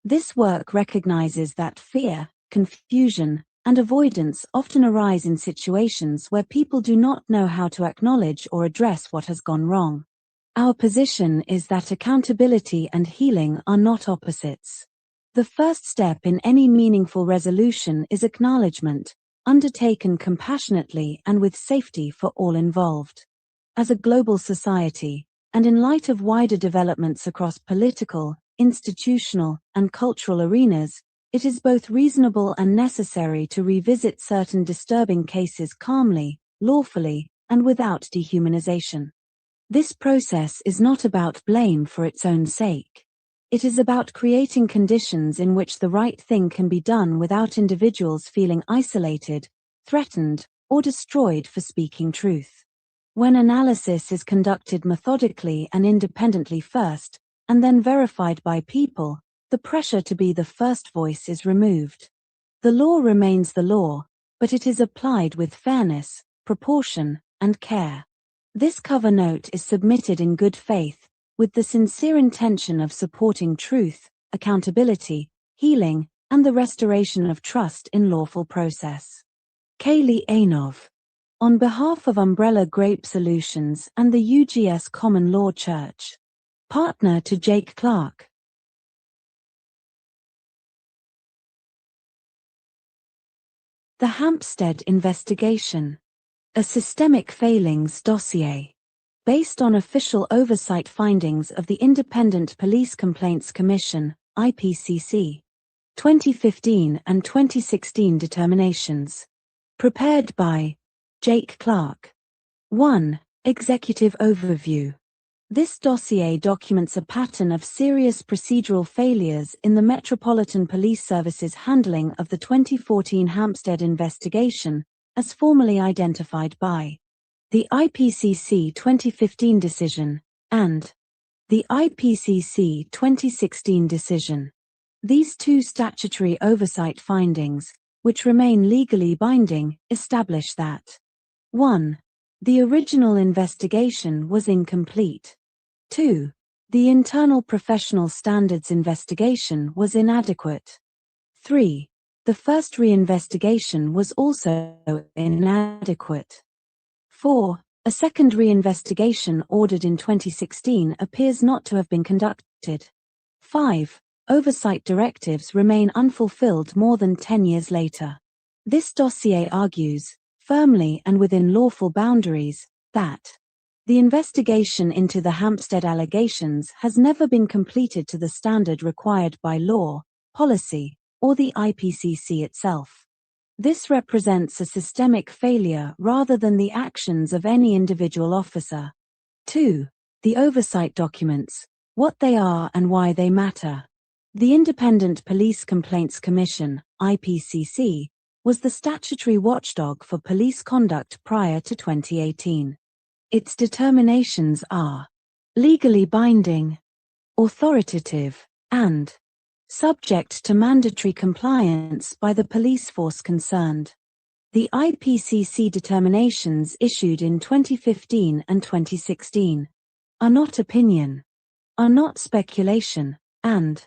This work recognizes that fear, confusion, and avoidance often arise in situations where people do not know how to acknowledge or address what has gone wrong. Our position is that accountability and healing are not opposites. The first step in any meaningful resolution is acknowledgement, undertaken compassionately and with safety for all involved. As a global society, and in light of wider developments across political, institutional, and cultural arenas, it is both reasonable and necessary to revisit certain disturbing cases calmly, lawfully, and without dehumanization. This process is not about blame for its own sake. It is about creating conditions in which the right thing can be done without individuals feeling isolated, threatened, or destroyed for speaking truth. When analysis is conducted methodically and independently first, and then verified by people, the pressure to be the first voice is removed. The law remains the law, but it is applied with fairness, proportion, and care. This cover note is submitted in good faith, with the sincere intention of supporting truth, accountability, healing, and the restoration of trust in lawful process. Kaylee Ainov. On behalf of Umbrella Grape Solutions and the UGS Common Law Church. Partner to Jake Clark. The Hampstead Investigation. A Systemic Failings Dossier. Based on official oversight findings of the Independent Police Complaints Commission, IPCC. 2015 and 2016 determinations. Prepared by Jake Clark. 1. Executive Overview. This dossier documents a pattern of serious procedural failures in the Metropolitan Police Service's handling of the 2014 Hampstead investigation, as formally identified by the IPCC 2015 decision and the IPCC 2016 decision. These two statutory oversight findings, which remain legally binding, establish that 1. The original investigation was incomplete. 2. The internal professional standards investigation was inadequate. 3. The first reinvestigation was also inadequate. 4. A second reinvestigation ordered in 2016 appears not to have been conducted. 5. Oversight directives remain unfulfilled more than 10 years later. This dossier argues, firmly and within lawful boundaries, that the investigation into the Hampstead allegations has never been completed to the standard required by law, policy, or the IPCC itself. This represents a systemic failure rather than the actions of any individual officer. 2. The oversight documents, what they are and why they matter. The Independent Police Complaints Commission, IPCC, was the statutory watchdog for police conduct prior to 2018. Its determinations are legally binding, authoritative, and subject to mandatory compliance by the police force concerned. The IPCC determinations issued in 2015 and 2016 are not opinion, are not speculation, and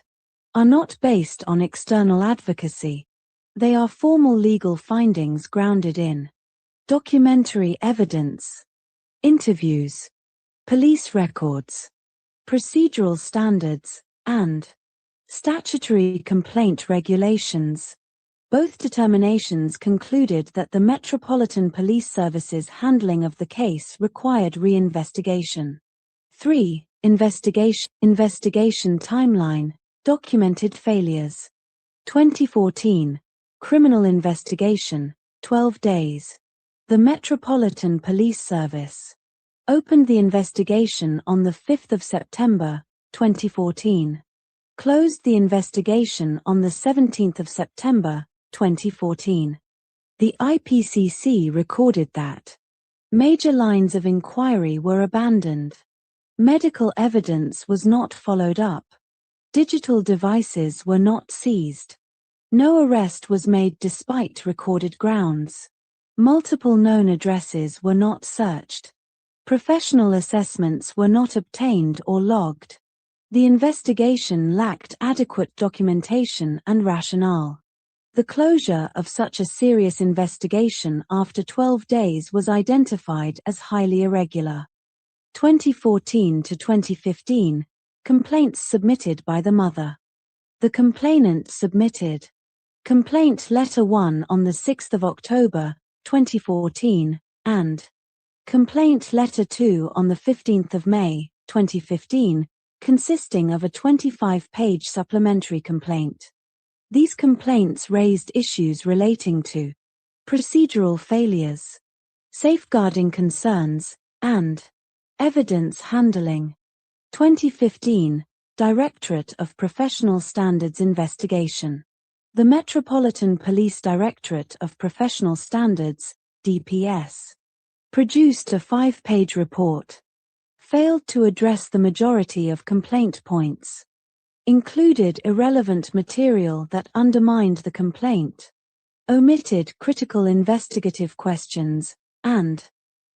are not based on external advocacy. They are formal legal findings grounded in documentary evidence, interviews, police records, procedural standards, and statutory complaint regulations. Both determinations concluded that the Metropolitan Police Service's handling of the case required reinvestigation. 3. Investigation timeline, documented failures. 2014, criminal investigation, 12 days. The Metropolitan Police Service opened the investigation on the 5th of September, 2014. Closed the investigation on the 17th of September, 2014. The IPCC recorded that major lines of inquiry were abandoned. Medical evidence was not followed up. Digital devices were not seized. No arrest was made despite recorded grounds. Multiple known addresses were not searched. Professional assessments were not obtained or logged. The investigation lacked adequate documentation and rationale. The closure of such a serious investigation after 12 days was identified as highly irregular. 2014 to 2015, complaints submitted by the mother. The complainant submitted Complaint Letter 1 on the 6th of October, 2014, and Complaint Letter 2 on the 15th of May, 2015, consisting of a 25-page supplementary complaint. These complaints raised issues relating to procedural failures, safeguarding concerns, and evidence handling. 2015, Directorate of Professional Standards Investigation. The Metropolitan Police Directorate of Professional Standards, DPS, produced a 5-page report. Failed to address the majority of complaint points. Included irrelevant material that undermined the complaint. Omitted critical investigative questions, and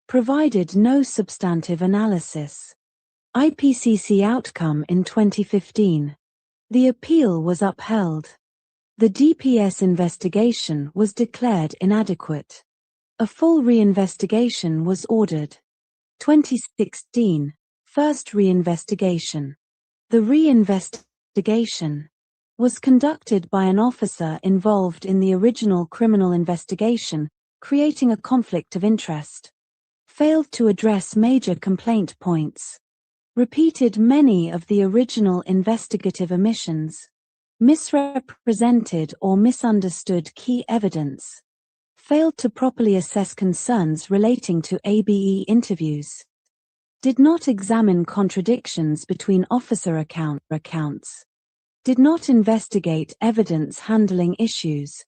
provided no substantive analysis. IPCC outcome in 2015. The appeal was upheld. The DPS investigation was declared inadequate. A full reinvestigation was ordered. 2016, first reinvestigation. The reinvestigation was conducted by an officer involved in the original criminal investigation, creating a conflict of interest. Failed to address major complaint points. Repeated many of the original investigative omissions. Misrepresented or misunderstood key evidence. Failed to properly assess concerns relating to ABE interviews. Did not examine contradictions between officer accounts. Did not investigate evidence handling issues.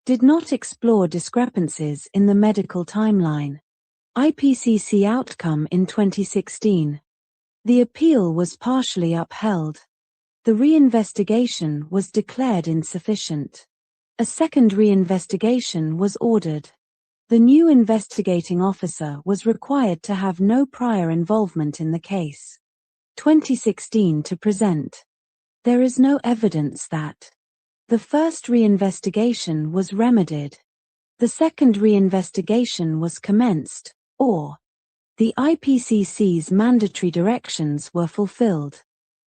Did not explore discrepancies in the medical timeline. IPCC outcome in 2016. The appeal was partially upheld. The reinvestigation was declared insufficient. A second reinvestigation was ordered. The new investigating officer was required to have no prior involvement in the case. 2016 to present. There is no evidence that the first reinvestigation was remedied, the second reinvestigation was commenced, or the IPCC's mandatory directions were fulfilled.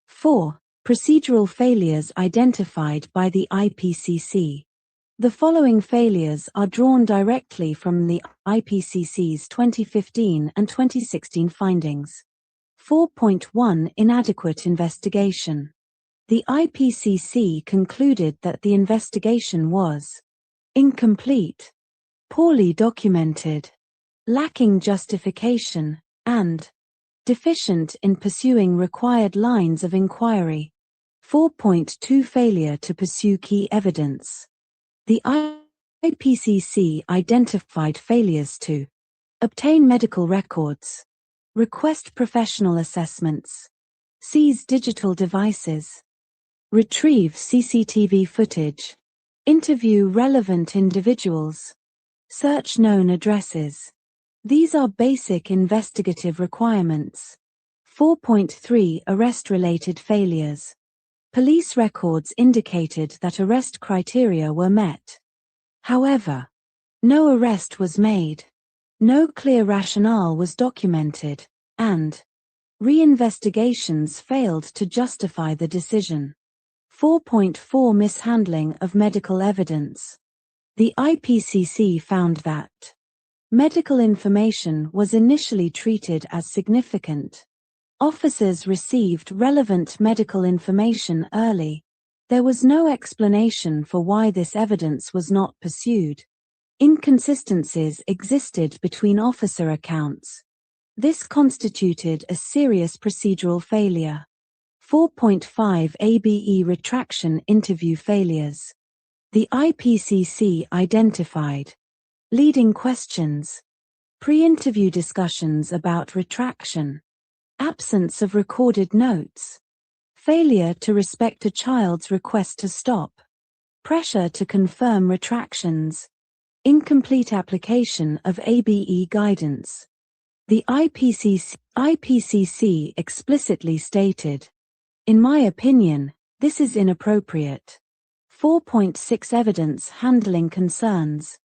4. Procedural failures identified by the IPCC. The following failures are drawn directly from the IPCC's 2015 and 2016 findings. 4.1 Inadequate investigation. The IPCC concluded that the investigation was incomplete, poorly documented, lacking justification, and deficient in pursuing required lines of inquiry. 4.2 Failure to pursue key evidence. The IPCC identified failures to obtain medical records, request professional assessments, seize digital devices, retrieve CCTV footage, interview relevant individuals, search known addresses. These are basic investigative requirements. 4.3 Arrest-related failures. Police records indicated that arrest criteria were met. However, no arrest was made, no clear rationale was documented, and reinvestigations failed to justify the decision. 4.4 Mishandling of medical evidence. The IPCC found that medical information was initially treated as significant. Officers received relevant medical information early. There was no explanation for why this evidence was not pursued. Inconsistencies existed between officer accounts. This constituted a serious procedural failure. 4.5 ABE retraction interview failures. The IPCC identified leading questions, pre-interview discussions about retraction, absence of recorded notes, failure to respect a child's request to stop, pressure to confirm retractions, incomplete application of ABE guidance. The IPCC explicitly stated, "In my opinion, this is inappropriate." 4.6 Evidence handling concerns.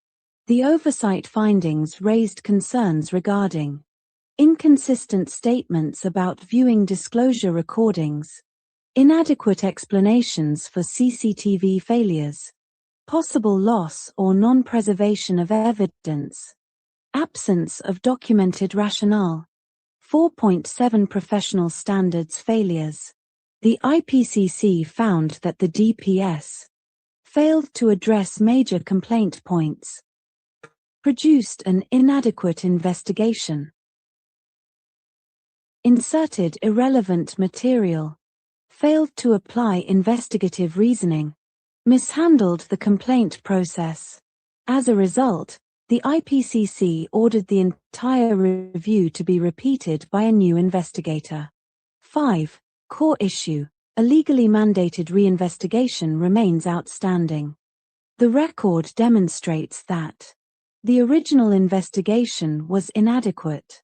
The oversight findings raised concerns regarding inconsistent statements about viewing disclosure recordings, Inadequate explanations for CCTV failures. Possible loss or non-preservation of evidence. Absence of documented rationale. 4.7 Professional standards failures. The IPCC found that the DPS failed to address major complaint points. Produced an inadequate investigation. Inserted irrelevant material. Failed to apply investigative reasoning. Mishandled the complaint process. As a result, the IPCC ordered the entire review to be repeated by a new investigator. 5. Core issue. A legally mandated reinvestigation remains outstanding. The record demonstrates that the original investigation was inadequate.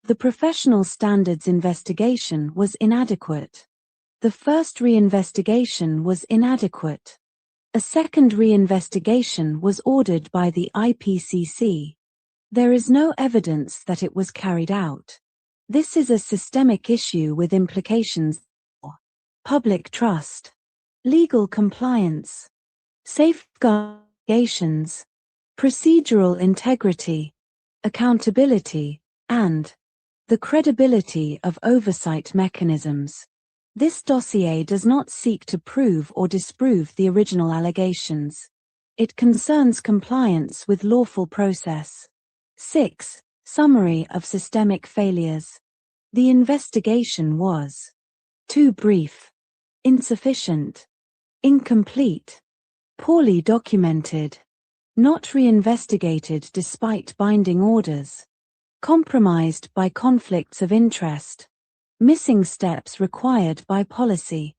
The professional standards investigation was inadequate. The first reinvestigation was inadequate. A second reinvestigation was ordered by the IPCC. There is no evidence that it was carried out. This is a systemic issue with implications for public trust, legal compliance, safeguards, procedural integrity, accountability, and the credibility of oversight mechanisms. This dossier does not seek to prove or disprove the original allegations. It concerns compliance with lawful process. 6. Summary of systemic failures. The investigation was too brief, insufficient, incomplete, poorly documented, not reinvestigated despite binding orders, compromised by conflicts of interest, missing steps required by policy.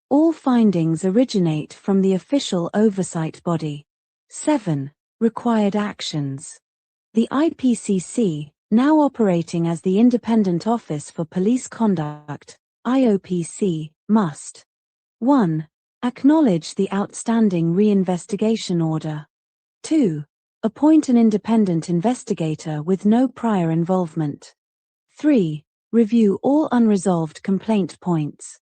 All findings originate from the official oversight body. 7. Required actions. The IPCC, now operating as the Independent Office for Police Conduct, IOPC, must 1. Acknowledge the outstanding reinvestigation order. 2. Appoint an independent investigator with no prior involvement. 3. Review all unresolved complaint points.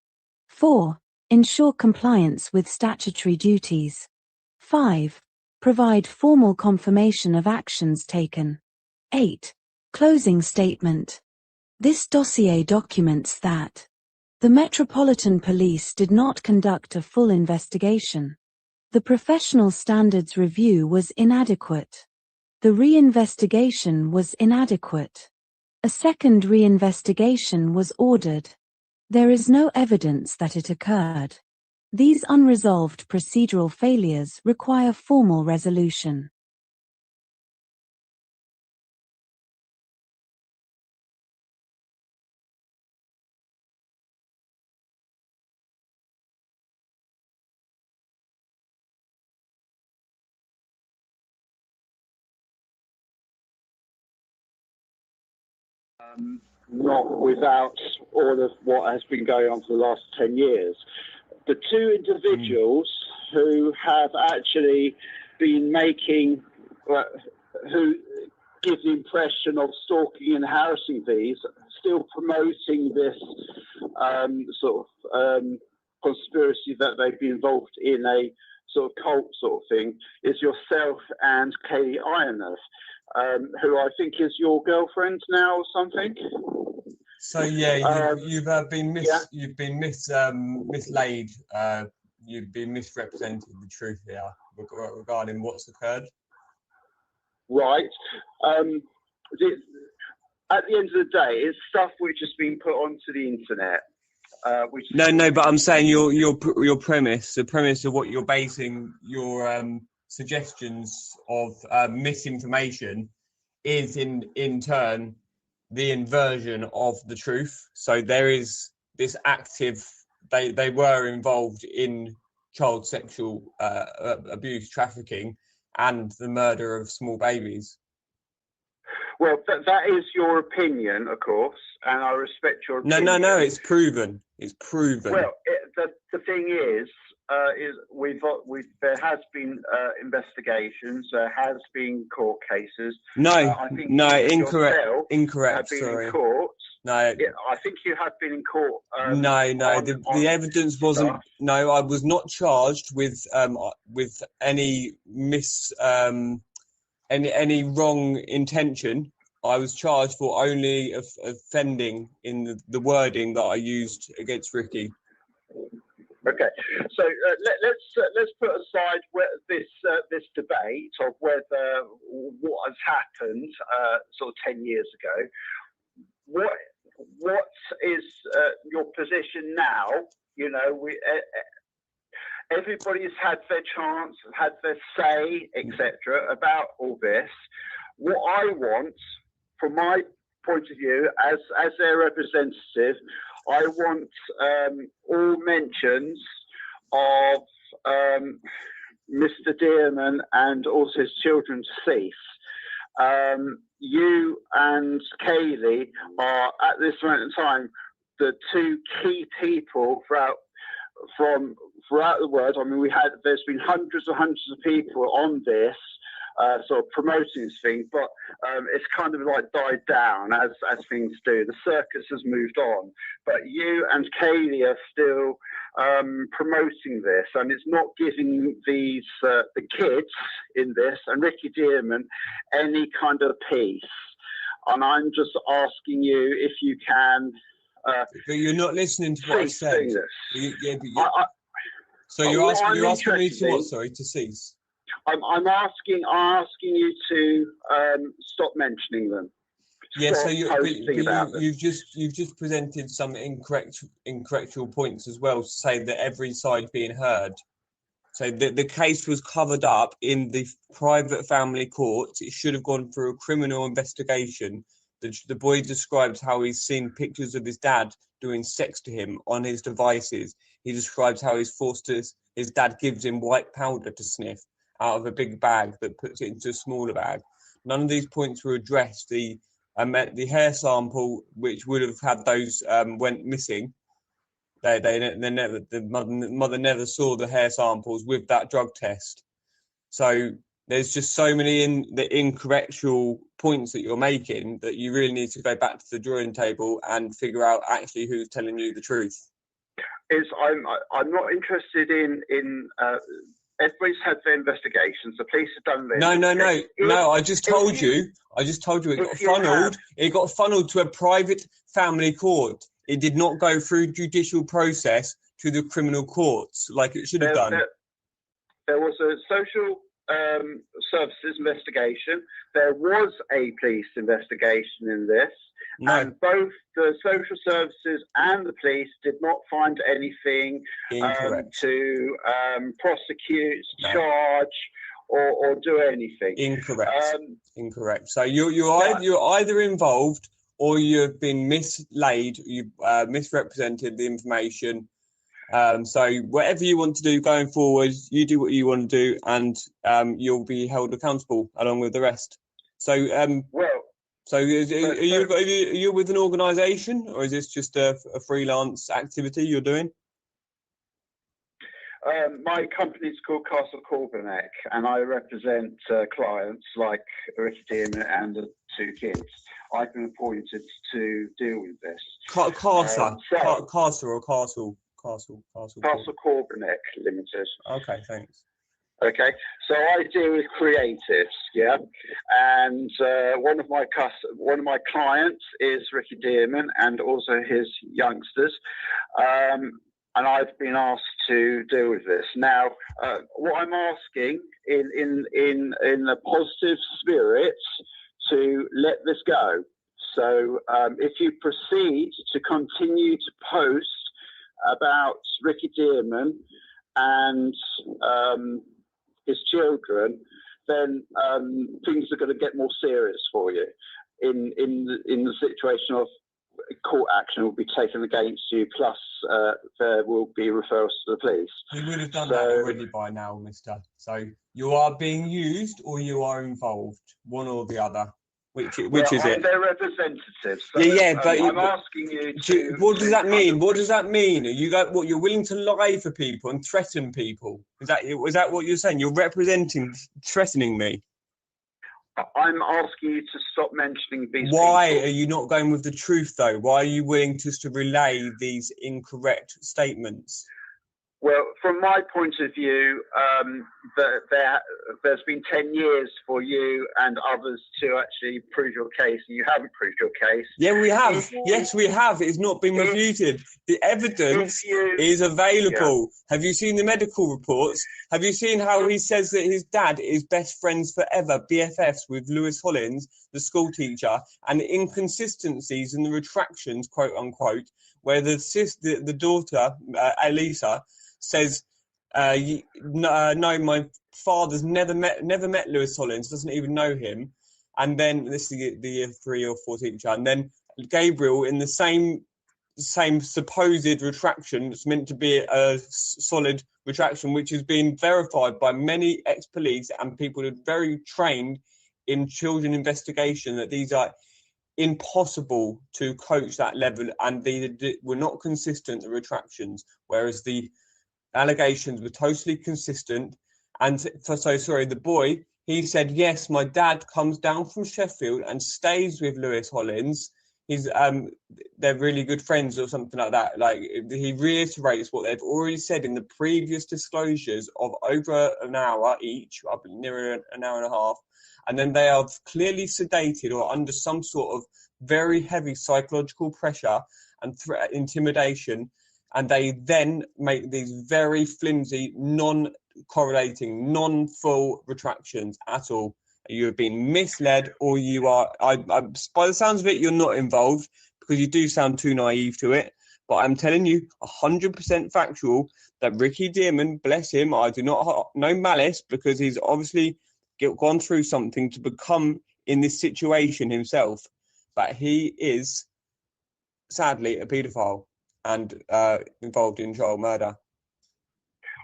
4. Ensure compliance with statutory duties. 5. Provide formal confirmation of actions taken. 8. Closing statement. This dossier documents that the Metropolitan Police did not conduct a full investigation. The professional standards review was inadequate. The reinvestigation was inadequate. A second reinvestigation was ordered. There is no evidence that it occurred. These unresolved procedural failures require formal resolution.
Not without all of what has been going on for the last 10 years. The two individuals who have actually been making, who give the impression of stalking and harassing these, still promoting this conspiracy that they've been involved in a sort of cult sort of thing, is yourself and Kay Ironeth, who I think is your girlfriend now or something.
So yeah, you've been mislaid. You've been misrepresented the truth here regarding what's occurred.
Right. At the end of the day, it's stuff which has been put onto the internet.
No, but I'm saying your premise, the premise of what you're basing your suggestions of misinformation is in turn the inversion of the truth. So there is this active, they were involved in child sexual abuse, trafficking, and the murder of small babies.
Well, that is your opinion, of course, and I respect your opinion.
No, it's proven. It's proven.
Well, the thing is there has been investigations, there has been court cases.
No,
I think
incorrect.
yourself
Incorrect.
Have been
Sorry.
in court.
No.
Yeah, I think you have been in court.
No. The evidence wasn't.
stuff.
No, I was not charged with any any wrong intention. I was charged for only offending in the wording that I used against Ricky.
Okay, so let's put aside this debate of whether what has happened sort of 10 years ago. What is your position now? You know, everybody's had their chance, had their say, etc. about all this. What I want, from my point of view, as their representative, I want all mentions of Mr. Dearman and also his children to cease. You and Kaylee are, at this moment in time, the two key people throughout the world. I mean, there's been hundreds and hundreds of people on this, sort of promoting this thing, but it's kind of like died down as things do. The circus has moved on, but you and Kaylee are still promoting this, and it's not giving the kids in this and Ricky Dearman any kind of peace. And I'm just asking you if you can.
But you're not listening to what I said. So you're asking me to what? Sorry, to cease.
I'm asking you to stop mentioning them.
Yeah, so
you've
just presented some incorrect points as well to say that every side being heard. So the case was covered up in the private family courts. It should have gone through a criminal investigation. The boy describes how he's seen pictures of his dad doing sex to him on his devices. He describes how he's his dad gives him white powder to sniff out of a big bag that puts it into a smaller bag. None of these points were addressed. The hair sample, which would have had those, went missing. The mother never saw the hair samples with that drug test. So there's just so many incorrect points that you're making that you really need to go back to the drawing table and figure out actually who's telling you the truth.
I'm not interested in everybody's had their investigations. The police have done this.
No. I just told you it got funneled to a private family court. It did not go through judicial process to the criminal courts like it should have done.
There was a social services investigation. There was a police investigation in this.
No.
And both the social services and the police did not find anything to prosecute, charge, or do anything.
Incorrect. So you're either involved or you've been mislaid. You've misrepresented the information. So whatever you want to do going forward, you do what you want to do, and you'll be held accountable along with the rest. So are you with an organisation, or is this just a freelance activity you're doing?
My company is called Castle Corbenek, and I represent clients like Ricky Dearman and the two kids. I've been appointed to deal with this.
Castle
Corbenek Limited.
Okay, thanks.
Okay, so I deal with creatives, yeah, and one of my clients is Ricky Dearman and also his youngsters, and I've been asked to deal with this. Now, what I'm asking in a positive spirit to let this go. So if you proceed to continue to post about Ricky Dearman and his children, then things are going to get more serious for you. In the situation of court action will be taken against you, plus there will be referrals to the police.
You would have done that already by now, mister. So you are being used or you are involved, one or the other. Which is it?
Their representatives. So
but
I'm asking you
what does that mean? What does that mean? You're willing to lie for people and threaten people? Is that what you're saying? You're threatening me?
I'm asking you to stop mentioning these
Why
people.
are you not going with the truth, though? Why are you willing just to relay these incorrect statements?
Well, from my point of view, there's been 10 years for you and others to actually prove your case, and you haven't proved your case.
Yeah, we have. Yes, we have. It's not been refuted. The evidence is available. Have you seen the medical reports? Have you seen how he says that his dad is best friends forever, BFFs, with Lewis Hollins, the school teacher, and inconsistencies in the retractions, quote unquote, where the daughter, Elisa, says, no, my father's never met Lewis Hollins, doesn't even know him. And then this is the year 3 or 4 teacher, and then Gabriel in the same supposed retraction, it's meant to be a solid retraction, which has been verified by many ex-police and people who are very trained in children investigation, that these are impossible to coach that level, and they were not consistent, the retractions, whereas the allegations were totally consistent. And the boy, he said, yes, my dad comes down from Sheffield and stays with Lewis Hollins. They're really good friends or something like that. Like, he reiterates what they've already said in the previous disclosures of over an hour each, near an hour and a half. And then they are clearly sedated or under some sort of very heavy psychological pressure and intimidation. And they then make these very flimsy, non-correlating, non-full retractions at all. You have been misled, or you are, by the sounds of it, you're not involved, because you do sound too naive to it. But I'm telling you, 100% factual, that Ricky Dearman, bless him, I do not know malice, because he's obviously gone through something to become in this situation himself. But he is, sadly, a paedophile and involved in child murder.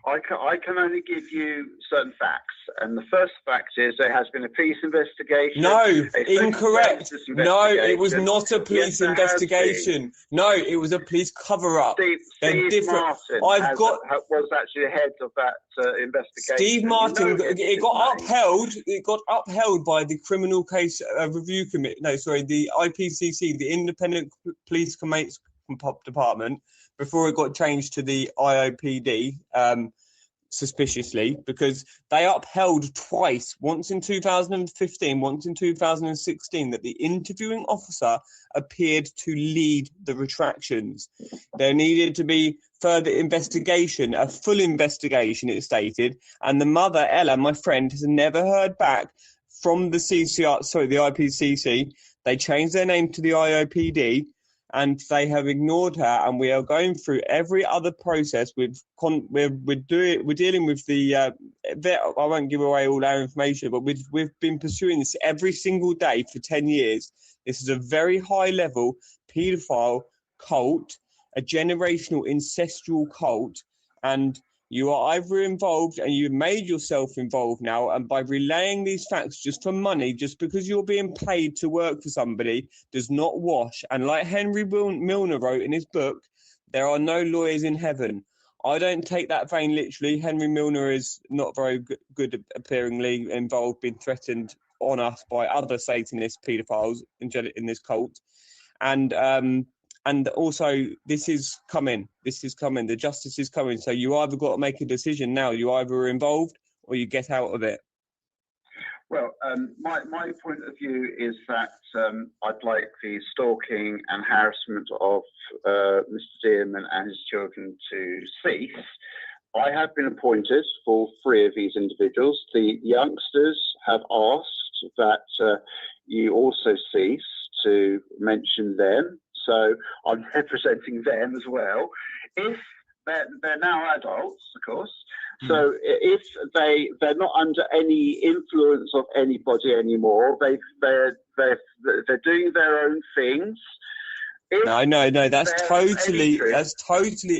I can only give you certain facts, and the first fact is there has been a police investigation.
No, incorrect. No, it was not a police investigation. No, it was a police cover-up.
Steve Martin was actually the head of that investigation.
Steve Martin, it got upheld. It got upheld by the Criminal Case Review Committee. No, sorry, the IPCC, the Independent Police Department, before it got changed to the IOPD, suspiciously, because they upheld twice, once in 2015, once in 2016, that the interviewing officer appeared to lead the retractions. There needed to be further investigation, a full investigation, it stated, and the mother, Ella, my friend, has never heard back from the the IPCC. They changed their name to the IOPD, and they have ignored her, and we are going through every other process. We're dealing with the I won't give away all our information, but we've been pursuing this every single day for 10 years. This is a very high level paedophile cult, a generational incestual cult, and you are either involved, and you've made yourself involved now, and by relaying these facts just for money, just because you're being paid to work for somebody, does not wash. And like Henry Milner wrote in his book, there are no lawyers in heaven. I don't take that vein literally. Henry Milner is not very good appearingly involved, being threatened on us by other Satanist paedophiles in this cult. And also, this is coming. The justice is coming. So you either got to make a decision now. You either are involved or you get out of it.
Well, my point of view is that I'd like the stalking and harassment of Mr. Dearman and his children to cease. I have been appointed for 3 of these individuals. The youngsters have asked that you also cease to mention them. So I'm representing them as well. If they're now adults, of course. So if they're not under any influence of anybody anymore, they're doing their own things.
No, that's totally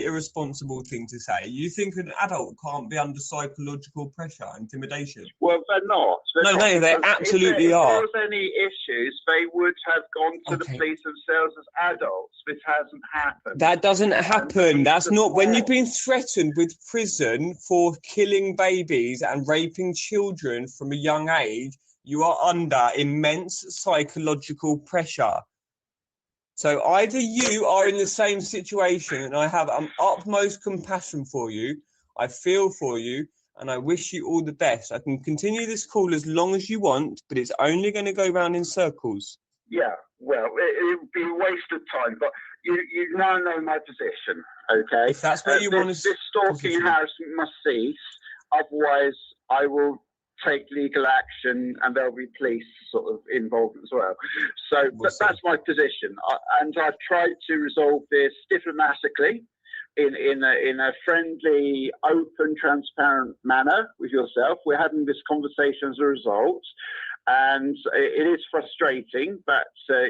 irresponsible thing to say. You think an adult can't be under psychological pressure, intimidation?
Well, they're not.
They absolutely are.
If there was any issues, they would have gone to the police themselves as adults. This hasn't happened.
That doesn't happen. That's not when you've been threatened with prison for killing babies and raping children from a young age. you are under immense psychological pressure. So either you are in the same situation and I have utmost compassion for you, I feel for you, and I wish you all the best. I can continue this call as long as you want, but it's only going to go round in circles.
Yeah, well, it would be a waste of time, but you now know my position, okay?
If that's what you want to...
This stalking and harassment must cease, otherwise I will take legal action and there'll be police sort of involved as well. So that's my position. And I've tried to resolve this diplomatically in a friendly, open, transparent manner with yourself. We're having this conversation as a result. And it is frustrating that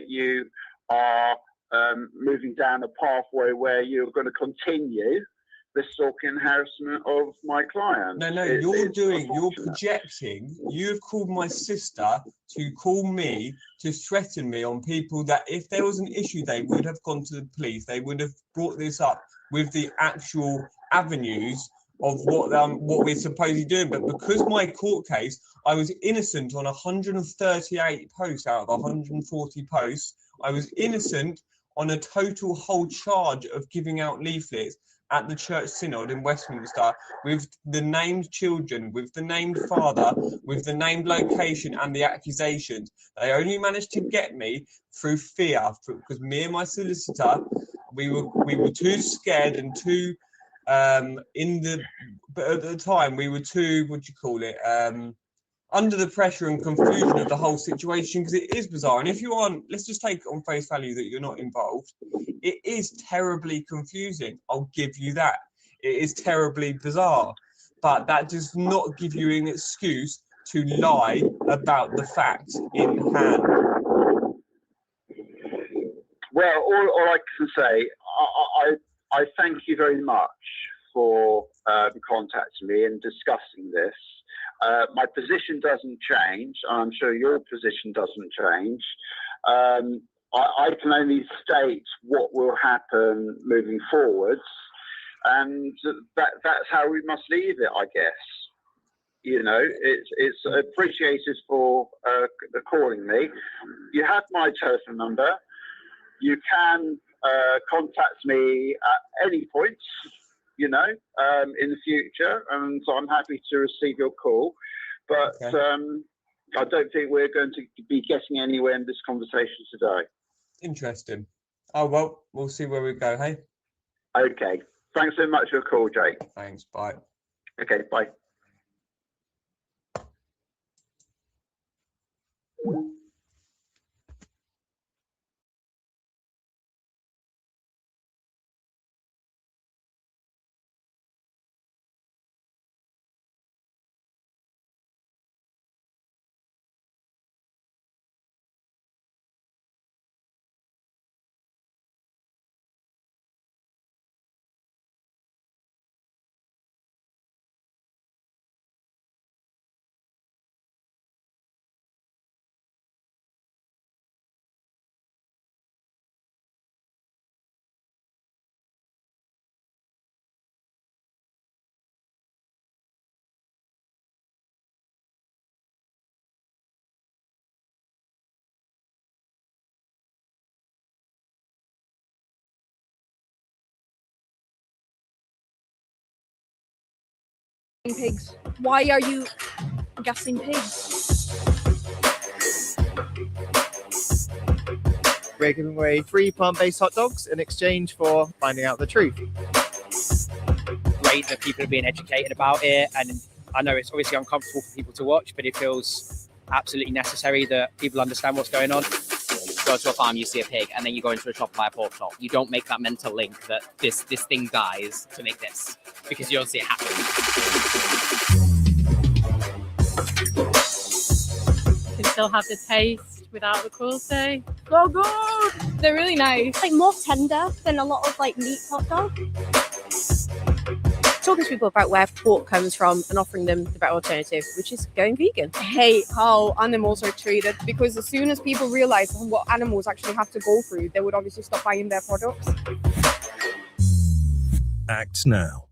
you are moving down a pathway where you're going to continue the stalking and harassment of my client.
No, you're projecting. You've called my sister to call me, to threaten me on people that if there was an issue, they would have gone to the police. They would have brought this up with the actual avenues of what we're supposedly doing. But because my court case, I was innocent on 138 posts out of 140 posts. I was innocent on a total whole charge of giving out leaflets at the church synod in Westminster with the named children, with the named father, with the named location and the accusations. They only managed to get me through fear, because me and my solicitor, we were too scared and too but at the time we were too, under the pressure and confusion of the whole situation, because it is bizarre. And if you aren't, let's just take it on face value that you're not involved. It is terribly confusing. I'll give you that. It is terribly bizarre, but that does not give you an excuse to lie about the facts in hand.
Well, all I can say, I thank you very much for contacting me and discussing this. My position doesn't change. I'm sure your position doesn't change. I can only state what will happen moving forwards, and that's how we must leave it, I guess. You know, it's appreciated for calling me. You have my telephone number. You can contact me at any point, you know, in the future, and so I'm happy to receive your call. But I don't think we're going to be getting anywhere in this conversation today.
Interesting. Oh, well, we'll see where we go, hey?
Okay. Thanks so much for your call, Jake.
Thanks. Bye.
Okay, bye.
Pigs. Why are you gassing pigs?
We're giving away 3 plant-based hot dogs in exchange for finding out the truth.
Great that people are being educated about it, and I know it's obviously uncomfortable for people to watch, but it feels absolutely necessary that people understand what's going on.
Go to a farm, you see a pig, and then you go into a shop and buy a pork chop. You don't make that mental link that this thing dies to make this, because you don't see it happen.
You can still have the taste without the cruelty. So good! They're really nice.
Like more tender than a lot of like meat hot dog.
Talking to people about where pork comes from and offering them the better alternative, which is going vegan.
I hate how animals are treated, because as soon as people realise what animals actually have to go through, they would obviously stop buying their products.
Act now.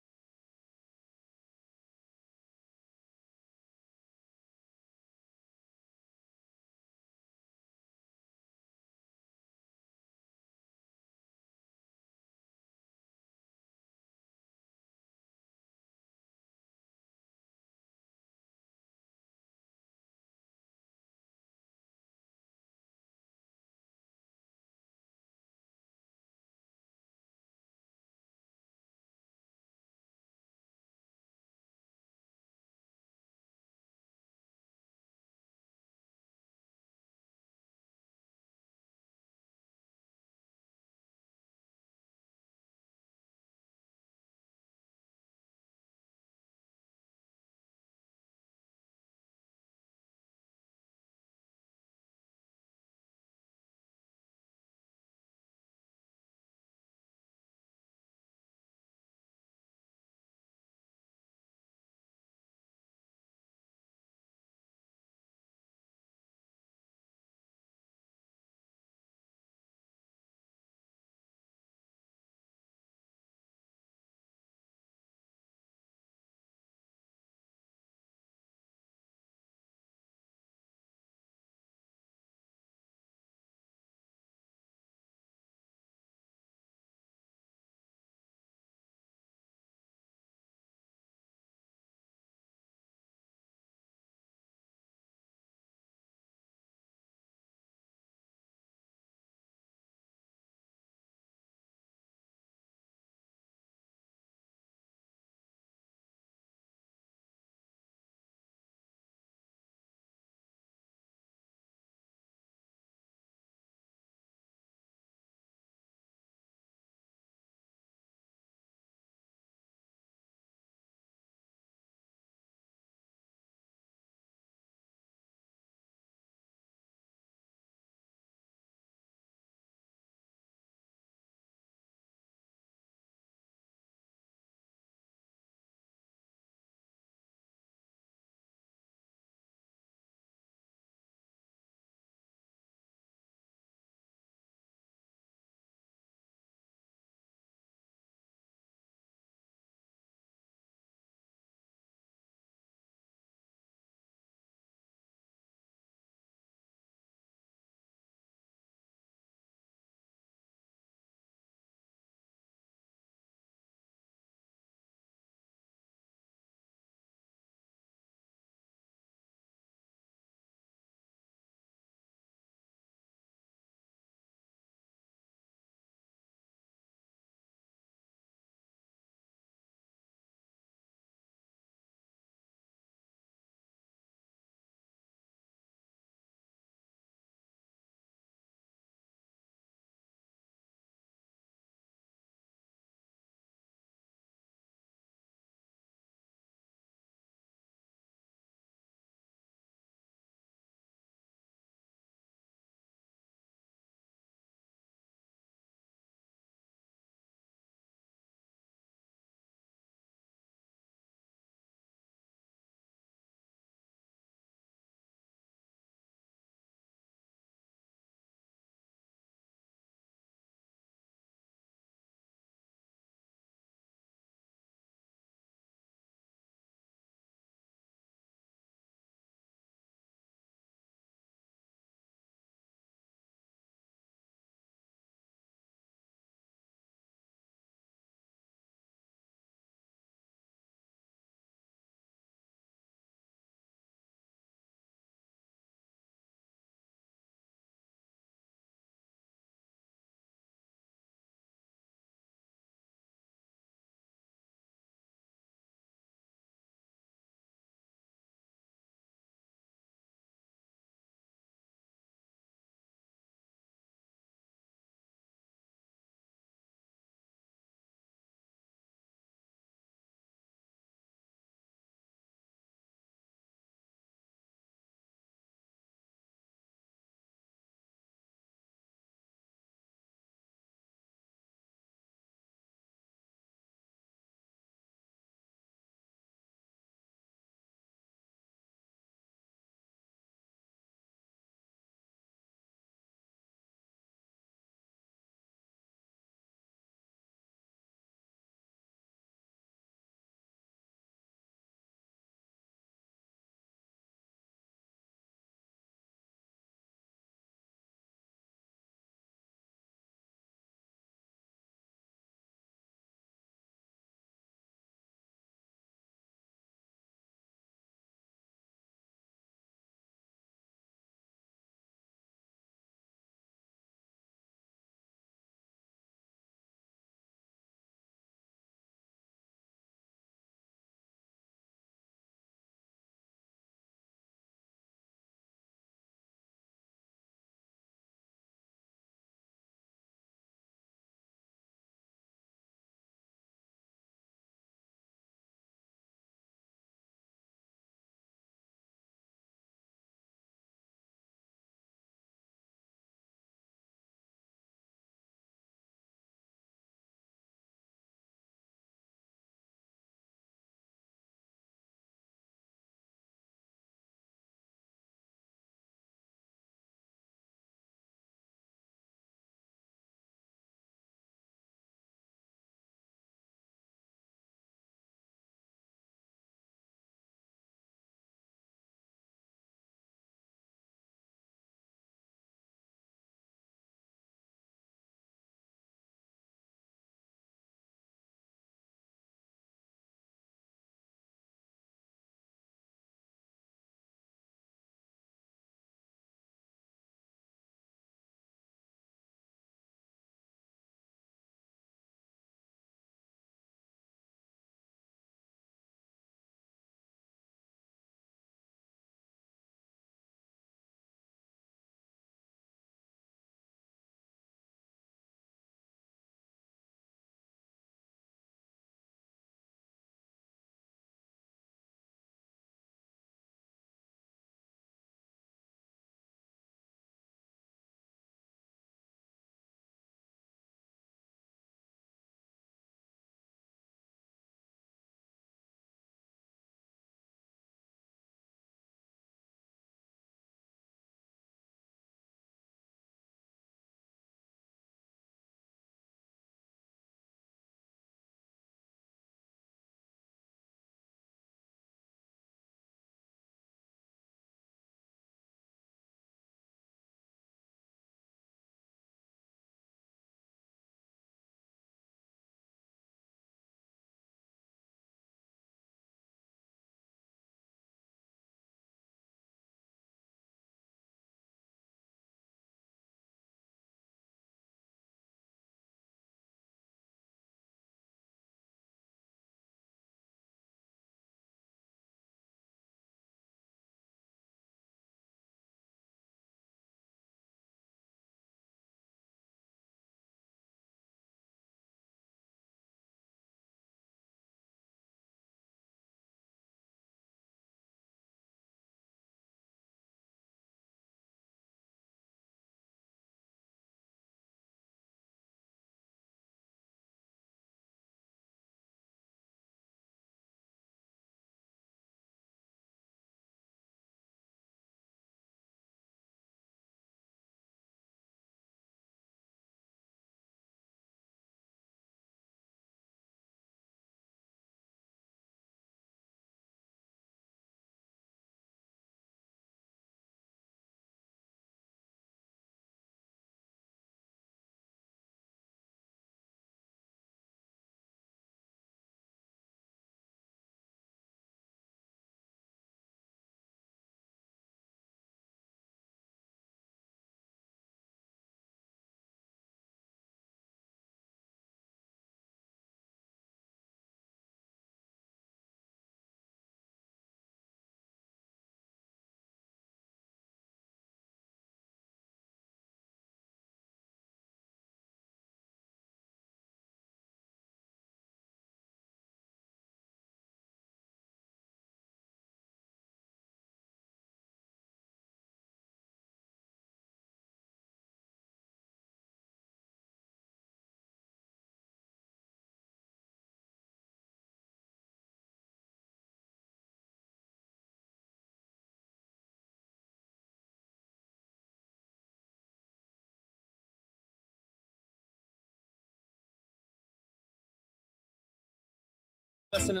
person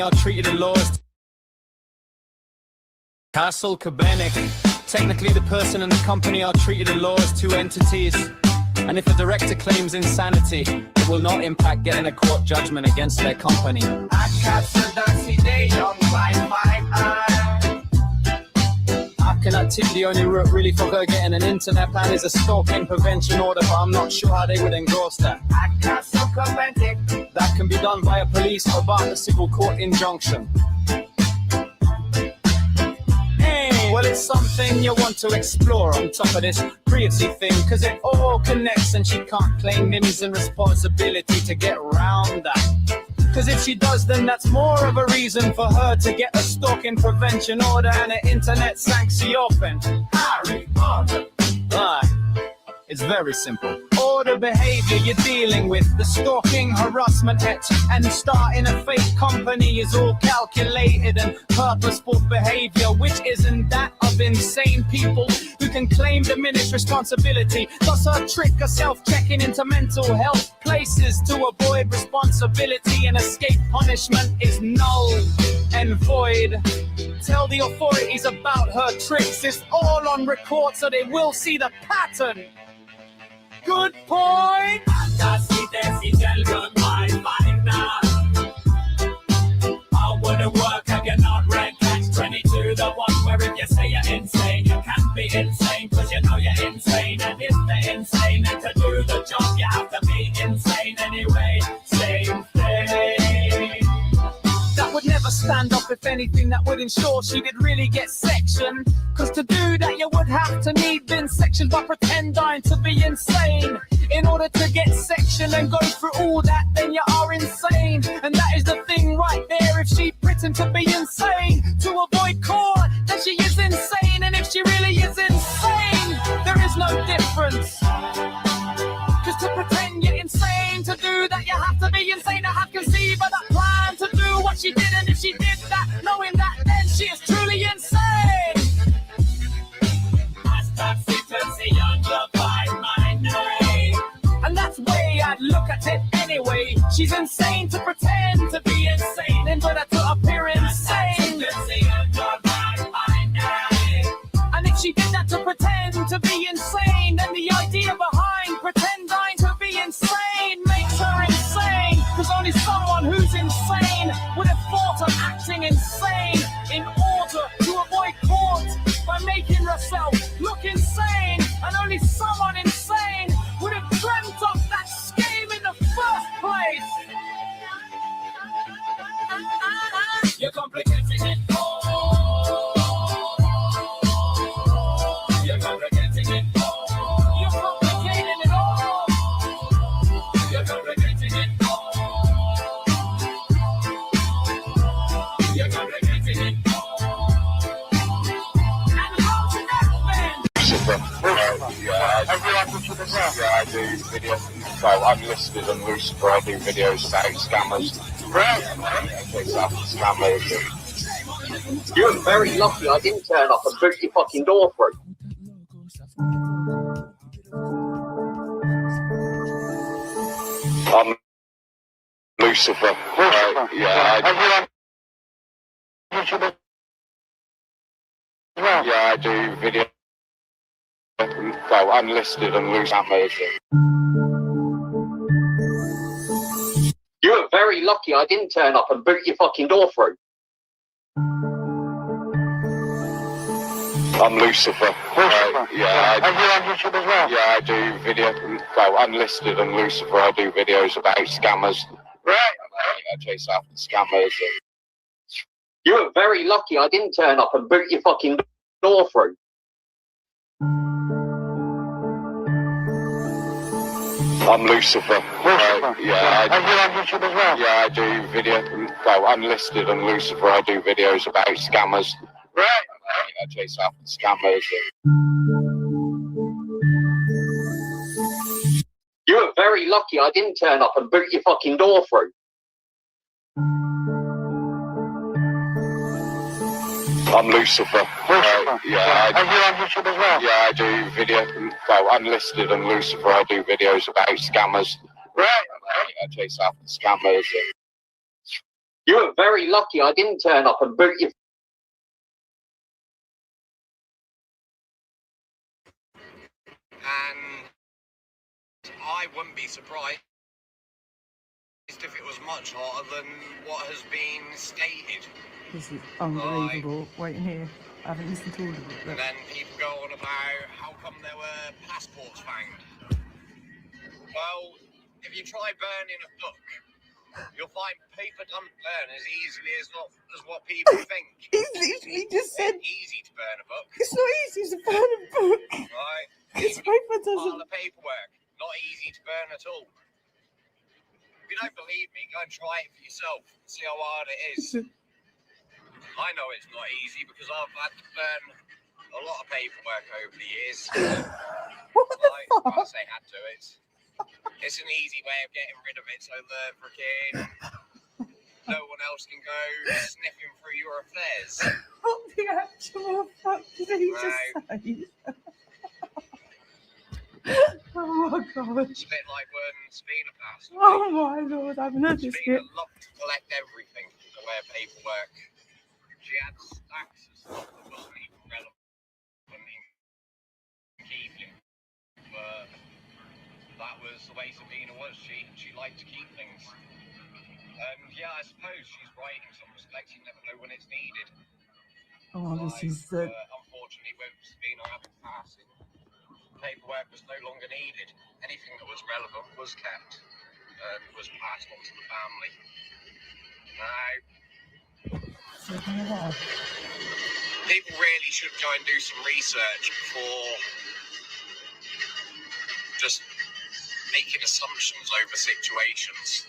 are treated in laws. Castle Cabernic. Technically, the person and the company are treated in law as two entities. And if a director claims insanity, it will not impact getting a court judgment against their company. Hacking activity only route really for her getting an internet plan is a stalking prevention order, but I'm not sure how they would endorse that. That can be done via police or by a civil court injunction. Well, it's something you want to explore on top of this privacy thing, cause it all connects and she can't claim NIMS and responsibility to get round that. Cause if she does, then that's more of a reason for her to get a stalking prevention order and an internet sanction open. Harry Potter. Aye. It's very simple. All the behavior you're dealing with, the stalking, harassment, and starting a fake company is all calculated and purposeful behavior, which isn't that of insane people who can claim diminished responsibility. Thus her trick of self-checking into mental health places to avoid responsibility and escape punishment is null and void. Tell the authorities about her tricks. It's all on record so they will see the pattern. Good point. I wouldn't work if you're not red catch 22, the one where if you say you're insane, you can't be insane, cause you know you're insane. And if they're insane, and to do the job, you have to be insane anyway. Same thing. That would never stand up. If anything, that would ensure she did really get sectioned. Cause to do that, you would have to need bin sections by pretending to be insane. In order to get sectioned and go through all that, then you are insane. And that is the thing right there. If she pretend to be insane to avoid court, then she is insane. And if she really is insane, there is no difference. Cause to pretend you're insane, to do that you have to be insane. To have conceived of that plan to do what she did, and if she did that, knowing that, then she is truly insane. And that's the way I'd look at it anyway. She's insane to pretend to be insane in order to appear insane. And if she did that to pretend to be insane, then the idea behind pretending to be insane makes her insane. Cause only someone who's insane would have thought of acting insane in order to avoid court by making herself look insane. And only someone insane would have dreamt up that scheme in the first place. You're complicating it all. You're complicating it all. You're complicating it all. You're complicating it all. You're complicating it all. And how's
I do videos. Well, I'm listed on Lucifer. I do videos about scammers. Okay, so scammers.
You were very lucky I didn't turn up and boot your fucking door through.
I'm Lucifer. I do video. Well, I'm listed on Lucifer.
You were very lucky I didn't turn up and boot your fucking door through.
I'm Lucifer. I do video. Well, I'm listed on Lucifer. I do videos about scammers. I chase after scammers.
You were very lucky I didn't turn up and boot your fucking door through.
I'm Lucifer. I do video. Well, I'm listed on Lucifer. I do videos about scammers. I chase after scammers.
You were very lucky I didn't turn up and boot your fucking door through.
I'm Lucifer. I do video. Well, I'm listed on Lucifer. I do videos about scammers. I chase after scammers.
You were very lucky I didn't turn up and boot you.
And I wouldn't be surprised if it was much hotter than what has been stated.
This is unbelievable. Waiting here. I haven't listened to all of it.
And then people go on about how come there were passports found. Well, if you try burning a book, you'll find paper don't burn as easily as what people think.
He's literally just said
it's easy to burn a book.
it's not easy to burn a book.
Right?
It's paper doesn't.
Part of the paperwork. Not easy to burn at all. If you don't believe me, go and try it for yourself. See how hard it is. I know it's not easy because I've had to burn a lot of paperwork over the years. I say had to. It's an easy way of getting rid of it so the freaking no one else can go sniffing through your affairs.
What the actual fuck did he just say? Oh my god.
It's a bit like when Spina passed.
Oh my lord, I've heard this
Spina
bit.
loved to collect everything in the way of paperwork. She had stacks of stuff that wasn't even relevant in keeping. But that was the way Sabina was. She liked to keep things. And yeah, I suppose she's right in some respects. You never know when it's needed.
Oh, this is
Unfortunately, with Sabina having passing, paperwork was no longer needed. Anything that was relevant was kept and was passed on to the family. Now, people really should go and do some research before just making assumptions over situations.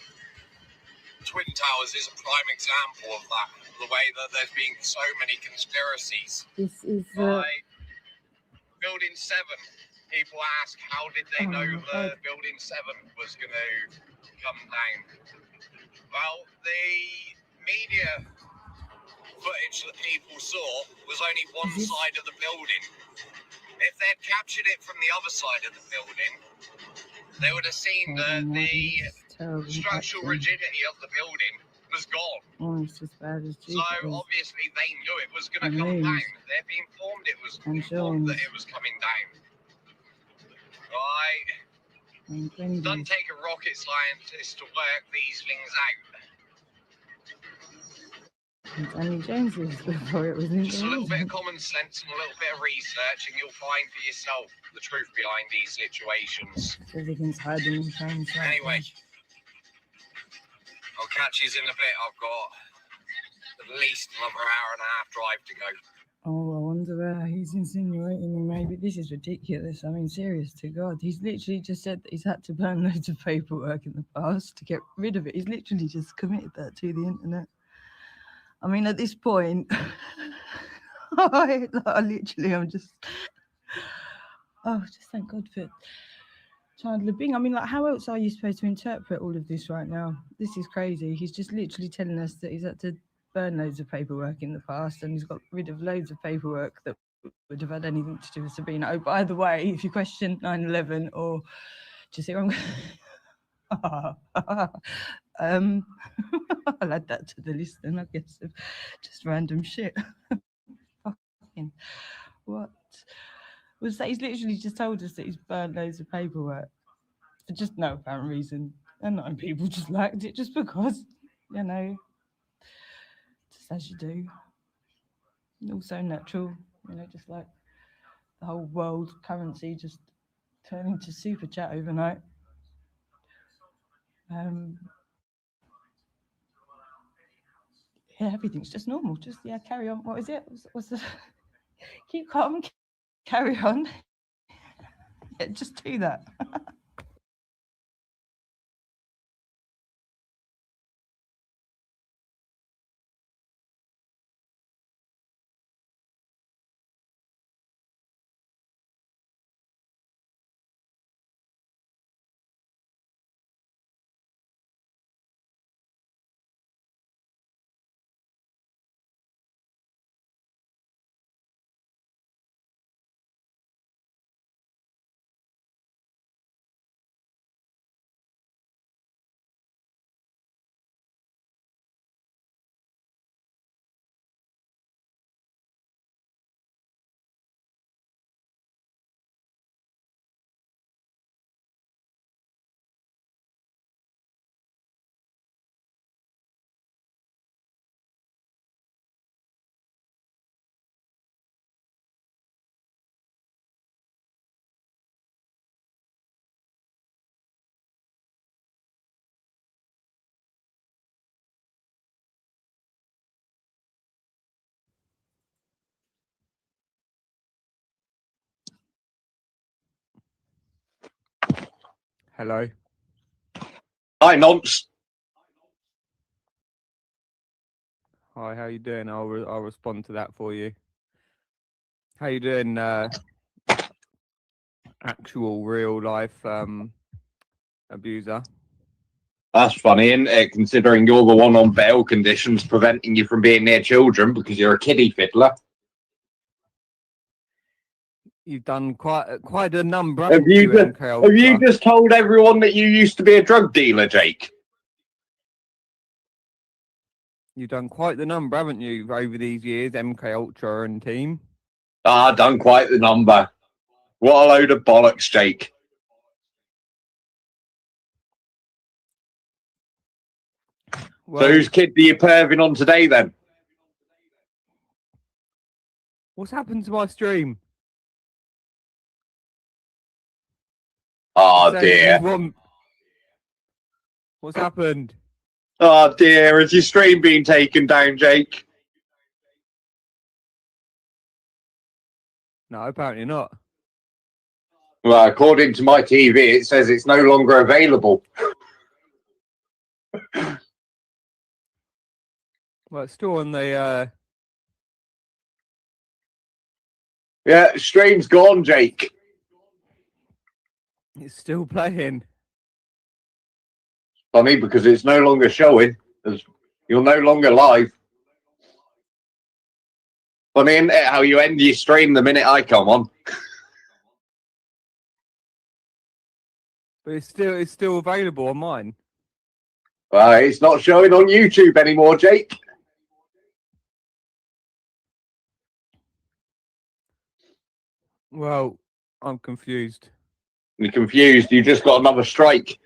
Twin Towers is a prime example of that. The way that there's been so many conspiracies.
This is
Building 7. People ask, how did they know that Building 7 was going to come down? Well, the media footage that people saw was only one side of the building. If they'd captured it from the other side of the building, they would have seen that the structural rigidity of the building was gone.
almost as bad as
So obviously they knew it was going to come down. They'd been informed it was informed that it was coming down. Right? It doesn't take a rocket scientist to work these things out.
Danny Jones was before it was in
Just a little bit of common sense and a little bit of research, and you'll find for yourself the truth behind these situations.
Everything's hiding in plain sight.
Anyway, I'll catch you in a bit. I've got at least another hour and a half drive to go.
Oh, I wonder where he's insinuating maybe this is ridiculous. I mean, serious to God. He's literally just said that he's had to burn loads of paperwork in the past to get rid of it. He's literally just committed that to the internet. I mean, at this point, I'm just thank God for Chandler Bing. I mean, like, how else are you supposed to interpret all of this right now? This is crazy. He's just literally telling us that he's had to burn loads of paperwork in the past and he's got rid of loads of paperwork that would have had anything to do with Sabina. Oh, by the way, if you question 9/11 or do you see what I'm I'll add that to the list then, I guess, of just random shit. Fucking what was that? He's literally just told us that he's burned loads of paperwork for just no apparent reason, and not people just liked it just because, you know, just as you do. Also natural, you know, just like the whole world currency just turning to super chat overnight. Yeah, everything's just normal. Just carry on. What is it? What's the keep calm, carry on. Yeah, just do that.
Hello.
Hi, nonce.
Hi, how you doing? I'll respond to that for you. How you doing? Actual real life abuser.
That's funny, isn't it? Considering you're the one on bail conditions preventing you from being near children because you're a kiddie fiddler.
You've done quite a number.
Have you just told everyone that you used to be a drug dealer, Jake?
You've done quite the number, haven't you, over these years, MK Ultra and team?
Ah, done quite the number. What a load of bollocks, Jake.
Well,
so whose kid are you perving on today, then?
What's happened to my stream?
Oh, dear.
What's happened?
Oh, dear. Has your stream been taken down, Jake?
No, apparently not.
Well, according to my TV, it says it's no longer available.
Well, it's still on the...
Yeah, stream's gone, Jake.
It's still playing.
Funny, because it's no longer showing. You're no longer live. Funny, isn't it, how you end your stream the minute I come on?
But it's still available on mine.
It's not showing on YouTube anymore, Jake.
Well, I'm confused.
You're confused. You just got another strike.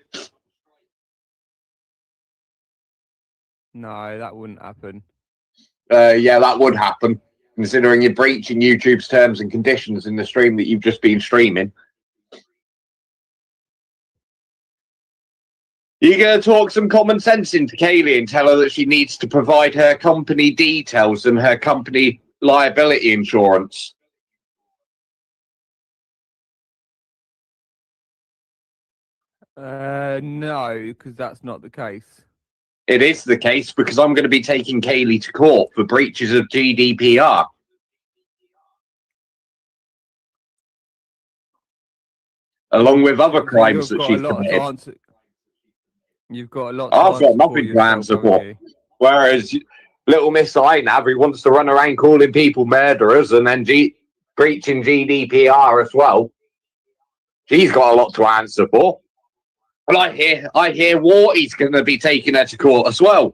No, that wouldn't happen.
Yeah, that would happen, considering you're breaching YouTube's terms and conditions in the stream that you've just been streaming. You're going to talk some common sense into Kaylee and tell her that she needs to provide her company details and her company liability insurance.
No, because that's not the case.
It is the case because I'm going to be taking Kaylee to court for breaches of GDPR. Along with other crimes that she's committed.
You've got a lot.
I've got nothing to answer for. Whereas little Miss Inav wants to run around calling people murderers and then breaching GDPR as well. She's got a lot to answer for. And I hear Warty's going to be taking her to court as well.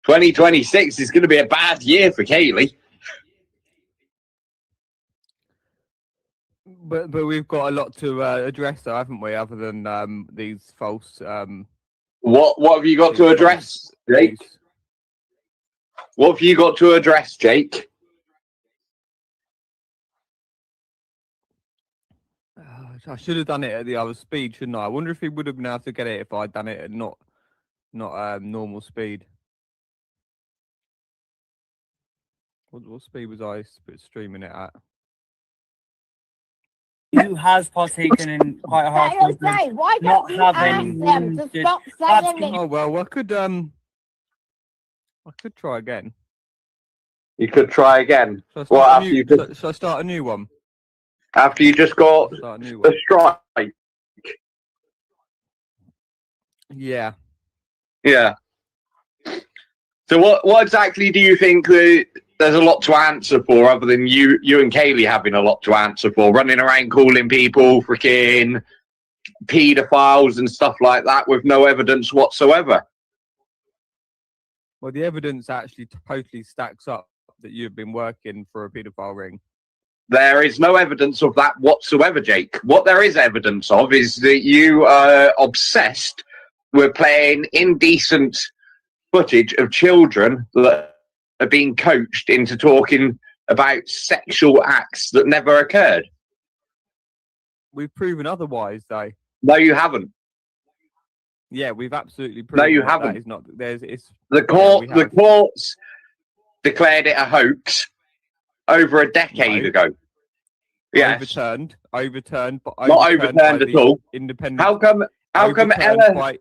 2026 is going to be a bad year for Kaylee.
But we've got a lot to address, though, haven't we? Other than these false.
What have you got to address, Jake? What have you got to address, Jake?
I should have done it at the other speed, shouldn't I? I wonder if he would have been able to get it if I'd done it at not normal speed. What speed was I streaming it at?
Who has partaken in quite a harsh movement, not have any wounded.
Oh well, I could try again.
You could try again.
Should I start a new one?
After you just got a strike.
Yeah.
Yeah. So what exactly do you think there's a lot to answer for, other than you and Kaylee having a lot to answer for, running around calling people freaking paedophiles and stuff like that with no evidence whatsoever?
Well, the evidence actually totally stacks up that you've been working for a paedophile ring.
There is no evidence of that whatsoever, Jake. What there is evidence of is that you are obsessed with playing indecent footage of children that are being coached into talking about sexual acts that never occurred.
We've proven otherwise, though.
No, you haven't.
Yeah, we've absolutely proven.
No, you
that
haven't.
That is not. It's
the courts declared it a hoax over a decade ago. Yes.
Overturned, but
Not overturned at all.
Independent.
How come Ella?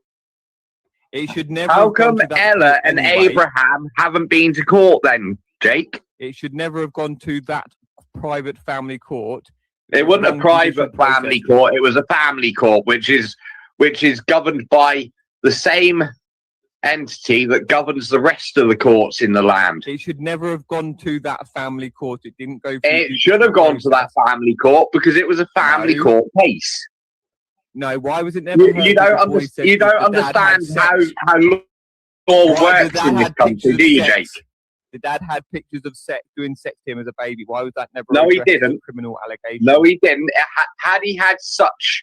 It should never.
How
have gone
come
to that
Ella
court
and
anyway.
Abraham haven't been to court then, Jake?
It should never have gone to that private family court.
It wasn't a private family court. It was a family court, which is governed by the same entity that governs the rest of the courts in the land.
It should never have gone to that family court. It didn't go.
It should have gone to that family court because it was a family court case.
No, why was it never?
You don't understand how law works in this country, do you, Jake?
The dad had pictures of doing sex to him as a baby. Why was that never?
No, he
addressed as a
didn't.
Criminal allegation.
No, he didn't. Had he had such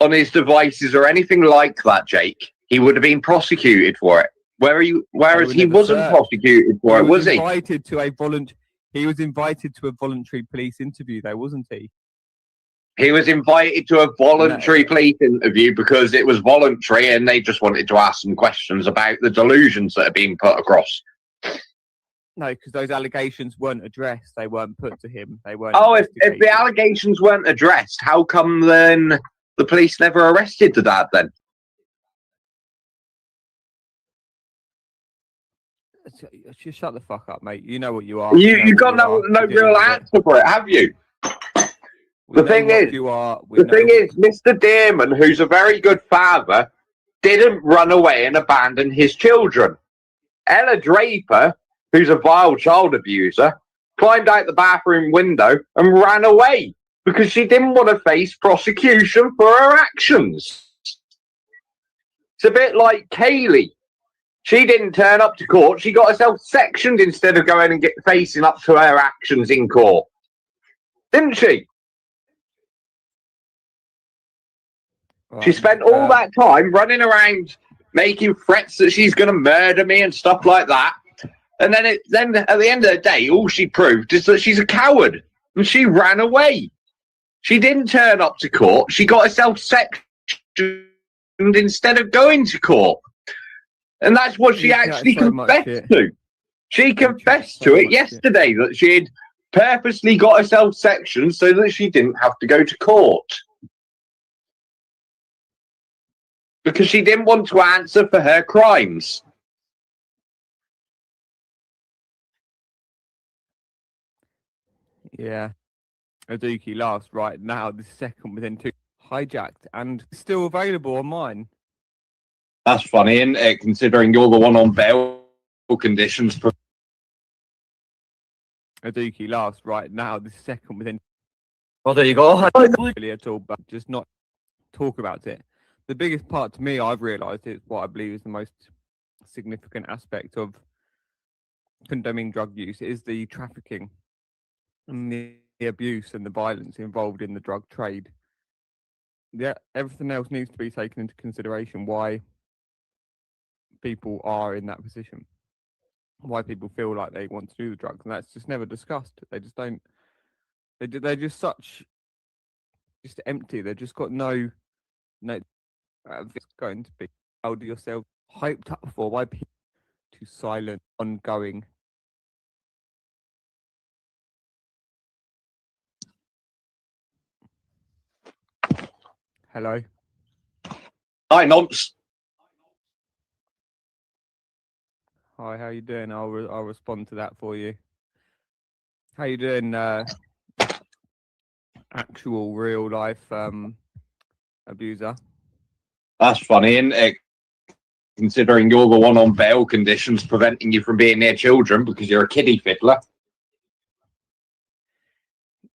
on his devices or anything like that, Jake, he would have been prosecuted for it. Whereas he wasn't prosecuted for it, was he?
He was invited to a voluntary police interview, though, wasn't he?
He was invited to a voluntary police interview because it was voluntary and they just wanted to ask some questions about the delusions that are being put across.
No, because those allegations weren't addressed. They weren't put to him. They weren't.
Oh, if the allegations weren't addressed, how come then the police never arrested the dad then?
Just shut the fuck up, mate. You know what you are.
You got no real answer for it, have you? The thing is, Mr. Dearman, who's a very good father, didn't run away and abandon his children. Ella Draper, who's a vile child abuser, climbed out the bathroom window and ran away because she didn't want to face prosecution for her actions. It's a bit like Kaylee. She didn't turn up to court. She got herself sectioned instead of going and facing up to her actions in court. Didn't she?
Right.
She spent all that time running around making threats that she's going to murder me and stuff like that. And then at the end of the day, all she proved is that she's a coward and she ran away. She didn't turn up to court. She got herself sectioned instead of going to court. And that's what she actually confessed to. She confessed to it yesterday that she had purposely got herself sectioned so that she didn't have to go to court. Because she didn't want to answer for her crimes.
Yeah. Aduki last right now, the second within two hijacked and still available on mine.
That's funny, isn't it? Considering you're the one on bail conditions. For
Aduki last right now, the second within.
Well, there you go.
Really at all, but just not talk about it. The biggest part to me, I've realised, is what I believe is the most significant aspect of condemning drug use is the trafficking and the abuse and the violence involved in the drug trade. Yeah, everything else needs to be taken into consideration. Why people are in that position, why people feel like they want to do the drugs, and that's just never discussed. They just don't. They're just just empty. They've just got no. It's going to be hold yourself hyped up for why people too silent, ongoing. Hello.
Hi, Nonce.
Hi, how you doing? I'll respond to that for you. How you doing? Actual real life abuser.
That's funny, isn't it? Considering you're the one on bail conditions preventing you from being near children because you're a kiddie fiddler.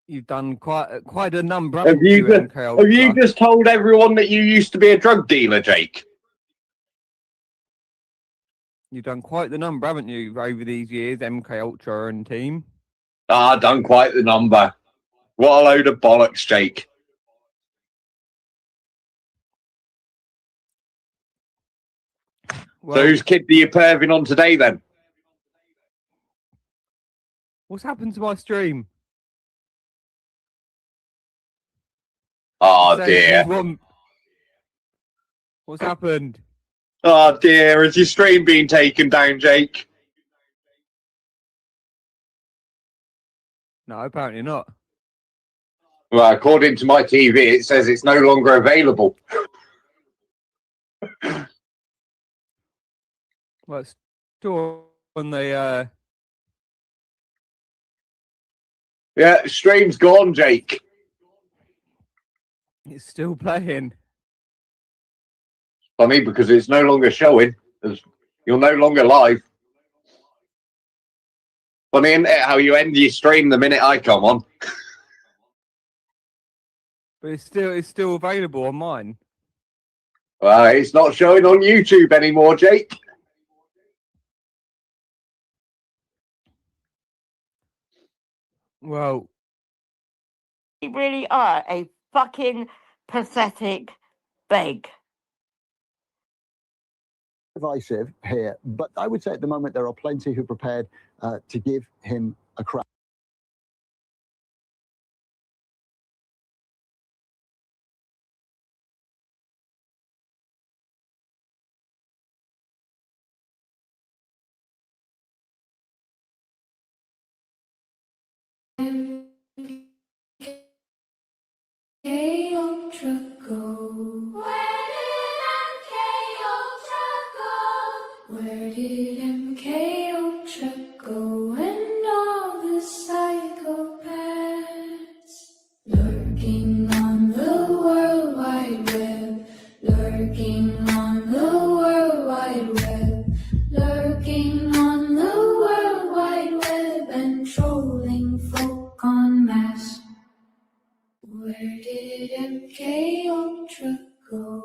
You've done quite a number.
Have you just told everyone that you used to be a drug dealer, Jake?
You've done quite the number, haven't you, over these years, MK Ultra and team?
Done quite the number. What a load of bollocks, Jake.
Well,
so whose kid are you perving on today, then?
What's happened to my stream?
Oh, dear.
What's happened?
Oh, dear. Has your stream been taken down, Jake?
No, apparently not.
Well, according to my TV, it says it's no longer available.
Well, it's still on the.
Yeah, stream's gone, Jake.
It's still playing.
Funny because it's no longer showing. You're no longer live. Funny, isn't it, how you end your stream the minute I come on?
But it's still available on mine.
Well, it's not showing on YouTube anymore, Jake.
Well,
You really are a fucking pathetic beg.
Divisive here, but I would say at the moment there are plenty who are prepared to give him a crack.
Where did MK Ultra go and all the psychopaths lurking on the World Wide Web, lurking on the World Wide Web, lurking on the World Wide Web and trolling folk en masse? Where did MK Ultra go?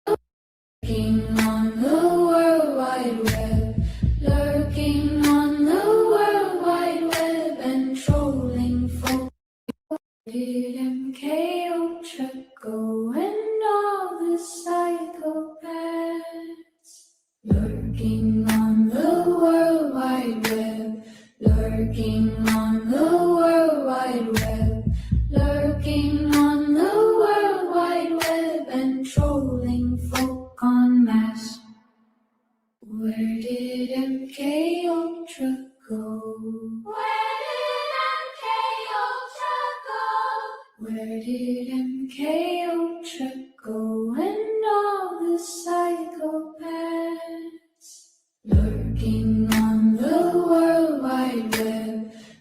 Lurking on the World Wide Web, lurking on the World Wide Web and trolling folk. Where did MK Ultra go and all the psychopaths lurking on the World Wide Web, lurking on the World Wide Web, lurking on the World Wide Web and trolling folk en masse? Where did MK Ultra go? Where did MK Ultra go? Where did MK Ultra go and all the psychopaths lurking on the World Wide Web,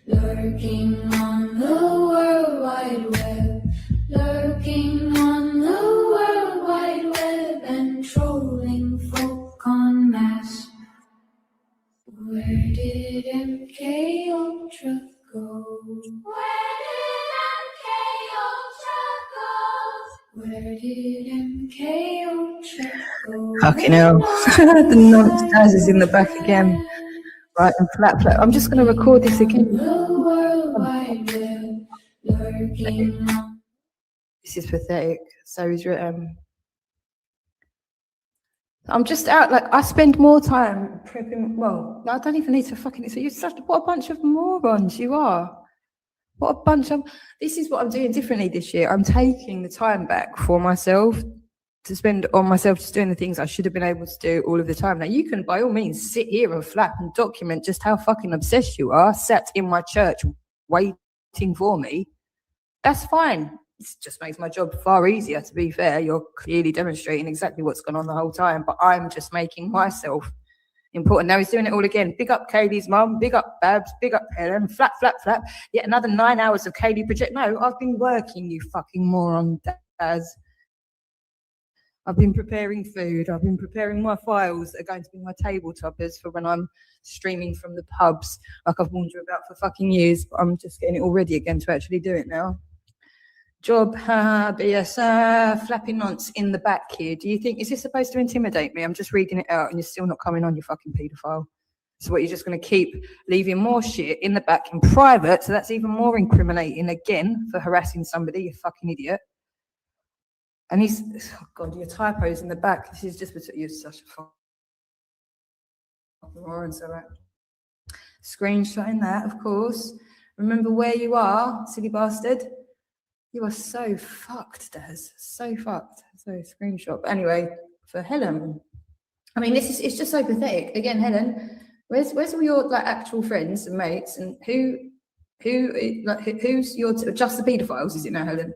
lurking on the World Wide Web, lurking on the World Wide Web and trolling folk en masse? Where did MK Ultra go? Where did MK Ultra go? Where did MK Ultra go?
Fucking hell. The nonsense is in the back again. Right, and flat. I'm just going to record this again. This is pathetic. So he's written. I'm just out, like, I spend more time prepping. Well, I don't even need to fucking. So you're such. What a bunch of morons you are. What a bunch of. This is what I'm doing differently this year. I'm taking the time back for myself to spend on myself, just doing the things I should have been able to do all of the time. Now, you can, by all means, sit here and flap and document just how fucking obsessed you are, sat in my church waiting for me. That's fine. It just makes my job far easier, to be fair. You're clearly demonstrating exactly what's gone on the whole time, but I'm just making myself important. Now he's doing it all again. Big up Kaylee's mum, big up Babs, big up Helen, flap, flap, flap. Yet another 9 hours of Kaylee project. No, I've been working, you fucking moron, Daz. I've been preparing food. I've been preparing my files that are going to be my table toppers for when I'm streaming from the pubs, like I've warned you about for fucking years, but I'm just getting it all ready again to actually do it now. Job, BS, flapping nonce in the back here. Do you think, is this supposed to intimidate me? I'm just reading it out and you're still not coming on, you fucking paedophile. So what, you're just going to keep leaving more shit in the back in private, so that's even more incriminating again for harassing somebody, you fucking idiot. And he's, oh God, your typos in the back. This is just, you're such a fucking moron, so right. Screenshotting that, of course. Remember where you are, silly bastard. You are so fucked, Des. So fucked. So screenshot. But anyway, for Helen, I mean, this is, it's just so pathetic. Again, Helen, where's all your like actual friends and mates, and who Who's your just the paedophiles? Is it now, Helen?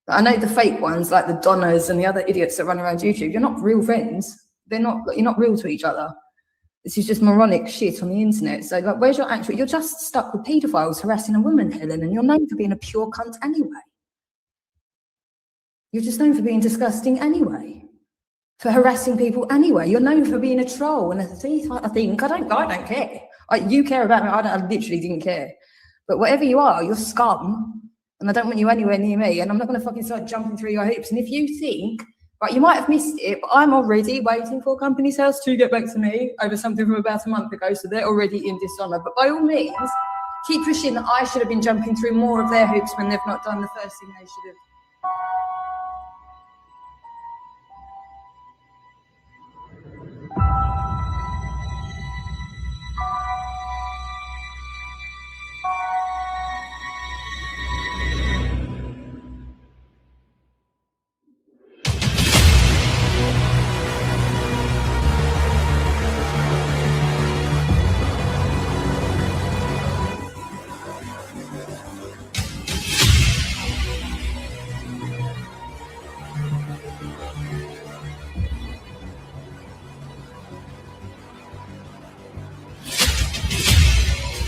I know the fake ones, like the Donnas and the other idiots that run around YouTube. You're not real friends. You're not real to each other. This is just moronic shit on the internet. So, like, where's your actual? You're just stuck with paedophiles harassing a woman, Helen, and you're known for being a pure cunt anyway. You're just known for being disgusting anyway, for harassing people anyway. You're known for being a troll and a thief. I don't care. You care about me. I literally didn't care. But whatever you are, you're scum, and I don't want you anywhere near me. And I'm not going to fucking start jumping through your hoops. And if you think, right, you might have missed it, but I'm already waiting for Companies House to get back to me over something from about a month ago. So they're already in dishonour. But by all means, keep pushing that I should have been jumping through more of their hoops when they've not done the first thing they should have.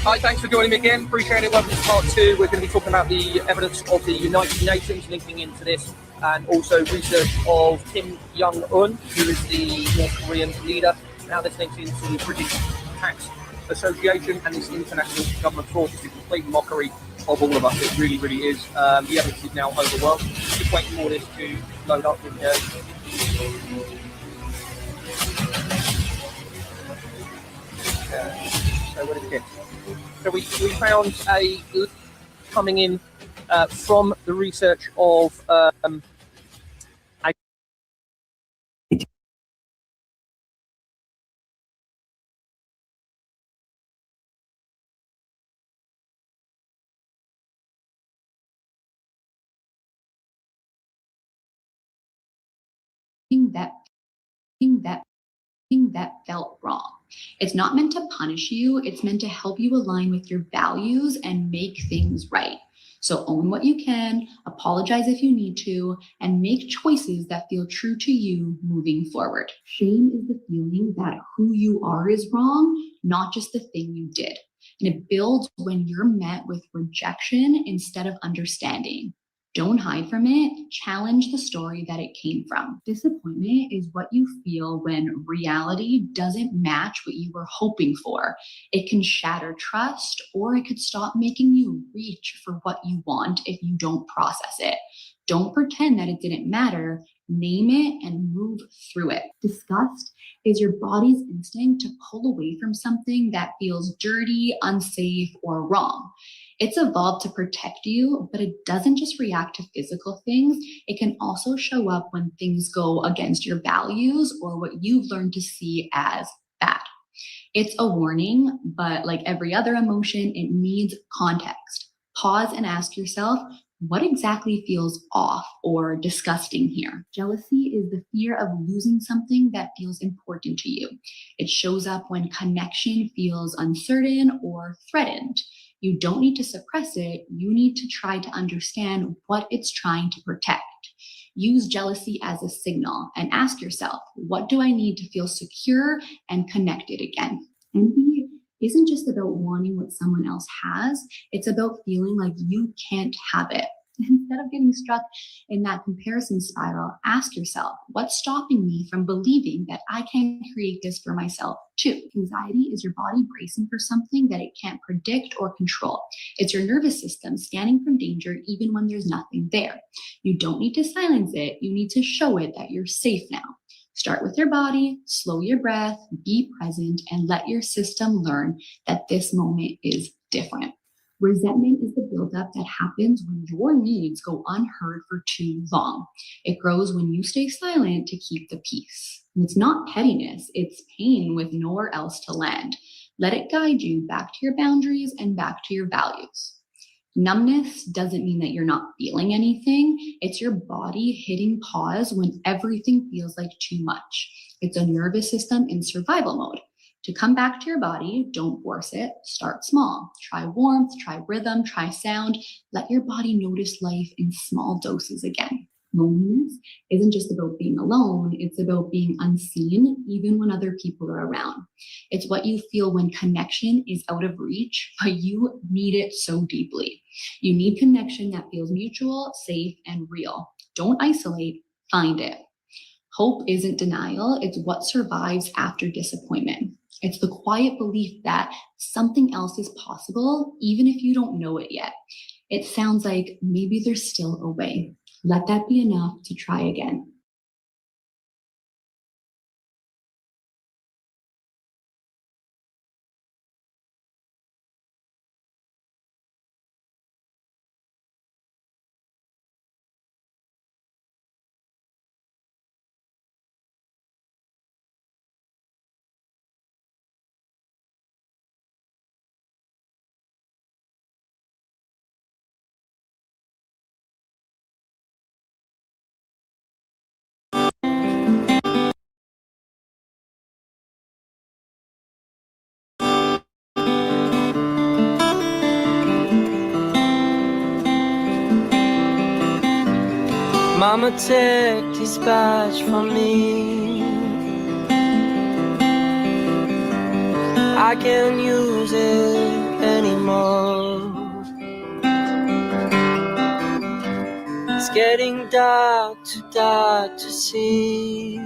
Hi, thanks for joining me again. Appreciate it. Welcome to part 2. We're going to be talking about the evidence of the United Nations linking into this, and also research of Kim Jong-un, who is the North Korean leader. Now this links into the British Tax Association and this international government fraud. It's a complete mockery of all of us. It really, really is. The evidence is now overwhelmed. Just waiting for this to load up with so what did we get? So we found a coming in from the research of
that felt wrong. It's not meant to punish you. It's meant to help you align with your values and make things right. So own what you can, apologize if you need to, and make choices that feel true to you moving forward. Shame is the feeling that who you are is wrong, not just the thing you did. And it builds when you're met with rejection instead of understanding. Don't hide from it. Challenge the story that it came from. Disappointment is what you feel when reality doesn't match what you were hoping for. It can shatter trust, or it could stop making you reach for what you want if you don't process it. Don't pretend that it didn't matter. Name it and move through it. Disgust is your body's instinct to pull away from something that feels dirty, unsafe, or wrong. It's evolved to protect you, but it doesn't just react to physical things. It can also show up when things go against your values or what you've learned to see as bad. It's a warning, but like every other emotion, it needs context. Pause and ask yourself, what exactly feels off or disgusting here? Jealousy is the fear of losing something that feels important to you. It shows up when connection feels uncertain or threatened. You don't need to suppress it. You need to try to understand what it's trying to protect. Use jealousy as a signal and ask yourself, what do I need to feel secure and connected again? Envy isn't just about wanting what someone else has. It's about feeling like you can't have it. Instead of getting stuck in that comparison spiral, ask yourself, what's stopping me from believing that I can create this for myself too? Anxiety is your body bracing for something that it can't predict or control. It's your nervous system scanning from danger even when there's nothing there. You don't need to silence it. You need to show it that you're safe now. Start with your body, slow your breath, be present, and let your system learn that this moment is different. Resentment is the buildup that happens when your needs go unheard for too long. It grows when you stay silent to keep the peace. And it's not pettiness, it's pain with nowhere else to land. Let it guide you back to your boundaries and back to your values. Numbness doesn't mean that you're not feeling anything. It's your body hitting pause when everything feels like too much. It's a nervous system in survival mode. To come back to your body, don't force it. Start small. Try warmth, try rhythm, try sound. Let your body notice life in small doses again. Loneliness isn't just about being alone, it's about being unseen even when other people are around. It's what you feel when connection is out of reach, but you need it so deeply. You need connection that feels mutual, safe, and real. Don't isolate, find it. Hope isn't denial, it's what survives after disappointment. It's the quiet belief that something else is possible, even if you don't know it yet. It sounds like maybe there's still a way. Let that be enough to try again.
Mama, take this badge from me. I can't use it anymore. It's getting dark to see.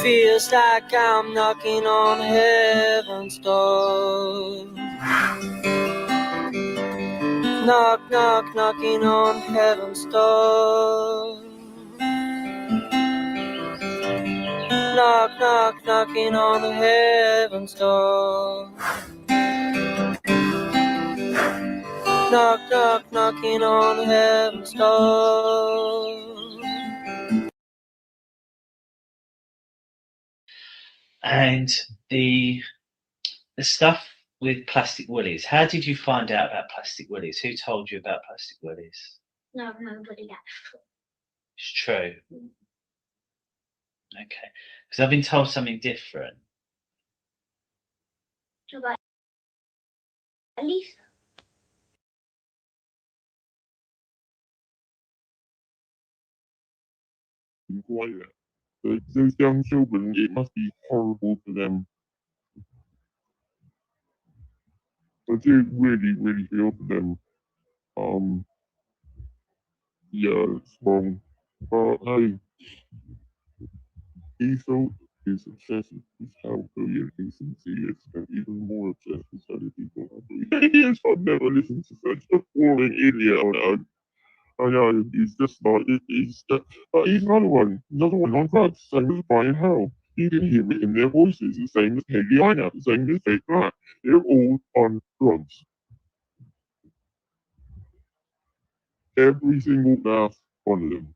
Feels like I'm knocking on heaven's door. Knock, knock, knocking on heaven's door. Knock, knock, knocking on heaven's door. Knock, knock, knocking on heaven's door.
And the stuff with plastic willies. How did you find out about plastic willies? Who told you about plastic willies?
No, nobody actually.
It's true. Okay, because I've been told something different.
So about Lisa.
Quiet. Those young children, it must be horrible for them. I do really, really feel for them. Yeah, it's wrong. But hey, Esau is obsessed with his health and decency. It's even more obsessed with telling people how he is. I've never listened to such a boring idiot. I know, he's just like, he's another one on drugs, same as Brian Howell. You can hear it in their voices, the same as Haley Ina, the same as Jake Black. They're all on drugs. Every single last one of them.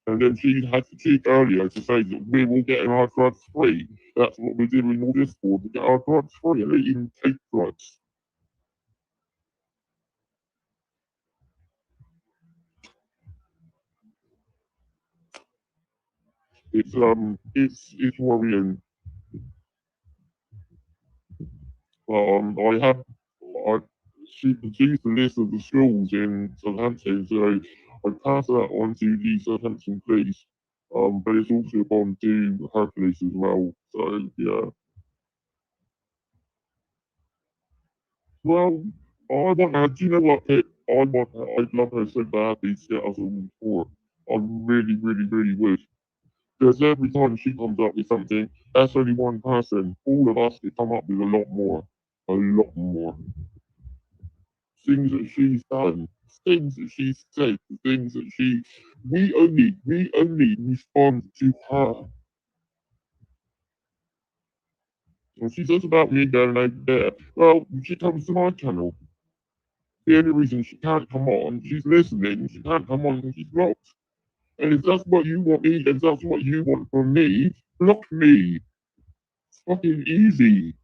And then she had to cheek earlier to say that we're all getting our drugs free. That's what we're doing all this for, to get our drugs free, and they even take drugs. It's worrying. She produced a list of the schools in Southampton, so I passed that on to the Southampton police. But it's also gone to her police as well. So yeah. Well, I want her. Do you know what, Pip? I want her. I'd love her so badly to get us all for. I really, really, really would. Because every time she comes up with something, that's only one person. All of us could come up with a lot more. A lot more. Things that she's done, things that she's said, things that we only respond to her. And she says about me going over there. Well, she comes to my channel. The only reason she can't come on, she's listening, she can't come on because she's blocked. And if that's what you want me, if that's what you want from me, block me. It's fucking easy.